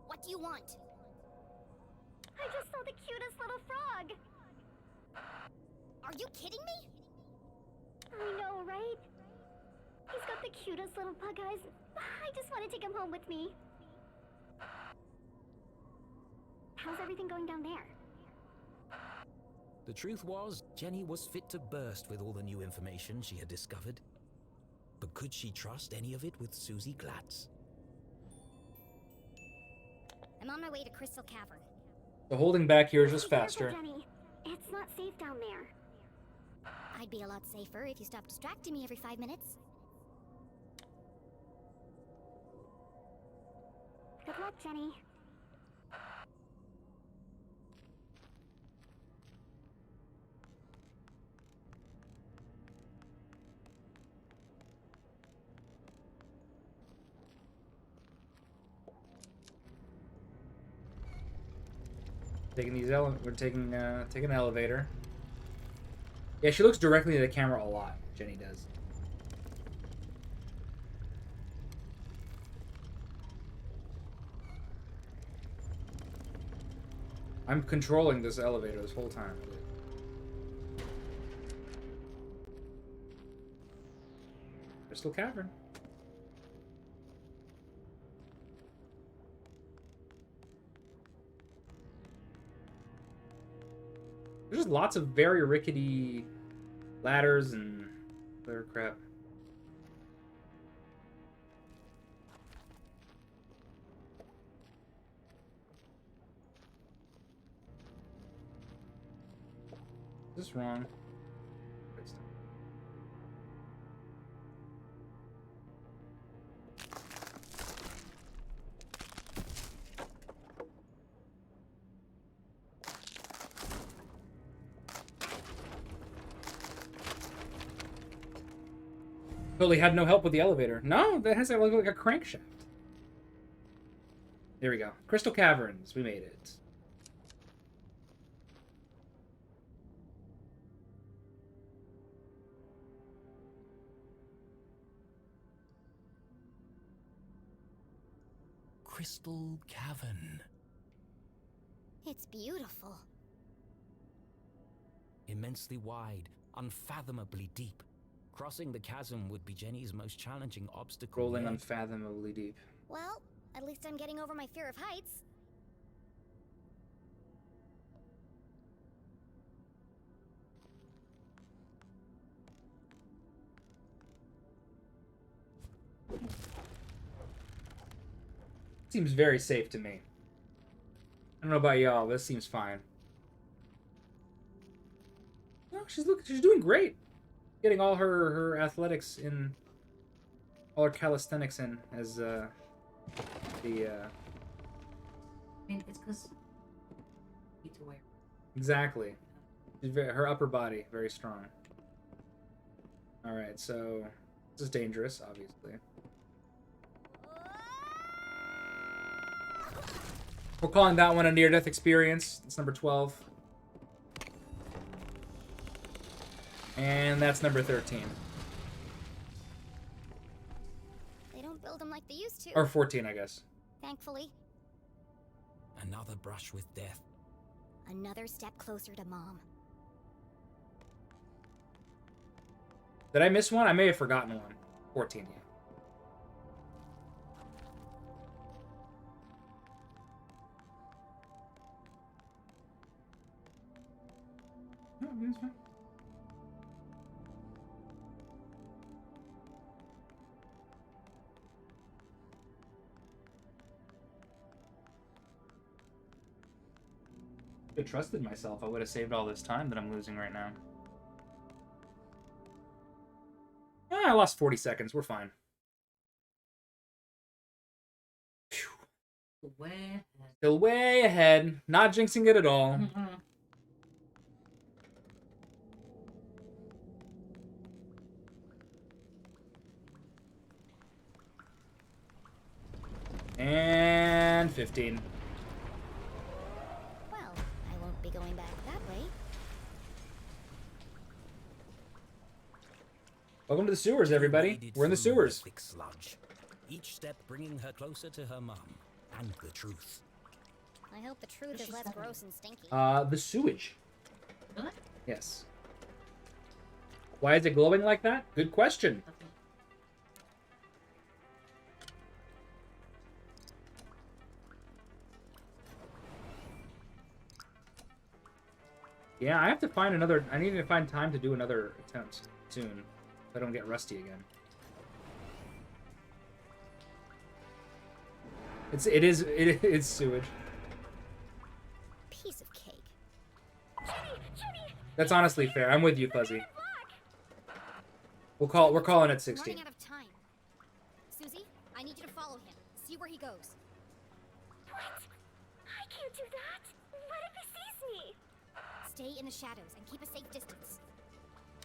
What do you want? I just saw the cutest little frog. Are you kidding me? I know, right? He's got the cutest little bug eyes. I just want to take him home with me. How's everything going down there? The truth was, Jenny was fit to burst with all the new information she had discovered. But could she trust any of it with Susie Glatz? I'm on my way to Crystal Cavern. The holding back here is just Be careful, faster. Jenny. It's not safe down there. I'd be a lot safer if you stopped distracting me every 5 minutes. Good luck, Jenny. Taking these we're taking an elevator. Yeah, she looks directly at the camera a lot. Jenny does. I'm controlling this elevator this whole time. Crystal Cavern. There's just lots of very rickety ladders and other crap. Is this wrong? Totally had no help with the elevator. No, that has like a crankshaft. There we go. Crystal Caverns. We made it. Crystal Cavern. It's beautiful. Immensely wide, unfathomably deep. Crossing the chasm would be Jenny's most challenging obstacle. Rolling yet. unfathomably deep. Well, at least I'm getting over my fear of heights. Seems very safe to me. I don't know about y'all. This seems fine. No, she's doing great. Getting all her athletics in, all her calisthenics in as the. I mean, it's because you need to wear. Exactly. Her upper body very strong. All right, so this is dangerous, obviously. We're calling that one a near-death experience. It's number 12. And that's number 13. They don't build them like they used to. Or 14, I guess. Thankfully. Another brush with death. Another step closer to Mom. Did I miss one? I may have forgotten one. 14, yeah. No, it's fine. If I trusted myself, I would have saved all this time that I'm losing right now. I lost 40 seconds. We're fine. Way ahead. Still way ahead. Not jinxing it at all. And 15. Well, I won't be going back that way. Welcome to the sewers, everybody. We're in the sewers. Thick sludge. Each step bringing her closer to her mum and the truth. I hope the truth is less gross and stinky. The sewage. Really? Yes. Why is it glowing like that? Good question. Yeah, I have to find another... I need to find time to do another attempt soon. So I don't get rusty again. It's sewage. Piece of cake. That's honestly fair. I'm with you, Fuzzy. We're calling it 16. Running out of time. Susie, I need you to follow him. See where he goes. What? I can't do that. What if he sees me? Stay in the shadows and keep a safe distance.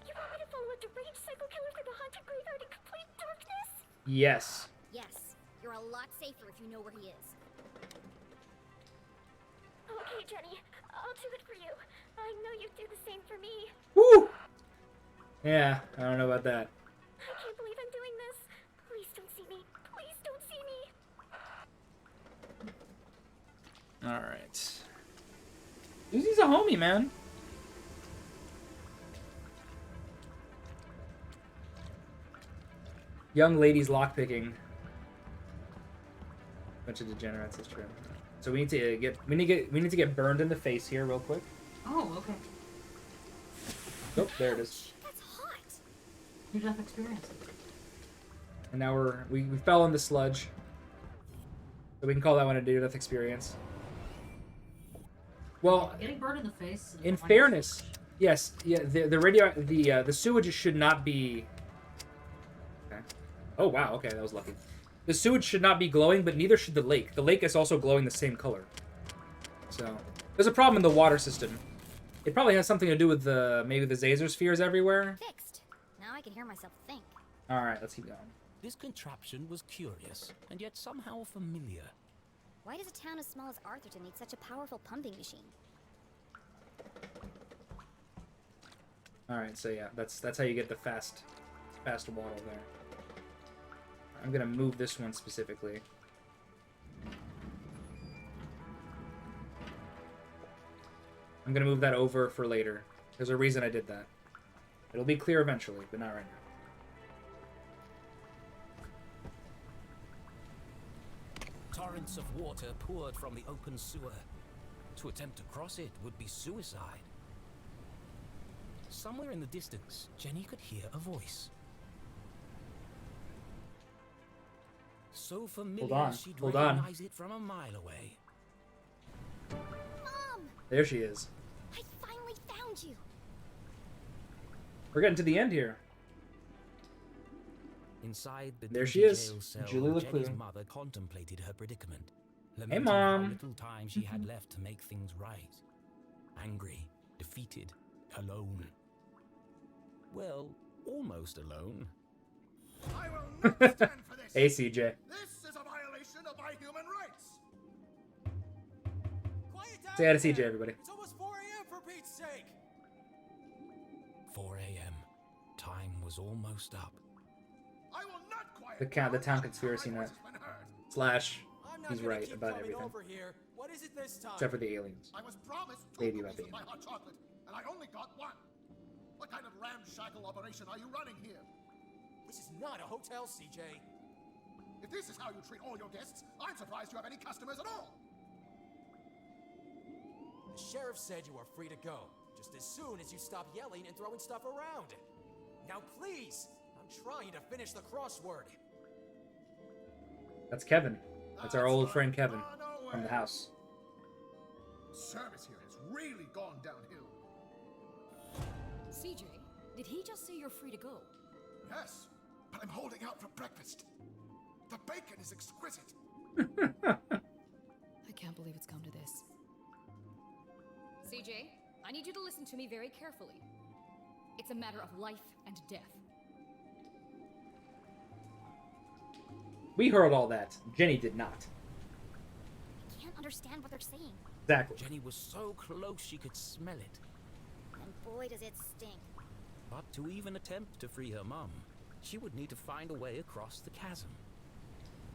You want me to follow a deranged psycho killer through the haunted graveyard in complete darkness? Yes. Yes, you're a lot safer if you know where he is. Okay, Jenny, I'll do it for you. I know you'd do the same for me. Woo! Yeah, I don't know about that. I can't believe I'm doing this. Please don't see me. Please don't see me. Alright. Susie's a homie, man. Young ladies lockpicking. Bunch of degenerates, is true. So we need to get burned in the face here real quick. Oh, okay. Oh, there it is. That's hot. Near-death experience. And now we fell in the sludge. So we can call that one a near-death experience. Well, Getting burned in the face. in fairness, yes, yeah, the sewage should not be. Okay. Oh wow, okay, that was lucky. The sewage should not be glowing, but neither should the lake. The lake is also glowing the same color. So there's a problem in the water system. It probably has something to do with maybe the Zazer spheres everywhere. Fixed. Now I can hear myself think. All right, let's keep going. This contraption was curious, and yet somehow familiar. Why does a town as small as Arthurton need such a powerful pumping machine? All right, so yeah, that's how you get the fast waddle there. I'm gonna move this one specifically. I'm gonna move that over for later. There's a reason I did that. It'll be clear eventually, but not right now. Torrents of water poured from the open sewer. To attempt to cross it would be suicide. Somewhere in the distance, Jenny could hear a voice. So familiar she'd recognize it from a mile away. Mom! There she is. I finally found you. We're getting to the end here. Inside the there she dingy is, jail cell, Julie Jenny's Leclue. mother contemplated her predicament, Hey, lamenting Mom. how little time she had left to make things right. Angry, defeated, alone. Well, almost alone. I will not stand for this. Hey, CJ. This is a violation of my human rights. Say hi to CJ, everybody. It's almost 4 a.m. for Pete's sake. 4 a.m. Time was almost up. I will not quiet. The town conspiracy nut. Slash, he's right about everything. Over here. What is it this time? Except for the aliens. I was promised Maybe 2 about the pieces of my hot chocolate, and I only got 1. What kind of ramshackle operation are you running here? This is not a hotel, CJ. If this is how you treat all your guests, I'm surprised you have any customers at all. The sheriff said you are free to go, just as soon as you stop yelling and throwing stuff around. Now please, I'm trying to finish the crossword. That's Kevin. That's our old friend Kevin from the house. Service here has really gone downhill. CJ, did he just say you're free to go? Yes, but I'm holding out for breakfast. The bacon is exquisite. I can't believe it's come to this. CJ, I need you to listen to me very carefully. It's a matter of life and death. We heard all that. Jenny did not. I can't understand what they're saying. Exactly. Jenny was so close she could smell it. And boy, does it stink. But to even attempt to free her mum, she would need to find a way across the chasm.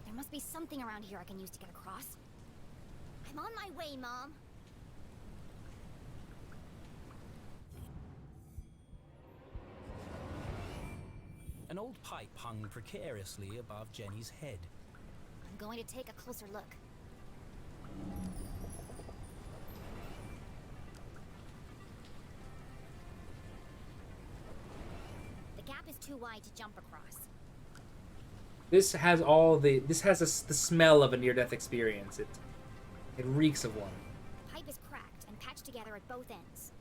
There must be something around here I can use to get across. I'm on my way, Mom. An old pipe hung precariously above Jenny's head. I'm going to take a closer look. The gap is too wide to jump across. This has all the. This has the smell of a near-death experience. It reeks of one. The pipe is cracked and patched together at both ends.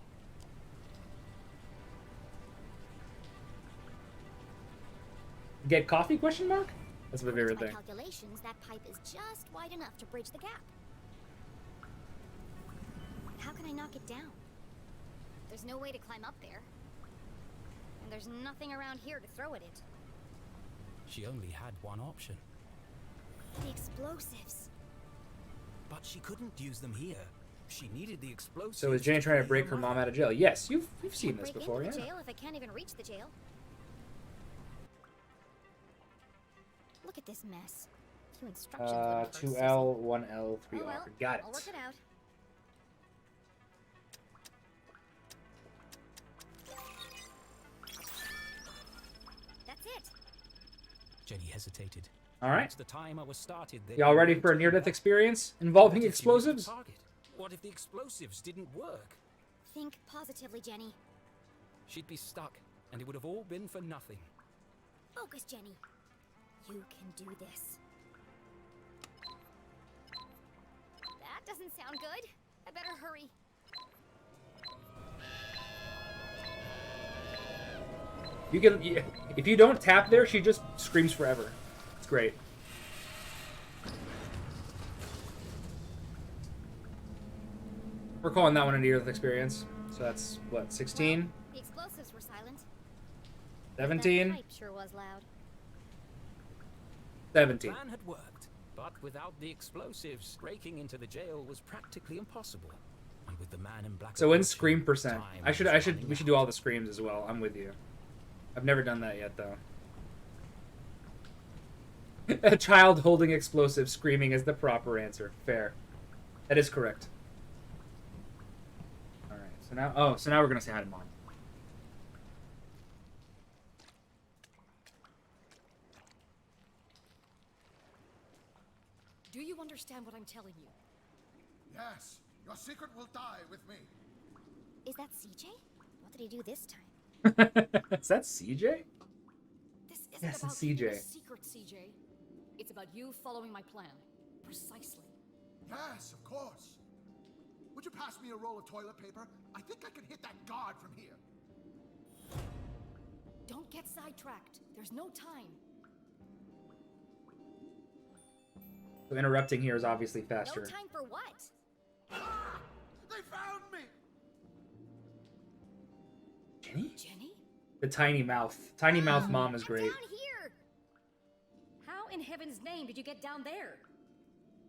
Get coffee? Question mark? That's my favorite By thing. calculations, that pipe is just wide enough to bridge the gap. How can I knock it down? There's no way to climb up there. And there's nothing around here to throw at it. She only had one option. The explosives. But she couldn't use them here. She needed the explosives. So is Jenny trying to break her mom out of jail? Yes, you've seen Can't this break before, into yeah. the jail if I can't even reach the jail. Look at this mess. Few instructions would make her 2L, 1L, 3R. Oh well, Got it. I'll work it out. That's it. Jenny hesitated. All right. Once the timer was started, Y'all ready for a near-death experience involving explosives? What if the explosives didn't work? Think positively, Jenny. She'd be stuck, and it would have all been for nothing. Focus, Jenny. You can do this. That doesn't sound good. I better hurry. You can. If you don't tap there, she just screams forever. It's great. We're calling that one a near-death experience. So that's what, 16, The explosives were silent. 17, That pipe sure was loud. 17. The plan had worked, but without the explosives, breaking into the jail was practically impossible. And with the man in black. So in scream percent, we should do all the screams as well. I'm with you. I've never done that yet though. A child holding explosives screaming is the proper answer. Fair. That is correct. All right. So now we're gonna say hi to Mom. Do you understand what I'm telling you? Yes, your secret will die with me. Is that CJ? What did he do this time? Is that CJ? This isn't Yes, about it's keeping a CJ. secret, CJ. It's about you following my plan. Precisely. Yes, of course. Would you pass me a roll of toilet paper? I think I can hit that guard from here. Don't get sidetracked. There's no time. So interrupting here is obviously No faster. time for what? Ah! They found me! Jenny? Jenny? The tiny mouth. Tiny mouth mom is great. Down here! How in heaven's name did you get down there?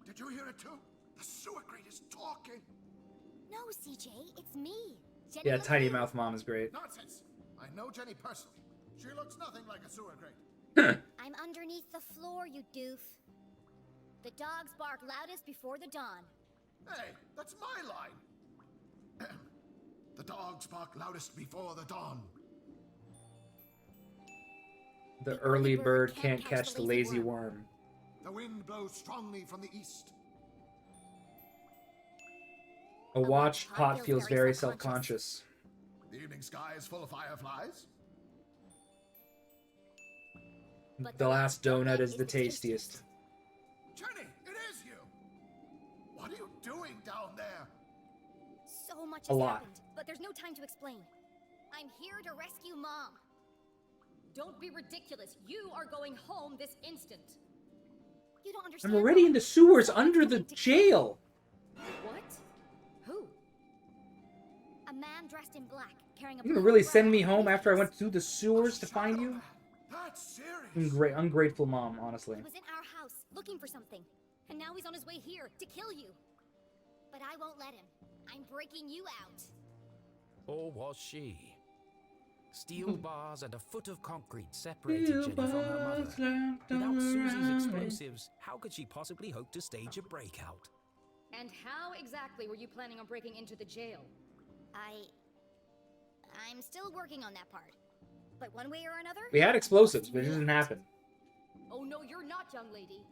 Did you hear it too? The sewer grate is talking. No, CJ, it's me. Jenny Yeah, Leclue. tiny mouth mom is great. Nonsense. I know Jenny personally. She looks nothing like a sewer grate. I'm underneath the floor, you doof. The dogs bark loudest before the dawn. Hey, that's my line. The dogs bark loudest before the dawn. The early bird can't catch the lazy worm. The wind blows strongly from the east. A watched pot feels very self-conscious. The evening sky is full of fireflies. The last donut is the tastiest. Jenny, it is you. What are you doing down there? So much A has lot. happened, but there's no time to explain. I'm here to rescue Mom. Don't be ridiculous. You are going home this instant. You don't understand. I'm already in the sewers under the jail. What? Who? A man dressed in black, carrying a You gonna really send me home after I went through the sewers to find you? That's serious. Ungrateful mom, honestly. He was in our house looking for something, and now he's on his way here to kill you. But I won't let him. I'm breaking you out. Or was she? Steel bars and a foot of concrete separated Jenny from her mother. Without Susie's explosives, how could she possibly hope to stage a breakout? And how exactly were you planning on breaking into the jail? I'm still working on that part. But one way or another... We had explosives, but it didn't happen. Oh no, you're not, young lady.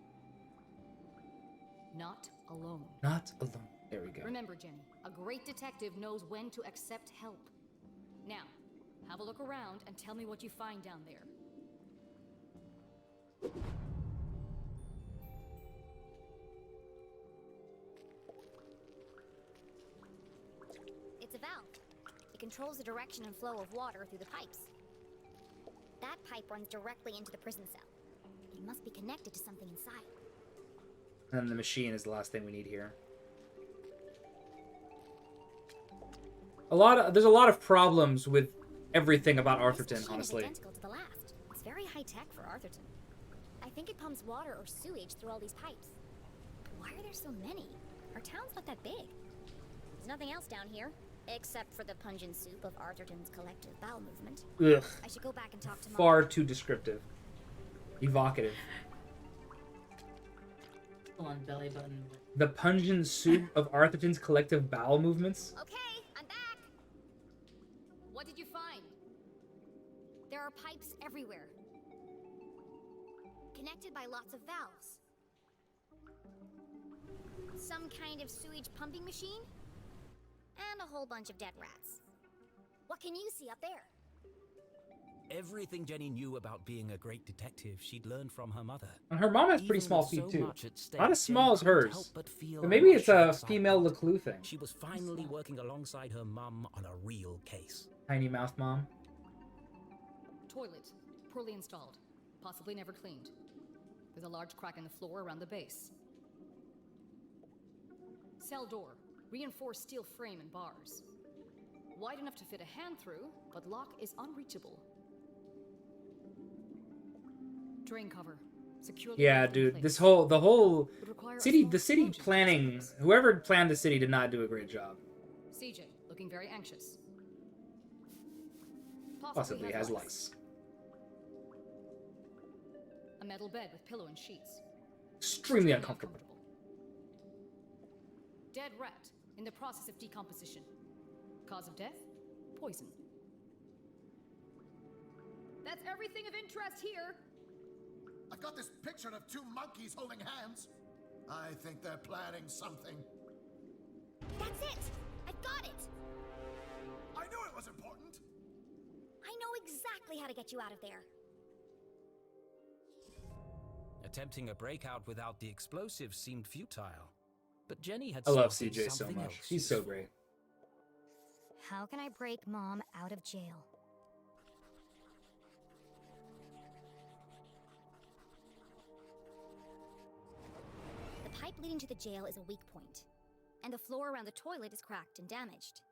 Not alone. Not alone. There we go. Remember, Jenny, a great detective knows when to accept help. Now, have a look around and tell me what you find down there. It's a valve. It controls the direction and flow of water through the pipes. That pipe runs directly into the prison cell. It must be connected to something inside. And the machine is the last thing we need here. There's a lot of problems with everything about Arthurton, honestly. Is identical to the last. It's very high tech for Arthurton. I think it pumps water or sewage through all these pipes. But why are there so many? Our town's not that big. There's nothing else down here, except for the pungent soup of Arthurton's collective bowel movement. Ugh. I should go back and talk to Mom. Far too descriptive. Evocative. Full on belly button. The pungent soup of Arthurton's collective bowel movements? Okay, I'm back. What did you find? There are pipes everywhere, connected by lots of valves. Some kind of sewage pumping machine, and a whole bunch of dead rats. What can you see up there? Everything Jenny knew about being a great detective, she'd learned from her mother. And her mom has pretty small feet too. Not as small as hers. But maybe it's a female Leclue thing. She was finally working alongside her mum on a real case. Tiny mouth mom. Toilet. Poorly installed. Possibly never cleaned. There's a large crack in the floor around the base. Cell door. Reinforced steel frame and bars. Wide enough to fit a hand through, but lock is unreachable. Drain cover. Securely. Yeah, dude. The whole city, the city planning, whoever planned the city did not do a great job. CJ, looking very anxious. Possibly has lice. A metal bed with pillow and sheets. Extremely uncomfortable. Dead rat in the process of decomposition. Cause of death? Poison. That's everything of interest here. I've got this picture of two monkeys holding hands. I think they're planning something. That's it! I've got it! I knew it was important! I know exactly how to get you out of there. Attempting a breakout without the explosives seemed futile. But Jenny had I love spotted CJ so something much. else He's so useful. great. How can I break Mom out of jail? The pipe leading to the jail is a weak point, and the floor around the toilet is cracked and damaged.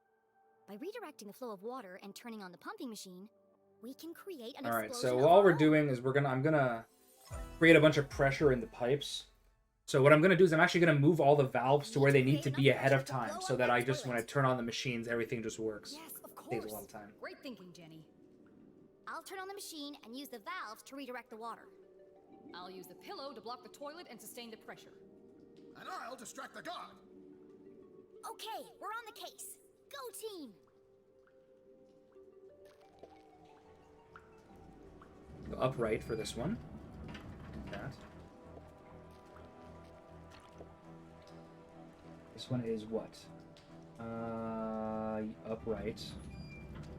By redirecting the flow of water and turning on the pumping machine, we can create an Alright, explosion so of all our we're own. doing is I'm gonna create a bunch of pressure in the pipes. So what I'm gonna do is I'm actually gonna move all the valves to where they need to be ahead of time, so that when I turn on the machines, everything just works. Yes, of course. Saves a lot of time. Great thinking, Jenny. I'll turn on the machine and use the valves to redirect the water. I'll use the pillow to block the toilet and sustain the pressure. And I'll distract the guard. Okay, we're on the case. Go team! Go upright for this one. That. This one is what? Upright.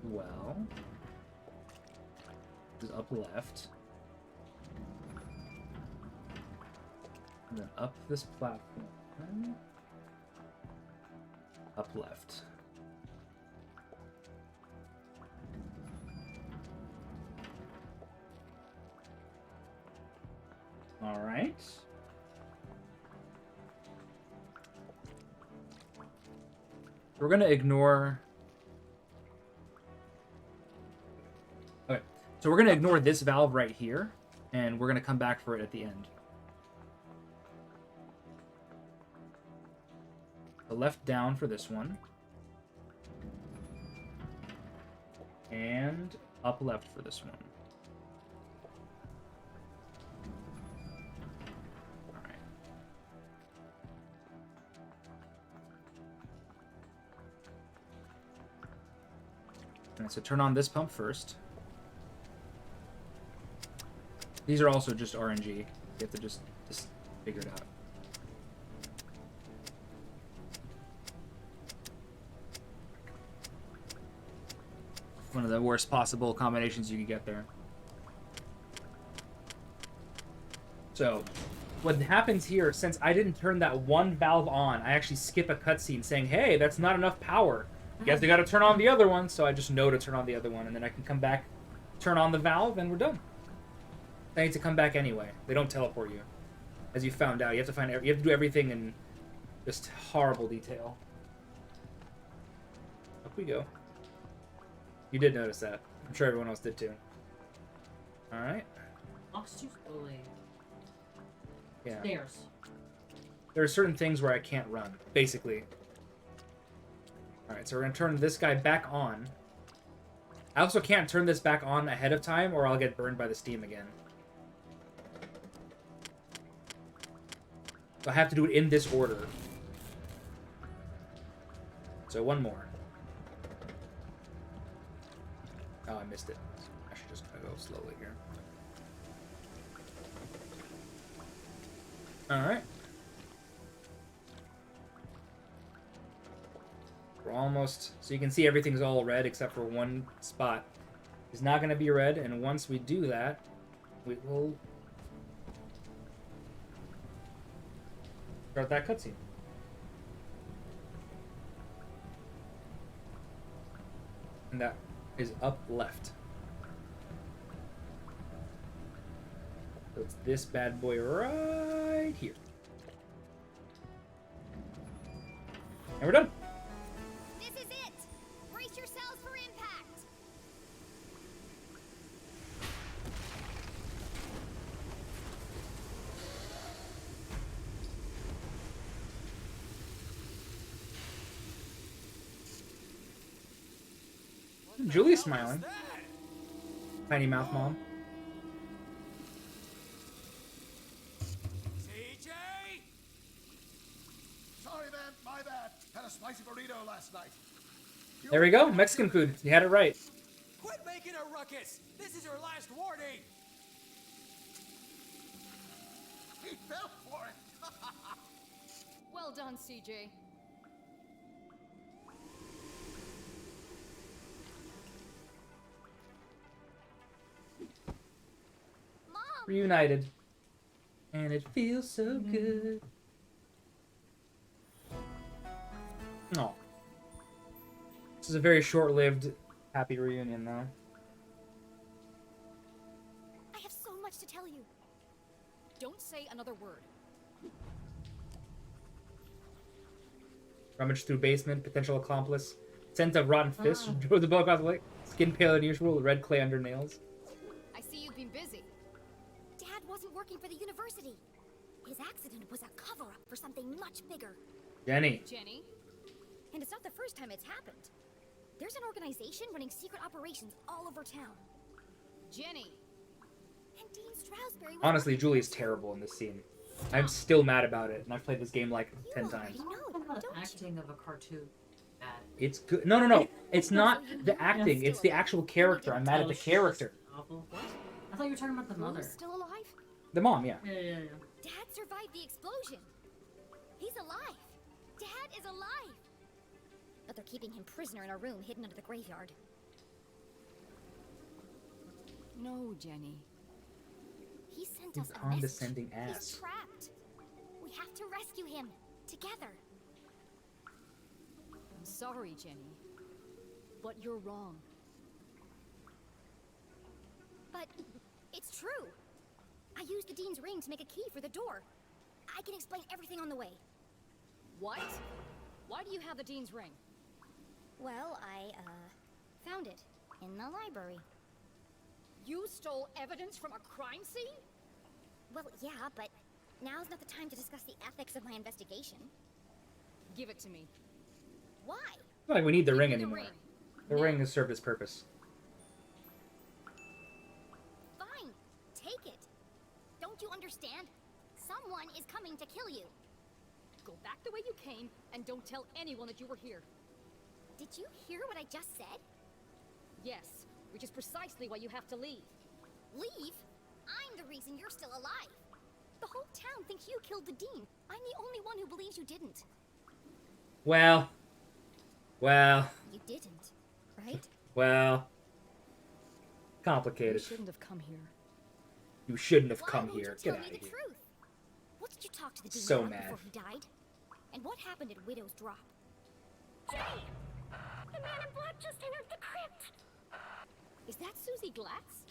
Well. This is up left. And then up this platform. Up left. All right. We're gonna ignore. Okay, so we're gonna ignore this valve right here, and we're gonna come back for it at the end. The left down for this one. And up left for this one. Alright. Alright, so turn on this pump first. These are also just RNG. You have to just figure it out. One of the worst possible combinations you could get there. So, what happens here, since I didn't turn that one valve on, I actually skip a cutscene saying, hey, that's not enough power. You guys got to turn on the other one, so I just know to turn on the other one, and then I can come back, turn on the valve, and we're done. I need to come back anyway. They don't teleport you. As you found out, you have to do everything in just horrible detail. Up we go. You did notice that. I'm sure everyone else did too. Alright. Walks too slowly. Yeah. Stairs. There are certain things where I can't run, basically. Alright, so we're going to turn this guy back on. I also can't turn this back on ahead of time or I'll get burned by the steam again. So I have to do it in this order. So one more. Oh, I missed it. I should just go slowly here. Alright. We're almost... So you can see everything's all red except for one spot. It's not going to be red, and once we do that, we will... start that cutscene. And that is up left. So it's this bad boy right here. And we're done. This is it! Brace yourselves for impact! Julie's smiling. Tiny mouth mom. CJ! Sorry, man, my bad. Had a spicy burrito last night. There we go. Mexican food. You had it right. Quit making a ruckus! This is your last warning! He fell for it! Well done, CJ. Reunited. And it feels so good. Oh. This is a very short-lived happy reunion, though. I have so much to tell you. Don't say another word. Rummage through basement, potential accomplice. Scent of rotten fish. Drove the bug off the lake. Skin pale than usual, red clay under nails. I see you've been busy. Dad wasn't working for the university. His accident was a cover-up for something much bigger. Jenny. Jenny? And it's not the first time it's happened. There's an organization running secret operations all over town. Jenny! And Dean Stroudsbury was Honestly, Julie's terrible in this scene. I'm still mad about it, and I've played this game like 10 times. Acting of a cartoon. Bad. It's good. No, no, no. It's not the acting. It's the actual character. I'm mad at the character. Awful. What? I thought you were talking about the mother. still alive? The mom, yeah. Yeah. Dad survived the explosion. He's alive. Dad is alive. But they're keeping him prisoner in a room hidden under the graveyard. No, Jenny. He sent You us a condescending message. ass. He's trapped. We have to rescue him. Together. I'm sorry, Jenny. But you're wrong. But it's true. I used the Dean's ring to make a key for the door. I can explain everything on the way. What? Why do you have the Dean's ring? Well, I, found it in the library. You stole evidence from a crime scene? Well, yeah, but now's not the time to discuss the ethics of my investigation. Give it to me. Why? It's not like we need the ring me the anymore. ring. The ring has served its purpose. Fine, take it. Don't you understand? Someone is coming to kill you. Go back the way you came, and don't tell anyone that you were here. Did you hear what I just said? Yes, which is precisely why you have to leave. Leave? I'm the reason you're still alive. The whole town thinks you killed the Dean. I'm the only one who believes you didn't. Well. You didn't, right? Well. You Complicated. shouldn't have come here. You shouldn't have Why come won't here. you tell Get me out the of here. truth? What did you talk to the Dean So about mad. before he died? And what happened at Widow's Drop? Jenny! The man in black just entered the crypt! Is that Susie Glatz?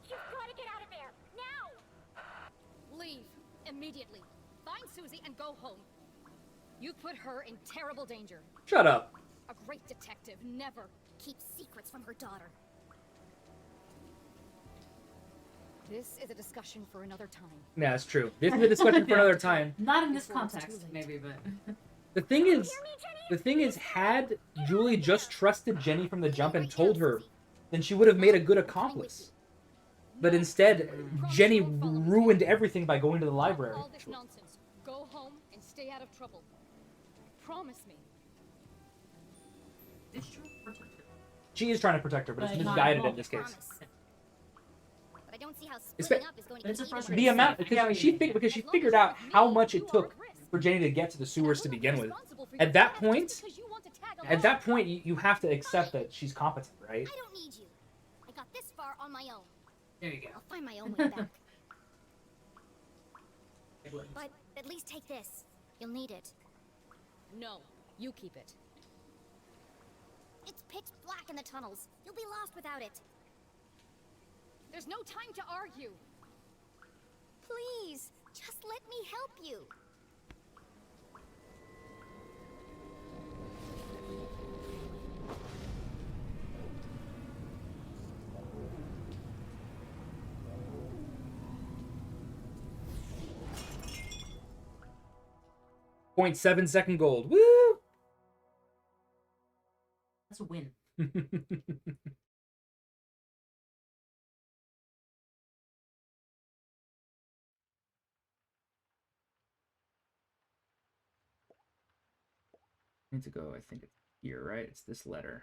You've got to get out of there! Now! Leave immediately. Find Susie and go home. You've put her in terrible danger. Shut up. A great detective never keeps secrets from her daughter. This is a discussion for another time. Yeah, it's true. This is a discussion for another time. Not in this Before it's too context, late. maybe, but The thing is, had Julie just trusted Jenny from the jump and told her, then she would have made a good accomplice. But instead, Jenny ruined everything by going to the library. All this nonsense. Go home and stay out of trouble. Promise me. it's true. Protect her. She is trying to protect her, but it's But not misguided well, in this case. Promise. But I don't see how It's splitting up is going to it's be a even frustrating The worse. amount because she figured out how much it took for Jenny to get to the sewers to begin with. At that point, you have to accept that she's competent, right? I don't need you. I got this far on my own. There you go. I'll find my own way back. But at least take this. You'll need it. No, you keep it. It's pitch black in the tunnels. You'll be lost without it. There's no time to argue. Please, just let me help you. .7 gold. Woo! That's a win. Need to go, I think it's here, right? It's this letter.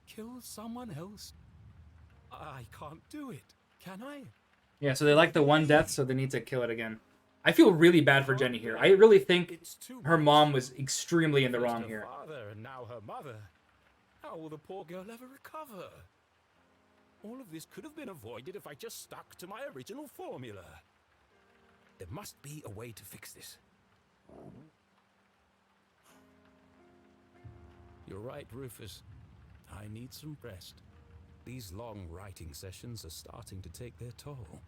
Kill someone else? I can't do it, can I? Yeah, so they like the one death, so they need to kill it again. I feel really bad for Jenny here. I really think her mom was extremely in the wrong First her here. father and now her mother. How will the poor girl ever recover? All of this could have been avoided if I just stuck to my original formula. There must be a way to fix this. You're right, Rufus. I need some rest. These long writing sessions are starting to take their toll.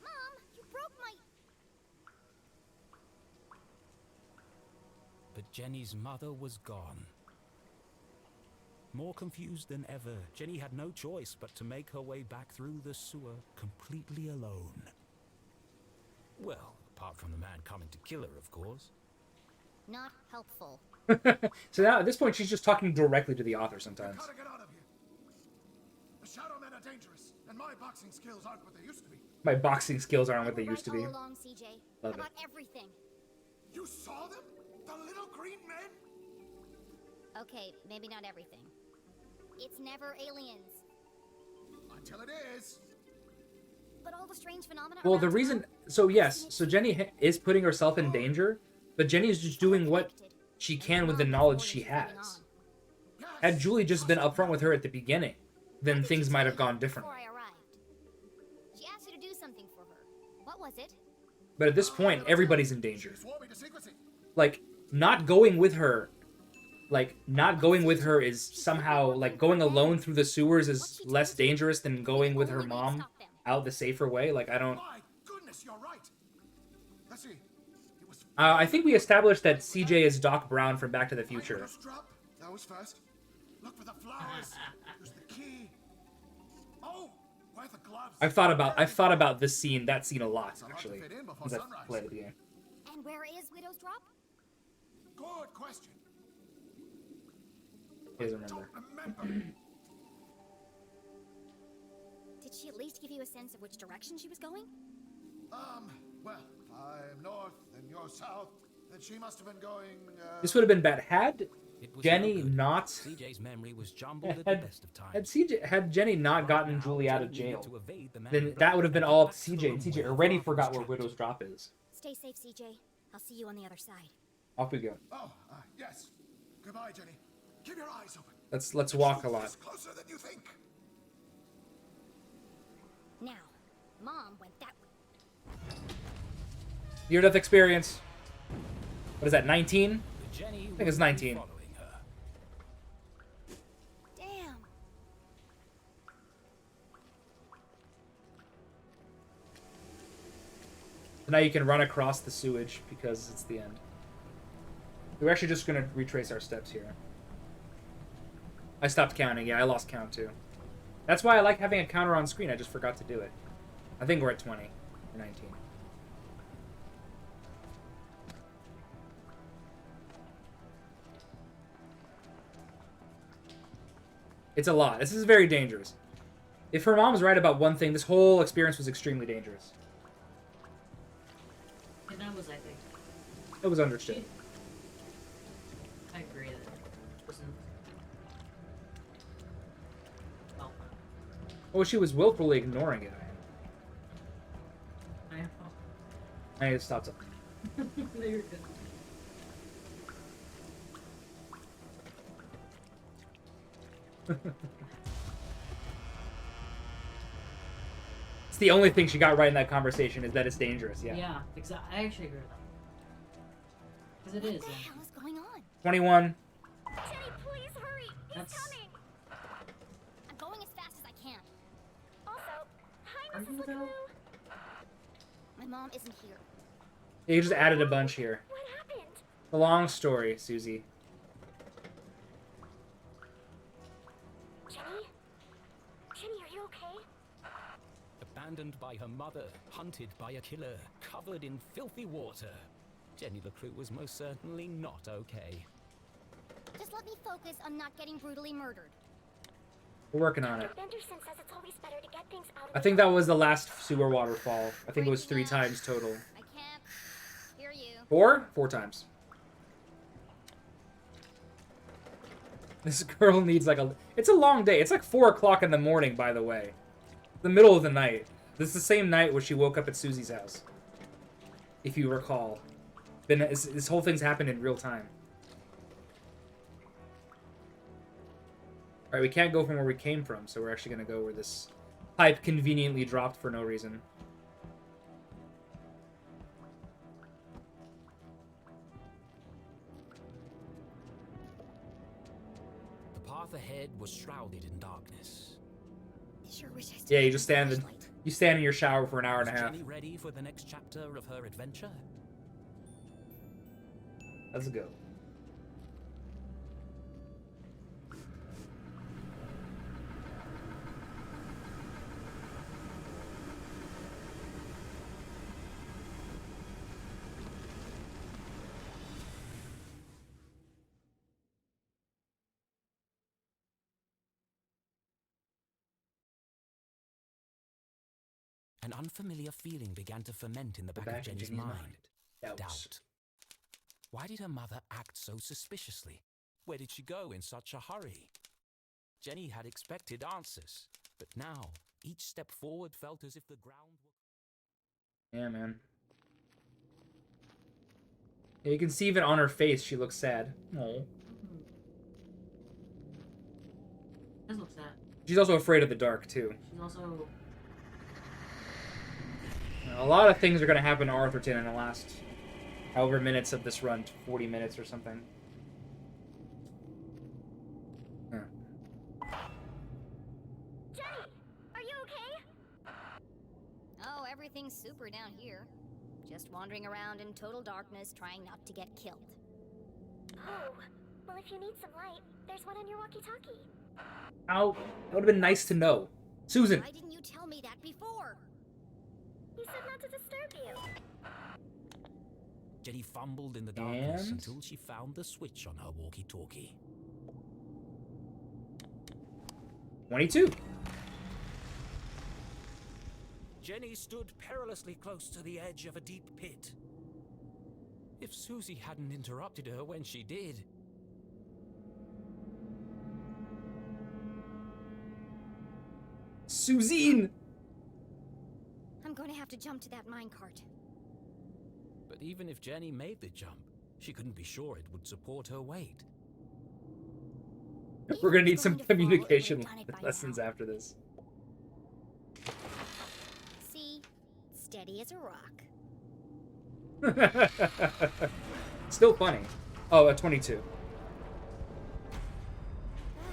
Mom, you broke my... But Jenny's mother was gone. More confused than ever, Jenny had no choice but to make her way back through the sewer completely alone. Well, apart from the man coming to kill her, of course. Not helpful. So now, at this point, she's just talking directly to the author sometimes. Gotta get out of here. The Shadow Men are dangerous, and my boxing skills aren't what they used to be. My boxing skills aren't what they You were used to be. right all along, CJ. Love about it. everything. You saw them? The little green men? Okay, maybe not everything. It's never aliens. Until it is. But all the strange phenomena Well, the around reason... town, So, yes. So, Jenny is putting herself in danger, but Jenny is just doing what she can with the knowledge she has. Had Julie just been upfront with her at the beginning, then things might have gone differently. Before I arrived. She asked you to do something for her. What was it? But at this point, everybody's in danger. Like, not going with her is somehow, like, going alone through the sewers is less dangerous than going with her mom out the safer way. Like, I don't... My goodness, you're right. Let's see. I think we established that CJ is Doc Brown from Back to the Future. Drop. That was first. Look for the flowers. There's the key. Oh, where the gloves? I've thought about this scene, that scene a lot, actually. Since I've played the game. And where is Widow's Drop? Good question. He doesn't remember. Did she at least give you a sense of which direction she was going? Well, I'm north and you're south, and she must have been going, This would have been bad. Had Jenny no not... CJ's memory was jumbled at the best of times. Had Jenny not gotten Julie out of jail, then that would have been all up to CJ, and CJ already forgot where Widow's Drop is. Stay safe, CJ. I'll see you on the other side. Off we go. Oh, yes. Goodbye, Jenny. Keep your eyes open. Let's walk a lot. It's closer than you think. Now, Mom went that way. Near-death experience. What is that, 19? I think it's 19. Damn. So now you can run across the sewage because it's the end. We're actually just going to retrace our steps here. I stopped counting. Yeah, I lost count too. That's why I like having a counter on screen. I just forgot to do it. I think we're at 20 or 19. It's a lot. This is very dangerous. If her mom's right about one thing, this whole experience was extremely dangerous. And that was, I think. It was understood. I agree that it wasn't... well. Oh, she was willfully ignoring it. I know. I need to stop something. No, you're good. It's the only thing she got right in that conversation is that it's dangerous. Yeah. Yeah, exactly. I actually agree with that. Because it is. What the hell is going on? 21. Jenny, please hurry. He's That's... coming. I'm going as fast as I can. Also, hi, Are Mrs. you though? Leclue. My mom isn't here. Yeah, you just added a bunch here. What happened? A long story, Susie. Jenny? Jenny, are you okay? Abandoned by her mother, hunted by a killer, covered in filthy water. Jenny Leclue was most certainly not okay. Just let me focus on not getting brutally murdered. We're working on it. Benderson says it's always better to get things out of I think that was the last sewer waterfall. I think it was 3 times total. I can't hear you. 4? 4 times. This girl needs like a... It's a long day. It's like 4 o'clock in the morning, by the way. The middle of the night. This is the same night where she woke up at Susie's house. If you recall. This whole thing's happened in real time. Alright, we can't go from where we came from, so we're actually going to go where this pipe conveniently dropped for no reason. The path ahead was shrouded in darkness. Sure wish I Yeah, you just stand in your shower for an hour and a half. Was Jenny ready for the next chapter of her adventure? Let's go. An unfamiliar feeling began to ferment in the back of Jenny's mind. Doubt. Why did her mother act so suspiciously? Where did she go in such a hurry? Jenny had expected answers, but now each step forward felt as if the ground were... Yeah, man. Yeah, you can see even on her face she looks sad. Oh. This looks sad. She's also afraid of the dark, too. She's also... A lot of things are going to happen to Arthurton in the last however minutes of this run, 40 minutes or something. Huh. Jenny, are you okay? Oh, everything's super down here. Just wandering around in total darkness, trying not to get killed. Oh, well, if you need some light, there's one on your walkie-talkie. Ow. That would have been nice to know. Susan! Why didn't you tell me that before? You said not to disturb you. Jenny fumbled in the darkness until she found the switch on her walkie-talkie. 22. Jenny stood perilously close to the edge of a deep pit. If Susie hadn't interrupted her when she did... Suzine! I'm going to have to jump to that minecart. But even if Jenny made the jump, she couldn't be sure it would support her weight. We're going to need some communication lessons after this. See? Steady as a rock. Still funny. Oh, a 22.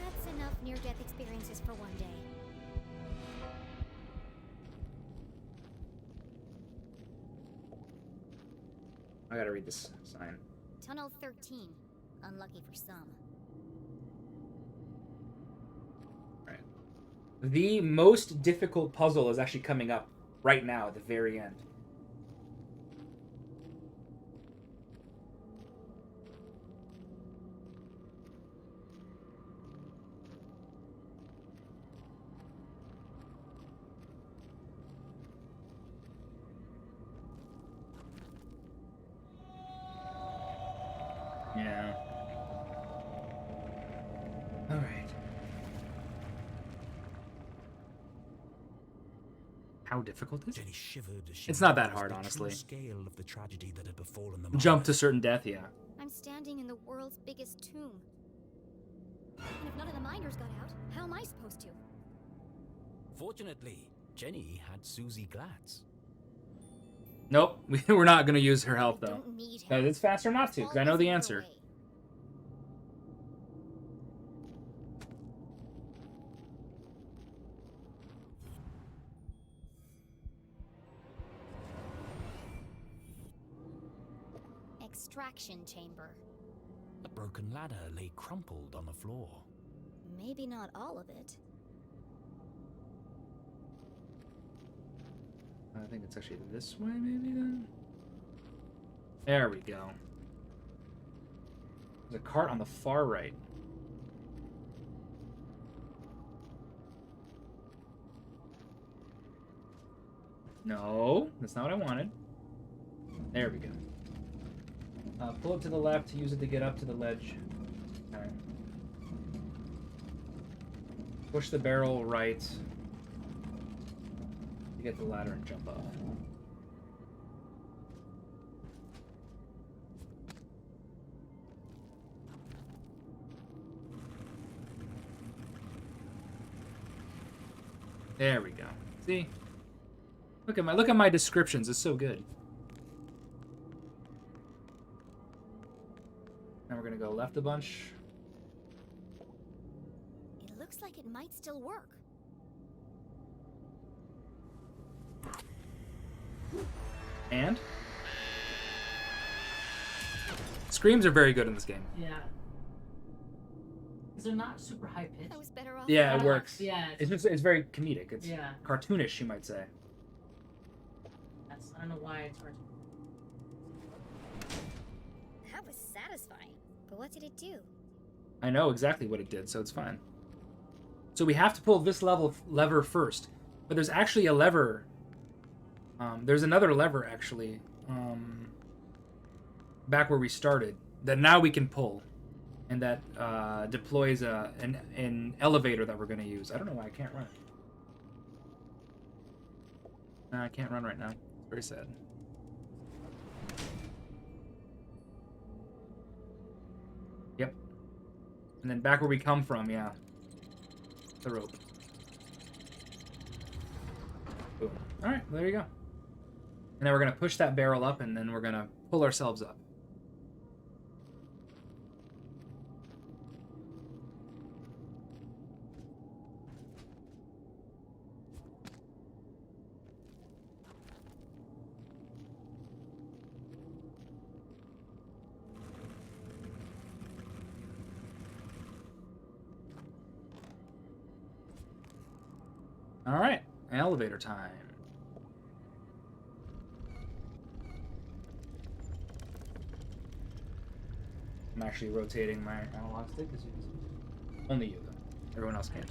That's enough near-death experiences for one day. I gotta read this sign. Tunnel 13. Unlucky for some. Right. The most difficult puzzle is actually coming up right now at the very end. Yeah. All right. How difficult is it? Jenny shivered as she It's not that realized hard, the true honestly. scale of the tragedy that had befallen them. Jump to certain death, yeah. I'm standing in the world's biggest tomb. And if none of the miners got out, how am I supposed to? Fortunately, Jenny had Susie Glatz. Nope, we're not gonna use her help though. don't need Because it's faster not to, because I know the answer. Extraction chamber. A broken ladder lay crumpled on the floor. Maybe not all of it. I think it's actually this way, maybe then? There we go. There's a cart on the far right. No, that's not what I wanted. There we go. Pull it to the left to use it to get up to the ledge. Alright. Push the barrel right to get the ladder and jump up. There we go. See? Look at my descriptions. It's so good. Now we're gonna go left a bunch. It looks like it might still work. And? Screams are very good in this game. Yeah. Because they're not super high pitched. I was better off. Yeah, it works. Yeah. It's very comedic. It's Yeah. cartoonish, you might say. I don't know why it's hard. That was satisfying. But what did it do? I know exactly what it did, so it's fine. So we have to pull this lever first. But there's actually a lever. There's another lever, actually. Back where we started. That now we can pull. And that deploys an elevator that we're going to use. I don't know why I can't run. No, I can't run right now. Very sad. Yep. And then back where we come from, yeah. the rope. Boom. All right, there you go. And then we're gonna push that barrel up, and then we're gonna pull ourselves up. All right, elevator time. I'm actually rotating my analog stick. Only you, though. Everyone else can't.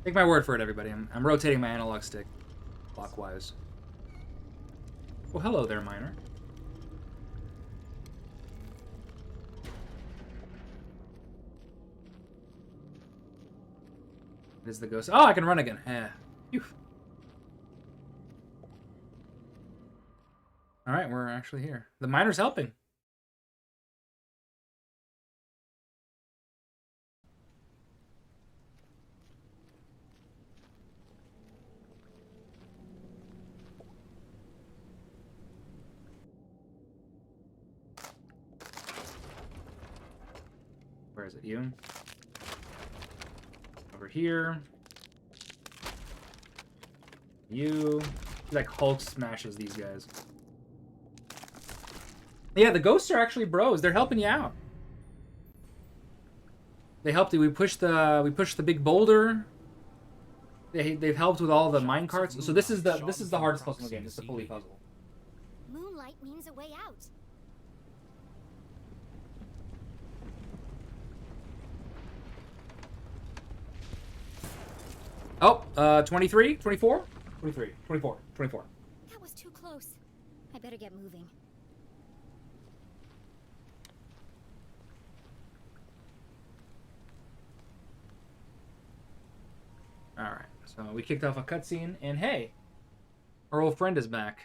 Take my word for it, everybody. I'm rotating my analog stick clockwise. Well, hello there, miner. Is the ghost? Oh, I can run again. Phew. All right, we're actually here. The miner's helping. Where is it? You? Over here. You. He like Hulk smashes these guys. Yeah, the ghosts are actually bros. They're helping you out. They helped you. We pushed the big boulder. They've helped with all the mine carts. So this is the hardest puzzle in the game. It's the pulley puzzle. Moonlight means a way out. Oh, 23, 24, 23, 24, 24. That was too close. I better get moving. All right, so we kicked off a cutscene, and hey, our old friend is back.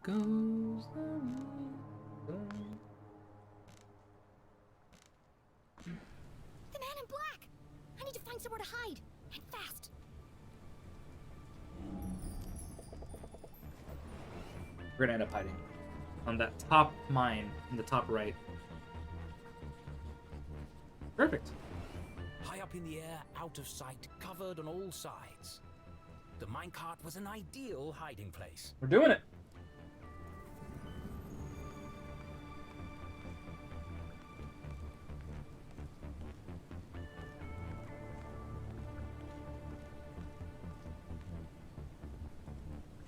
Goes the man in black! I need to find somewhere to hide, and fast. We're gonna end up hiding on that top mine in the top right. Perfect. High up in the air, out of sight, covered on all sides. The minecart was an ideal hiding place. We're doing it.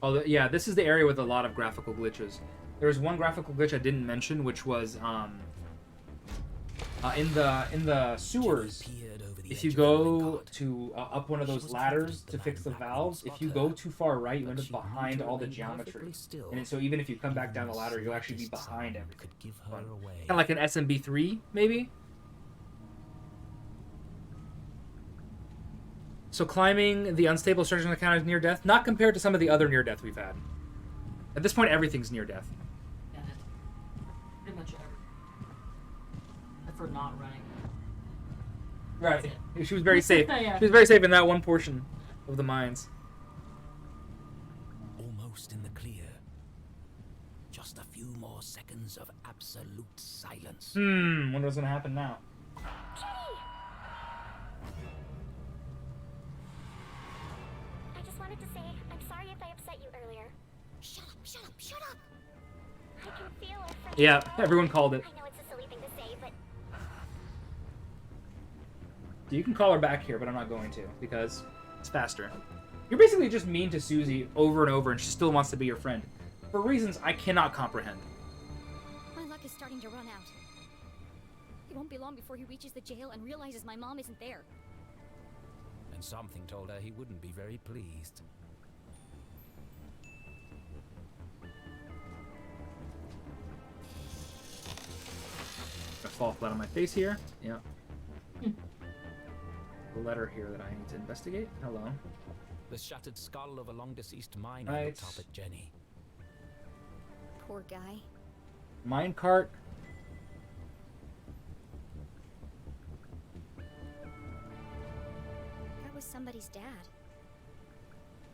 Oh, yeah, this is the area with a lot of graphical glitches. There's one graphical glitch I didn't mention, which was in the sewers. If you go to up one of those ladders to fix the valves, if you go too far right, you end up behind all the geometry. And so even if you come back down the ladder, you'll actually be behind everything. Kind of like an SMB3, maybe? So climbing the unstable structures on the count is near death, not compared to some of the other near death we've had. At this point, everything's near death. Yeah, pretty much everything. Except for not running. Right. She was very safe. Yeah. She was very safe in that one portion of the mines. Almost in the clear. Just a few more seconds of absolute silence. Wonder what's gonna happen now. I just wanted to say, I'm sorry if I upset you earlier. Shut up, shut up, shut up! I can feel it from Yeah, your everyone called it. I know it's a silly thing to say, but You can call her back here, but I'm not going to, because it's faster. You're basically just mean to Susie over and over, and she still wants to be your friend. For reasons I cannot comprehend. My luck is starting to run out. It won't be long before he reaches the jail and realizes my mom isn't there. And something told her he wouldn't be very pleased. I fall flat on my face here. Yeah. The letter here that I need to investigate. Hello. The shattered skull of a long-deceased miner Right. looked up at Jenny. Poor guy. Minecart. That was somebody's dad.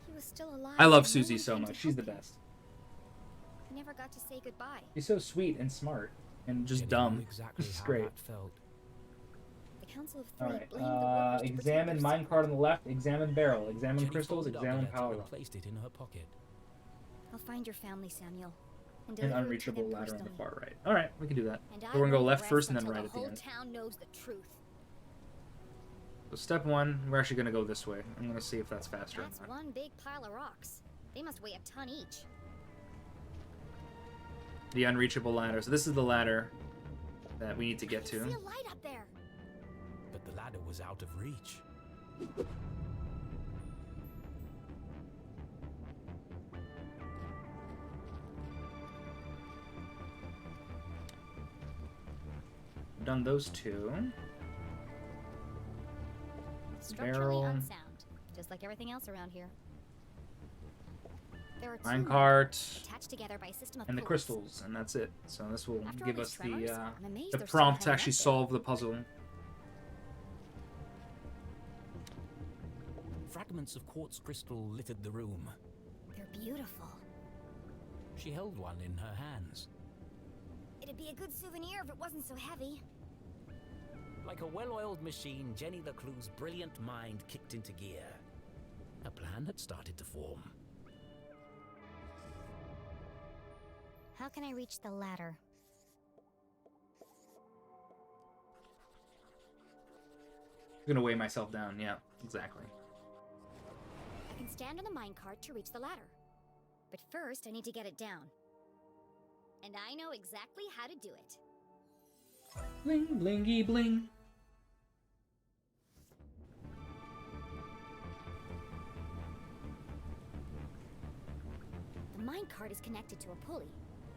He was still alive. I love and no Susie one so came to much. She's the help him. best. He never got to say goodbye. She's so sweet and smart and just Jenny dumb. knew exactly It's how great. that felt. The Council of Three Alright, blamed the workers to protect examine their minecart on the left, examine barrel, examine Jenny crystals, folded up the examine letter power and rock. placed it in her pocket. I'll find your family, Samuel, and An deliver it to unreachable them ladder on the personally. far right. Alright, we can do that. And So I we're gonna go won't left rest first and then until right the at the whole end. town knows the truth. So step one, we're actually gonna go this way. I'm gonna see if that's faster. That's one big pile of rocks. They must weigh a ton each. The unreachable ladder. So this is the ladder that we need to get See to. a light up there. But the ladder was out of reach. Done those two. Structurally Barrel. unsound, just like everything else around here. There are two Minecart. attached together by a system of And the pulleys. crystals, and that's it. So this will After all give these us tremors, I'm amazed the they're still prompt to hanging actually up there. solve the puzzle. Fragments of quartz crystal littered the room. They're beautiful. She held one in her hands. It'd be a good souvenir if it wasn't so heavy. Like a well-oiled machine, Jenny Leclue's brilliant mind kicked into gear. A plan had started to form. How can I reach the ladder? I'm gonna weigh myself down. Yeah, exactly. I can stand on the minecart to reach the ladder. But first, I need to get it down. And I know exactly how to do it. Bling, blingy, bling. The minecart is connected to a pulley.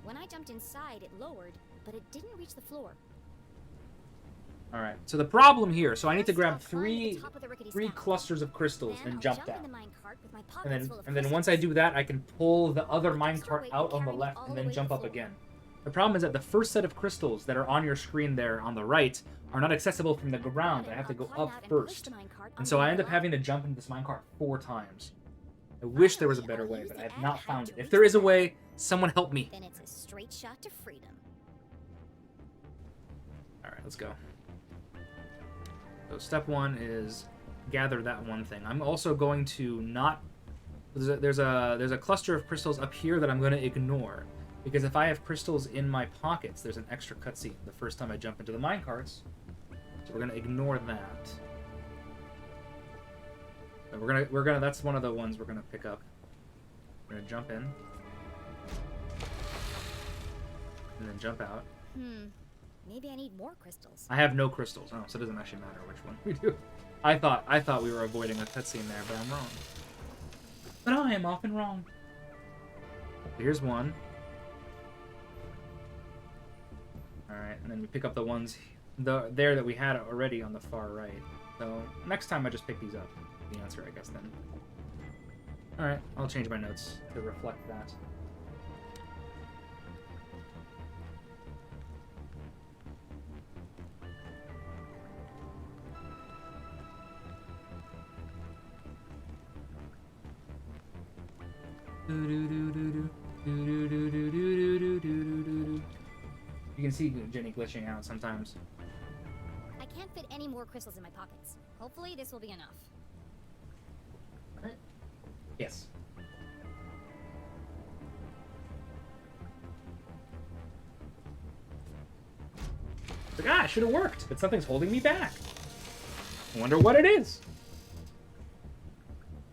When I jumped inside, it lowered, but it didn't reach the floor. All right. So the problem here. So I need to grab I'll climb to the three top of the rickety three spout. clusters of crystals Then and I'll jump jump down. in the minecart with my And pockets full of then once I do that, I can pull the other minecart weight out on the carry it left all and the then way to jump the up floor. again. The problem is that the first set of crystals that are on your screen there on the right are not accessible from the ground. I have to go climb up out and push first. the minecart And so onto I the end up ladder. having to jump into this minecart 4 times. I wish there was a better way, but I have not found it. If there is a way, someone help me. Then it's a straight shot to freedom. All right, let's go. So step one is gather that one thing. I'm also going to not. There's a cluster of crystals up here that I'm going to ignore, because if I have crystals in my pockets, there's an extra cutscene the first time I jump into the minecarts. So we're going to ignore that. And we're gonna. That's one of the ones we're gonna pick up. We're gonna jump in, and then jump out. Maybe I need more crystals. I have no crystals. Oh, so it doesn't actually matter which one we do. I thought we were avoiding a cutscene there, but I'm wrong. But I am often wrong. Here's one. Alright, and then we pick up the ones there that we had already on the far right. So next time I just pick these up. The answer, I guess, then. Alright, I'll change my notes to reflect that. You can see Jenny glitching out sometimes. I can't fit any more crystals in my pockets. Hopefully this will be enough. Yes. It's like, I should have worked, but something's holding me back. I wonder what it is.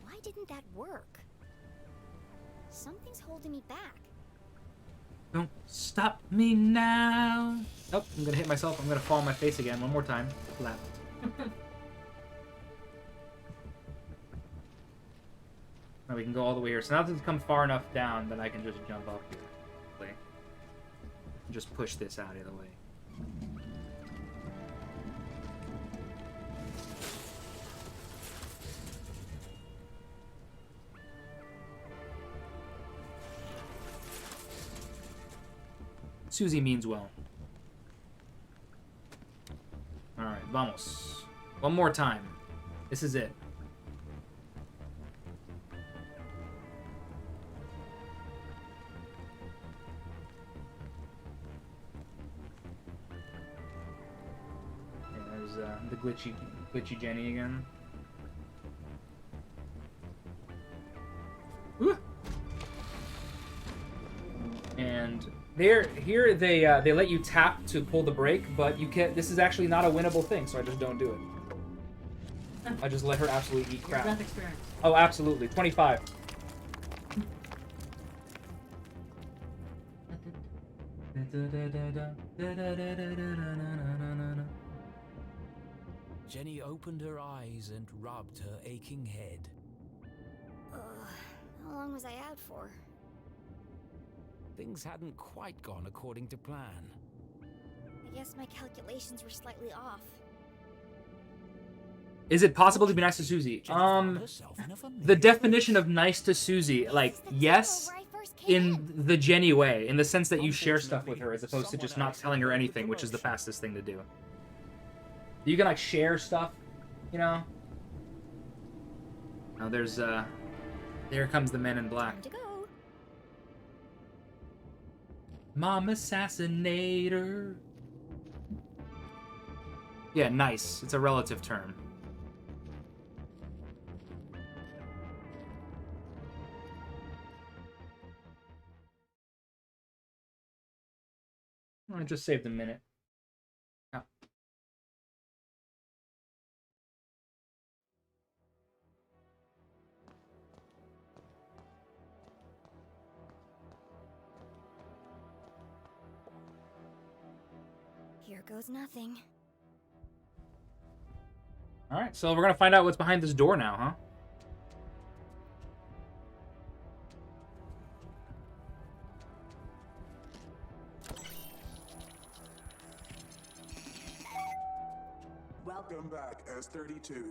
Why didn't that work? Something's holding me back. Don't stop me now. Oh, I'm gonna hit myself. I'm gonna fall on my face again one more time. Flat. Now we can go all the way here. So now this has come far enough down that I can just jump up here. Like, just push this out of the way. Susie means well. Alright, vamos. One more time. This is it. There's the glitchy Jenny again. Woo! And here they let you tap to pull the brake, but you can't. This is actually not a winnable thing, so I just don't do it. I just let her absolutely eat crap. Breath experience. Oh, absolutely. 25. Jenny opened her eyes and rubbed her aching head. How long was I out for? Things hadn't quite gone according to plan. I guess my calculations were slightly off. Is it possible to be nice to Susie? The definition of nice to Susie, like, yes, in the Jenny way, in the sense that you share stuff with her as opposed to just not telling her anything, which is the fastest thing to do. You can, like, share stuff, you know? Now there's, there comes the men in black. Time to go. Mom Assassinator. Yeah, nice. It's a relative term. I just saved a minute. Oh. Here goes nothing. Alright, so we're gonna find out what's behind this door now, huh? Welcome back, S32.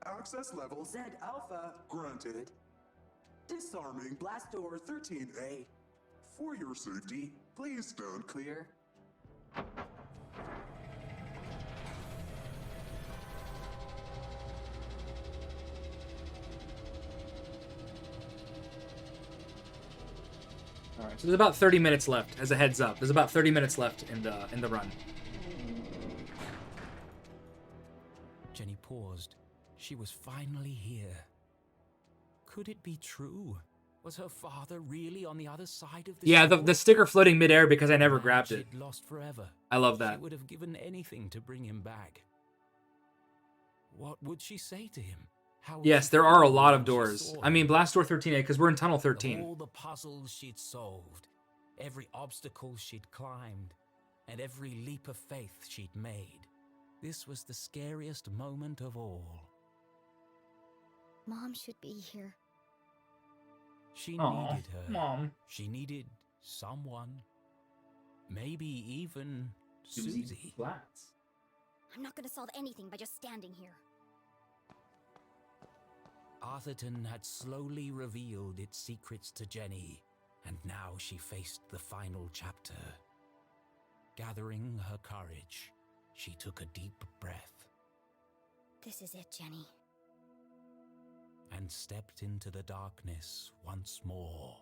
Access level Z Alpha granted. Disarming blast door 13A. For your safety, please stand clear. Alright, so there's about 30 minutes left, as a heads up. There's about 30 minutes left in the run. Jenny paused. She was finally here. Could it be true? Was her father really on the other side of this? Yeah, the door? sticker floating midair because I never grabbed it. She'd lost forever. I love that. She would have given anything to bring him back. What would she say to him? How would Yes, she there are a feel lot when of she doors. saw I him? mean, blast door 13A, because we're in tunnel 13. All the puzzles she'd solved, every obstacle she'd climbed, and every leap of faith she'd made. This was the scariest moment of all. Mom should be here. She Aw, needed her. Mom. She needed someone. Maybe even Susie. Flats. I'm not gonna solve anything by just standing here. Arthurton had slowly revealed its secrets to Jenny, and now she faced the final chapter. Gathering her courage, she took a deep breath This is it, Jenny. and stepped into the darkness once more.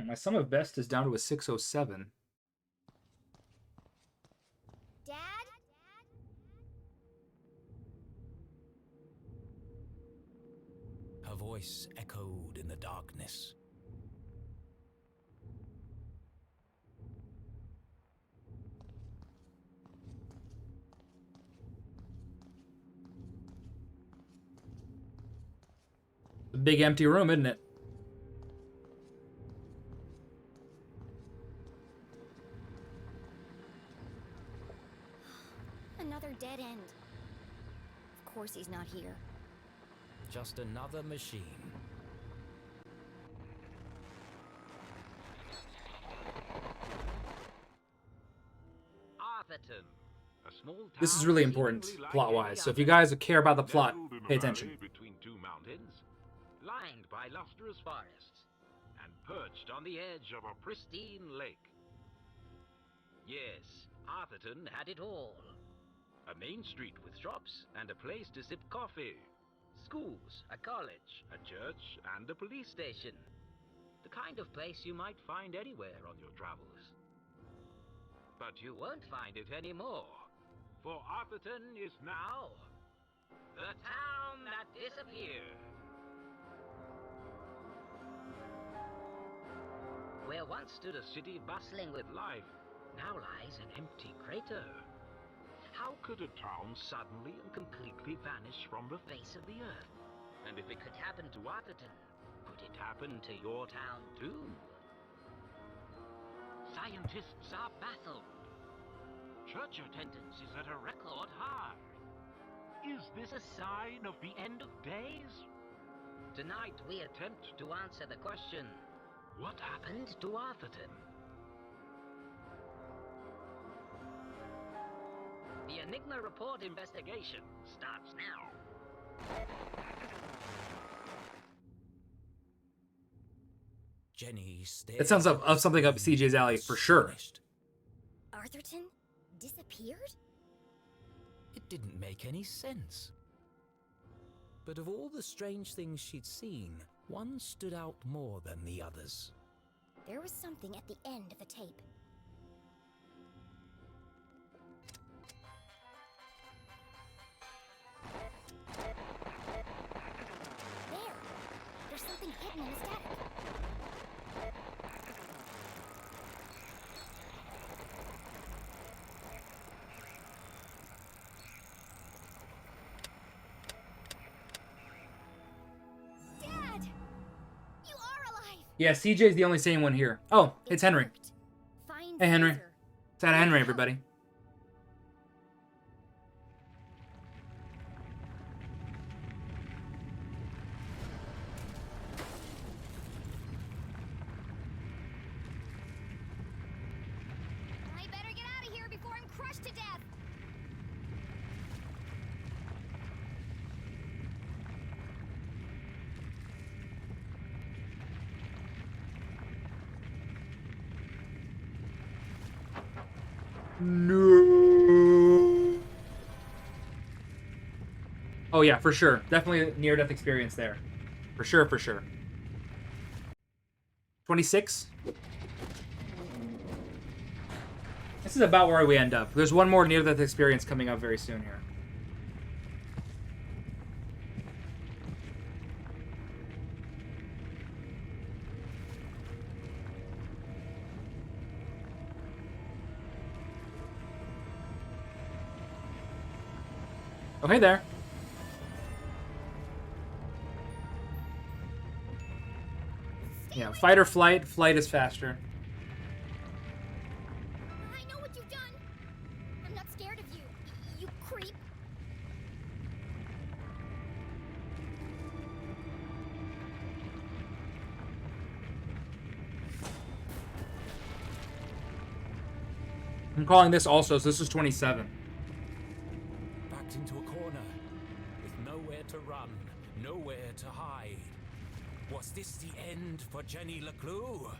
My sum of best is down to a 607. Dad? Her voice echoed in the darkness. A big empty room, isn't it? Another dead end. Of course he's not here. Just another machine. Arthurton, Atherton, a small town This is really important seemingly like plot-wise. any So if you other, guys care about the plot, nestled in a pay attention. valley between two mountains, lined by lustrous forests, and perched on the edge of a pristine lake. Yes, Atherton had it all. A main street with shops and a place to sip coffee. Schools, a college, a church, and a police station. The kind of place you might find anywhere on your travels. But you won't find it anymore, for Atherton is now the town that disappeared. Where once stood a city bustling with life, now lies an empty crater. How could a town suddenly and completely vanish from the face of the earth? And if it could happen to Atherton, could it happen to your town too? Scientists are baffled. Church attendance is at a record high. Is this a sign of the end of days? Tonight we attempt to answer the question, what happened to Atherton? The Enigma Report investigation starts now. Jenny stared. It sounds of something up CJ's alley for sure. Atherton disappeared? It didn't make any sense. But of all the strange things she'd seen, one stood out more than the others. There was something at the end of the tape. There's something hidden in the static. Dad! You are alive! Yeah, CJ's the only sane one here. Oh, it's Henry. Hey, Henry. It's out of Henry, everybody. I better get out of here before I'm crushed to death! No. Oh yeah, for sure. Definitely a near-death experience there. For sure, for sure. 26? This is about where we end up. There's one more near-death experience coming up very soon here. Oh, hey there. Yeah, fight or flight. Flight is faster. I know what you've done. I'm not scared of you, you creep. I'm calling this also, so this is 27. Backed into a corner, with nowhere to run, nowhere to hide. Was this the end for Jenny Leclue?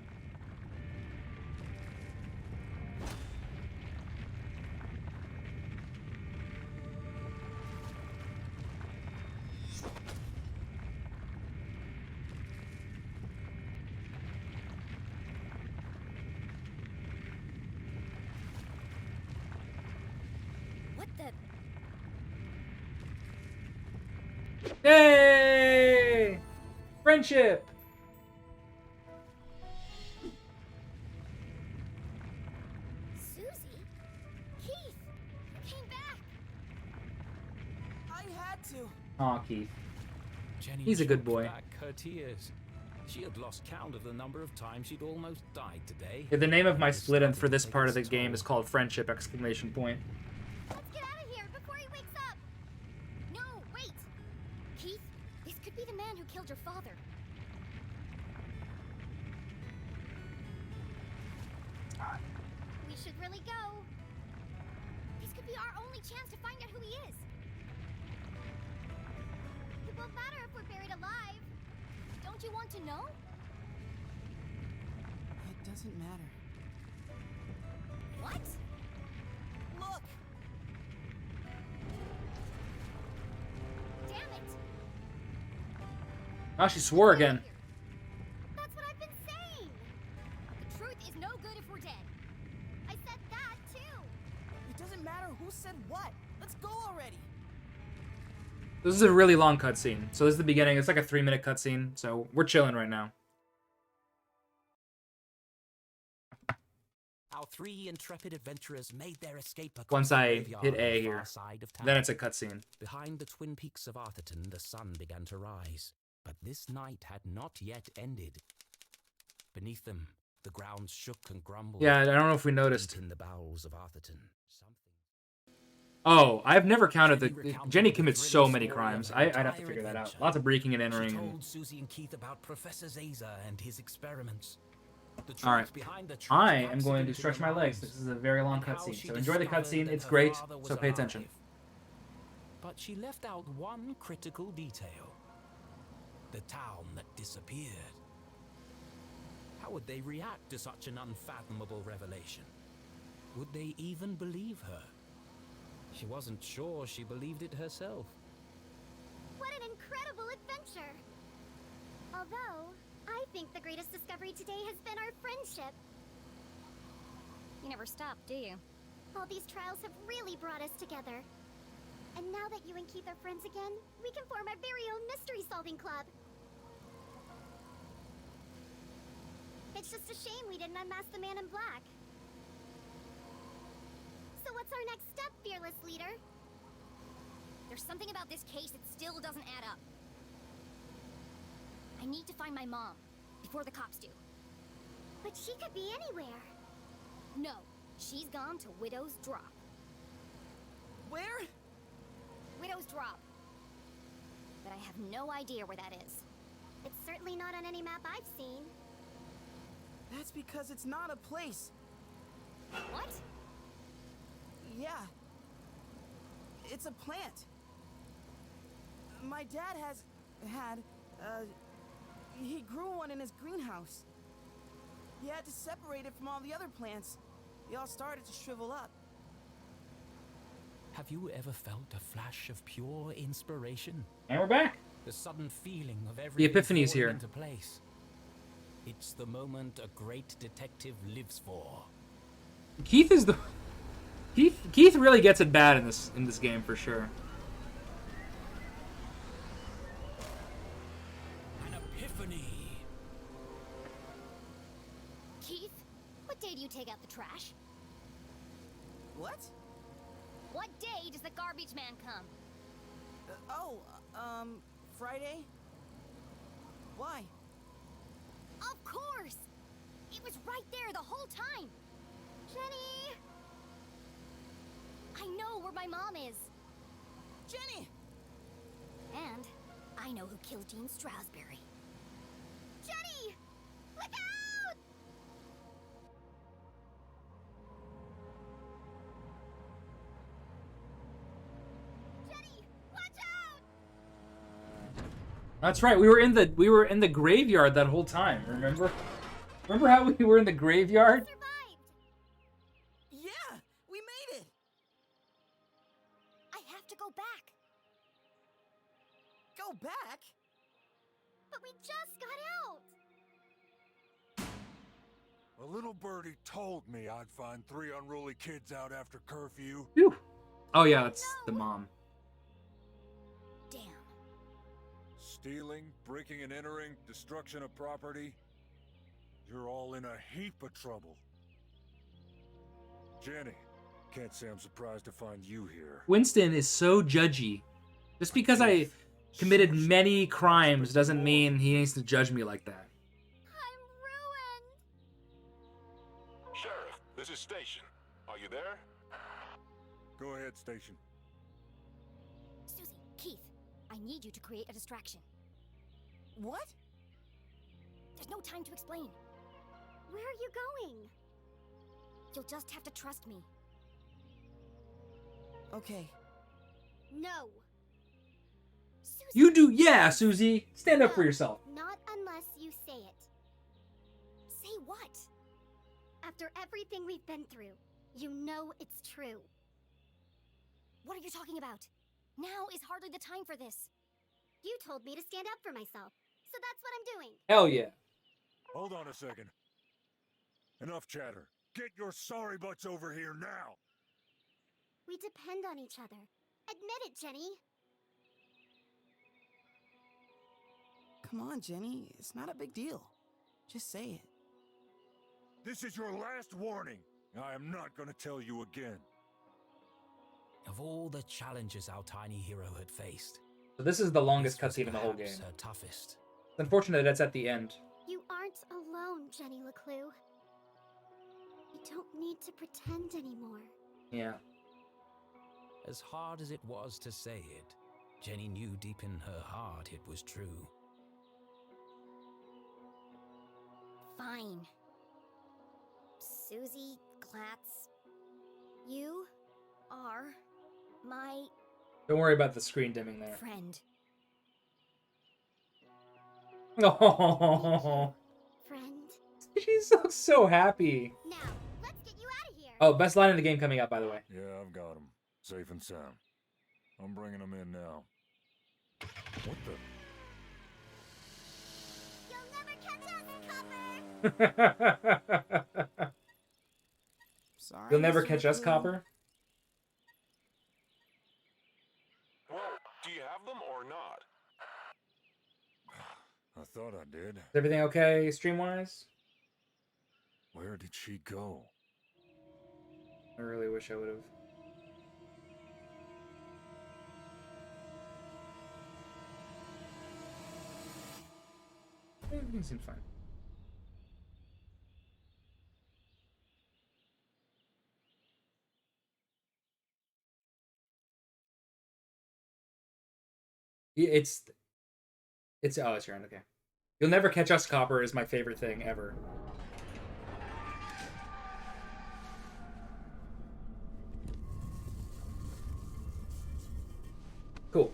What the? Yay! Friendship! Susie? Keith! You came back! I had to. Aw, Keith. Jenny He's a good choked boy. back her tears. She had lost count of the number of times she'd almost died today. Yeah, the name of my It was split end starting for to this take part of its the game toll. is called Friendship! Exclamation point. Let's get out of here before he wakes up! No, wait! Keith, this could be the man who killed your father. We should really go. could be our only chance to find out who he is. It won't matter if we're buried alive. Don't you want to know? It doesn't matter. What? Look! Damn it! Oh, she swore again. That's what I've been saying! The truth is no good if we're dead. I said that, too! It doesn't matter who said what. Let's go already! This is a really long cutscene. So this is the beginning. It's like a 3-minute cutscene. So we're chilling right now. Our 3 intrepid adventurers made their escape across Once the I graveyard hit on A the here, far side of town. then it's a cutscene. Behind the twin peaks of Arthurton, the sun began to rise, but this night had not yet ended. Beneath them, the ground shook and grumbled. Yeah, I don't know if we noticed. In the bowels of Arthurton. Oh, I've never counted the... Jenny commits so many crimes. I'd have to figure that out. Lots of breaking and entering. She told Susie and Keith about Professor Zaza and his experiments. Alright, I am going to stretch my legs. This is a very long cutscene, so enjoy the cutscene. It's great, so pay attention. But she left out one critical detail. The town that disappeared. How would they react to such an unfathomable revelation? Would they even believe her? She wasn't sure she believed it herself. What an incredible adventure! Although, I think the greatest discovery today has been our friendship. You never stop, do you? All these trials have really brought us together. And now that you and Keith are friends again, we can form our very own mystery-solving club. It's just a shame we didn't unmask the man in black. So what's our next step, fearless leader? There's something about this case that still doesn't add up. I need to find my mom before the cops do. But she could be anywhere. No, she's gone to Widow's Drop. Where? Widow's Drop. But I have no idea where that is. It's certainly not on any map I've seen. That's because it's not a place. What? Yeah. It's a plant. My dad he grew one in his greenhouse. He had to separate it from all the other plants. They all started to shrivel up. Have you ever felt a flash of pure inspiration? And we're back. The sudden feeling of everything The epiphany's falling here. into place. It's the moment a great detective lives for. Keith is the... Keith really gets it bad in this game for sure. An epiphany. Keith, what day do you take out the trash? What? What day does the garbage man come? Friday? Why? Of course! It was right there the whole time! Jenny! I know where my mom is! Jenny! And I know who killed Jean Strasberry. Jenny! Look out! Jenny! Watch out! That's right. We were in the graveyard that whole time. Remember? Remember how we were in the graveyard? Yeah, we made it. I have to go back. Go back? But we just got out. A little birdie told me I'd find 3 unruly kids out after curfew. Phew. Oh yeah, it's the mom. Damn. Stealing, breaking and entering, destruction of property. You're all in a heap of trouble. Jenny, can't say I'm surprised to find you here. Winston is so judgy. Just because I committed many crimes doesn't mean he needs to judge me like that. I'm ruined. Sheriff, this is Station. Are you there? Go ahead, Station. Susie, Keith, I need you to create a distraction. What? There's no time to explain. Where are you going? You'll just have to trust me. Okay. No. You do, yeah, Susie. Stand up for yourself. Not unless you say it. Say what? After everything we've been through, you know it's true. What are you talking about? Now is hardly the time for this. You told me to stand up for myself, so that's what I'm doing. Hell yeah. Hold on a second. Enough chatter. Get your sorry butts over here now. We depend on each other. Admit it, Jenny. Come on, Jenny. It's not a big deal. Just say it. This is your last warning. I am not going to tell you again. Of all the challenges our tiny hero had faced, So this is the longest cutscene in the whole game. her toughest. It's unfortunate that's at the end. You aren't alone, Jenny Leclue. You don't need to pretend anymore. Yeah. As hard as it was to say it, Jenny knew deep in her heart it was true. Fine. Susie Glatz, you are my Don't worry about the screen dimming there. friend. Oh, Friend. she's so happy. Now, let's get you out of here. Oh, best line in the game coming up, by the way. Yeah, I've got him. Safe and sound. I'm bringing him in now. What the? Sorry. You'll never Mr. catch us, Leclue. Copper. Well, do you have them or not? I thought I did. Is everything okay, stream-wise? Where did she go? I really wish I would have. Everything seems fine. It's oh, it's your end, okay. You'll never catch us, Copper is my favorite thing ever. Cool.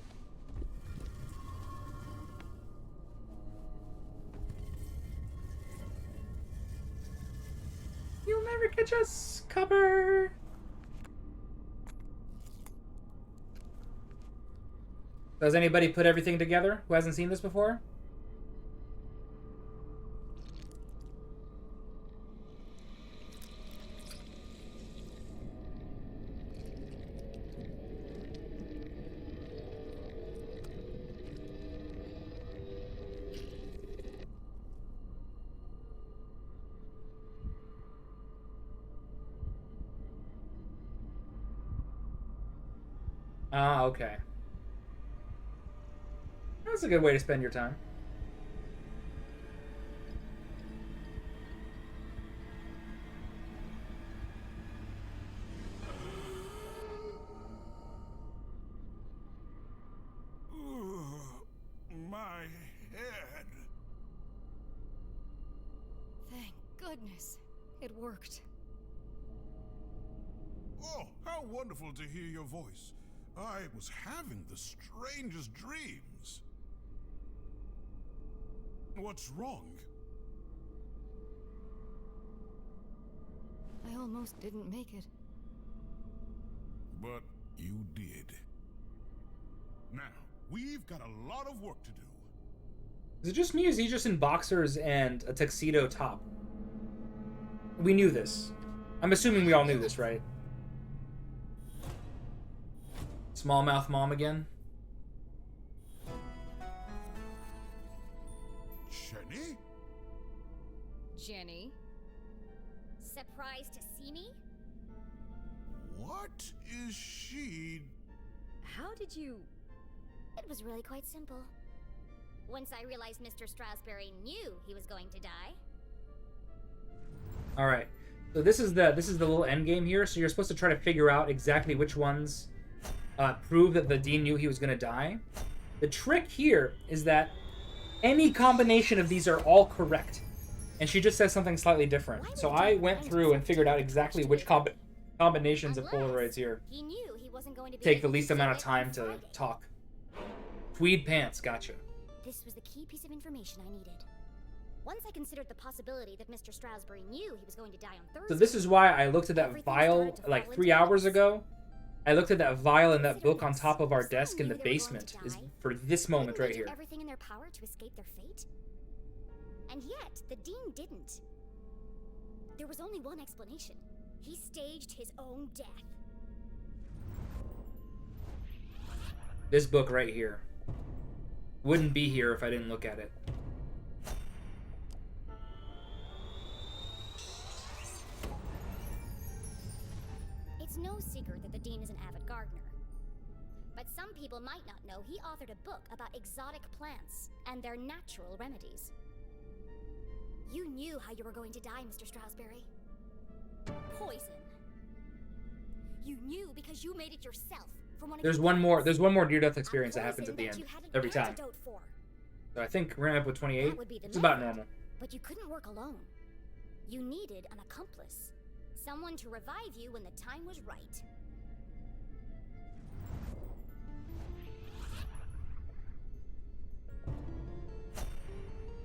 You'll never catch us, Copper. Does anybody put everything together who hasn't seen this before? Ah, okay. That's a good way to spend your time. My head. Thank goodness. It worked. Oh, how wonderful to hear your voice. I was having the strangest dreams. What's wrong? I almost didn't make it. But you did. Now, we've got a lot of work to do. Is it just me, or is he just in boxers and a tuxedo top? We knew this. I'm assuming we all knew this, right? Smallmouth mom again? Jenny? Jenny? Surprised to see me? What is she? How did you... It was really quite simple. Once I realized Mr. Strasberry knew he was going to die. All right. So this is the little end game here. So you're supposed to try to figure out exactly which ones prove that the dean knew he was going to die. The trick here is that any combination of these are all correct, and she just says something slightly different. So I went through and figured out exactly which combinations of Polaroids here. He knew he wasn't going to be take the able least to amount of do it on time to Friday. talk. Tweed pants, gotcha. This was the key piece of information I needed. Once I considered the possibility that Mr. Strasberry knew he was going to die on Thursday. So this is why I looked at that vial like 3 hours ago. I looked at that vial and that book on top of our desk in the basement is for this moment right here. Everything in their power to escape their fate? And yet, the Dean didn't. There was only one explanation. He staged his own death. This book right here wouldn't be here if I didn't look at it. It's no secret that the Dean is an avid gardener. But some people might not know he authored a book about exotic plants and their natural remedies. You knew how you were going to die, Mr. Strasberry. Poison. You knew because you made it yourself from one of There's your one more. parents. There's one more near-death experience that A happens at the poison end that you had an every time. antidote for. So I think we're gonna end up with 28. That would be the It's about method. normal. But you couldn't work alone. You needed an accomplice. Someone to revive you when the time was right.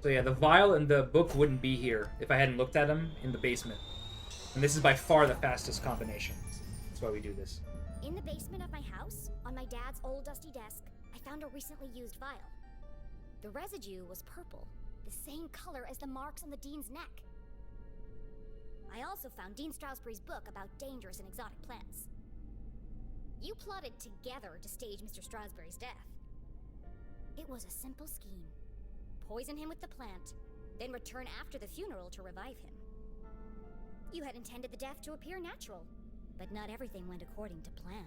So yeah, the vial and the book wouldn't be here if I hadn't looked at them in the basement. And this is by far the fastest combination. That's why we do this. In the basement of my house, on my dad's old dusty desk, I found a recently used vial. The residue was purple, the same color as the marks on the Dean's neck. I also found Dean Strasberry's book about dangerous and exotic plants. You plotted together to stage Mr. Strasberry's death. It was a simple scheme. Poison him with the plant, then return after the funeral to revive him. You had intended the death to appear natural, but not everything went according to plan.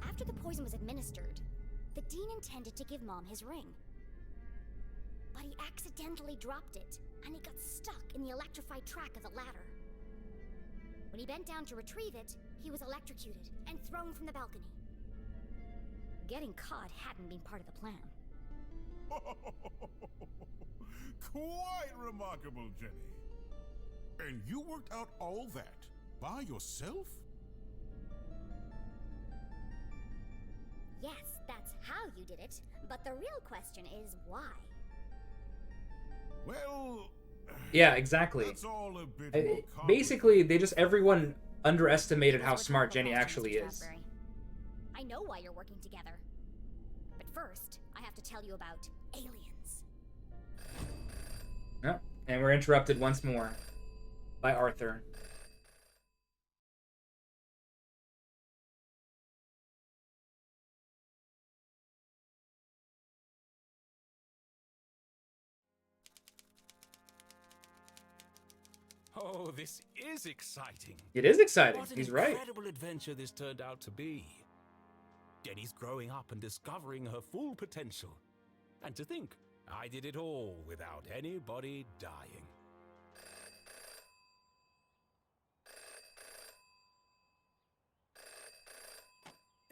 After the poison was administered, the Dean intended to give Mom his ring. But he accidentally dropped it, and it got stuck in the electrified track of the ladder. When he bent down to retrieve it, he was electrocuted and thrown from the balcony. Getting caught hadn't been part of the plan. Quite remarkable, Jenny. And you worked out all that by yourself? Yes, that's how you did it, but the real question is why? Well, Yeah, exactly. that's all a bit more Basically, everyone underestimated how smart Jenny actually is. Strasberry. I know why you're working together. But first, I have to tell you about aliens. Yep. And we're interrupted once more by Arthur. Oh, this is exciting. It is exciting. What an He's right. incredible adventure this turned out to be. Jenny's growing up and discovering her full potential. And to think, I did it all without anybody dying.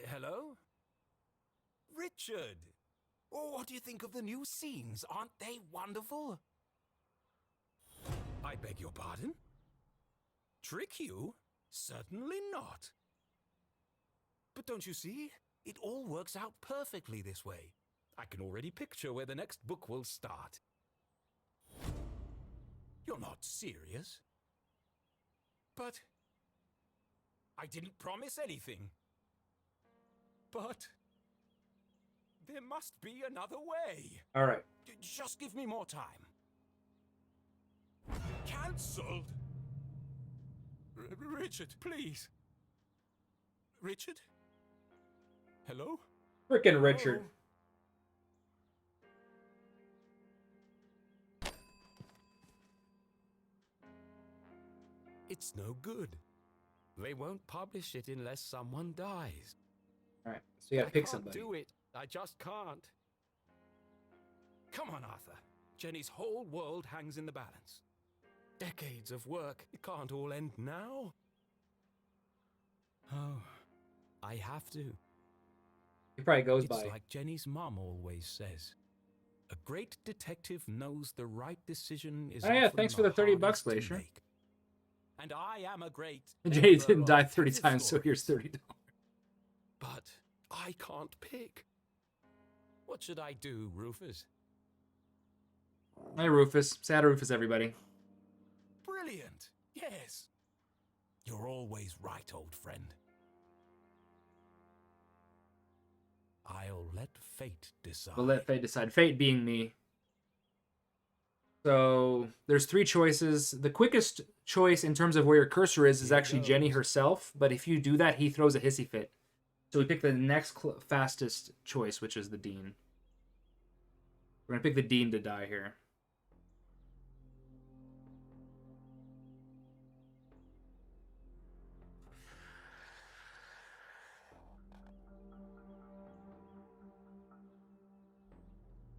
Hello? Richard! Oh, what do you think of the new scenes? Aren't they wonderful? I beg your pardon? Trick you? Certainly not. But don't you see? It all works out perfectly this way. I can already picture where the next book will start. You're not serious? But I didn't promise anything. But there must be another way. All right. Just give me more time. Cancelled? Richard, please. Richard? Hello? Frickin' Richard. It's no good. They won't publish it unless someone dies. All right. So you gotta pick I somebody. can't do it. I just can't. Come on, Arthur. Jenny's whole world hangs in the balance. Decades of work. It can't all end now. Oh, I have to. He probably goes It's by. like Jenny's mom always says. A great detective knows the right decision is Oh yeah, often thanks for the 30 bucks, hardest to Glacier. make. And I am a great Jay lover didn't of die 30 detective times, so here's stories. $30. But I can't pick. What should I do, Rufus? Hi, Rufus. Sad Rufus, everybody. Brilliant. Yes. You're always right, old friend. I'll let fate decide. We'll let fate decide. Fate being me. So there's 3 choices. The quickest choice in terms of where your cursor is actually Jenny herself. But if you do that, he throws a hissy fit. So we pick the next fastest choice, which is the Dean. We're going to pick the Dean to die here.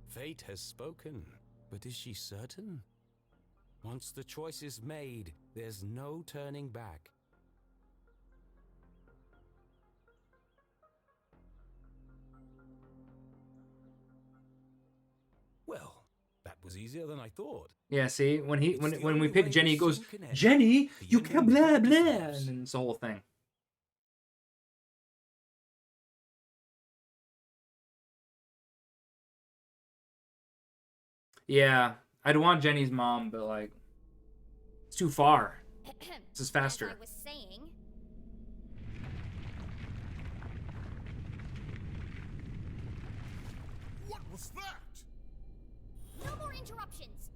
Fate has spoken, but is she certain? Once the choice is made, there's no turning back. Well, that was easier than I thought. Yeah, see, when we pick Jenny, he goes, Jenny, you can blah blah, and then it's the whole thing. Yeah, I'd want Jenny's mom, but like, it's too far. This is faster. As I was saying, What was that? no more interruptions.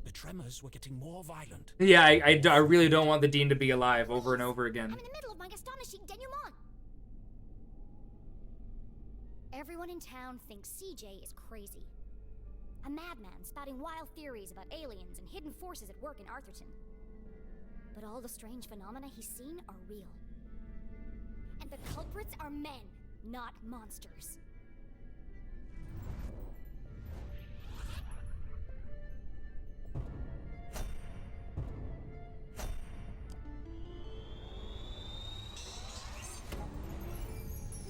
The tremors were getting more violent. Yeah, I really don't want the Dean to be alive over and over again. I'm in the middle of my astonishing denouement. Everyone in town thinks CJ is crazy. A madman spouting wild theories about aliens and hidden forces at work in Arthurton. But all the strange phenomena he's seen are real. And the culprits are men, not monsters.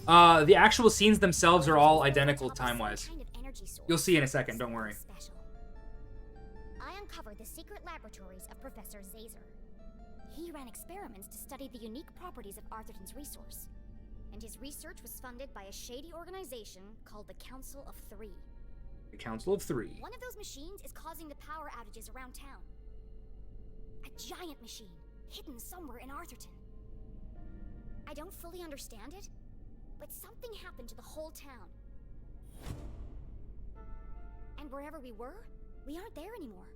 The actual scenes themselves are all identical time-wise. You'll see in a second, don't worry. I uncovered the secret laboratories of Professor Zazer. He ran experiments to study the unique properties of Arthurton's resource. And his research was funded by a shady organization called the Council of Three. The Council of Three. One of those machines is causing the power outages around town. A giant machine, hidden somewhere in Arthurton. I don't fully understand it, but something happened to the whole town. And wherever we were, we aren't there anymore.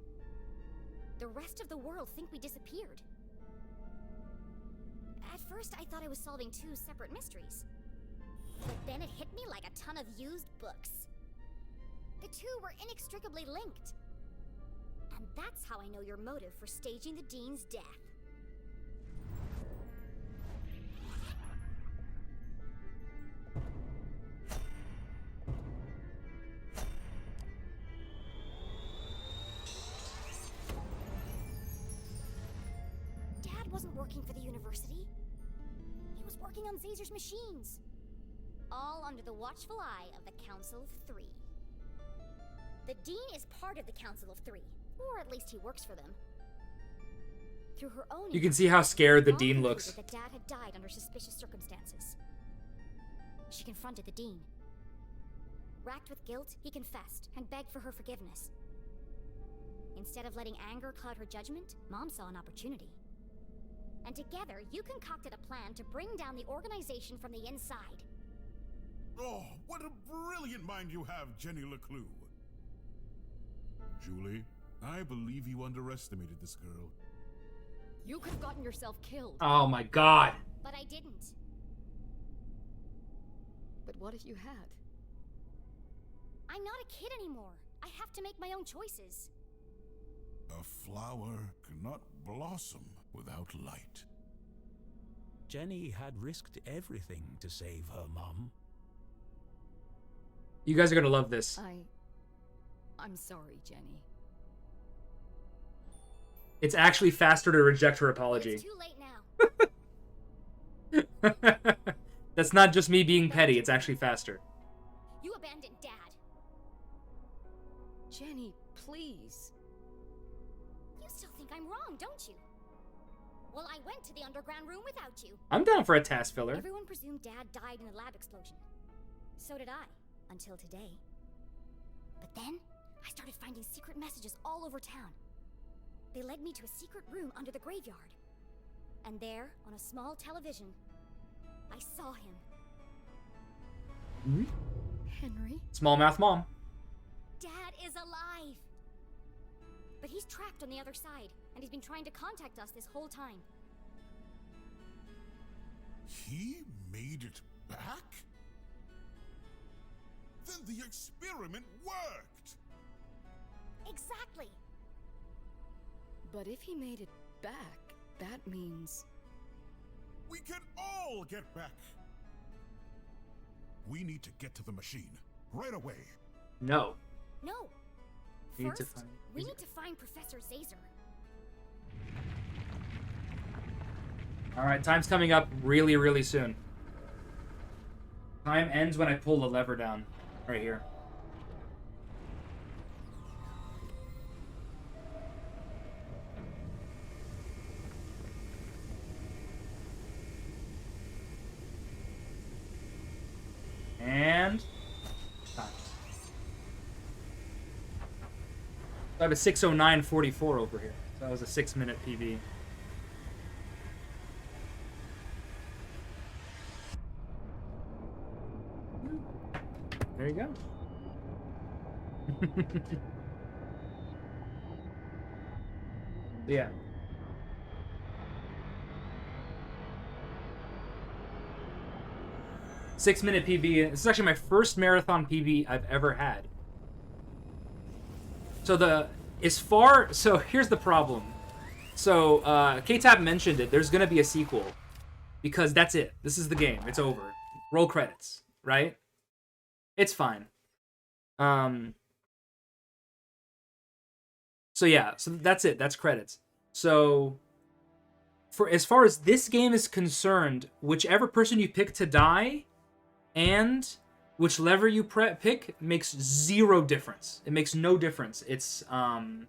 The rest of the world think we disappeared. At first, I thought I was solving 2 separate mysteries. But then it hit me like a ton of used books. The 2 were inextricably linked. And that's how I know your motive for staging the Dean's death. Dad wasn't working for the university. He was working on Zazer's machines. All under the watchful eye of the Council of Three. The Dean is part of the Council of Three, or at least he works for them. Through her own You can see how scared the Mom Dean concluded looks. that Dad had died under suspicious circumstances. She confronted the Dean. Racked with guilt, he confessed and begged for her forgiveness. Instead of letting anger cloud her judgment, Mom saw an opportunity. And together, you concocted a plan to bring down the organization from the inside. Oh, what a brilliant mind you have, Jenny Leclue. Julie, I believe you underestimated this girl. You could have gotten yourself killed. Oh my god. But I didn't. But what if you had? I'm not a kid anymore. I have to make my own choices. A flower cannot blossom without light. Jenny had risked everything to save her mom. You guys are gonna love this. I'm sorry, Jenny. It's actually faster to reject her apology. It's too late now. That's not just me being petty. It's actually faster. You abandoned Dad. Jenny, please. You still think I'm wrong, don't you? Well, I went to the underground room without you. I'm down for a task filler. Everyone presumed Dad died in the lab explosion. So did I, until today. But then, I started finding secret messages all over town. They led me to a secret room under the graveyard. And there, on a small television, I saw him. Henry? Small math mom. Dad is alive! But he's trapped on the other side, and he's been trying to contact us this whole time. He made it back? Then the experiment worked! Exactly! But if he made it back, that means... We can all get back! We need to get to the machine, right away. No. No! We need to First, find- we need to find Professor Zazer. Alright, time's coming up really, really soon. Time ends when I pull the lever down. Right here. And... time. I have a 6:09:44 over here. So that was a 6-minute PB. There you go. Yeah. Six-minute PB. This is actually my first marathon PB I've ever had. So here's the problem. So K-Tab mentioned it. There's gonna be a sequel because that's it. This is the game. It's over. Roll credits, right? It's fine. So yeah, so that's it. That's credits. So for as far as this game is concerned, whichever person you pick to die and which lever you pick makes zero difference. It makes no difference. It's gonna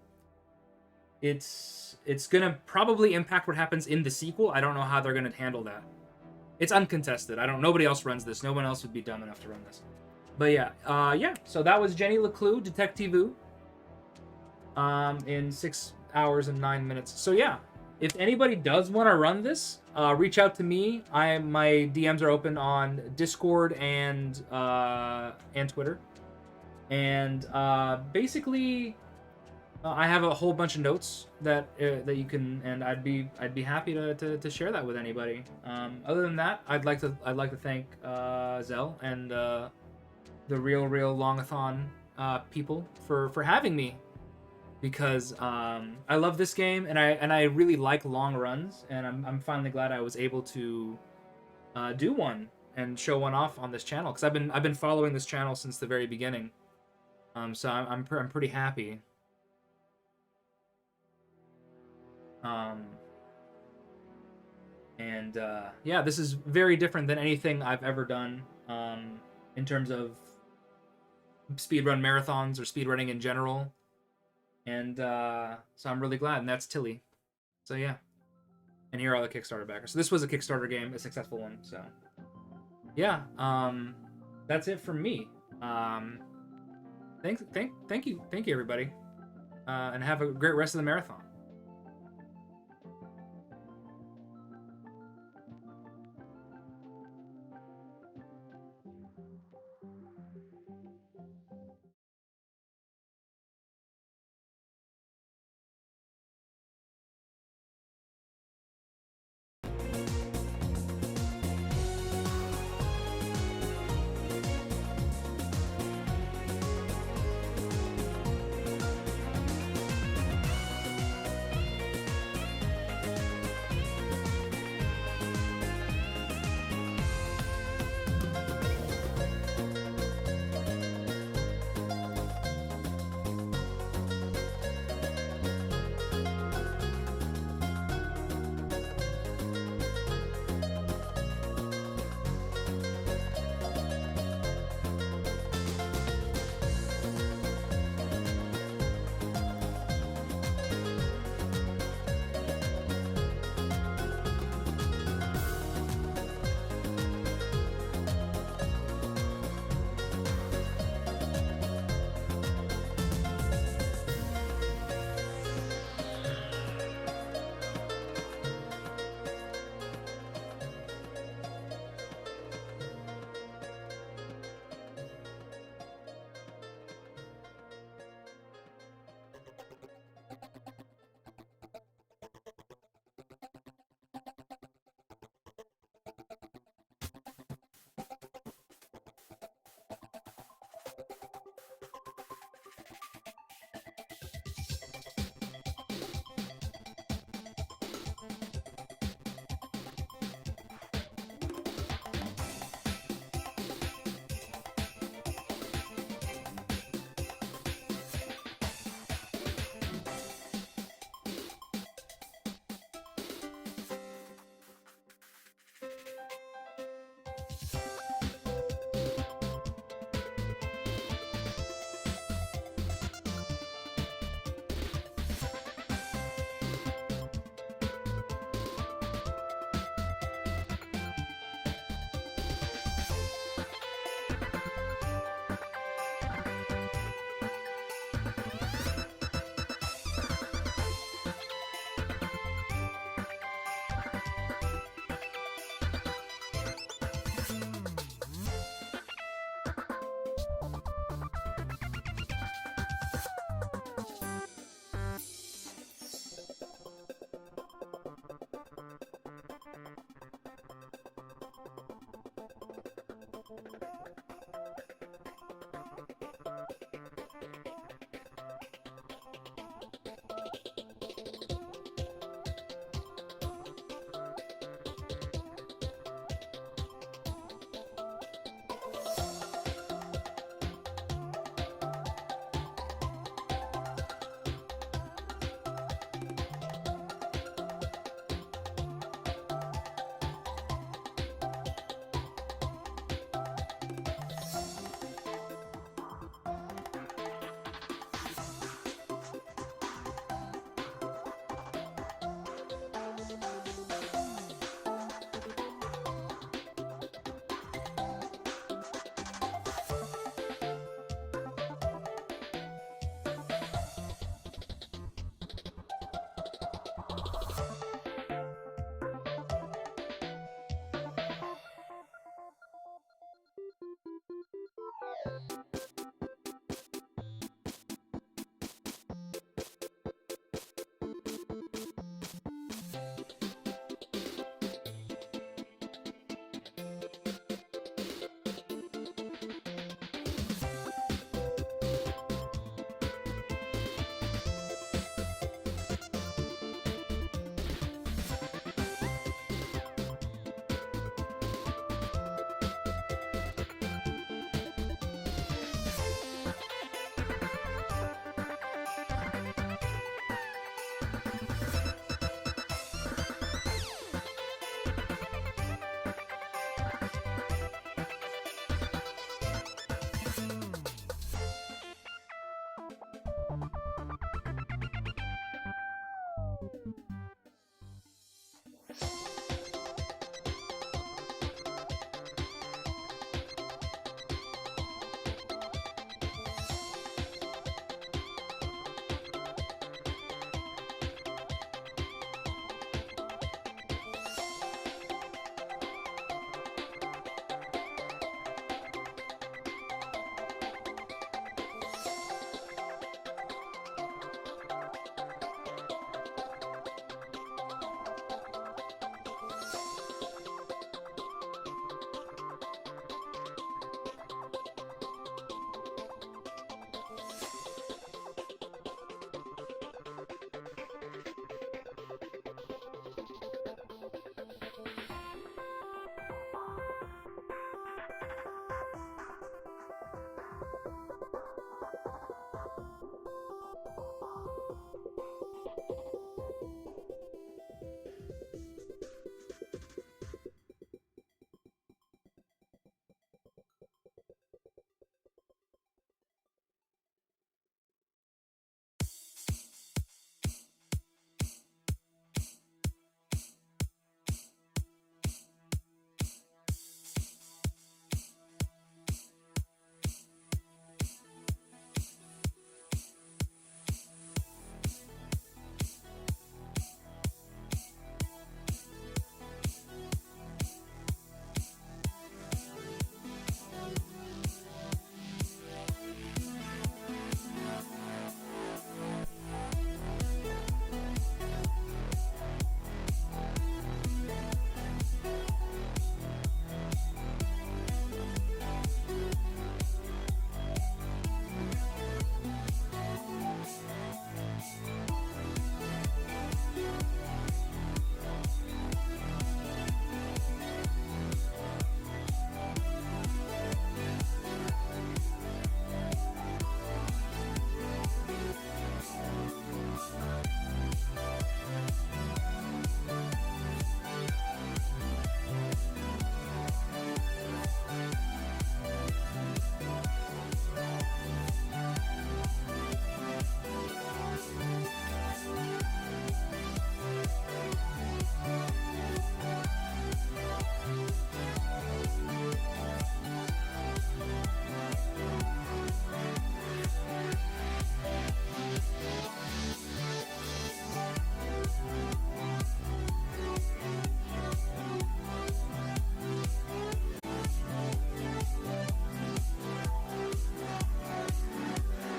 probably impact what happens in the sequel. I don't know how they're gonna handle that. It's uncontested. Nobody else runs this. No one else would be dumb enough to run this. But yeah, so that was Jenny Leclue, Detective in 6 hours and 9 minutes. So yeah, if anybody does want to run this, reach out to me. My DMs are open on Discord and Twitter. And basically, I have a whole bunch of notes that you can, and I'd be happy to share that with anybody. Other than that, I'd like to thank Zell and the real Longathon people for having me, because I love this game and I really like long runs, and I'm finally glad I was able to do one and show one off on this channel, because I've been following this channel since the very beginning. So I'm pretty happy. Yeah, this is very different than anything I've ever done in terms of speedrun marathons or speedrunning in general. And so I'm really glad, and that's Tilly. So yeah. And here are all the Kickstarter backers. So this was a Kickstarter game, a successful one. So yeah, that's it from me. Thank you everybody, and have a great rest of the marathon.